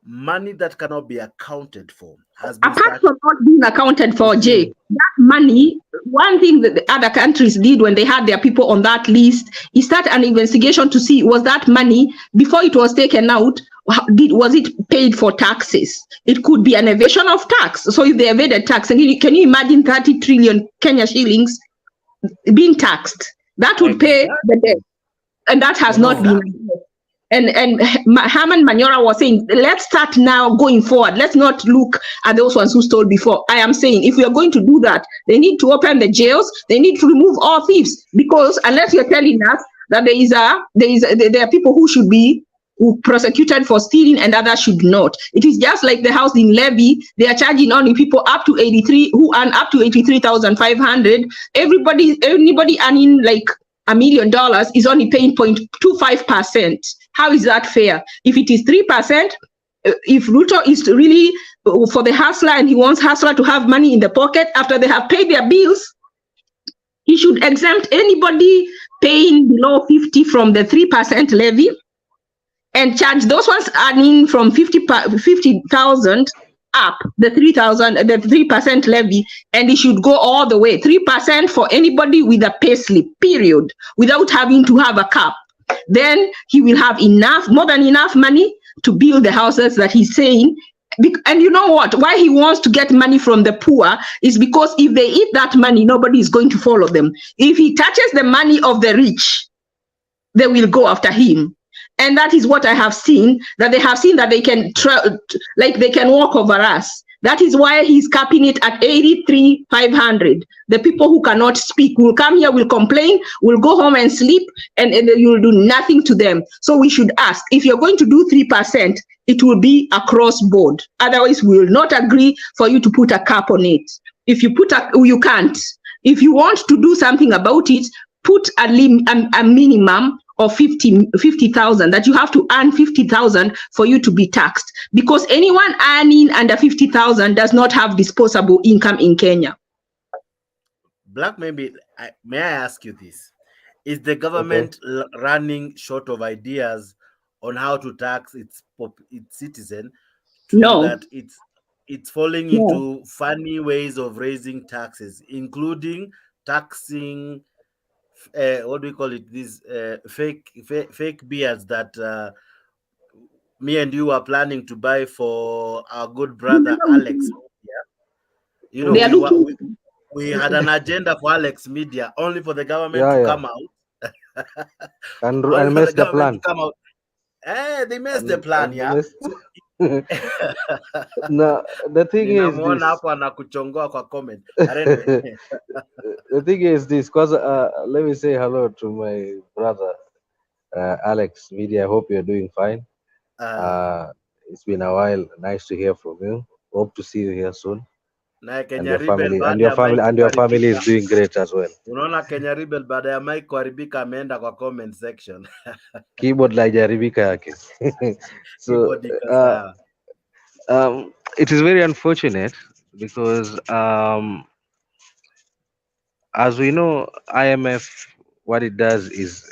Money that cannot be accounted for has been apart from not being accounted for, Jay, that money, one thing that the other countries did when they had their people on that list is start an investigation to see, was that money, before it was taken out, Was it paid for taxes? It could be an evasion of tax. So if they evaded tax, can you imagine 30 trillion Kenya shillings being taxed? That would pay the debt, and that has not been. And Herman Manyora was saying, let's start now going forward. Let's not look at those ones who stole before. I am saying, if we are going to do that, they need to open the jails. They need to remove all thieves, because unless you're telling us that there are people who should be prosecuted for stealing and others should not. It is just like the housing levy. They are charging only people up to 83 who earn up to 83,500. Anybody earning like $1 million is only paying 0.25%. How is that fair? If it is 3%, if Ruto is really for the hustler and he wants hustler to have money in the pocket after they have paid their bills, he should exempt anybody paying below 50 from the 3% levy and charge those ones earning from 50,000 up the 3% levy, and it should go all the way 3% for anybody with a pay slip, period, without having to have a cap. Then he will have more than enough money to build the houses that he's saying. And you know what? Why he wants to get money from the poor is because if they eat that money, nobody is going to follow them. If he touches the money of the rich, they will go after him. And that is what I have seen, that they have seen that they can they can walk over us. That is why he's capping it at 83,500. The people who cannot speak will come here, will complain, will go home and sleep, and you will do nothing to them. So we should ask, if you're going to do 3%, it will be across board. Otherwise, we will not agree for you to put a cap on it. If you you can't. If you want to do something about it, put a minimum of 50,000, that you have to earn 50,000 for you to be taxed, because anyone earning under 50,000 does not have disposable income in Kenya. Black, may I ask you this? Is the government running short of ideas on how to tax its citizen, that it's falling into funny ways of raising taxes, including taxing what do we call it? These fake beards that me and you are planning to buy for our good brother Alex. You know, we had an agenda for Alex Media, only for the government to come out and mess the plan. They messed the plan, No, the thing is this. The thing is this, because let me say hello to my brother Alex Media. I hope you're doing fine. It's been a while. Nice to hear from you. Hope to see you here soon. And your family is doing great as well. Unaona Kenya Rebel baada ya Mike kuharibika ameenda kwa comment section. Keyboard la jaribika yake. So it is very unfortunate because as we know, IMF, what it does is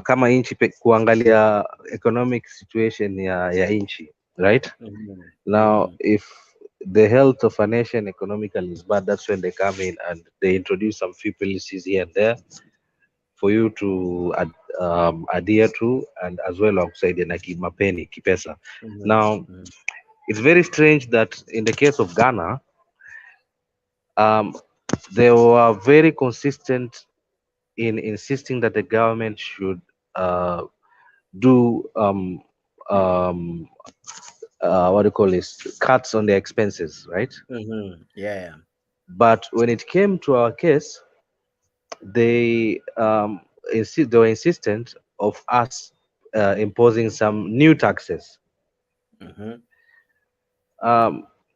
kama inchi kuangalia economic situation ya inchi, right? Now if the health of a nation economically is bad, that's when they come in and they introduce some few policies here and there for you to adhere to, and as well alongside mapeni kipesa. Now it's very strange that in the case of Ghana, they were very consistent in insisting that the government should do what do you call this, cuts on their expenses, right? But when it came to our case, they were insistent of us imposing some new taxes.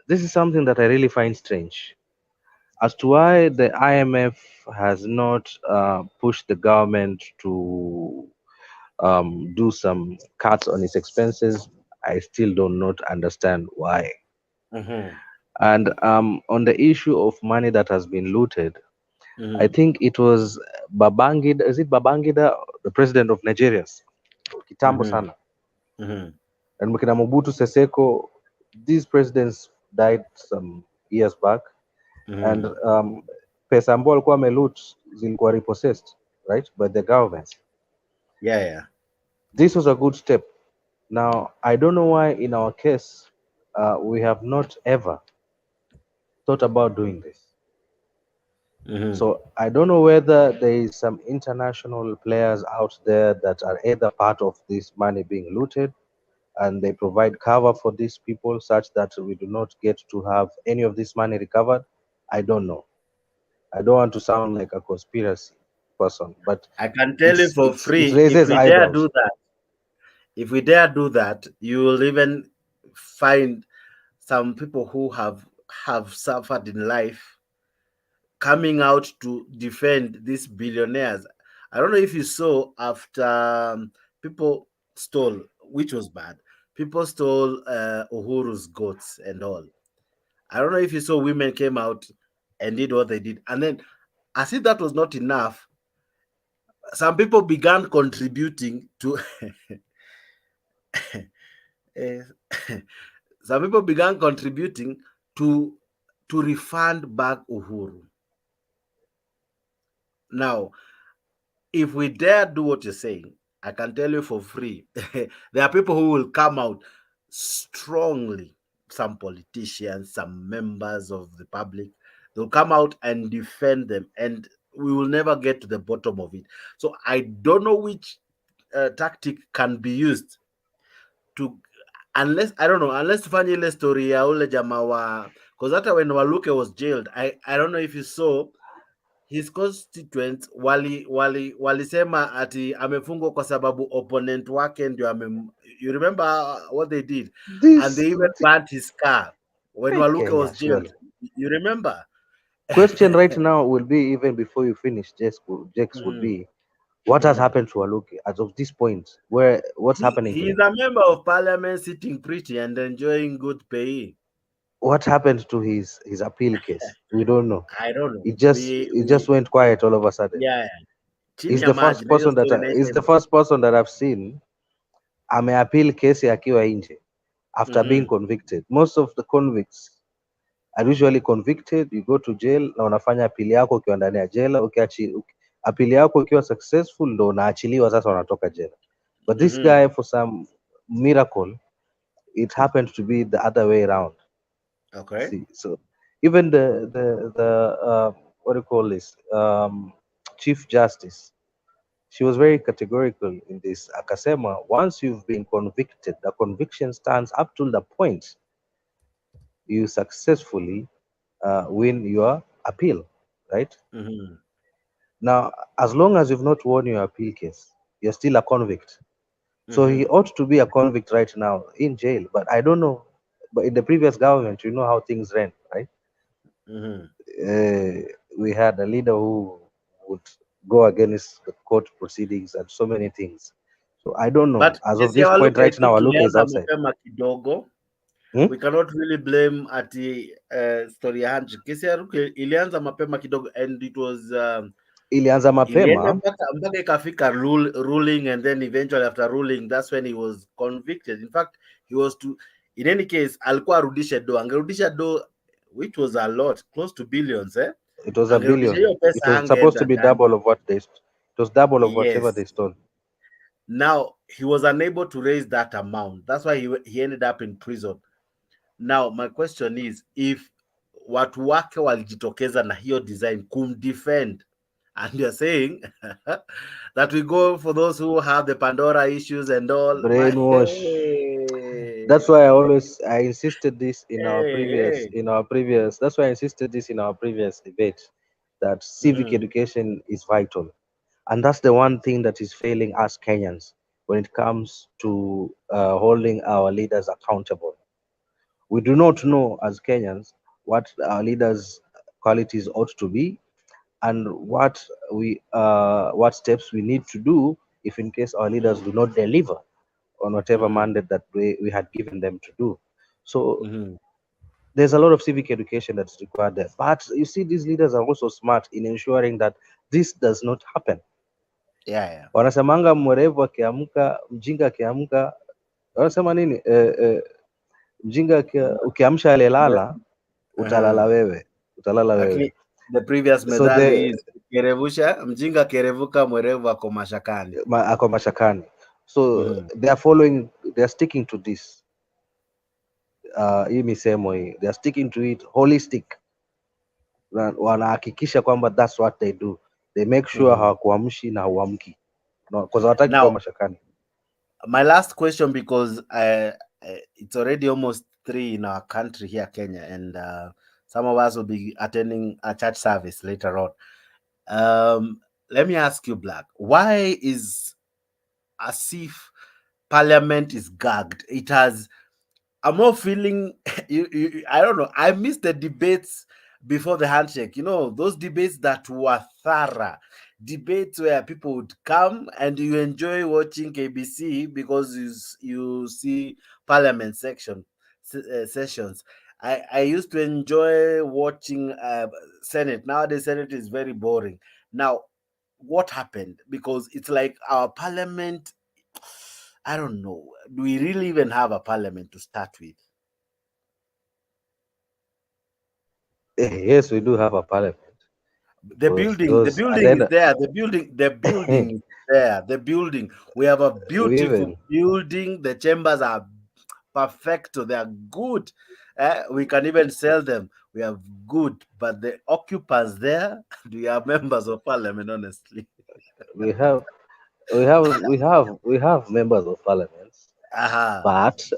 This is something that I really find strange as to why the IMF has not pushed the government to do some cuts on its expenses. I still do not understand why. And on the issue of money that has been looted, I think it was Babangida, is it Babangida, the president of Nigeria, kitambo sana, and Mukina Mobutu Seseko. These presidents died some years back, and pesa ambao walikuwa wameloot zilikuwa repossessed, right, by the government. This was a good step. Now, I don't know why in our case, we have not ever thought about doing this. So I don't know whether there is some international players out there that are either part of this money being looted and they provide cover for these people such that we do not get to have any of this money recovered. I don't know. I don't want to sound like a conspiracy person, but I can tell you for free, it raises if we dare eyebrows. do that, if we dare do that, you will even find some people who have suffered in life coming out to defend these billionaires. I don't know if you saw after people stole, which was bad. People stole Uhuru's goats and all. I don't know if you saw women came out and did what they did. And then, as if that was not enough, some people began contributing to some people began contributing to refund back Uhuru. Now, if we dare do what you're saying, I can tell you for free, there are people who will come out strongly, some politicians, some members of the public, they'll come out and defend them, and we will never get to the bottom of it. So I don't know which tactic can be used to, unless tufanye ile story ya ule jamaa wa, because hata when Waluke was jailed, I don't know if you saw his constituents walisema ati amefungwa kwa sababu opponent wake ndio you remember what they did? And they even burnt his car when Waluke was jailed. You remember? Question right now will be, even before you finish, Jex would be, what has happened to Waluke as of this point? What's happening to He's him? a member of parliament sitting pretty and enjoying good pay. What happened to his appeal case? We don't know. I don't know. It just went quiet all of a sudden. Yeah. He's the first person that I've seen ameappeal kesi akiwa nje after being convicted. Most of the convicts are usually convicted, you go to jail na unafanya apili yako ukiwa ndani ya jela, apili yako ikiwa successful ndo unaachiliwa, sasa unatoka jela. But this guy, for some miracle, it happened to be the other way around. Okay. See, so even the what do you call this, Chief Justice, she was very categorical in this. Akasema, once you've been convicted, the conviction stands up to the point you successfully win your appeal, right? Now, as long as you've not won your appeal case, you're still a convict. So he ought to be a convict right now in jail. But I don't know. But in the previous government, you know how things ran, right? We had a leader who would go against the court proceedings and so many things. So I don't know. But as of this point right now, Waluke is outside. We cannot really blame at the story ya Handshake. Kesi ya Ruto ilianza mapema kidogo, and it was ilianza mapema mpaka ikafika ruling, and then eventually after ruling, that's when he was convicted. In fact, he was to, in any case, alikuwa angerudisha do, which was a lot, close to billions, eh? It was a billion. It was supposed to be double of what they. It was double of whatever they stole. Now he was unable to raise that amount. That's why he ended up in prison. Now my question is, if watu wake walijitokeza na hiyo design kumdefend, and you're saying that we go for those who have the Pandora issues and all, brainwash. That's why I insisted this in our previous. That's why I insisted this in our previous debate, that civic education is vital, and that's the one thing that is failing us Kenyans when it comes to holding our leaders accountable. We do not know as Kenyans what our leaders' qualities ought to be, and what steps we need to do if in case our leaders do not deliver on whatever mandate that we had given them to do. So there's a lot of civic education that's required there. But you see, these leaders are also smart in ensuring that this does not happen. Wanasemanga mwerevu akiamka, mjinga akiamka, wanasema nini? Mjinga ukiamsha alelala, utalala wewe. The previous method is kerevusha, mjinga kerevuka, mwerevu ako mashakani. Ako mashakani. So they are following, they are sticking to this. Hii misemo hii, they are sticking to it holistic. Wanahakikisha kwamba that's what they do. They make sure hawakuamshi na hauamki. No, because hawataki kuwa mashakani. My last question, because it's already almost 3 in our country here, Kenya, and some of us will be attending a church service later on. Let me ask you, Black, why is as if Parliament is gagged? It has, I'm more feeling, I don't know, I miss the debates before the handshake. You know, those debates that were thorough. Debates where people would come and you enjoy watching KBC because you see Parliament sessions. I used to enjoy watching Senate. Nowadays, Senate is very boring. Now, what happened? Because it's like our Parliament, I don't know. Do we really even have a Parliament to start with? Yes, we do have a Parliament. The building is there. The building is there. The building. We have a beautiful building. The chambers are perfect. They are good. We can even sell them. We have good, but the occupants there, we are members of Parliament. Honestly, we have members of Parliament. But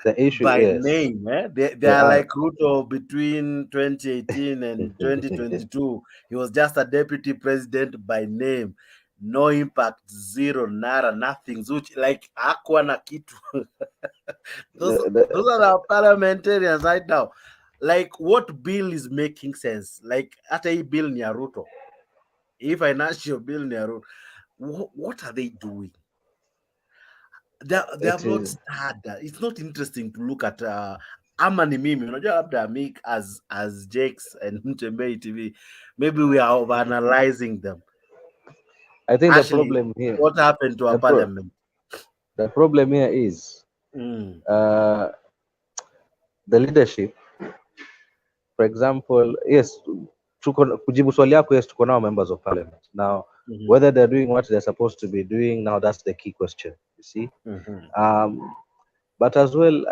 the issue by is name. They are like Ruto between 2018 and 2022. He was just a deputy president by name. No impact, zero, nada, nothing. Like Aqua na kitu. Those are our parliamentarians right now. Like, what bill is making sense? Like, at a bill near Ruto, a financial bill near Ruto, what are they doing? They have not started. It's not interesting to look at ama ni mimi unajua labda make as Jakes and Mutembei TV, maybe we are overanalyzing them. I think actually, the problem here, what happened to our parliament, the problem here is the leadership. For example, yes, kujibu swali yako, yes, tuko now members of Parliament now. Whether they're doing what they're supposed to be doing now, that's the key question, you see. But as well,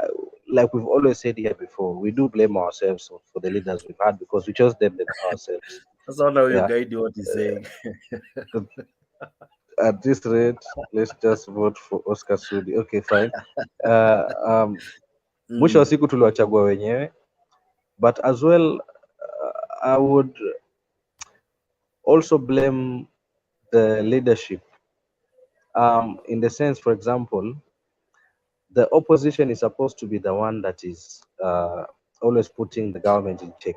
like we've always said here before, we do blame ourselves for the leaders we've had because we chose them ourselves. That's not how you guide what he's saying. At this rate, let's just vote for Oscar Sudi. Okay, fine. Mwisho wa siku tuliwachagua wenyewe. But as well, I would also blame the leadership. In the sense, for example, the opposition is supposed to be the one that is always putting the government in check.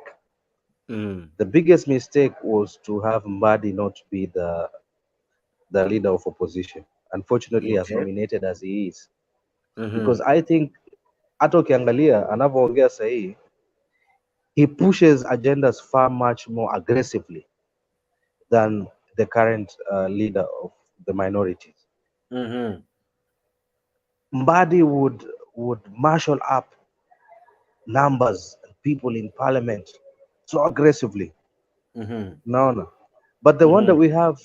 The biggest mistake was to have Mbadi not be the leader of opposition. Unfortunately, as nominated as he is. Because I think, hata ukiangalia anavyoongea sahi, he pushes agendas far much more aggressively than the current leader of the minorities. Mbadi would marshal up numbers and people in parliament so aggressively. No. But the one that we have,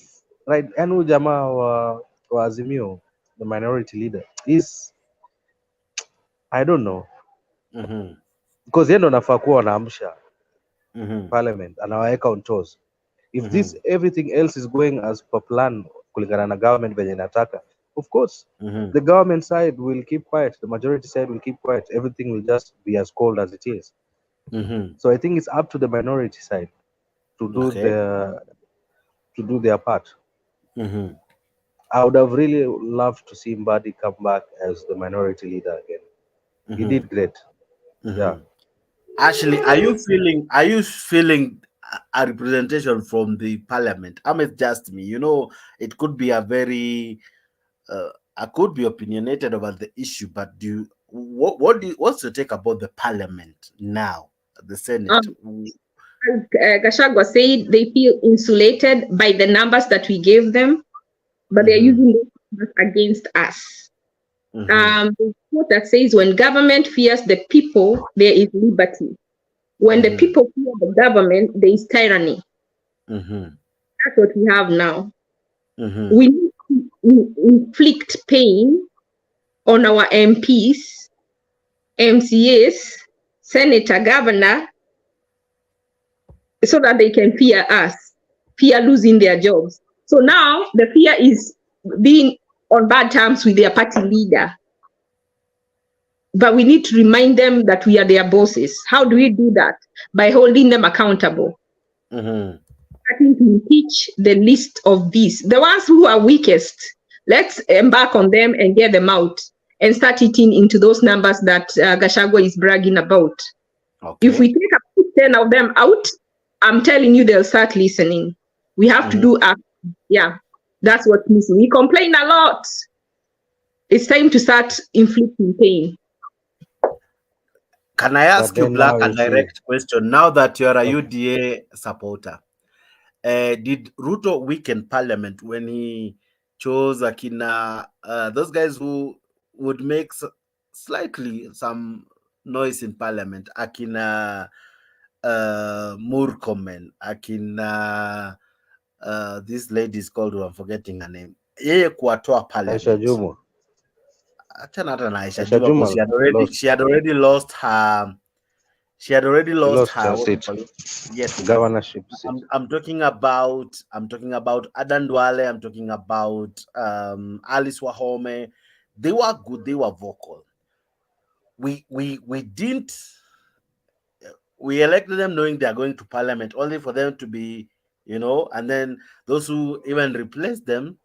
right, Anu Jama wa Azimio, the minority leader, is, I don't know. Because yeye ndo nafaa kuwa wanaamsha parliament, anawaweka on toes. If this everything else is going as per plan kulingana na government venye inataka, of course, the government side will keep quiet, the majority side will keep quiet, everything will just be as cold as it is. So I think it's up to the minority side to do their part. I would have really loved to see Mbadi come back as the minority leader again. He did great. Yeah. Actually, are you feeling a representation from the parliament? I mean, just me. You know, it could be a very I could be opinionated about the issue, but what's your take about the parliament now, the Senate? As Gachagua said, they feel insulated by the numbers that we gave them, but they're using those numbers against us. The quote that says, when government fears the people, there is liberty. When the people fear the government, there is tyranny. That's what we have now. We inflict pain on our MPs, MCAs, senator, governor, so that they can fear us, fear losing their jobs. So now the fear is being on bad terms with their party leader. But we need to remind them that we are their bosses. How do we do that? By holding them accountable. Starting to teach the list of these. The ones who are weakest, let's embark on them and get them out and start eating into those numbers that Gachagua is bragging about. If we take about 10 of them out, I'm telling you, they'll start listening. We have to do action. Yeah, that's what's missing. We complain a lot. It's time to start inflicting pain. Can I ask you, Black, a direct question? Now that you're a UDA supporter, did Ruto weaken Parliament when he chose Akina, those guys who would make slightly some noise in Parliament, Akina Murkomen, Akina this lady is called, who I'm forgetting her name. Yeye kuwatoa Parliament. Aisha Juma. Aisha Juma, she had already lost her. She had already lost her seat. Yes, Governorship. I'm talking about Adan Duale. I'm talking about Alice Wahome. They were good. They were vocal. We didn't. We elected them knowing they are going to Parliament, only for them to be, and then those who even replaced them,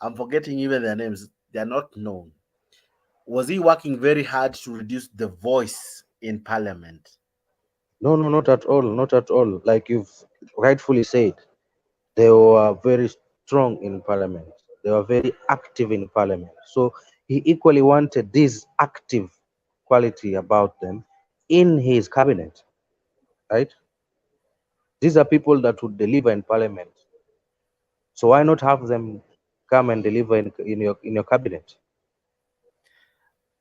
I'm forgetting even their names. They are not known. Was he working very hard to reduce the voice in Parliament? No, not at all. Not at all. Like you've rightfully said, they were very strong in Parliament. They were very active in Parliament. So he equally wanted this active quality about them in his cabinet, right? These are people that would deliver in Parliament. So why not have them come and deliver in your cabinet?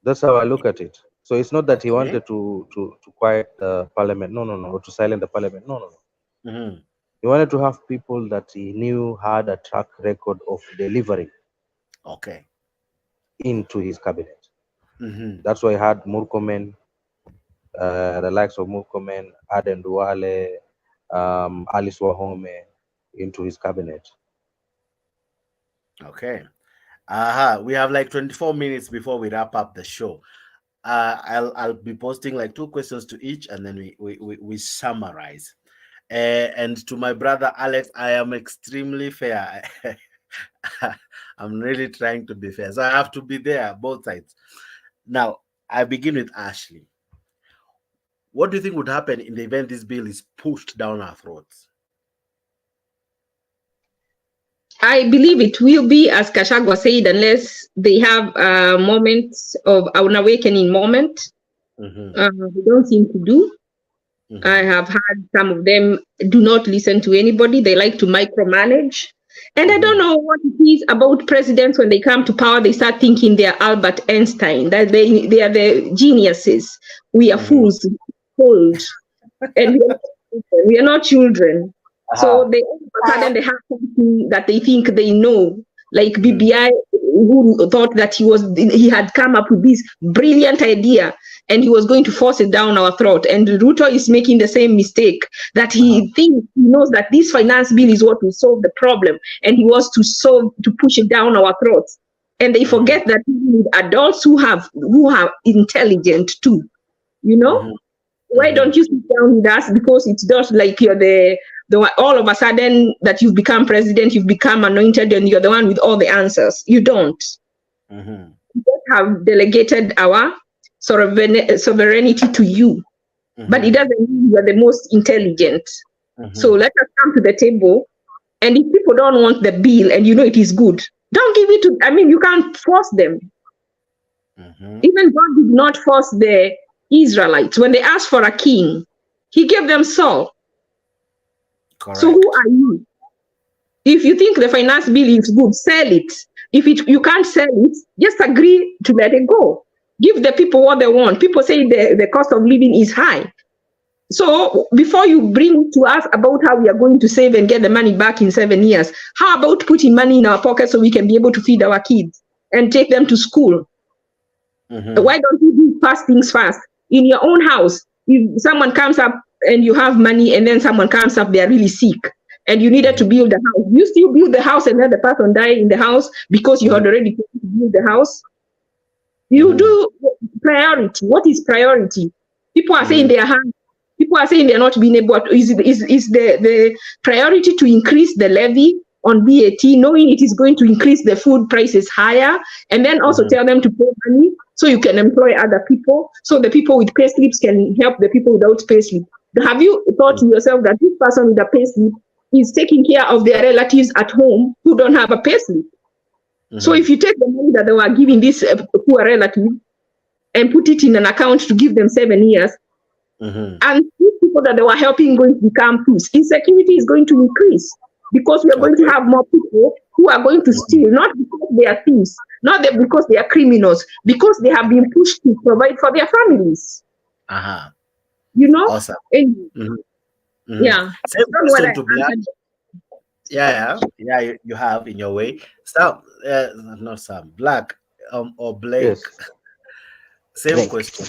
That's how I look at it. So it's not that he wanted to quiet the Parliament. No, or to silence the Parliament. No. He wanted to have people that he knew had a track record of delivering into his cabinet. That's why he had Murkomen, the likes of Murkomen, Aden Duale, Alice Wahome into his cabinet. We have like 24 minutes before we wrap up the show. I'll be posting like 2 questions to each, and then we summarize. And to my brother Alex, I am extremely fair. I'm really trying to be fair, so I have to be there, both sides. Now, I begin with Ashley. What do you think would happen in the event this bill is pushed down our throats? I believe it will be, as Gachagua said, unless they have a moment of an awakening moment. They don't seem to do. I have heard some of them do not listen to anybody. They like to micromanage. And I don't know what it is about presidents when they come to power. They start thinking they are Albert Einstein, that they are the geniuses. We are fools, cold, and we are not children. So they all of a sudden they have something that they think they know, like BBI, who thought that he had come up with this brilliant idea and he was going to force it down our throat. And Ruto is making the same mistake, that he thinks he knows that this finance bill is what will solve the problem, and he wants to push it down our throats. And they forget that we need adults who are intelligent too. Why don't you sit down with us? Because it's just like you're the all of a sudden that you've become president, you've become anointed, and you're the one with all the answers. You don't. We just have delegated our sovereignty to you, but it doesn't mean you're the most intelligent. So let us come to the table, and if people don't want the bill and it is good, don't give it to. You can't force them. Even God did not force the Israelites when they asked for a king. He gave them Saul. Correct. So who are you? If you think the finance bill is good, sell it. If you can't sell it, just agree to let it go. Give the people what they want. People say the cost of living is high. So before you bring to us about how we are going to save and get the money back in 7 years, how about putting money in our pockets so we can be able to feed our kids and take them to school? Why don't you do fast things fast? In your own house, if someone comes up and you have money and then someone comes up, they are really sick and you needed to build a house. You still build the house and let the person die in the house because you had already built the house? You do priority. What is priority? People are saying they are hungry. People are saying they're not being able to. Is the priority to increase the levy on VAT, knowing it is going to increase the food prices higher, and then also tell them to pay money so you can employ other people, so the people with pay slips can help the people without pay slip? Have you thought to yourself that this person with a pay slip is taking care of their relatives at home who don't have a pay slip? So if you take the money that they were giving this poor relative and put it in an account to give them 7 years, and these people that they were helping going to become thieves, insecurity is going to increase because we are going to have more people who are going to steal, not because they are thieves, not because they are criminals, because they have been pushed to provide for their families. You know? Awesome. And, yeah. Same question to Black. Yeah, you have in your way. Sam, not Sam, Black or Blake. Yes. Same Blake. question.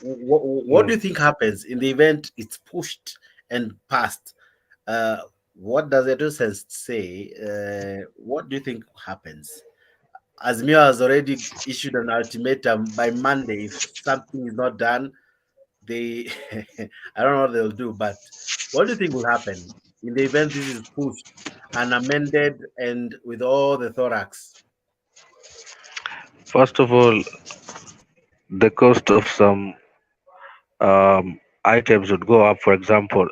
What do you think happens in the event it's pushed and passed? What does the sense say? What do you think happens? Azmio has already issued an ultimatum by Monday. If something is not done, they I don't know what they'll do, but what do you think will happen in the event this is pushed and amended and with all the thorax? First of all, the cost of some items would go up. For example,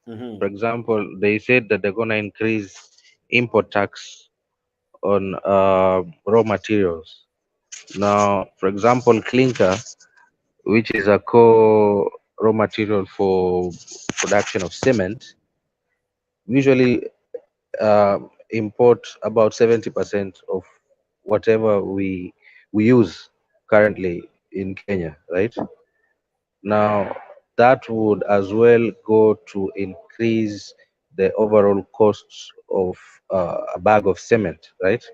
for example, they said that they're going to increase import tax on raw materials. Now, for example, clinker, which is a core raw material for production of cement, usually import about 70% of whatever we use currently in Kenya, right? Now, that would as well go to increase the overall costs of a bag of cement, right?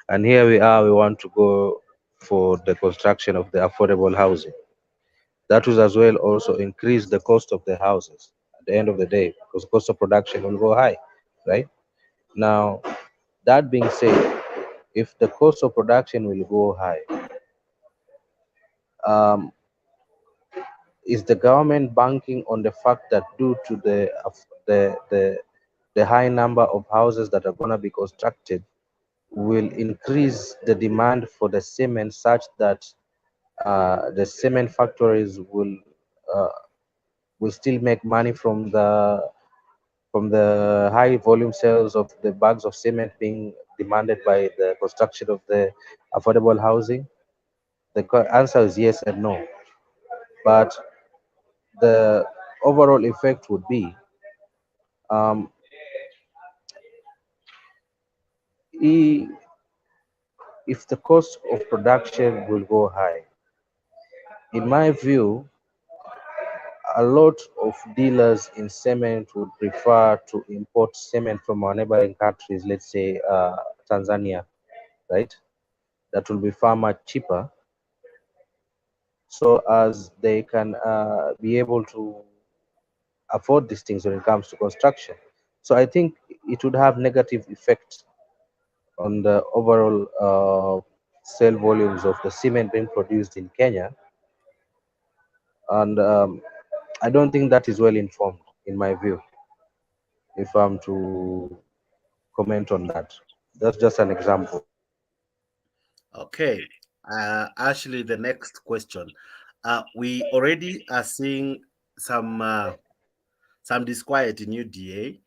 And here we are, we want to go for the construction of the affordable housing. That will as well also increase the cost of the houses at the end of the day, because the cost of production will go high, right? Now, that being said, if the cost of production will go high, is the government banking on the fact that due to the high number of houses that are going to be constructed will increase the demand for the cement such that the cement factories will still make money from the high volume sales of the bags of cement being demanded by the construction of the affordable housing? The answer is yes and no. But the overall effect would be if the cost of production will go high, in my view, a lot of dealers in cement would prefer to import cement from our neighboring countries, let's say Tanzania, right? That will be far much cheaper, so as they can be able to afford these things when it comes to construction. So I think it would have negative effects on the overall sale volumes of the cement being produced in Kenya. And I don't think that is well informed, in my view, if I'm to comment on that. That's just an example. Okay. Actually, the next question. We already are seeing some disquiet in UDA.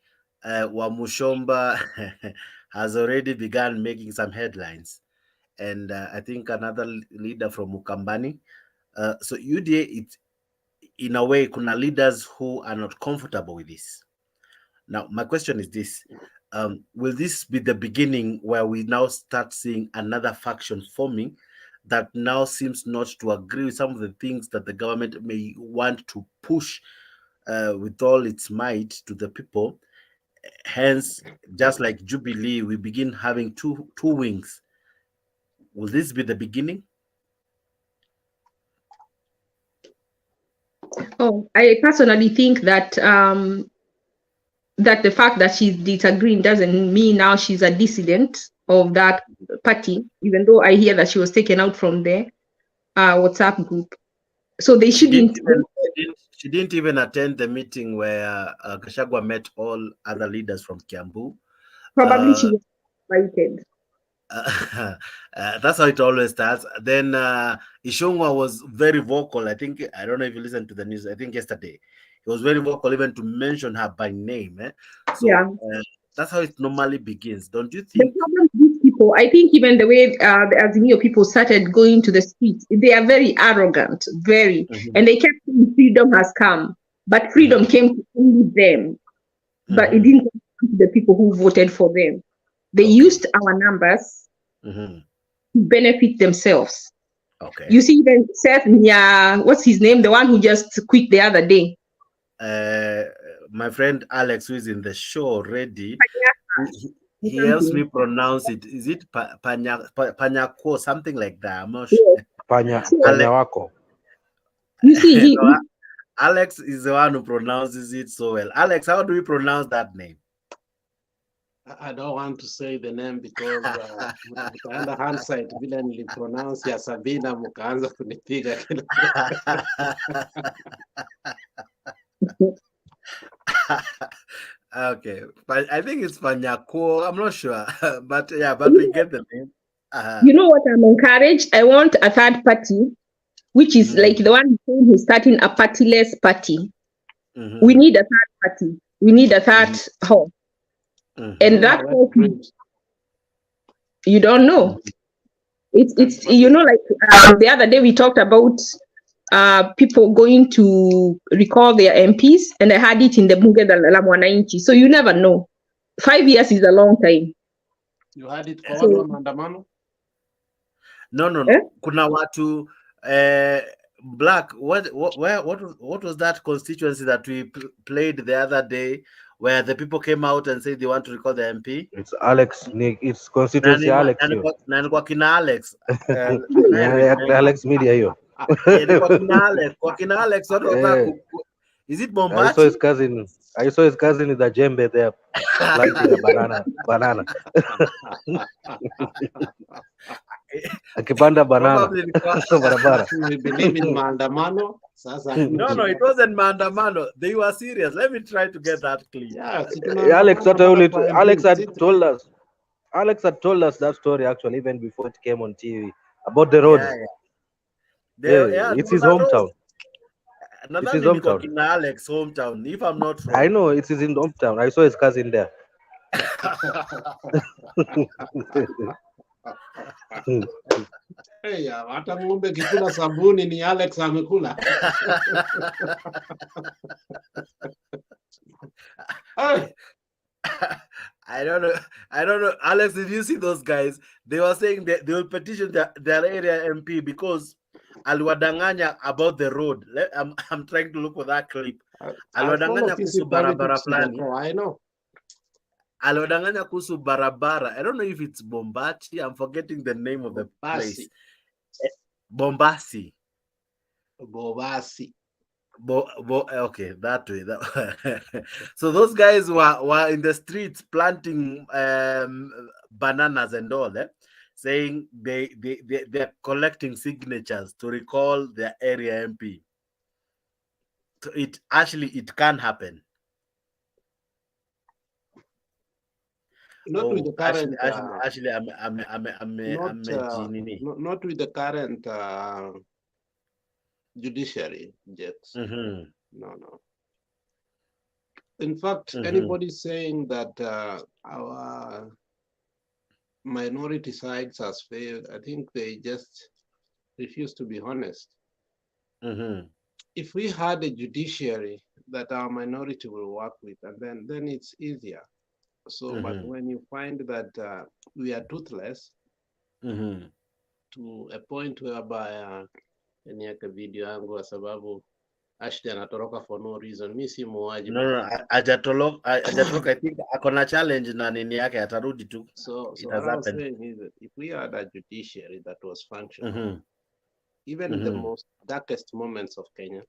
Wamushomba has already begun making some headlines, and I think another leader from Mukambani. So UDA, it's in a way, kuna leaders who are not comfortable with this. Now, my question is this. Will this be the beginning where we now start seeing another faction forming that now seems not to agree with some of the things that the government may want to push with all its might to the people. Hence, just like Jubilee, we begin having two wings. Will this be the beginning? Oh, I personally think that that the fact that she's disagreeing doesn't mean now she's a dissident of that party, even though I hear that she was taken out from the WhatsApp group. So they shouldn't. She didn't even attend the meeting where Gachagua met all other leaders from Kiambu. Probably she was invited. That's how it always starts. Then Ishongwa was very vocal. I don't know if you listened to the news. I think yesterday he was very vocal, even to mention her by name. So Yeah. That's how it normally begins, don't you think? The problem with these people, I think even the way the Azimio people started going to the streets, they are very arrogant, very. And they kept saying freedom has come, but freedom came to only them. But it didn't come to the people who voted for them. They used our numbers to benefit themselves. Okay. You see, even Seth, what's his name? The one who just quit the other day. My friend Alex, who is in the show already, he helps me pronounce it. Is it Panyako, something like that? I'm not sure. Panyawako. You see, Alex is the one who pronounces it so well. Alex, how do we pronounce that name? I don't want to say the name because mtaenda hindsight vile nilipronounce ya Sabina mkaanza kunipiga kila. Okay, but I think it's Panyako. I'm not sure, but yeah, but we get the name. You know what I'm encouraged? I want a third party, which is like the one who's starting a partyless party. We need a third party. We need a third horse. And that horse, you don't know. It's you know, like the other day we talked about people going to recall their MPs, and I had it in the Bunge la Mwananchi. So you never know. 5 years is a long time. You had it for all maandamano? No. Kuna watu Black. What was that constituency that we played the other day, where the people came out and said they want to recall the MP? It's Alex. It's constituency Alex. Nani kina Alex. Alex media hiyo. Kwa kina Alex watu wataka. Is it Bombati? I saw his cousin in the jembe there planting a banana. Akipanda banana. Barabara. We believe in maandamano. No, it wasn't maandamano. They were serious. Let me try to get that clear. Yeah, Alex had told us that story actually even before it came on TV about the roads. It's his hometown. It's his hometown. Alex hometown, if I'm not wrong. I know it's his hometown. I saw his cousin there. Hey, hata ng'ombe kikula sabuni ni Alex amekula. I don't know. Alex, did you see those guys? They were saying that they will petition their area MP because aliwadanganya about the road. I'm trying to look for that clip. Aliwadanganya kuhusu barabara fulani. I know. Aliwadanganya kuhusu barabara. I don't know if it's Bombati. I'm forgetting the name of the place. Bombasi. Okay, that way. So those guys were in the streets planting bananas and all, saying they're collecting signatures to recall their area MP. So it can happen. Not with the current. Not with the current judiciary, Jets. No. In fact, anybody saying that our minority sides has failed, I think they just refuse to be honest. If we had a judiciary that our minority will work with, and then it's easier. So, but when you find that we are toothless to a point whereby niweke video yangu kwa sababu Ashton anatoroka for no reason. Mi si muuaji. No, hajatoroka. I think akona challenge na nini yake, atarudi tu. So It what has I was happened. saying is that if we had a judiciary that was functional, even in the most darkest moments of Kenya,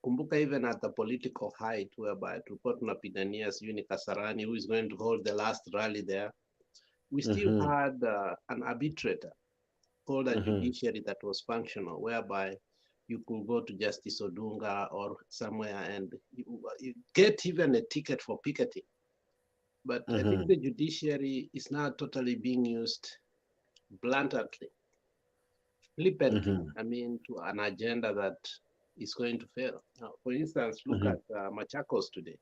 kumbuka even at the political height whereby tulikuwa tunapigania sijui ni Kasarani who is going to hold the last rally there, we still had an arbitrator called a judiciary that was functional, whereby you could go to Justice Odunga or somewhere and you get even a ticket for picketing. But I think the judiciary is now totally being used bluntly, flippantly, I mean, to an agenda that is going to fail. Now, for instance, look at Machakos today.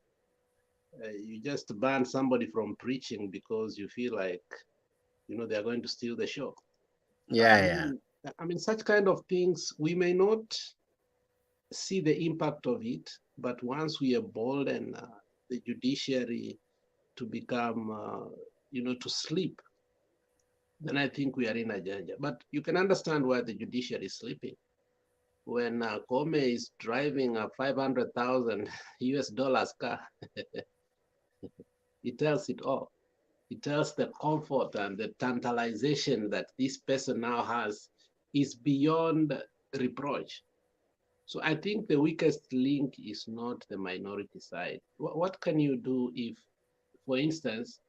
You just ban somebody from preaching because you feel like, you know, they're going to steal the show. I mean, such kind of things, we may not see the impact of it, but once we embolden the judiciary to become, you know, to sleep, then I think we are in a danger. But you can understand why the judiciary is sleeping. When Kome is driving a $500,000 US car, it tells it all. It tells the comfort and the tantalization that this person now has is beyond reproach. So I think the weakest link is not the minority side. What can you do if, for instance,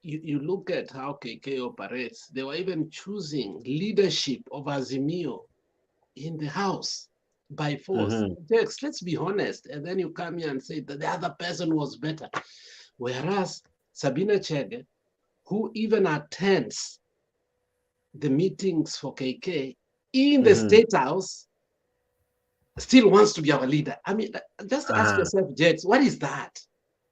you look at how KK operates? They were even choosing leadership of Azimio in the House by force. Jex, let's be honest. And then you come here and say that the other person was better. Whereas Sabina Chege, who even attends the meetings for KK in the State House, still wants to be our leader. I mean, just ask yourself, Jex, what is that?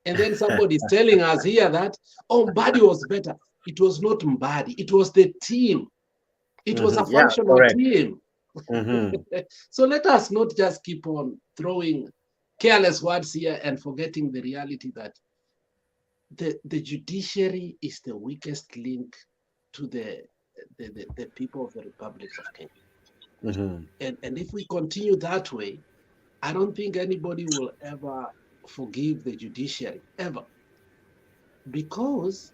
And then somebody is telling us here that, oh, Mbadi was better. It was not Mbadi. It was the team. It was a functional team. So let us not just keep on throwing careless words here and forgetting the reality that the judiciary is the weakest link to the people of the Republic of Kenya. And if we continue that way, I don't think anybody will ever forgive the judiciary, ever. Because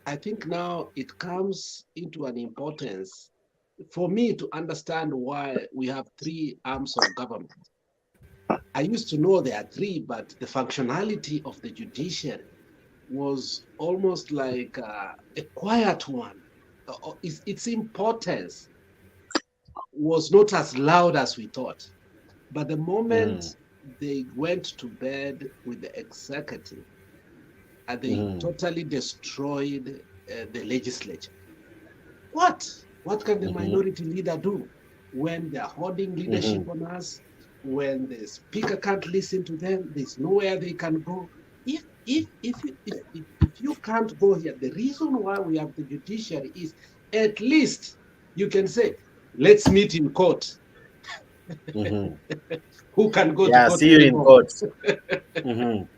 I think now it comes into an importance for me to understand why we have three arms of government. I used to know there are three, but the functionality of the judiciary was almost like a quiet one. Its importance was not as loud as we thought. But the moment they went to bed with the executive, they totally destroyed the legislature. What can the minority leader do when they're holding leadership on us, when the speaker can't listen to them, there's nowhere they can go? If you can't go here, the reason why we have the judiciary is at least you can say, let's meet in court. Who can go to court? See you in court.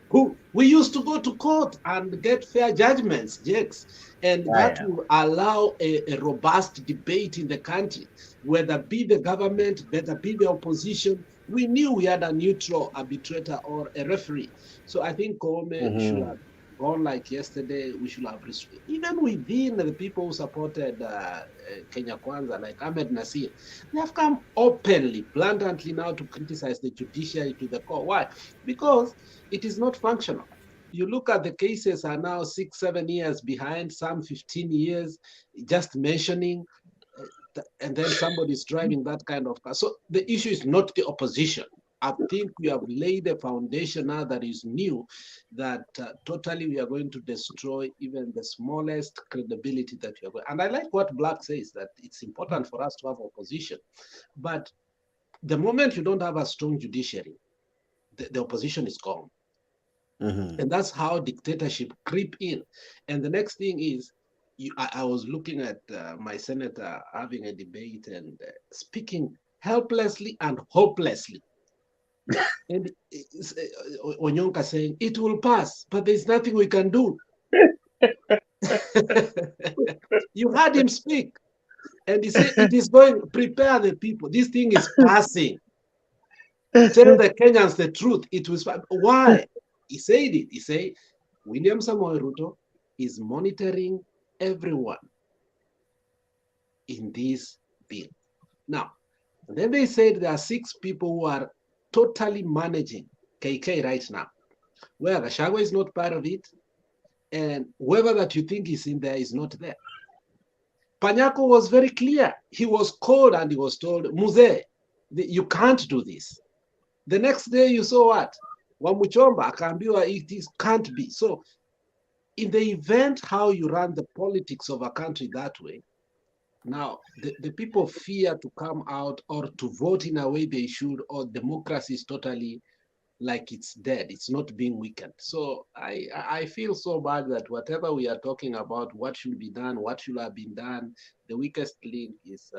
Who we used to go to court and get fair judgments, Jakes, and that will allow a robust debate in the country, whether be the government, whether be the opposition. We knew we had a neutral arbitrator or a referee. So I think Kome should have gone like yesterday. We should have, even within the people who supported Kenya Kwanza, like Ahmed Nasir, they have come openly, blatantly now to criticize the judiciary to the core. Why? Because it is not functional. You look at the cases are now 6-7 years behind, some 15 years, just mentioning, and then somebody is driving that kind of car. So the issue is not the opposition. I think we have laid a foundation now that is new, that totally we are going to destroy even the smallest credibility that we are going. And I like what Black says, that it's important for us to have opposition. But the moment you don't have a strong judiciary, the opposition is gone. And that's how dictatorship creep in. And the next thing is, I was looking at my senator having a debate and speaking helplessly and hopelessly. And Onyonka saying, it will pass, but there's nothing we can do. You heard him speak. And he said, it is going, prepare the people. This thing is passing. Tell the Kenyans the truth. It was, why? He said it. He said, William Samoei Ruto is monitoring everyone in this bill. Now, then they said there are 6 people who are totally managing KK right now, where Gachagua is not part of it, and whoever that you think is in there is not there. Panyako was very clear. He was called and he was told, Muze, you can't do this. The next day you saw what? Wamuchomba, akaambiwa it can't be. So in the event how you run the politics of a country that way, now the people fear to come out or to vote in a way they should, or democracy is totally like it's dead. It's not being weakened. So I feel so bad that whatever we are talking about, what should be done, what should have been done, the weakest link is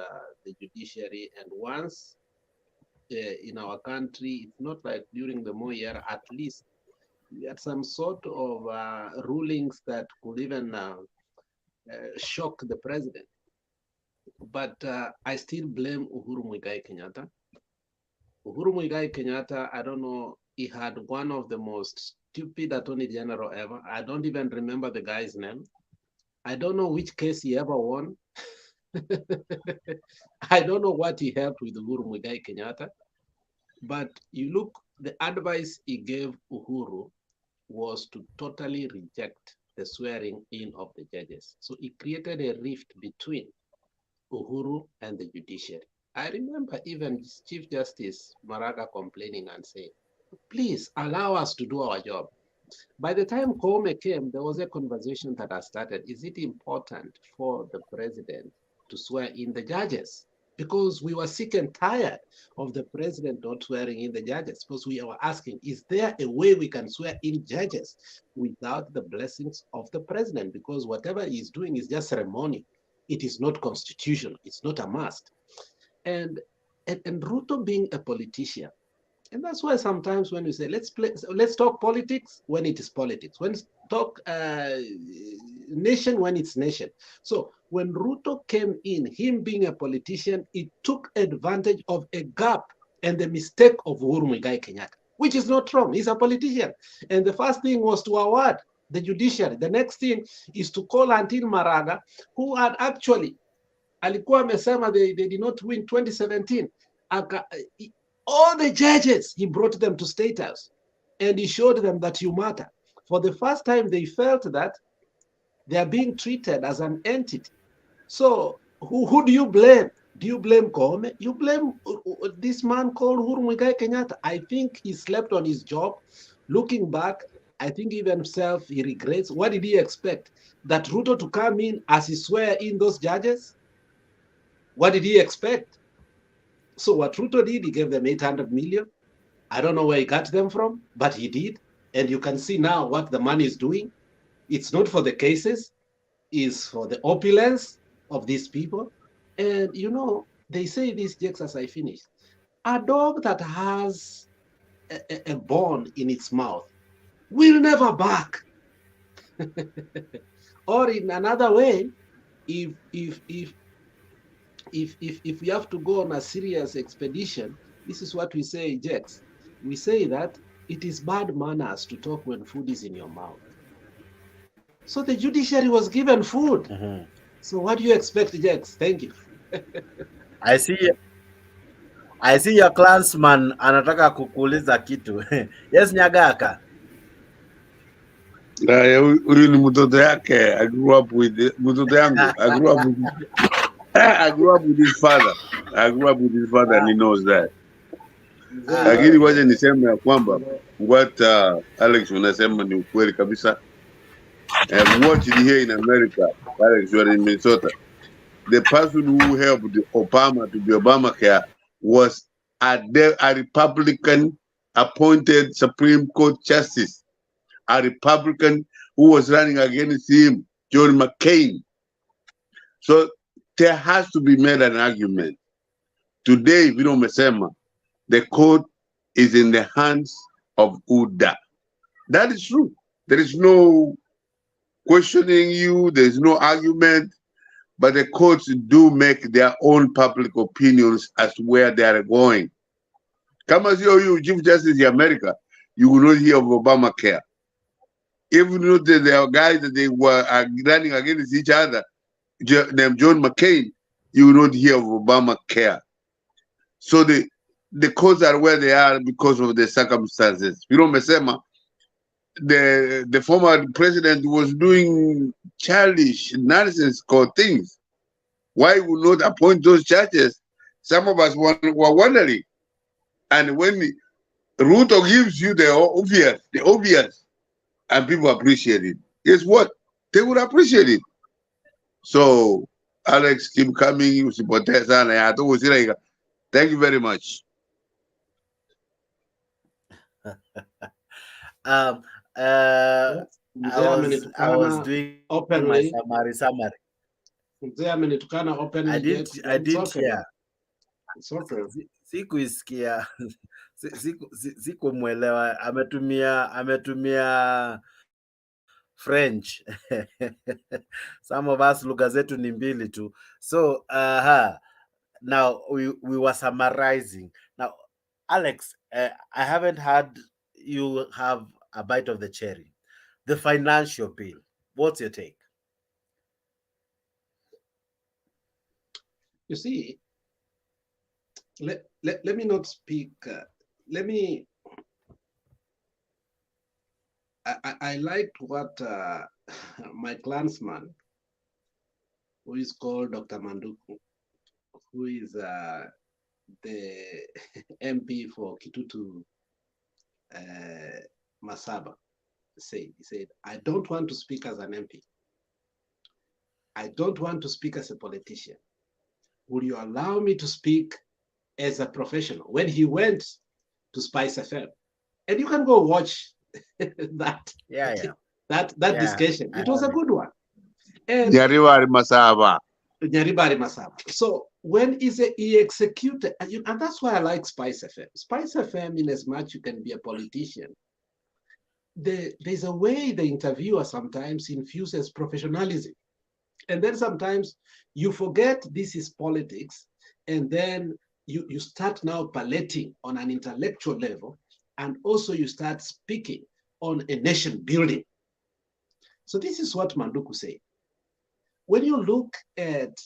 the judiciary. And once in our country, it's not like during the Moi era, at least we had some sort of rulings that could even shock the president. But I still blame Uhuru Muigai Kenyatta. Uhuru Muigai Kenyatta, I don't know, he had one of the most stupid attorney general ever. I don't even remember the guy's name. I don't know which case he ever won. I don't know what he helped with Uhuru Muigai Kenyatta. But you look, the advice he gave Uhuru was to totally reject the swearing in of the judges. So he created a rift between Uhuru and the judiciary. I remember even Chief Justice Maraga complaining and saying, please allow us to do our job. By the time Koome came, there was a conversation that has started. Is it important for the president to swear in the judges? Because we were sick and tired of the president not swearing in the judges, because we were asking, is there a way we can swear in judges without the blessings of the president? Because whatever he's doing is just ceremonial. It is not constitutional. It's not a must. And Ruto being a politician, and that's why sometimes when we say, let's talk politics when it is politics, when talk nation when it's nation. So when Ruto came in, him being a politician, he took advantage of a gap and the mistake of Uhuru Muigai Kenyatta, which is not wrong. He's a politician. And the first thing was to award the judiciary. The next thing is to call until Maraga, who had actually, alikuwa amesema they did not win 2017. All the judges, he brought them to State House and he showed them that you matter. For the first time, they felt that they are being treated as an entity. So who do you blame? Do you blame Koome? You blame this man called Uhuru Muigai Kenyatta. I think he slept on his job. Looking back, I think even himself, he regrets. What did he expect? That Ruto to come in as he swear in those judges? What did he expect? So what Ruto did, he gave them 800 million. I don't know where he got them from, but he did. And you can see now what the money is doing. It's not for the cases, it's for the opulence of these people. And you know, they say this, Jakes, as I finish. A dog that has a bone in its mouth will never bark. Or in another way, if we have to go on a serious expedition, this is what we say, Jakes. We say that it is bad manners to talk when food is in your mouth. So the judiciary was given food. So what do you expect, Jakes? Thank you. I see your clansman anataka kukuuliza kitu. Yes, Nyagaka. Huyu ni mtoto yake. I grew up with mtoto yangu. I grew up with his father. And he knows that. Lakini waje niseme ya kwamba what Alex unasema ni ukweli kabisa. I've watched here in America, Alex, you are in Minnesota. The person who helped Obama to be Obamacare was a Republican appointed Supreme Court Justice, a Republican who was running against him, John McCain. So there has to be made an argument. Today, Vino Mesema, the court is in the hands of UDA. That is true. There is no questioning you. There is no argument. but the courts do make their own public opinions as to where they are going. Come as you, Chief Justice in America, you will not hear of Obamacare. Even though there are guys that they were running against each other, named John McCain, you will not hear of Obamacare. So the courts are where they are because of the circumstances. You know, Mesema, the former president was doing childish nonsense called things. Why would not appoint those judges? Some of us were wondering. And when Ruto gives you the obvious, and people appreciate it, guess what? They would appreciate it. So, Alex, keep coming. Thank you very much. I was doing openly. my summary. I did share. It's okay. Sikuisikia. Sikumwelewa. Ametumia French. Some of us lugha zetu ni mbili tu. So, now we were summarizing. Now, Alex, I haven't had you have a bite of the cherry. The financial bill. What's your take? You see, let me not speak. I liked what my clansman, who is called Dr. Manduku, who is the MP for Kitutu Masaba, said. He said, I don't want to speak as an MP. I don't want to speak as a politician. Will you allow me to speak as a professional? When he went to Spice FM, and you can go watch that discussion. It was a good one. And Nyaribari Masaba. So when he executed, and that's why I like Spice FM. Spice FM, in as much you can be a politician, there's a way the interviewer sometimes infuses professionalism. And then sometimes you forget this is politics, and then you start now paletting on an intellectual level, and also you start speaking on a nation building. So this is what Manduku said. When you look at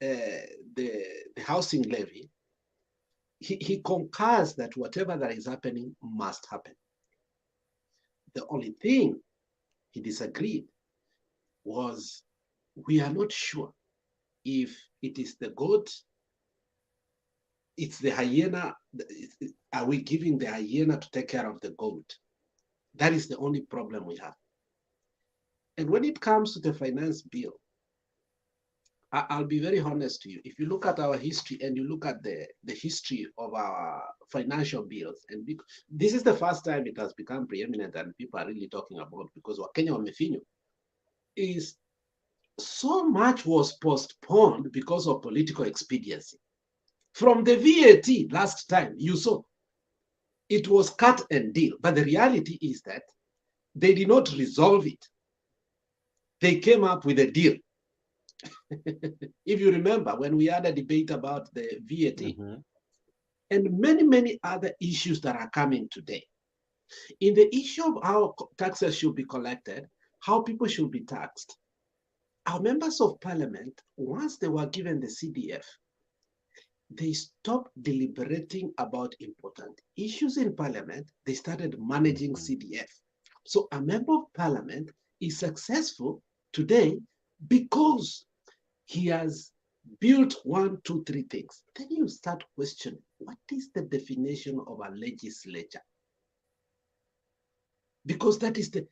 the housing levy, he concurs that whatever that is happening must happen. The only thing he disagreed was, we are not sure if it is the goat, it's the hyena, are we giving the hyena to take care of the goat? That is the only problem we have. And when it comes to the finance bill, I'll be very honest to you. If you look at our history and you look at the history of our financial bills, and this is the first time it has become preeminent and people are really talking about, because Wakenya wamefinywa, is so much was postponed because of political expediency. From the VAT last time, you saw, it was cut and deal. But the reality is that they did not resolve it. They came up with a deal. If you remember, when we had a debate about the VAT, and many, many other issues that are coming today, in the issue of how taxes should be collected, how people should be taxed, our members of parliament, once they were given the CDF, they stopped deliberating about important issues in parliament. They started managing CDF. So a member of parliament is successful today because he has built 1, 2, 3 things. Then you start questioning, what is the definition of a legislature? Because that is the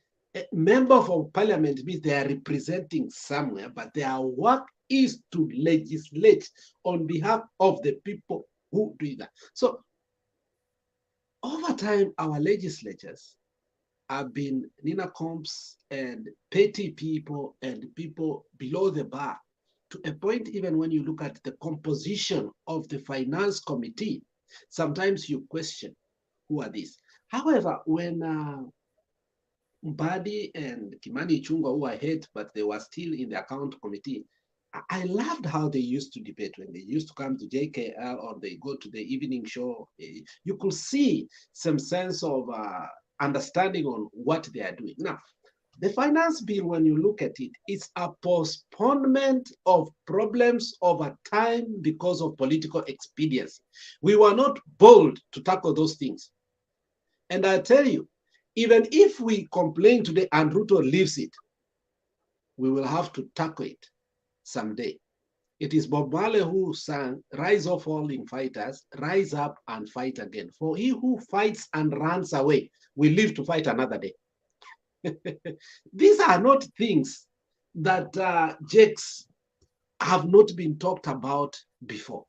member of parliament means they are representing somewhere, but their work is to legislate on behalf of the people who do that. So over time, our legislatures have been Nina Comps and petty people and people below the bar, to a point even when you look at the composition of the finance committee, sometimes you question, who are these? However, when Mbadi and Kimani Ichung'wah, who I hate, but they were still in the account committee, I loved how they used to debate when they used to come to JKL or they go to the evening show. You could see some sense of understanding on what they are doing. Now, the finance bill, when you look at it, it's a postponement of problems over time because of political expediency. We were not bold to tackle those things. And I tell you, even if we complain today and Ruto leaves it, we will have to tackle it someday. It is Bob Marley who sang, "Rise up, falling fighters, rise up and fight again. For he who fights and runs away will live to fight another day." These are not things that Jakes have not been talked about before.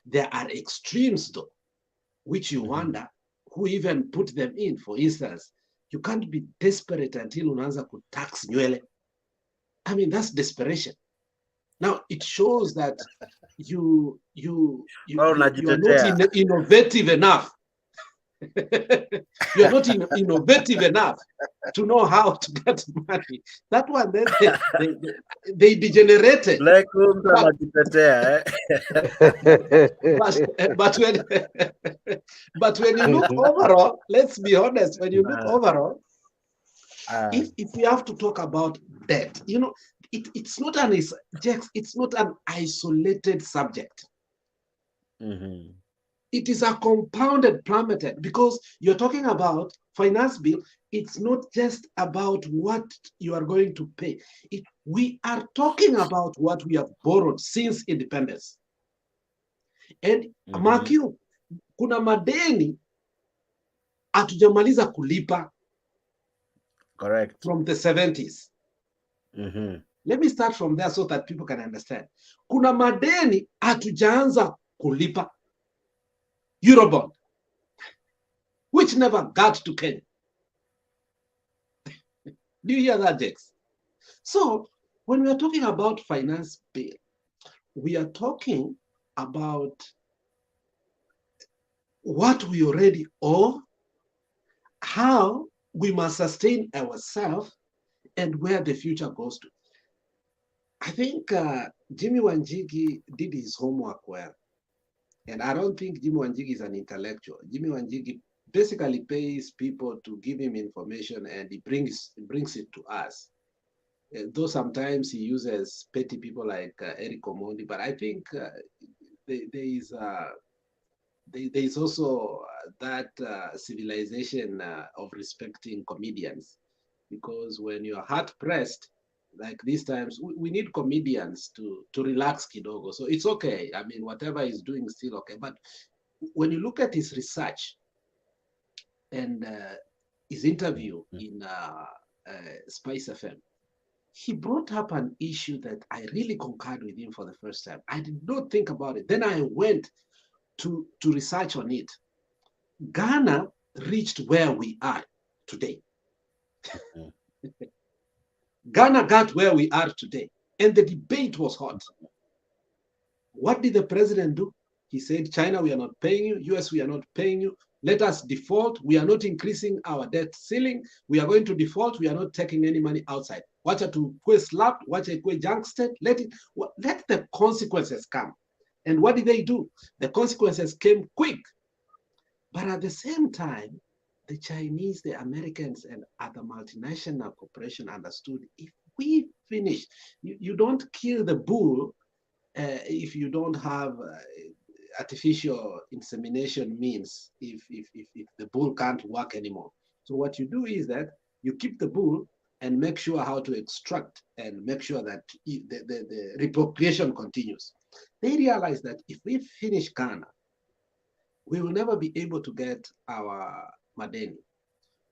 There are extremes, though, which you wonder who even put them in. For instance, you can't be desperate until unaanza kutax nywele. I mean, that's desperation. Now, it shows that you are not innovative enough. You are not innovative enough to know how to get money. That one, they degenerated. But when you look overall, let's be honest, when you look overall, if we have to talk about debt, you know, it's not an isolated subject. It is a compounded plummeted, because you're talking about finance bill. It's not just about what you are going to pay. We are talking about what we have borrowed since independence. And mark you, kuna madeni hatujamaliza kulipa. Correct. From the 70s. Let me start from there so that people can understand. Kuna madeni hatujaanza kulipa. Eurobond, which never got to Kenya. Do you hear that, Jakes? So when we are talking about finance bill, we are talking about what we already owe, how we must sustain ourselves, and where the future goes to. I think Jimmy Wanjigi did his homework well. And I don't think Jimmy Wanjigi is an intellectual. Jimmy Wanjigi basically pays people to give him information, and he brings it to us. Though sometimes he uses petty people like Eric Omondi, but I think there is also that civilization of respecting comedians, because when you're hard pressed, like these times, we need comedians to relax kidogo. So it's okay. I mean, whatever he's doing is still okay. But when you look at his research and his interview in Spice FM, he brought up an issue that I really concurred with him for the first time. I did not think about it. Then I went to research on it. Ghana reached where we are today. Ghana got where we are today, and the debate was hot. What did the president do? He said, China, we are not paying you. US, we are not paying you. Let us default. We are not increasing our debt ceiling. We are going to default. We are not taking any money outside. Watch it to kwe slapped, watch it kwe junk state. Let the consequences come. And what did they do? The consequences came quick. But at the same time, the Chinese, the Americans, and other multinational corporations understood, if we finish, you don't kill the bull if you don't have artificial insemination means, if the bull can't work anymore. So what you do is that you keep the bull and make sure how to extract and make sure that the repropriation continues. They realize that if we finish Ghana, we will never be able to get our madeni.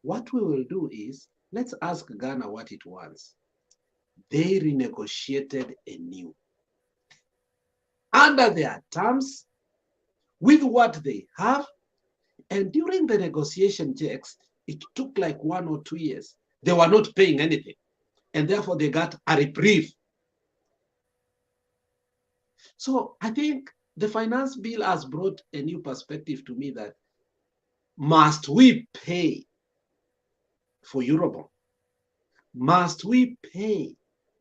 What we will do is, let's ask Ghana what it wants. They renegotiated anew. Under their terms, with what they have, and during the negotiation checks, it took like 1 or 2 years. They were not paying anything, and therefore they got a reprieve. So I think the finance bill has brought a new perspective to me that must we pay for Eurobond? Must we pay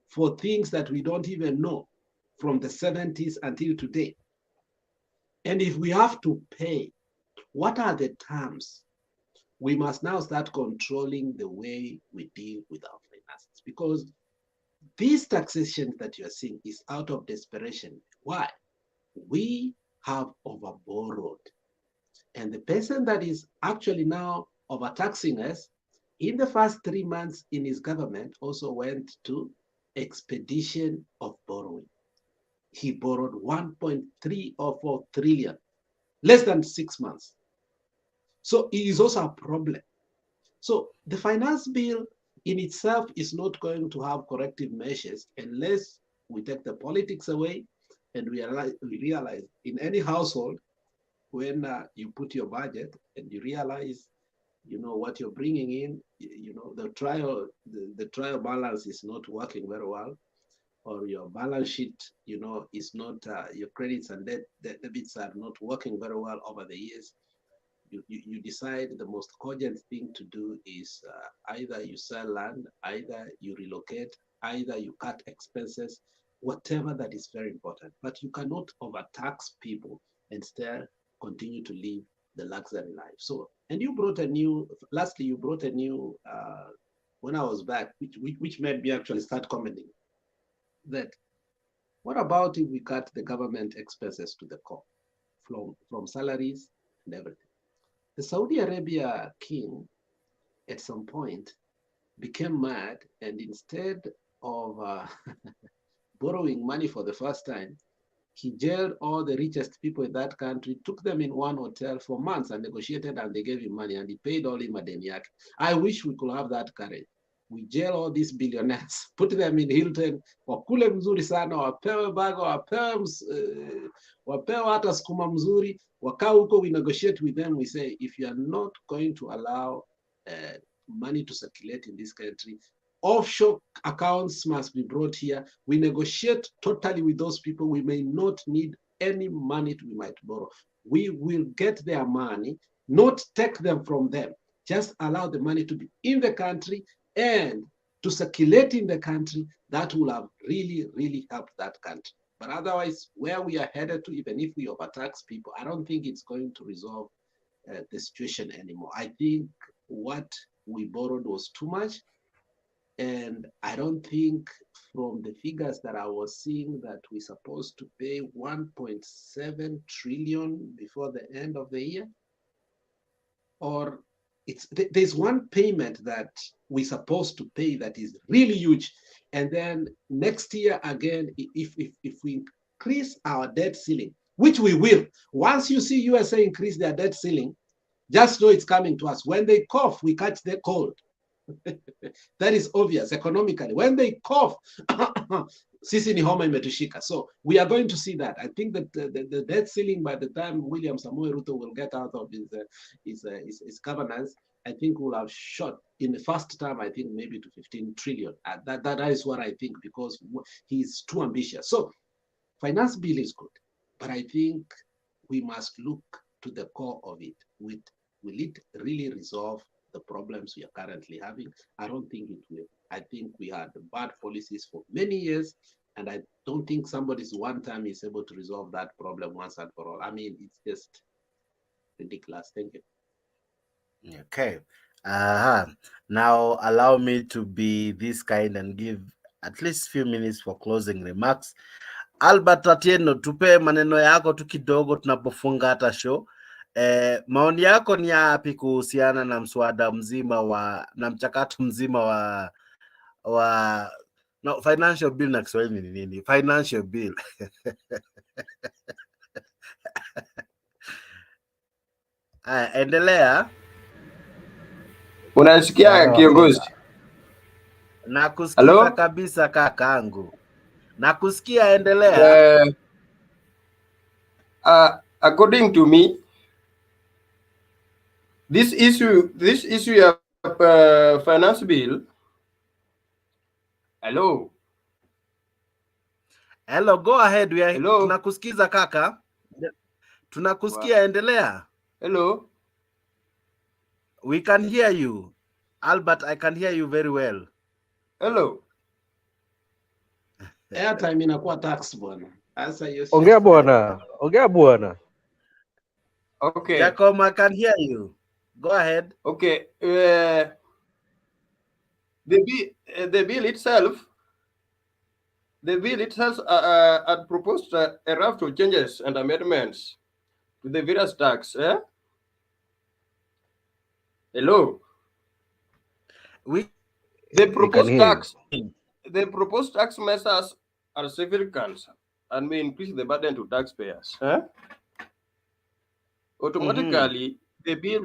for things that we don't even know? from the 70s until today. And if we have to pay, what are the terms? We must now start controlling the way we deal with our finances, because this taxation that you're seeing is out of desperation. Why? We have overborrowed. And the person that is actually now overtaxing us in the first 3 months in his government also went to expedition of borrowing. He borrowed 1.304 trillion, less than 6 months. So it is also a problem. So the finance bill in itself is not going to have corrective measures unless we take the politics away and we realize in any household, when you put your budget and you realize, what you're bringing in, the trial balance is not working very well, or your balance sheet, is not, your credits and debits are not working very well over the years. You decide the most cogent thing to do is either you sell land, either you relocate, either you cut expenses, whatever that is very important. But you cannot overtax people and still continue to live the luxury life. So, and you brought a new, lastly, you brought a new, when I was back, which made me actually start commenting, that what about if we cut the government expenses to the core, from salaries and everything? The Saudi Arabia king, at some point, became mad, and instead of borrowing money for the first time, he jailed all the richest people in that country, took them in one hotel for months and negotiated, and they gave him money, and he paid all in madeni yake. I wish we could have that courage. We jail all these billionaires, put them in Hilton, wakule mzuri sana, wapewe bago, wapewe hata sukuma mzuri, wakaa huko, we negotiate with them. We say, if you are not going to allow money to circulate in this country, offshore accounts must be brought here. We negotiate totally with those people. We may not need any money we might borrow. We will get their money, not take them from them. Just allow the money to be in the country and to circulate in the country. That will have really, really helped that country. But otherwise, where we are headed to, even if we overtax people, I don't think it's going to resolve the situation anymore. I think what we borrowed was too much. And I don't think, from the figures that I was seeing, that we're supposed to pay 1.7 trillion before the end of the year. Or there's one payment that we're supposed to pay that is really huge. And then next year again, if we increase our debt ceiling, which we will, once you see USA increase their debt ceiling, just know it's coming to us. When they cough, we catch the cold. That is obvious economically. When they cough, sisi ni homa imetushika. So we are going to see that. I think that the debt ceiling, by the time William Samoei Ruto will get out of his governance, I think we'll have shot in the first term, I think maybe to 15 trillion. That is what I think, because he's too ambitious. So finance bill is good, but I think we must look to the core of it. Will it really resolve the problems we are currently having? I don't think it will. I think we had bad policies for many years, and I don't think somebody's one time is able to resolve that problem once and for all. I mean, it's just ridiculous. Thank you. Okay. Now allow me to be this kind and give at least few minutes for closing remarks. Albert Atieno, tupe maneno yako tu kidogo tunapofunga hata show. Maoni yako ni yapi kuhusiana na mswada mzima na mchakato mzima wa no, financial bill na Kiswahili ni nini? Financial bill. Endelea. Unasikia kiongozi? Nakusikiza kabisa kakaangu. Nakusikia, endelea. According to me, this issue of finance bill. Hello, go ahead. Tunakusikiza kaka. Tunakusikia, endelea. Hello. We can hear you. Albert, I can hear you very well. Hello. Airtime inakuwa tax bwana. Sasa hiyo Ongea bwana. Ongea bwana. Okay. Jacob, I can hear you. Go ahead. Okay. The bill itself had proposed a raft of changes and amendments to the various tax. Hello. The proposed tax measures are significant and may increase the burden to taxpayers. Automatically, the bill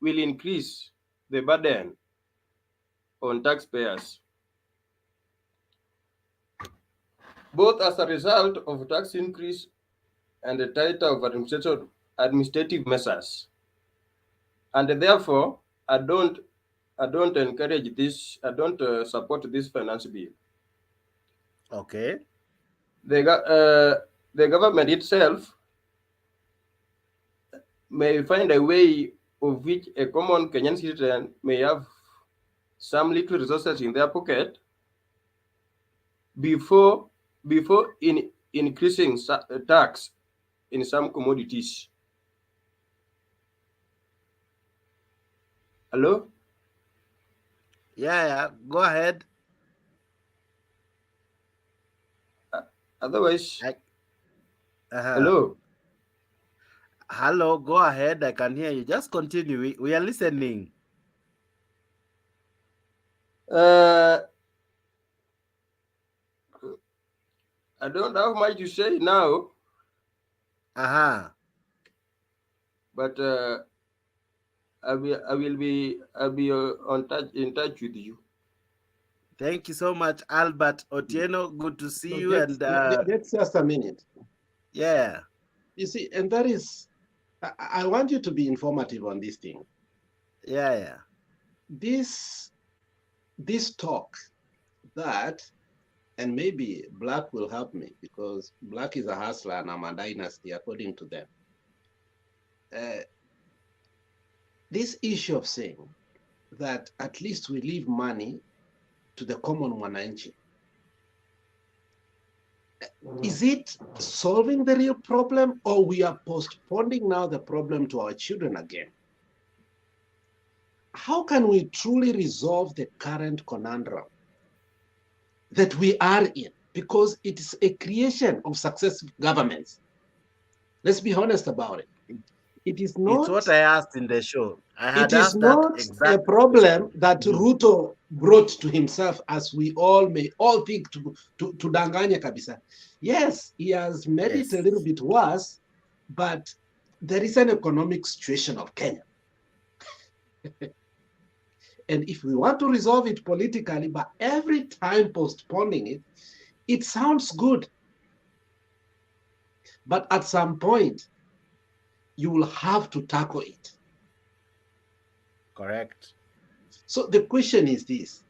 will increase the burden on taxpayers, both as a result of tax increase and the tighter of administrative measures. And therefore, I don't encourage this. I don't support this finance bill. Okay. The government itself may find a way of which a common Kenyan citizen may have some little resources in their pocket before increasing tax in some commodities. Hello? Yeah, go ahead. Otherwise, hello? Hello, go ahead. I can hear you. Just continue. We are listening. I don't have much to say now. But I'll be in touch with you. Thank you so much, Albert Otieno. Good to see you. And that's just a minute. Yeah. You see, and that is, I want you to be informative on this thing. Yeah. This talk that, and maybe Black will help me because Black is a hustler and I'm a dynasty according to them. This issue of saying that at least we leave money to the common mwananchi, is it solving the real problem, or we are postponing now the problem to our children again? How can we truly resolve the current conundrum that we are in? Because it is a creation of successive governments. Let's be honest about it. It is not. It's what I asked in the show. It is not a problem that Ruto brought to himself, as we all may all think to danganya kabisa. Yes, he has made it a little bit worse, but there is an economic situation of Kenya. And if we want to resolve it politically, but every time postponing it, it sounds good. But at some point, you will have to tackle it. Correct. So the question is this: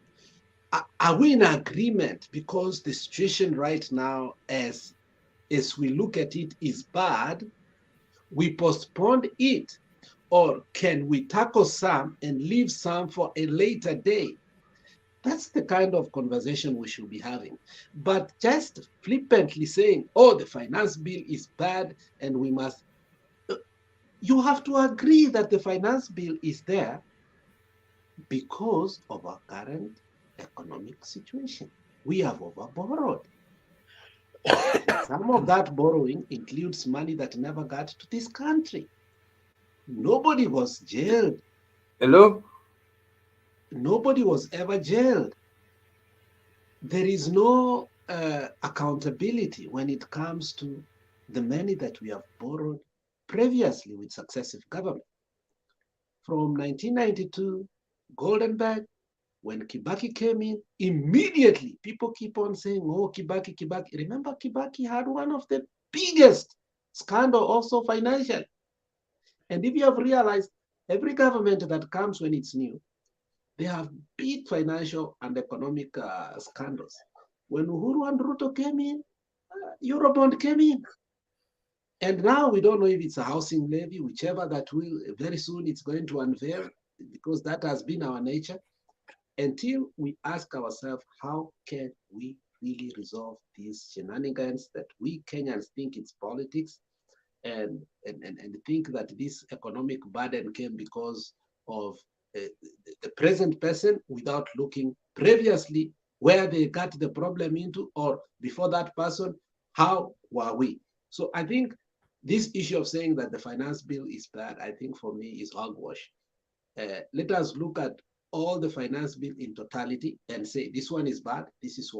are we in agreement because the situation right now, as we look at it, is bad? We postponed it, or can we tackle some and leave some for a later day? That's the kind of conversation we should be having. But just flippantly saying, "Oh, the finance bill is bad and we must," you have to agree that the finance bill is there because of our current economic situation. We have overborrowed. Some of that borrowing includes money that never got to this country. Nobody was jailed. Hello? Nobody was ever jailed. There is no accountability when it comes to the money that we have borrowed previously with successive government. From 1992, Goldenberg, when Kibaki came in, immediately people keep on saying, "Oh, Kibaki, Kibaki." Remember, Kibaki had one of the biggest scandal, also financial. And if you have realized, every government that comes when it's new, they have big financial and economic scandals. When Uhuru and Ruto came in, Eurobond came in. And now we don't know if it's a housing levy, whichever that will, very soon it's going to unveil, because that has been our nature, until we ask ourselves, how can we really resolve these shenanigans that we Kenyans think it's politics, and think that this economic burden came because of the present person, without looking previously where they got the problem into, or before that person, how were we? So I think this issue of saying that the finance bill is bad, I think for me is hogwash. Let us look at all the finance bill in totality and say this one is bad, this is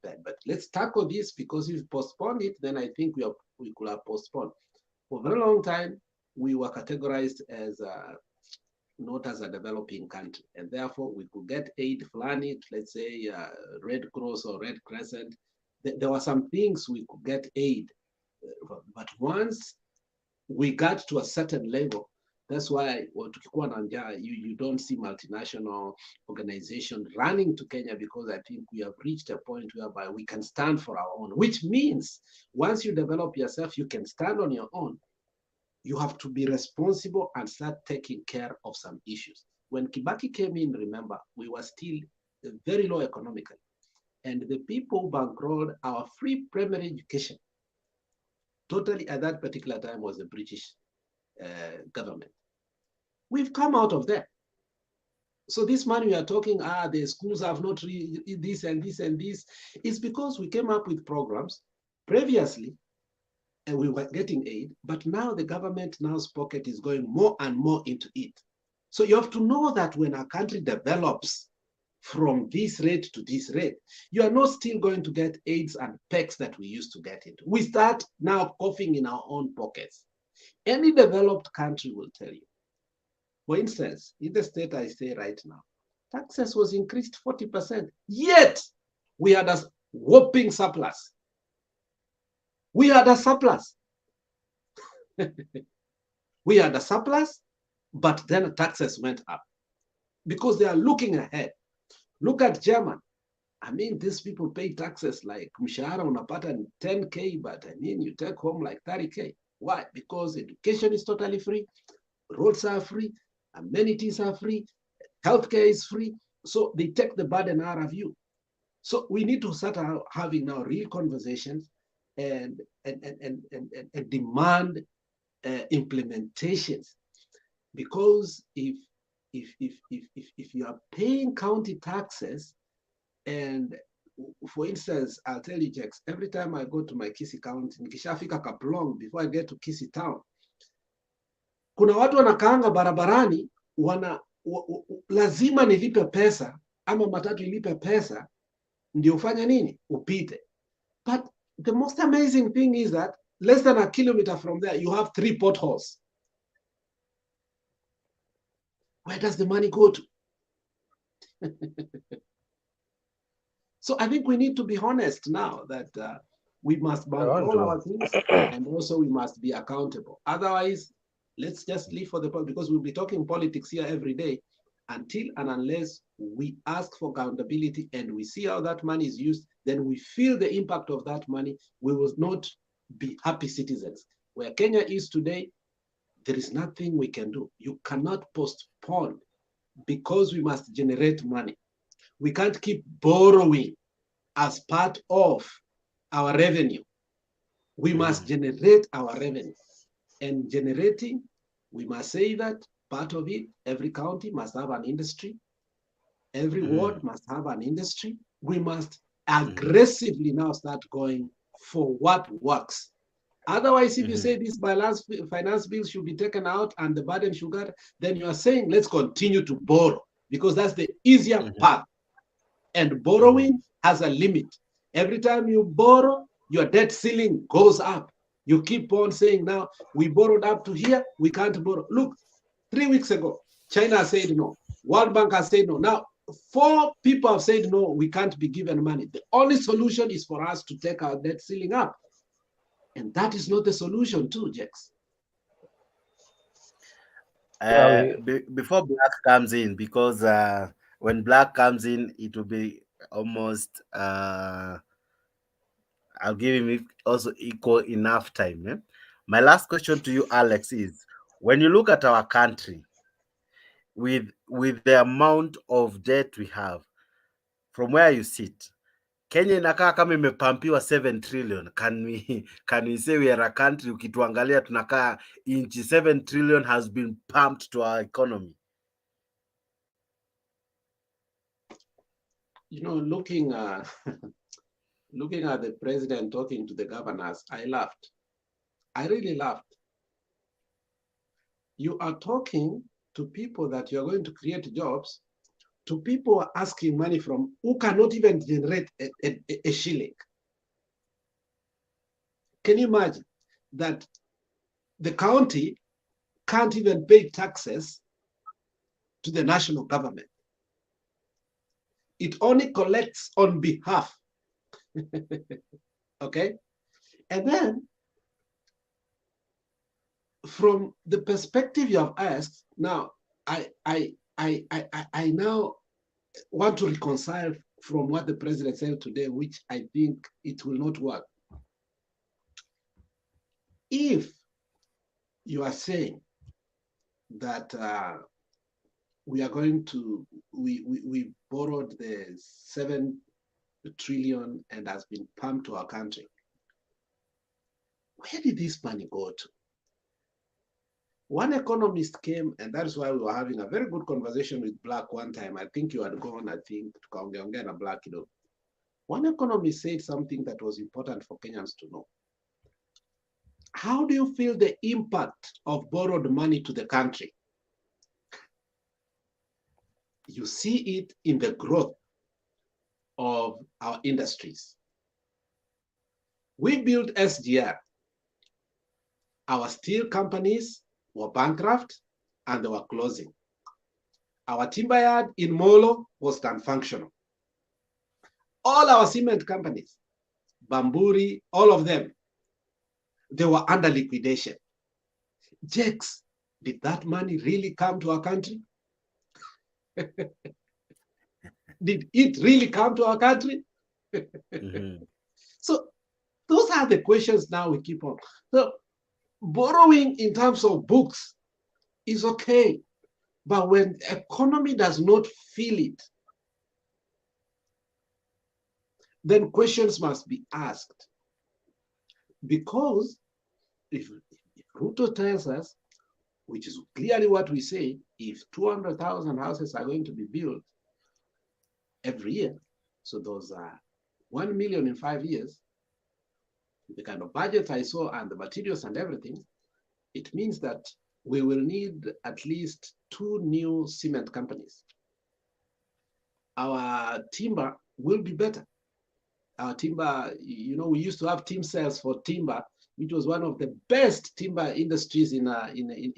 bad. But let's tackle this, because if we postpone it, then I think we could have postponed. For a very long time, we were categorized as not as a developing country, and therefore we could get aid flani, let's say Red Cross or Red Crescent. There were some things we could get aid, but once we got to a certain level, that's why you don't see multinational organization running to Kenya, because I think we have reached a point whereby we can stand for our own, which means once you develop yourself, you can stand on your own. You have to be responsible and start taking care of some issues. When Kibaki came in, remember, we were still very low economically. And the people bankrolled our free primary education. Totally at that particular time was the British government. We've come out of that. So this money we are talking, the schools have not this and this and this, is because we came up with programs previously and we were getting aid, but now the government now's pocket is going more and more into it. So you have to know that when a country develops from this rate to this rate, you are not still going to get aids and pecs that we used to get into. We start now coughing in our own pockets. Any developed country will tell you. For instance, in the state I stay right now, taxes was increased 40%, yet we had a whopping surplus. We had a surplus. We had a surplus, but then taxes went up because they are looking ahead. Look at German. I mean, these people pay taxes like mshahara unapata 10K, but I mean, you take home like 30K. Why? Because education is totally free, roads are free, amenities are free, healthcare is free. So they take the burden out of you. So we need to start having now real conversations and demand implementations. Because if you are paying county taxes, and for instance, I'll tell you, Jax, every time I go to my Kisii County, nikishafika Kaplong, before I get to Kisii Town, kuna watu wanakaanga barabarani, lazima nilipe pesa, ama matatu ilipe pesa, ndio ufanya nini? Upite. But the most amazing thing is that less than a kilometer from there, you have 3 potholes. Where does the money go to? So I think we need to be honest now that we must bankroll our things, and also we must be accountable. Otherwise, let's just live for the point, because we'll be talking politics here every day until and unless we ask for accountability and we see how that money is used, then we feel the impact of that money. We will not be happy citizens. Where Kenya is today, there is nothing we can do. You cannot postpone, because we must generate money. We can't keep borrowing as part of our revenue. We must generate our revenue. And generating, we must say that part of it, every county must have an industry. Every ward must have an industry. We must aggressively now start going for what works. Otherwise, if you say this finance bill should be taken out and the burden should go, then you are saying let's continue to borrow, because that's the easier path. And borrowing has a limit. Every time you borrow, your debt ceiling goes up. You keep on saying, now we borrowed up to here, we can't borrow. Look, 3 weeks ago, China said no. World Bank has said no. Now, 4 people have said no, we can't be given money. The only solution is for us to take our debt ceiling up. And that is not the solution too, Jax. Before Black comes in, because when Black comes in, it will be almost I'll give him also equal enough time. Eh? My last question to you, Alex, is when you look at our country with the amount of debt we have, from where you sit, Kenya inakaa kama imepampiwa 7 trillion. Can we say we are a country? Ukituangalia tunakaa inchi 7 trillion has been pumped to our economy. You know, looking looking at the president talking to the governors, I laughed. I really laughed. You are talking to people that you are going to create jobs, to people who are asking money from who cannot even generate a shilling. Can you imagine that the county can't even pay taxes to the national government? It only collects on behalf. Okay? And then, from the perspective you have asked, now I now want to reconcile from what the president said today, which I think it will not work. If you are saying that we are going to, we borrowed the 7 trillion and has been pumped to our country, where did this money go to? One economist came, and that's why we were having a very good conversation with Black one time. I think you had gone, I think, tukaongeongea na Black, you know. One economist said something that was important for Kenyans to know. How do you feel the impact of borrowed money to the country? You see it in the growth of our industries. We built SGR. Our steel companies were bankrupt and they were closing. Our timber yard in Molo was non-functional. All our cement companies, Bamburi, all of them, they were under liquidation. Jakes, did that money really come to our country? Did it really come to our country? So those are the questions now we keep on. So borrowing in terms of books is okay, but when the economy does not feel it, then questions must be asked. Because if Ruto tells us, which is clearly what we say, if 200,000 houses are going to be built every year, so those are 1 million in 5 years, the kind of budget I saw and the materials and everything, it means that we will need at least 2 new cement companies. Our timber will be better. Our timber, you know, we used to have team sales for timber, which was one of the best timber industries in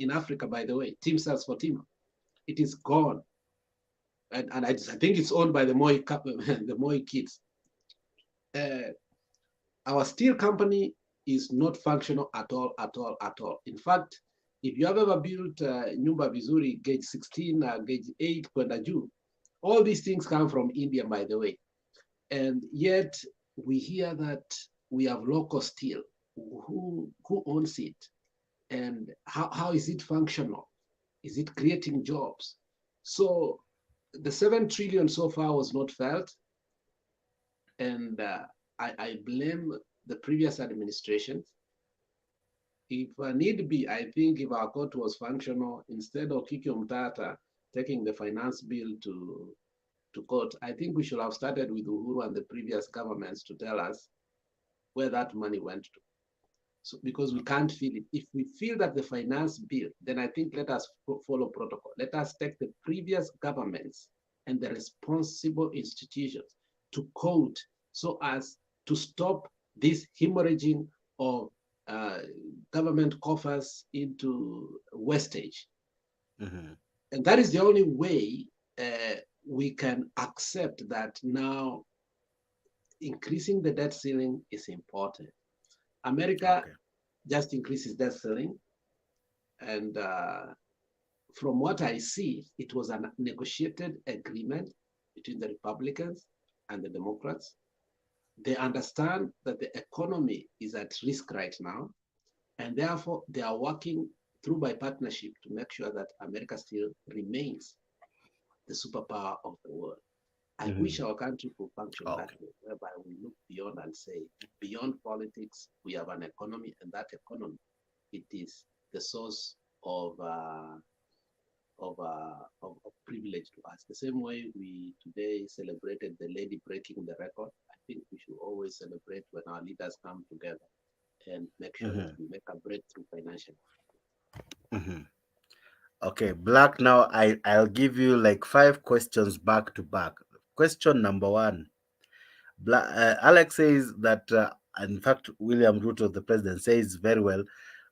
Africa, by the way, team sales for timber. It is gone. And I think it's owned by the Moi kids. Our steel company is not functional at all. In fact, if you have ever built nyumba vizuri, gauge 16, gauge 8, kwenda juu, all these things come from India, by the way. And yet we hear that we have local steel. Who owns it? And how is it functional? Is it creating jobs? So the 7 trillion so far was not felt. And I blame the previous administration. If need be, I think if our court was functional, instead of Kiki Mutata taking the finance bill to court, I think we should have started with Uhuru and the previous governments to tell us where that money went to. So, because we can't feel it. If we feel that the finance bill, then I think let us follow protocol. Let us take the previous governments and the responsible institutions to court so as to stop this hemorrhaging of government coffers into wastage. And that is the only way we can accept that now increasing the debt ceiling is important. America just increases debt ceiling. And from what I see, it was a negotiated agreement between the Republicans and the Democrats. They understand that the economy is at risk right now, and therefore they are working through by partnership to make sure that America still remains the superpower of the world. I wish our country could function that way, whereby we look beyond and say, beyond politics, we have an economy, and that economy, it is the source of privilege to us. The same way we today celebrated the lady breaking the record, I think we should always celebrate when our leaders come together and make sure that we make a breakthrough financially. Okay, Black, now I'll give you like 5 questions back to back. Question number 1. Alex says that, in fact, William Ruto, the president, says very well,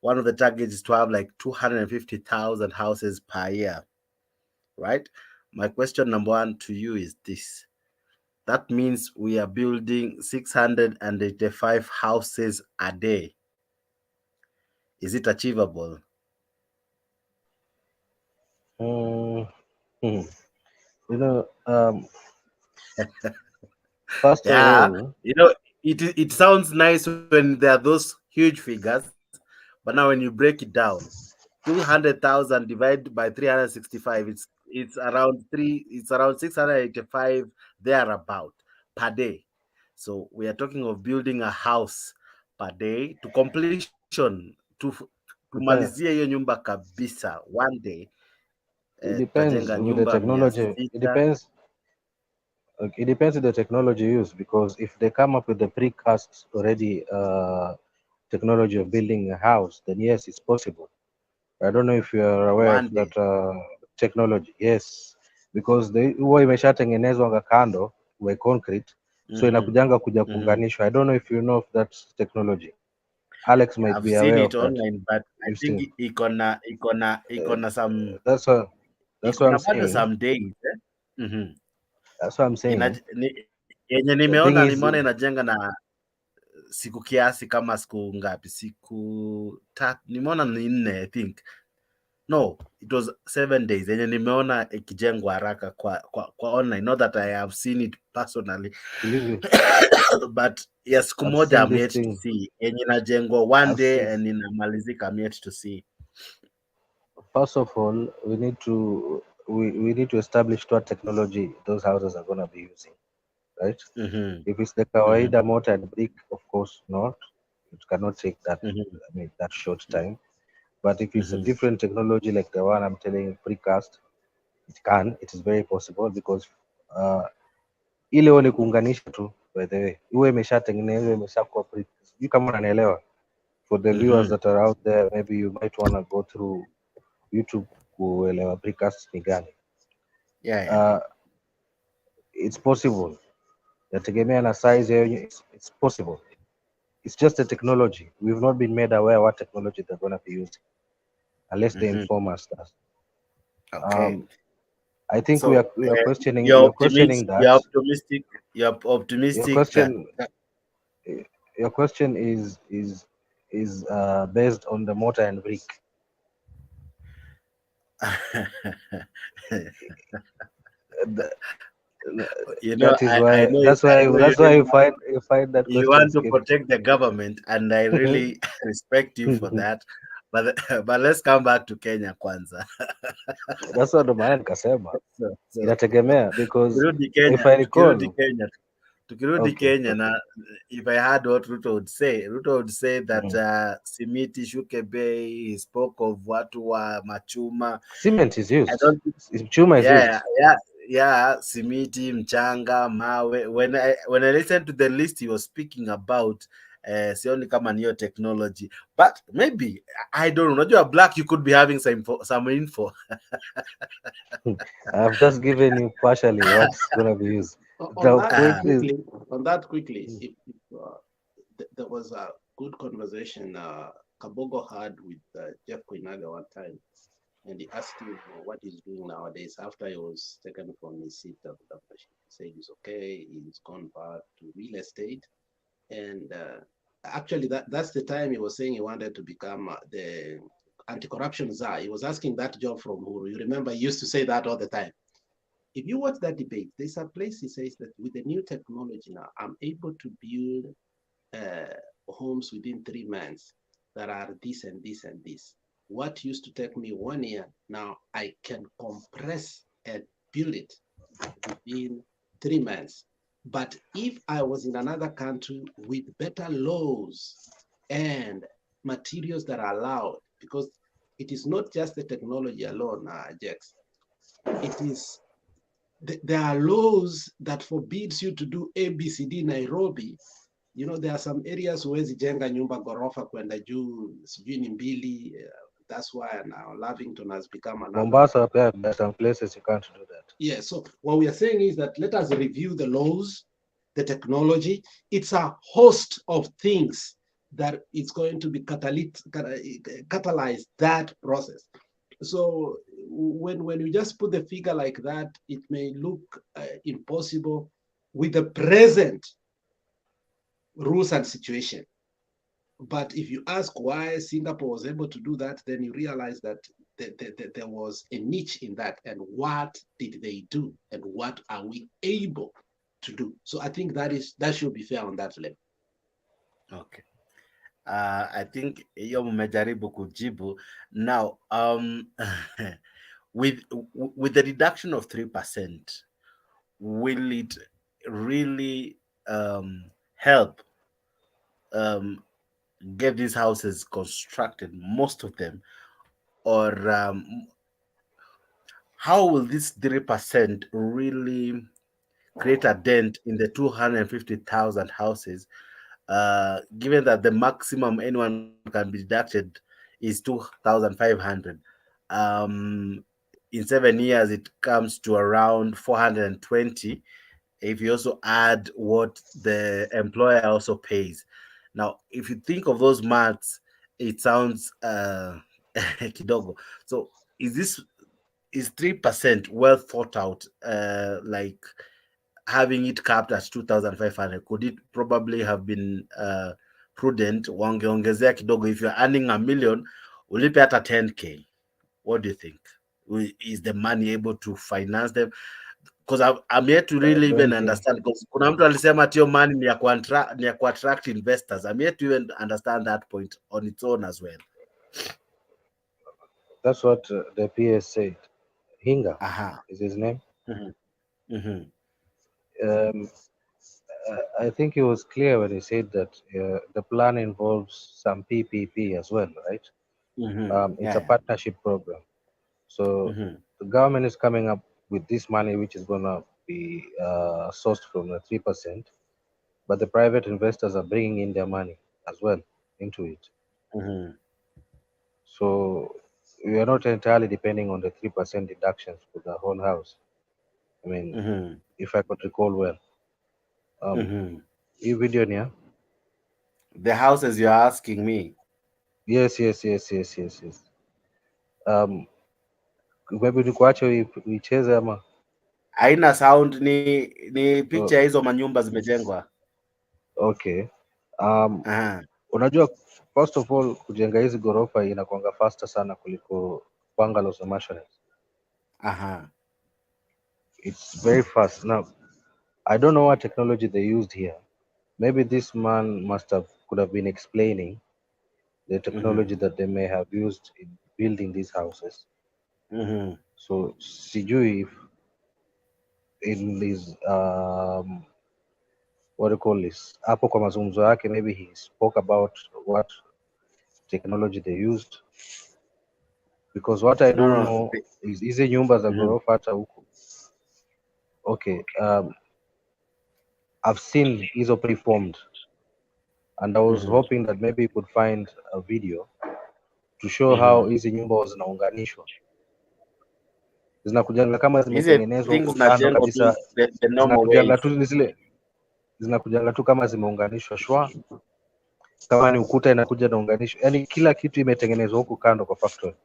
one of the targets is to have like 250,000 houses per year, right? My question number 1 to you is this. That means we are building 685 houses a day. Is it achievable? You know, first of all, you know, it sounds nice when there are those huge figures, but now when you break it down, 200,000 divided by 365, it's around 685 thereabout per day. So we are talking of building a house per day to completion, to kumalizia hiyo nyumba kabisa one day. It depends with the technology. It depends. It depends on the technology used, because if they come up with the precast already technology of building a house, then yes, it's possible. I don't know if you are aware of that technology. Yes, because huwa imeshatengenezwa kando by concrete, so inakujanga kuja kuunganishwa. I don't know if you know of that technology. Alex might I've be seen aware it of that. online, but I think ikona some. That's what I'm saying. Some days. That's what I'm saying. Yenye nimeona inajenga na siku kiasi kama siku ngapi? Siku tatu. Nimeona ni 4, I think. No, it was 7 days. Yenye nimeona ikijengwa haraka kwa online. Not that I have seen it personally. But yes, siku moja I'm yet to see. Yenye inajengwa one day and inamalizika, I'm yet to see. First of all, we need to establish what technology those houses are going to be using, right? If it's the kawaida mortar and brick, of course not. It cannot take that. I mean, that short time. But if it's a different technology like the one I'm telling you, precast, it is very possible, because ile wale kuunganisha tu, by the way, iwe imeshatengenezwa, imeshakuwa you kama unanielewa. For the viewers that are out there, maybe you might want to go through YouTube kuelewa precast ni gani. It's possible. Yategemea na size yenyewe, it's possible. It's just a technology. We've not been made aware what technology they're going to be using, unless they inform us that. Okay. I think we are questioning. You're questioning that. You're optimistic. You're optimistic. Your question is based on the mortar and brick. That's why you find that you want to protect the government, and I really respect you for that. But let's come back to Kenya kwanza. That's what the man kasema. Inategemea, because if I recall, tukirudi Kenya na if I heard what Ruto would say that simiti shuke bei, he spoke of watu wa machuma. Cement is used. Chuma is used. Yeah, simiti, mchanga, mawe. When I listened to the list he was speaking about, sioni kama niyo technology, but maybe, I don't know. Unajua Black, you could be having some info. I've just given you partially what's going to be used. On that quickly, if there was a good conversation Kabogo had with Jeff Koinaga one time, and he asked him what he's doing nowadays after he was taken from his seat of the governorship. He said he's okay, he's gone back to real estate. And actually, that's the time he was saying he wanted to become the anti-corruption czar. He was asking that job from Uhuru. You remember, he used to say that all the time. If you watch that debate, there's a place he says that with the new technology now, I'm able to build homes within 3 months that are this and this and this. What used to take me 1 year, now I can compress and build it within 3 months. But if I was in another country with better laws and materials that are allowed, because it is not just the technology alone, Jax. It is, there are laws that forbids you to do ABCD Nairobi. You know, there are some areas huwezi jenga nyumba ghorofa kwenda juu, sijui ni mbili. That's why now Lavington has become another. Mombasa, there are some places you can't do that. Yeah, so what we are saying is that let us review the laws, the technology. It's a host of things that it's going to be catalyze that process. So when you just put the figure like that, it may look impossible with the present rules and situation. But if you ask why Singapore was able to do that, then you realize that there was a niche in that, and what did they do, and what are we able to do? So I think that should be fair on that level. Okay. I think hiyo mmejaribu kujibu. Now, with the reduction of 3%, will it really help get these houses constructed, most of them, or how will this 3% really create a dent in the 250,000 houses, given that the maximum anyone can be deducted is 2,500? In 7 years, it comes to around 420 if you also add what the employer also pays. Now, if you think of those maths, it sounds kidogo. So is 3% well thought out? Like having it capped at 2,500, could it probably have been prudent? Wangeongezea kidogo. If you're earning $1 million, ulipe hata 10K. What do you think? Is the money able to finance them? Because I'm yet to really even understand, because kuna mtu alisema ati money ni ya ku-attract investors. I'm yet to even understand that point on its own as well. That's what the PS said. Hinga is his name. I think he was clear when he said that the plan involves some PPP as well, right? It's a partnership program. So the government is coming up with this money, which is going to be sourced from the 3%, but the private investors are bringing in their money as well into it. So we are not entirely depending on the 3% deductions for the whole house. I mean, if I could recall well. You video here? The houses you're asking me? Yes. Maybe nikuache uicheze ama haina sound, ni picha hizo manyumba zimejengwa. Okay. Unajua, first of all, kujenga hizi ghorofa inakuanga faster sana kuliko bungalows na mansions. It's very fast. Now, I don't know what technology they used here. Maybe this man could have been explaining the technology that they may have used in building these houses. So sijui if in this what do you call this, hapo kwa mazungumzo yake, maybe he spoke about what technology they used, because what I don't know is hizi nyumba za ghorofa hata huku. Okay, I've seen hizo preformed, and I was hoping that maybe you could find a video to show how hizi nyumba zinaunganishwa. Zinakujanga kama zimetengenezwa huko kando kabisa, zinakujanga tu kama zimeunganishwa shwa, kama ni ukuta inakuja naunganishwa, yani kila kitu imetengenezwa huko kando kwa factory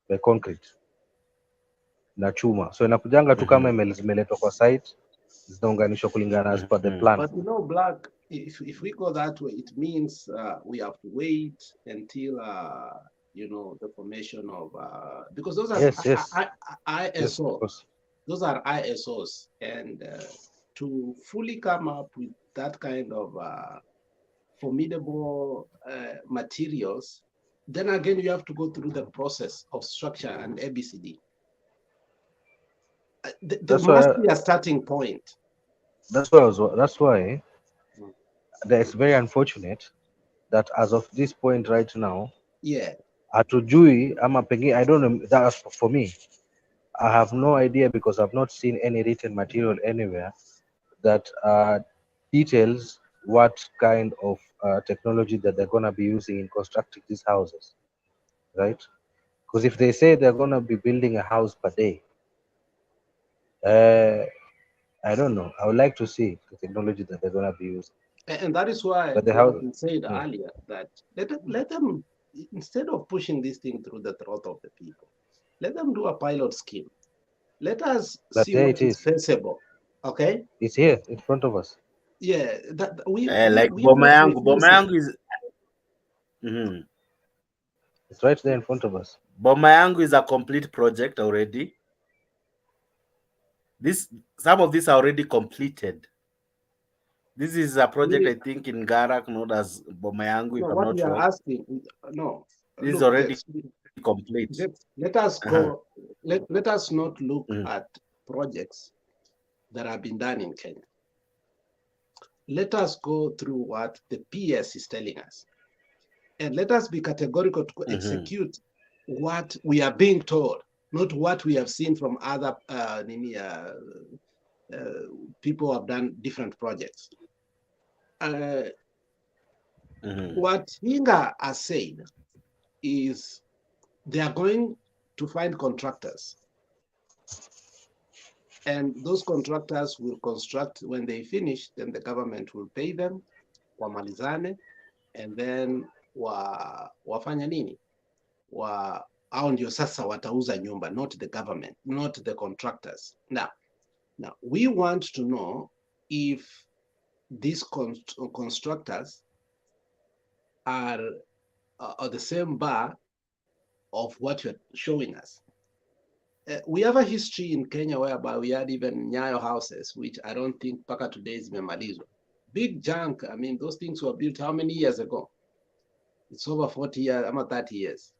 by concrete na chuma, so inakujanga tu kama zimeletwa kwa site, zinaunganishwa kulingana as per the plan. But you know, Black, if we go that way, it means we have to wait until you know, the formation of because those are ISO. Yes, those are ISOs, and to fully come up with that kind of formidable materials, then again you have to go through the process of structure and ABCD. There must be a starting point. That's why it's very unfortunate that as of this point right now, Yeah. hatujui ama pengine, I don't know, that's for me. I have no idea because I've not seen any written material anywhere that details what kind of technology that they're going to be using in constructing these houses, right? Because if they say they're going to be building a house per day, I don't know. I would like to see the technology that they're going to be using. And that is why But it has been said earlier that let them, instead of pushing this thing through the throat of the people, let them do a pilot scheme. Let us see what is feasible. Okay? It's here in front of us. Yeah, that like boma yangu is It's right there in front of us. Boma yangu is a complete project already. Some of these are already completed. This is a project I think in Garak, known as Boma yangu, if I'm not wrong. Asking, no, this is already complete. Let us go. Let us not look at projects that have been done in Kenya. Let us go through what the PS is telling us, and let us be categorical to execute what we are being told, not what we have seen from other people who have done different projects. What Hinga has said is they are going to find contractors, and those contractors will construct. When they finish, then the government will pay them wamalizane, and then wafanya nini hao ndio sasa watauza nyumba, not the government, not the contractors. Now we want to know if these constructors are the same bar of what you're showing us. We have a history in Kenya whereby we had even Nyayo houses, which I don't think paka today is memalizwa. Big junk. I mean, those things were built how many years ago? It's over 40 years, almost 30 years.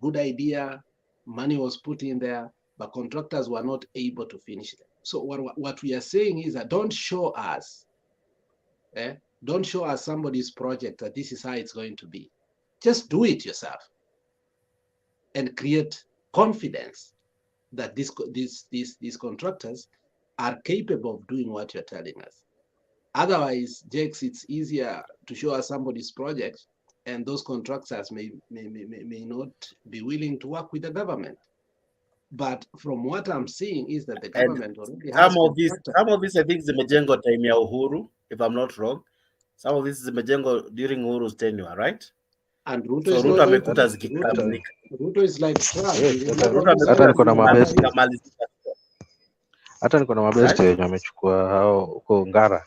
Good idea, money was put in there, but contractors were not able to finish them. So what we are saying is that don't show us somebody's project that this is how it's going to be. Just do it yourself and create confidence that these contractors are capable of doing what you're telling us. Otherwise, Jakes, it's easier to show us somebody's project, and those contractors may not be willing to work with the government. But from what I'm seeing is that the government already has some of these I think zimejengwa time ya Uhuru, if I'm not wrong. Some of these zimejengwa during Uhuru's tenure, right? And Ruto so is Ruto not amekuta zikikamilika. Ruto is like Trump. Hata niko na mabesti. Hata niko na mabesti wenye wamechukua hao huko Ngara.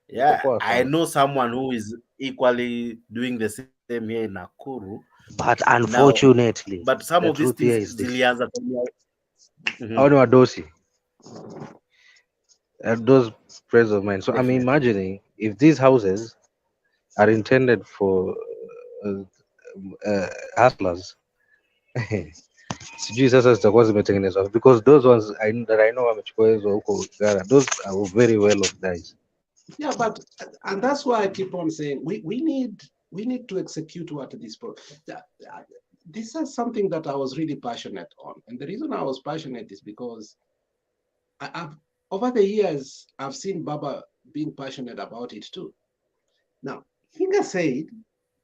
Yeah, I know someone who is equally doing the same here in Nakuru. But unfortunately, but some the of these truth here things is this. zilianza Hao ni wadosi. Those friends of mine. So I'm imagining if these houses are intended for hustlers, sijui sasa zitakuwa zimetengenezwa, because those ones that I know wamechukua hizo huko Gara, those are very well off guys. Yeah, and that's why I keep on saying we need to execute what this this is something that I was really passionate on, and the reason I was passionate is because I've over the years I've seen Baba being passionate about it too. Now, Hinga said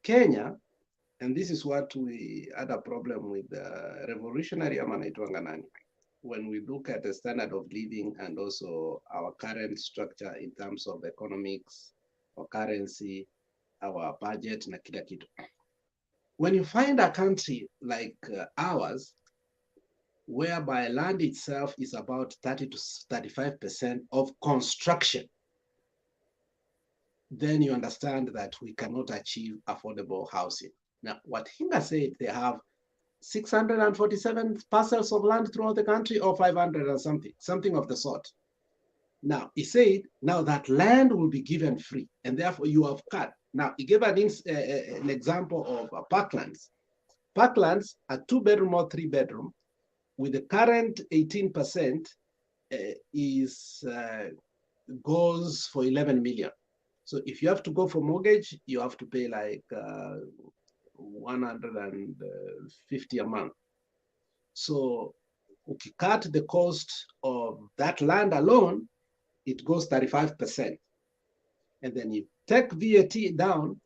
Kenya, and this is what we had a problem with the revolutionary Amanaitwanganani. When we look at the standard of living and also our current structure in terms of economics, or currency, our budget, na kila kitu. When you find a country like ours, whereby land itself is about 30 to 35% of construction, then you understand that we cannot achieve affordable housing. Now, what Hinga said, they have 647 parcels of land throughout the country, or 500 or something of the sort. Now, he said, now that land will be given free, and therefore you have cut. Now, he gave an example of parklands. Parklands are 2-bedroom or 3-bedroom, with the current 18%, goes for 11 million. So if you have to go for mortgage, you have to pay like 150 a month. So if you cut the cost of that land alone, it goes 35%. And then you take VAT down,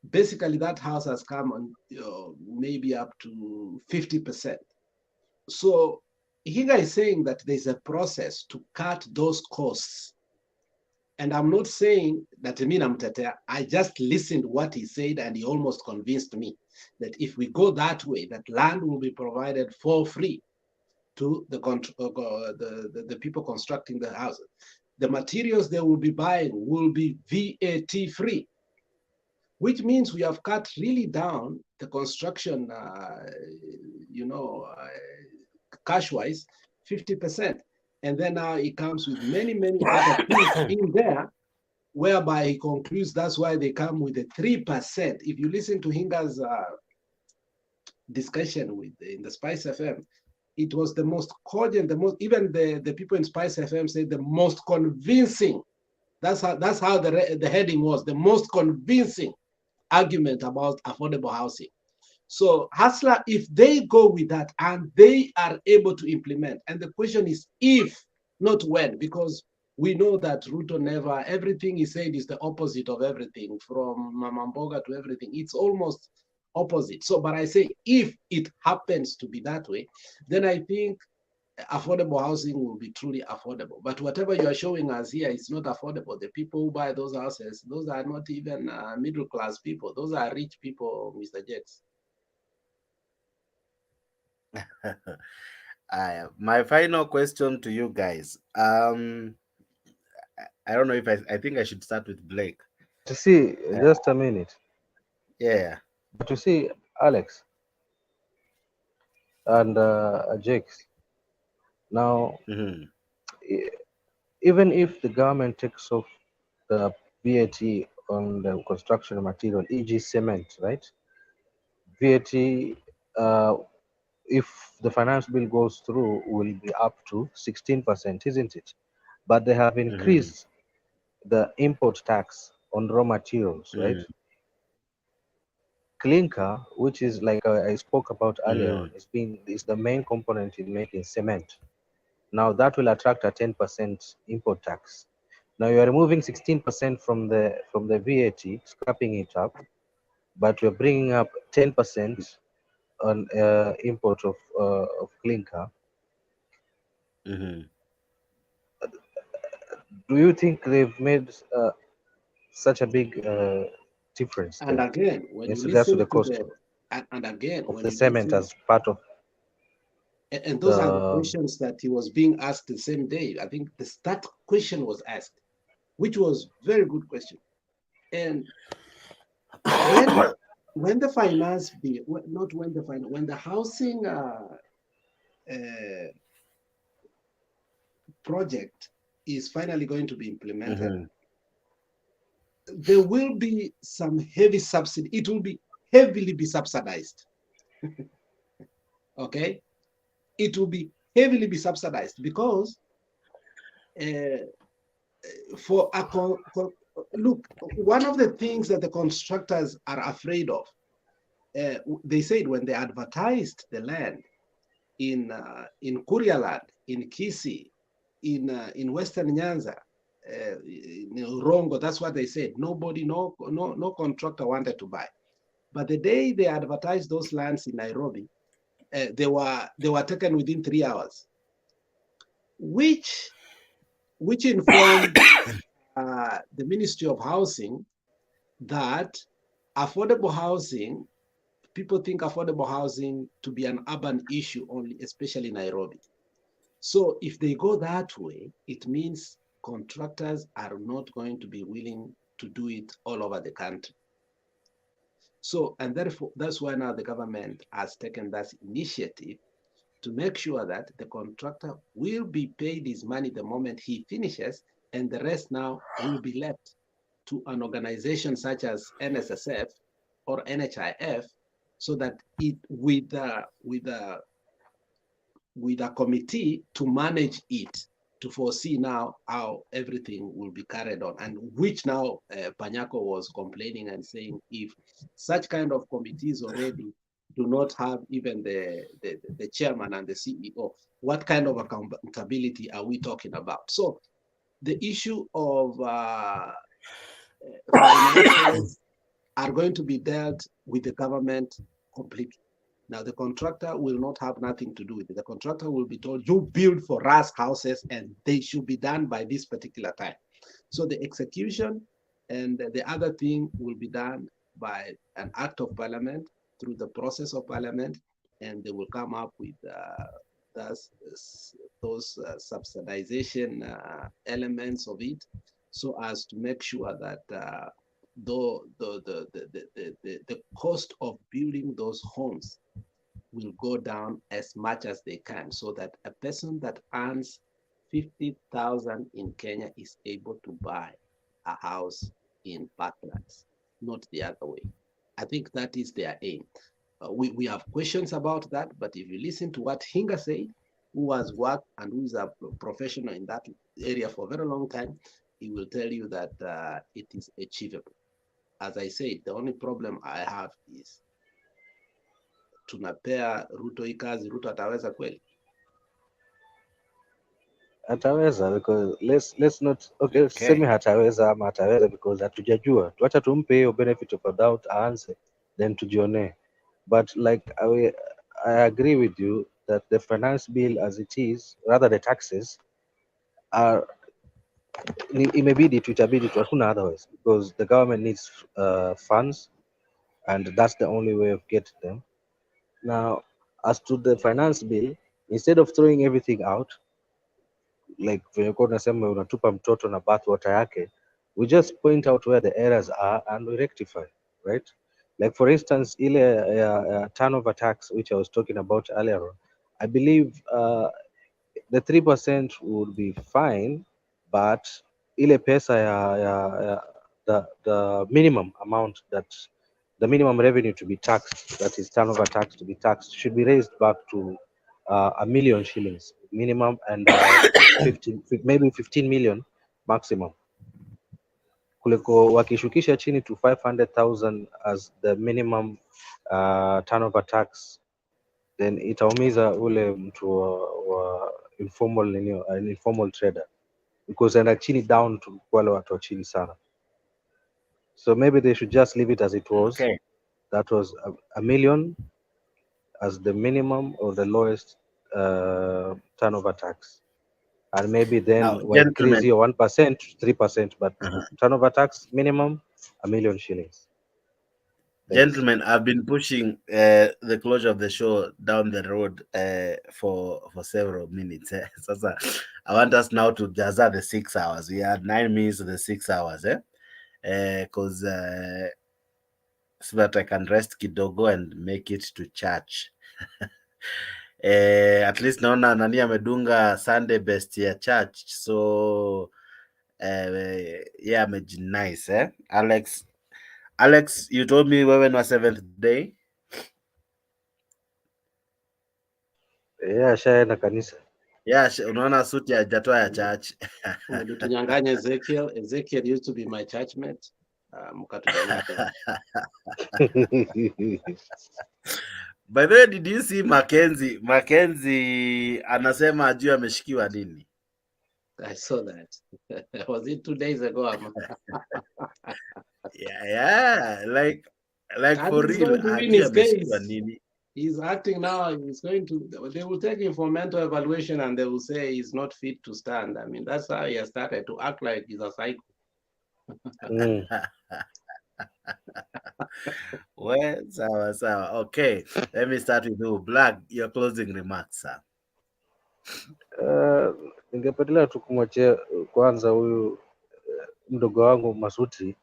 basically that house has come on maybe up to 50%. So Hinga is saying that there's a process to cut those costs. And I'm not saying that I just listened to what he said and he almost convinced me that if we go that way, that land will be provided for free to the people constructing the houses. The materials they will be buying will be VAT free, which means we have cut really down the construction, cash-wise, 50%. And then now it comes with many, many other things in there, whereby he concludes that's why they come with a 3%. If you listen to Hinga's discussion in the Spice FM, it was the most cogent, even the people in Spice FM said the most convincing. That's how the heading was, the most convincing argument about affordable housing. So Hustler, if they go with that and they are able to implement, and the question is if, not when, because we know that Ruto never, everything he said is the opposite of everything, from Mamamboga to everything. It's almost opposite. So, but I say if it happens to be that way, then I think affordable housing will be truly affordable. But whatever you are showing us here is not affordable. The people who buy those houses, those are not even middle class people. Those are rich people, Mr. Jakes. My final question to you guys. I don't know if I think I should start with Blake. To see, just a minute. Yeah. But to see, Alex and Jakes, now, even if the government takes off the VAT on the construction material, e.g. cement, right? VAT, if the finance bill goes through, will be up to 16%, isn't it? But they have increased the import tax on raw materials, right? Clinker, which is like I spoke about earlier on, is the main component in making cement. Now that will attract a 10% import tax. Now you are removing 16% from the VAT, scrapping it up, but we're bringing up 10% on import of clinker. Do you think they've made such a big difference? And again, when you regards to listen the cost of the cement as part of, and those are the questions that he was being asked the same day. I think that question was asked, which was very good question. And when the finance bill, not when the finance, when the housing project is finally going to be implemented, there will be some heavy subsidy. It will be heavily be subsidized. Okay, it will be heavily be subsidized because look, one of the things that the constructors are afraid of, they said when they advertised the land in Kurialand, in Kisii, in Western Nyanza, in Rongo, that's what they said. Nobody, no contractor wanted to buy. But the day they advertised those lands in Nairobi, they were taken within 3 hours, which informed the Ministry of Housing that affordable housing, people think affordable housing to be an urban issue only, especially Nairobi. So if they go that way, it means contractors are not going to be willing to do it all over the country. So, and therefore, that's why now the government has taken that initiative to make sure that the contractor will be paid his money the moment he finishes, and the rest now will be left to an organization such as NSSF or NHIF, so that it with a committee to manage it. to foresee now how everything will be carried on, and which now Panyako was complaining and saying, if such kind of committees already do not have even the chairman and the CEO, what kind of accountability are we talking about? So the issue of finances are going to be dealt with the government completely. Now, the contractor will not have nothing to do with it. The contractor will be told, you build for us houses and they should be done by this particular time. So the execution and the other thing will be done by an act of parliament through the process of parliament, and they will come up with those subsidization elements of it, so as to make sure that the cost of building those homes will go down as much as they can, so that a person that earns 50,000 in Kenya is able to buy a house in Parklands, not the other way. I think that is their aim. We have questions about that, but if you listen to what Hinga said, who has worked and who is a professional in that area for a very long time, he will tell you that it is achievable. As I said, the only problem I have is tunapea Ruto hii kazi, Ruto ataweza kweli? Ataweza, because let's not okay. Semi hataweza ama ataweza because hatujajua. Tuacha tumpe hiyo benefit of a doubt aanze, then tujione. But like I agree with you that the finance bill as it is, rather the taxes are imebidi tuitabidi tu, hakuna otherwise, because the government needs funds and that's the only way of getting them. Now, as to the finance bill, instead of throwing everything out, like venye kwa unasema unatupa mtoto na bathwater yake, we just point out where the errors are and we rectify, right? Like for instance, ile turnover tax, which I was talking about earlier on, I believe the 3% would be fine, but ile pesa the minimum amount, that the minimum revenue to be taxed, that is turnover tax to be taxed, should be raised back to 1 million shillings minimum, and 15 million maximum. Kuliko wakishukisha chini to 500,000 as the minimum turnover tax, then itaumiza ule mtu wa informal trader, because enda chini down to wale watu wa chini sana. So maybe they should just leave it as it was. Okay. That was 1 million as the minimum or the lowest turnover tax, and maybe then Now, when gentlemen, 1%, 3%, but turnover tax minimum 1 million shillings. Thanks. Gentlemen, I've been pushing the closure of the show down the road for several minutes. So I want us now to jaza the 6 hours. We had 9 minutes to the 6 hours, because so that I can rest kidogo and make it to church. At least naona nani amedunga Sunday best ya church, so yeah, nice, Alex, you told me wewe ni 7th day. Yeah, shaenda kanisa. Yeah, unaona suti hajatoa ya church. Tunyanganya Ezekiel. Ezekiel used to be my churchmate. By the way, did you see Mackenzie? Mackenzie anasema ajui ameshikiwa nini? I saw that. Was it 2 days ago? Yeah, like for real, ajui ameshikiwa nini? He's acting now. He's going to. They will take him for mental evaluation and they will say he's not fit to stand. I mean, that's how he has started to act like he's a psycho. Well, sawa. Okay, let me start with you. Black, your closing remarks, sir. Ningependelea tu kumwachia kwanza huyu mdogo wangu Masuti,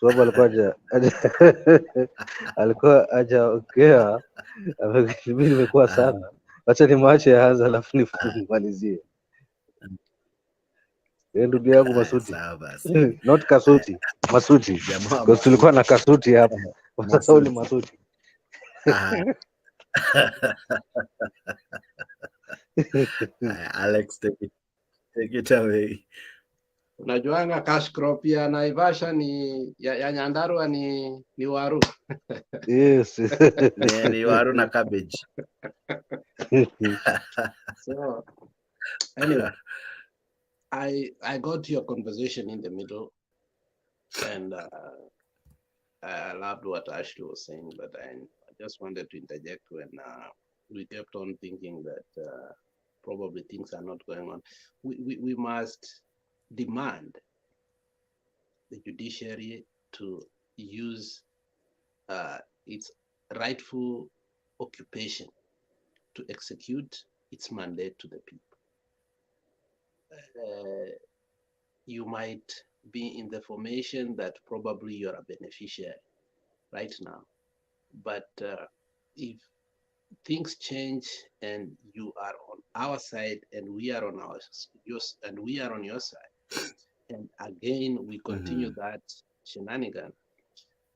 sababu alikuwa hajaongea, mimi nimekuwa sana. Acha nimwache aanze alafu nimalizie. Ndugu yangu Masuti. Not Kasuti, Masuti. Kwa tulikuwa na Kasuti hapa. Sasa ni Masuti. Alex, take it. Take it away. Unajuanga cash crop ya Naivasha ni ya Nyandarua ni waru. Yes. Ni waru na cabbage. So anyway, I got your conversation in the middle, and I loved what Ashley was saying, but I just wanted to interject when we kept on thinking that probably things are not going on. We must demand the judiciary to use its rightful occupation to execute its mandate to the people. You might be in the formation that probably you're a beneficiary right now, but if things change and you are on our side and we are on your side, and again we continue that shenanigan,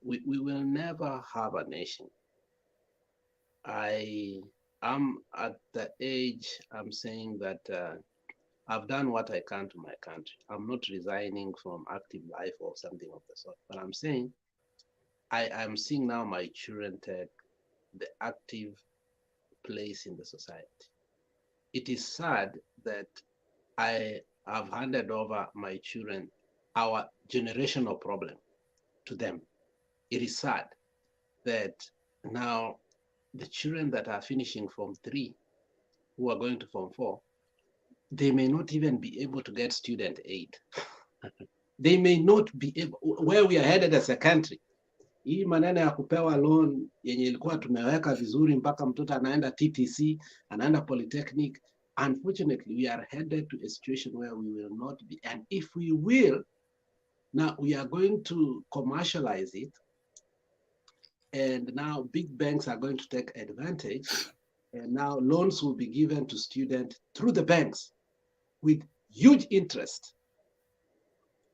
we will never have a nation. I am at the age I'm saying that I've done what I can to my country. I'm not resigning from active life or something of the sort, but I'm saying I am seeing now my children take the active place in the society. It is sad that I have handed over my children, our generational problem, to them. It is sad that now the children that are finishing Form 3, who are going to Form 4, they may not even be able to get student aid. They may not be able, where we are headed as a country. Hii maneno ya kupewa loan yenye ilikuwa tumeweka vizuri mpaka mtoto anaenda TTC, anaenda polytechnic. Unfortunately, we are headed to a situation where we will not be. And if we will, now we are going to commercialize it. And now big banks are going to take advantage. And now loans will be given to students through the banks with huge interest.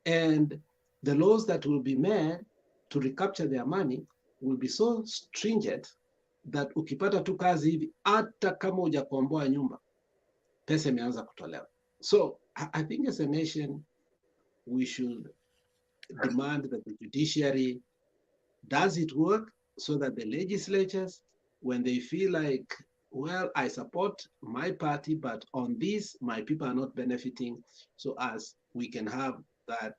And the laws that will be made to recapture their money will be so stringent that ukipata tu kazi hivi, hata kama hujakomboa nyumba, pesa imeanza kutolewa. So I think as a nation, we should demand that the judiciary does its work so that the legislatures, when they feel like, well, I support my party, but on this, my people are not benefiting, so as we can have that,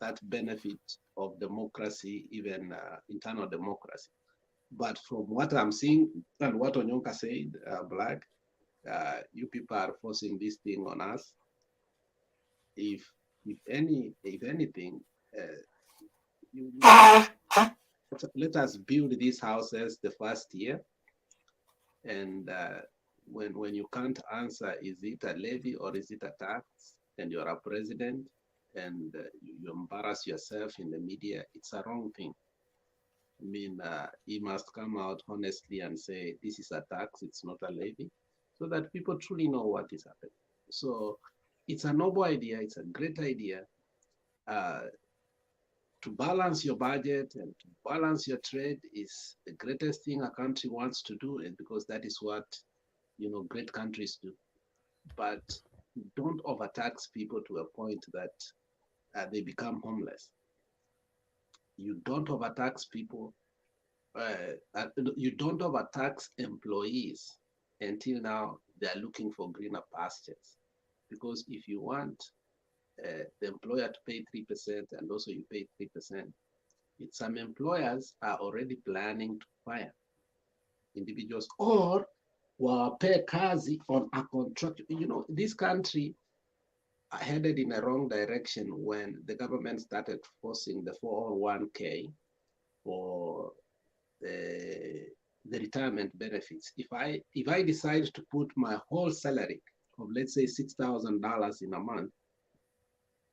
that benefit of democracy, even internal democracy. But from what I'm seeing and what Onyonka said, Black, you people are forcing this thing on us. If anything, let us build these houses the first year, and when you can't answer, is it a levy or is it a tax, and you're a president, and you embarrass yourself in the media, it's a wrong thing. I mean, he must come out honestly and say, this is a tax, it's not a levy, so that people truly know what is happening. So it's a noble idea, it's a great idea to balance your budget and to balance your trade is the greatest thing a country wants to do, and because that is what, great countries do. But don't overtax people to a point that they become homeless. You don't overtax people. You don't overtax employees until now they are looking for greener pastures. Because if you want the employer to pay 3% and also you pay 3%, some employers are already planning to fire individuals or wape kazi on a contract. This country headed in a wrong direction when the government started forcing the 401k for the retirement benefits. If I decide to put my whole salary of, let's say, $6,000 in a month,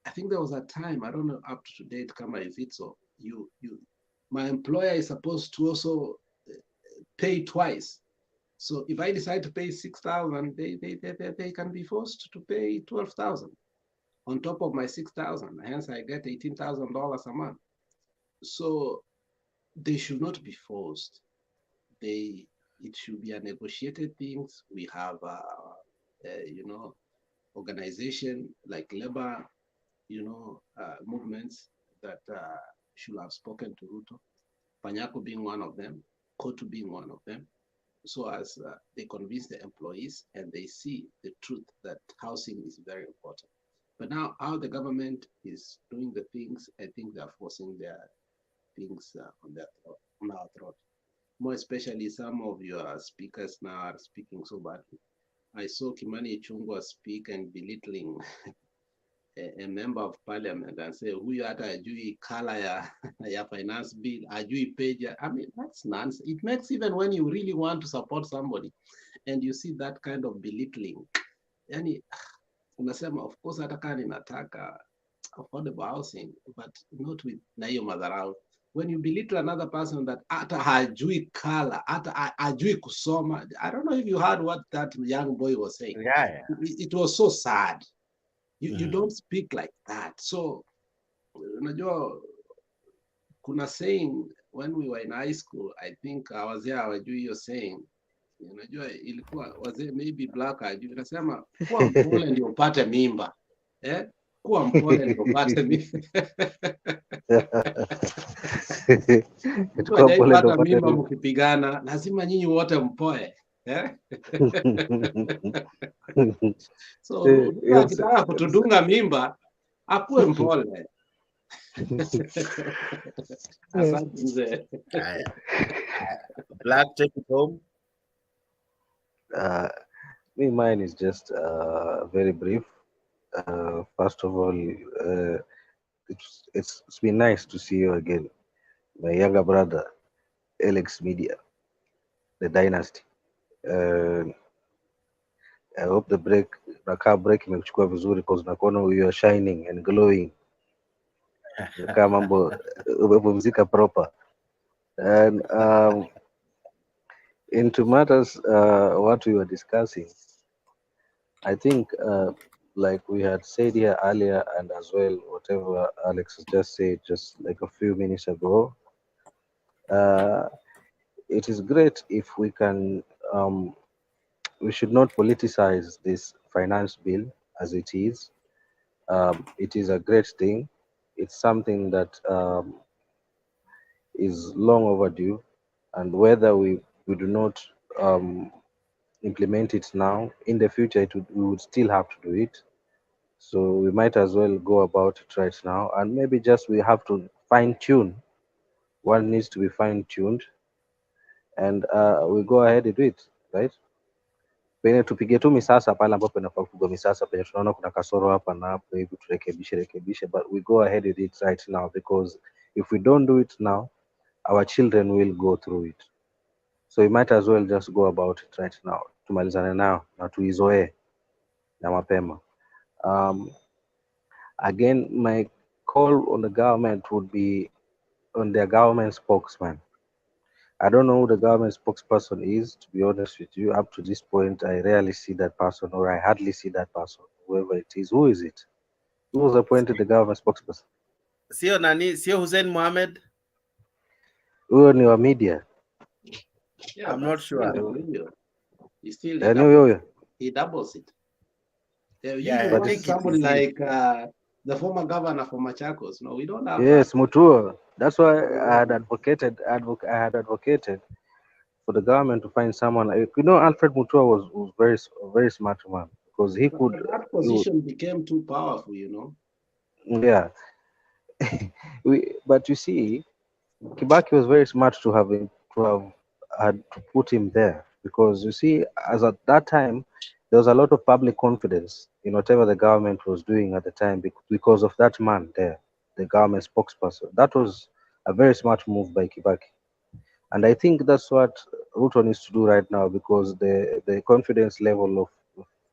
I think there was a time, I don't know up to date, Kama, is it so? My employer is supposed to also pay twice. So if I decide to pay 6,000, they can be forced to pay 12,000 on top of my 6,000. Hence, I get $18,000 a month. So they should not be forced. It should be a negotiated things. We have you know, organization like labor, you know, movements that should have spoken to Ruto, Panyako being one of them, Kotu being one of them, so as they convince the employees and they see the truth that housing is very important. But now how the government is doing the things, I think they are forcing their things on our throat. More especially some of your speakers now are speaking so badly. I saw Kimani Ichung'wah speak and belittling a member of parliament and say, huyu hata ajui color ya finance bill, ajui page. I mean, that's nonsense. It makes, even when you really want to support somebody and you see that kind of belittling, yani unasema, of course hata kama ninataka affordable housing, but not with na hiyo madharau. When you belittle another person that hata hajui color, hata hajui kusoma. I don't know if you heard what that young boy was saying. Yeah. It was so sad. You don't speak like that. So, unajua, kuna saying when we were in high school, I think wazee hawajui hiyo saying. Unajua ilikuwa wazee maybe black hajui, nasema kuwa mpole ndio upate mimba. Kuwa mpole ndio upate mimba. Kupata mimba mkipigana, lazima nyinyi wote mpoe. So, akitaka kutudunga mimba, akuwe mpole. Asante mzee. Black, take it home. Mine is just very brief. First of all, it's been nice to see you again, my younger brother, Alex Media, the dynasty. I hope the break imekuchukua vizuri because nakuona you are shining and glowing. Kama mambo umepumzika proper. And into matters what we were discussing, I think like we had said here earlier, and as well whatever Alex has just said just like a few minutes ago, it is great if we can we should not politicize this finance bill as it is. It is a great thing. It's something that is long overdue, and whether we do not implement it now, in the future we would still have to do it. So we might as well go about it right now, and maybe just we have to fine tune what needs to be fine tuned, and we go ahead and do it, right? Pengine tupige tu misasa pale ambapo inafaa kupigwa misasa, penye tunaona kuna kasoro hapa na hapo hivi turekebishe, but we go ahead with it right now, because if we don't do it now, our children will go through it. So we might as well just go about it right now, tumalizane nao na tuizoee na mapema. Again, my call on the government would be on their government spokesman. I don't know who the government spokesperson is, to be honest with you. Up to this point, I rarely see that person, or I hardly see that person, whoever it is. Who is it? Who was appointed the government spokesperson? Sio Hussein Mohamed? Huyo ni wa media. Yeah, I'm not sure. He still he doubles it. Yeah, I think somebody like the former governor from Machakos. No, we don't have. Yes, Mutua. That's why I had advocated for the government to find someone. You know, Alfred Mutua was very smart man, because he could. That position became too powerful, you know. Yeah, but you see, Kibaki was very smart to have had to put him there, because you see, as at that time, there was a lot of public confidence in whatever the government was doing at the time because of that man there, the government spokesperson. That was a very smart move by Kibaki. And I think that's what Ruto needs to do right now, because the confidence level of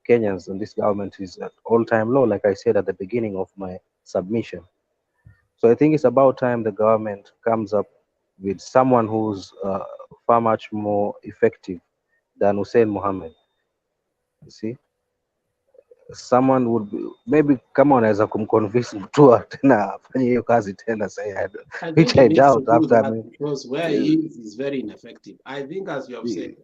Kenyans in this government is at all-time low, like I said at the beginning of my submission. So I think it's about time the government comes up with someone who's far much more effective than Hussein Mohamed. You see? Someone would be, maybe kama wanaweza kumconvince Mutua tena afanye hiyo kazi tena, which I doubt after me. Because where he is very ineffective. I think, as you have said,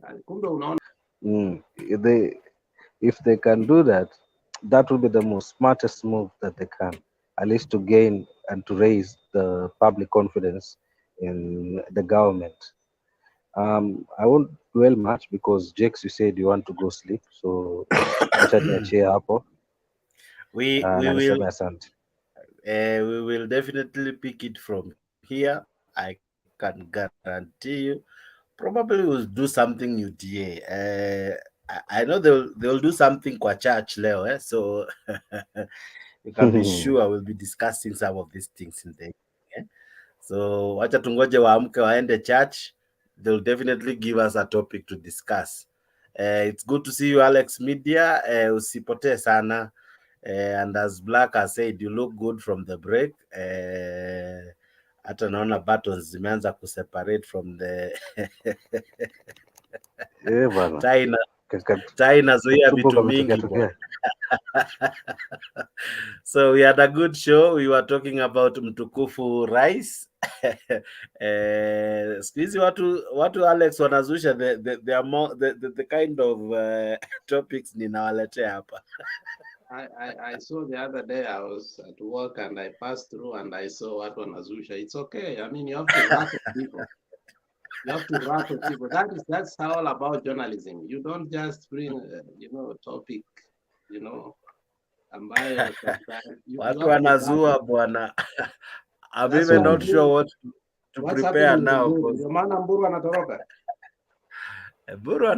if they can do that, that will be the most smartest move that they can, at least to gain and to raise the public confidence in the government. I won't dwell much because Jakes, you said you want to go sleep, so acha niachie hapo. We Niseme asante. we will definitely pick it from here. I can guarantee you. Probably we'll do something UDA. I know they'll do something kwa church leo, so you can be sure we'll be discussing some of these things in there. So wacha tungoje waamke waende church. They'll definitely give us a topic to discuss. It's good to see you, Alex Media. Usipotee sana. And as Black has said, you look good from the break. Hata naona buttons zimeanza kuseparate from the tai inazuia vitu mingi bwana. So we had a good show. We were talking about mtukufu rais. Siku hizi watu Alex wanazusha the kind of topics ninawaletea hapa. I saw the other day, I was at work and I passed through and I saw what on Azusha. It's okay. I mean, you have to rattle people. You have to rattle people. That's all about journalism. You don't just bring, topic, ambayo watu wanazua bwana. I'm even not sure what to prepare now. Maana Mburu anatoroka. Mburu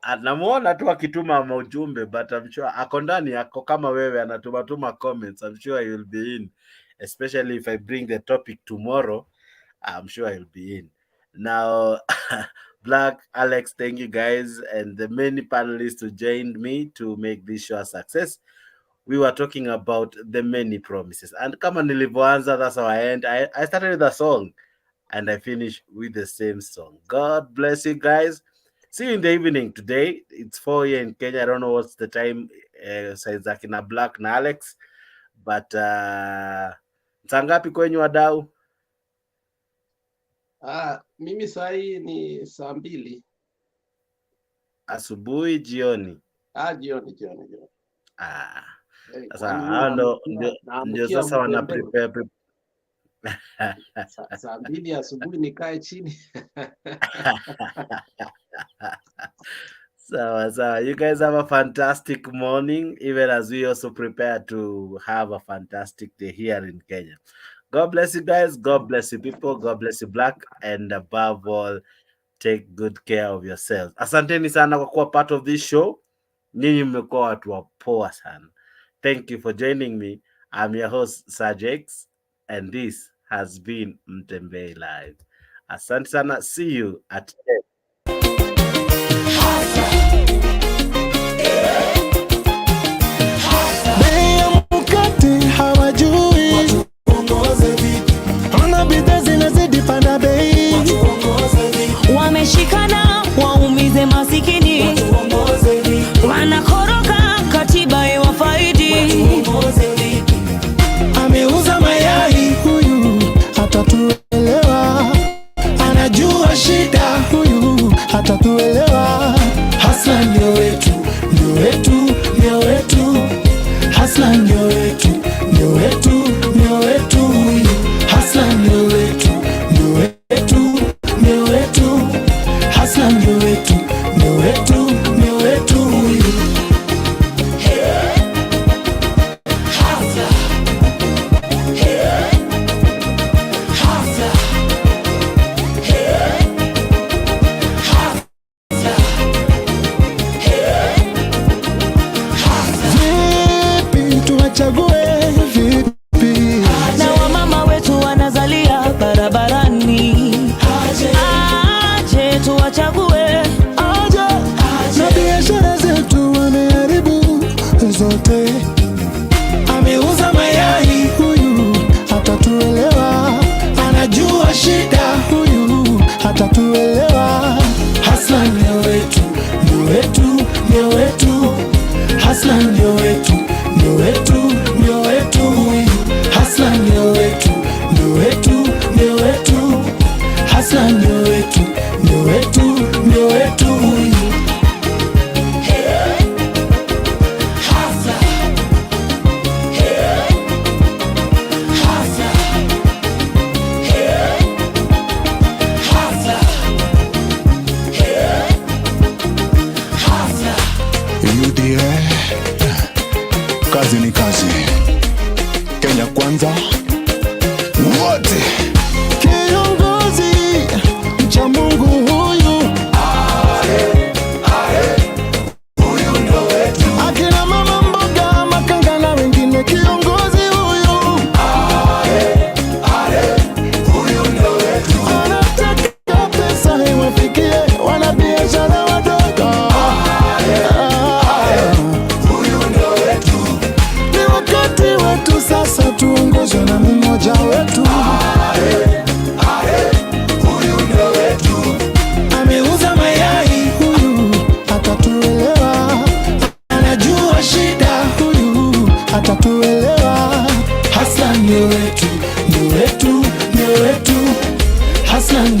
anamuona tu akituma maujumbe, but I'm sure ako ndani, ako kama wewe, anatuma comments. I'm sure he will be in, especially if I bring the topic tomorrow. I'm sure he'll be in. Now, Black, Alex, thank you guys, and the many panelists who joined me to make this show a success. We were talking about the many promises, and kama nilivyoanza, that's how I end. I started with a song, and I finished with the same song. God bless you guys. See you in the evening today. It's 4 here in Kenya. I don't know what's the time since akina Black na Alex, but saa ngapi kwenyu wadau? Mimi saa hii ni saa 2. Asubuhi, jioni? Jioni. Sasa ndio sasa wana prepare. Saa 2 asubuhi nikae chini. So you guys have a fantastic morning, even as we also prepare to have a fantastic day here in Kenya. God bless you guys. God bless you people. God bless you Black. And above all, take good care of yourselves. Asanteni sana kwa kuwa part of this show. Nyinyi mmekuwa watu wa poa sana. Thank you for joining me. I'm your host, Sajex, and this has been Mutembei Live. Asante sana. See you at 10. Wameshikana waumize masikini, wanakoroka katiba iwafaidi. Ameuza mayai huyu, hatatuelewa, anajua shida huyu.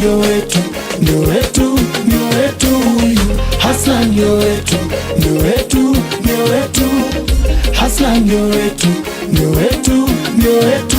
ndio wetu, ndio wetu, ndio wetu huyu. Hasla ndio wetu, ndio wetu, ndio wetu. Hasla ndio wetu, ndio wetu, ndio wetu.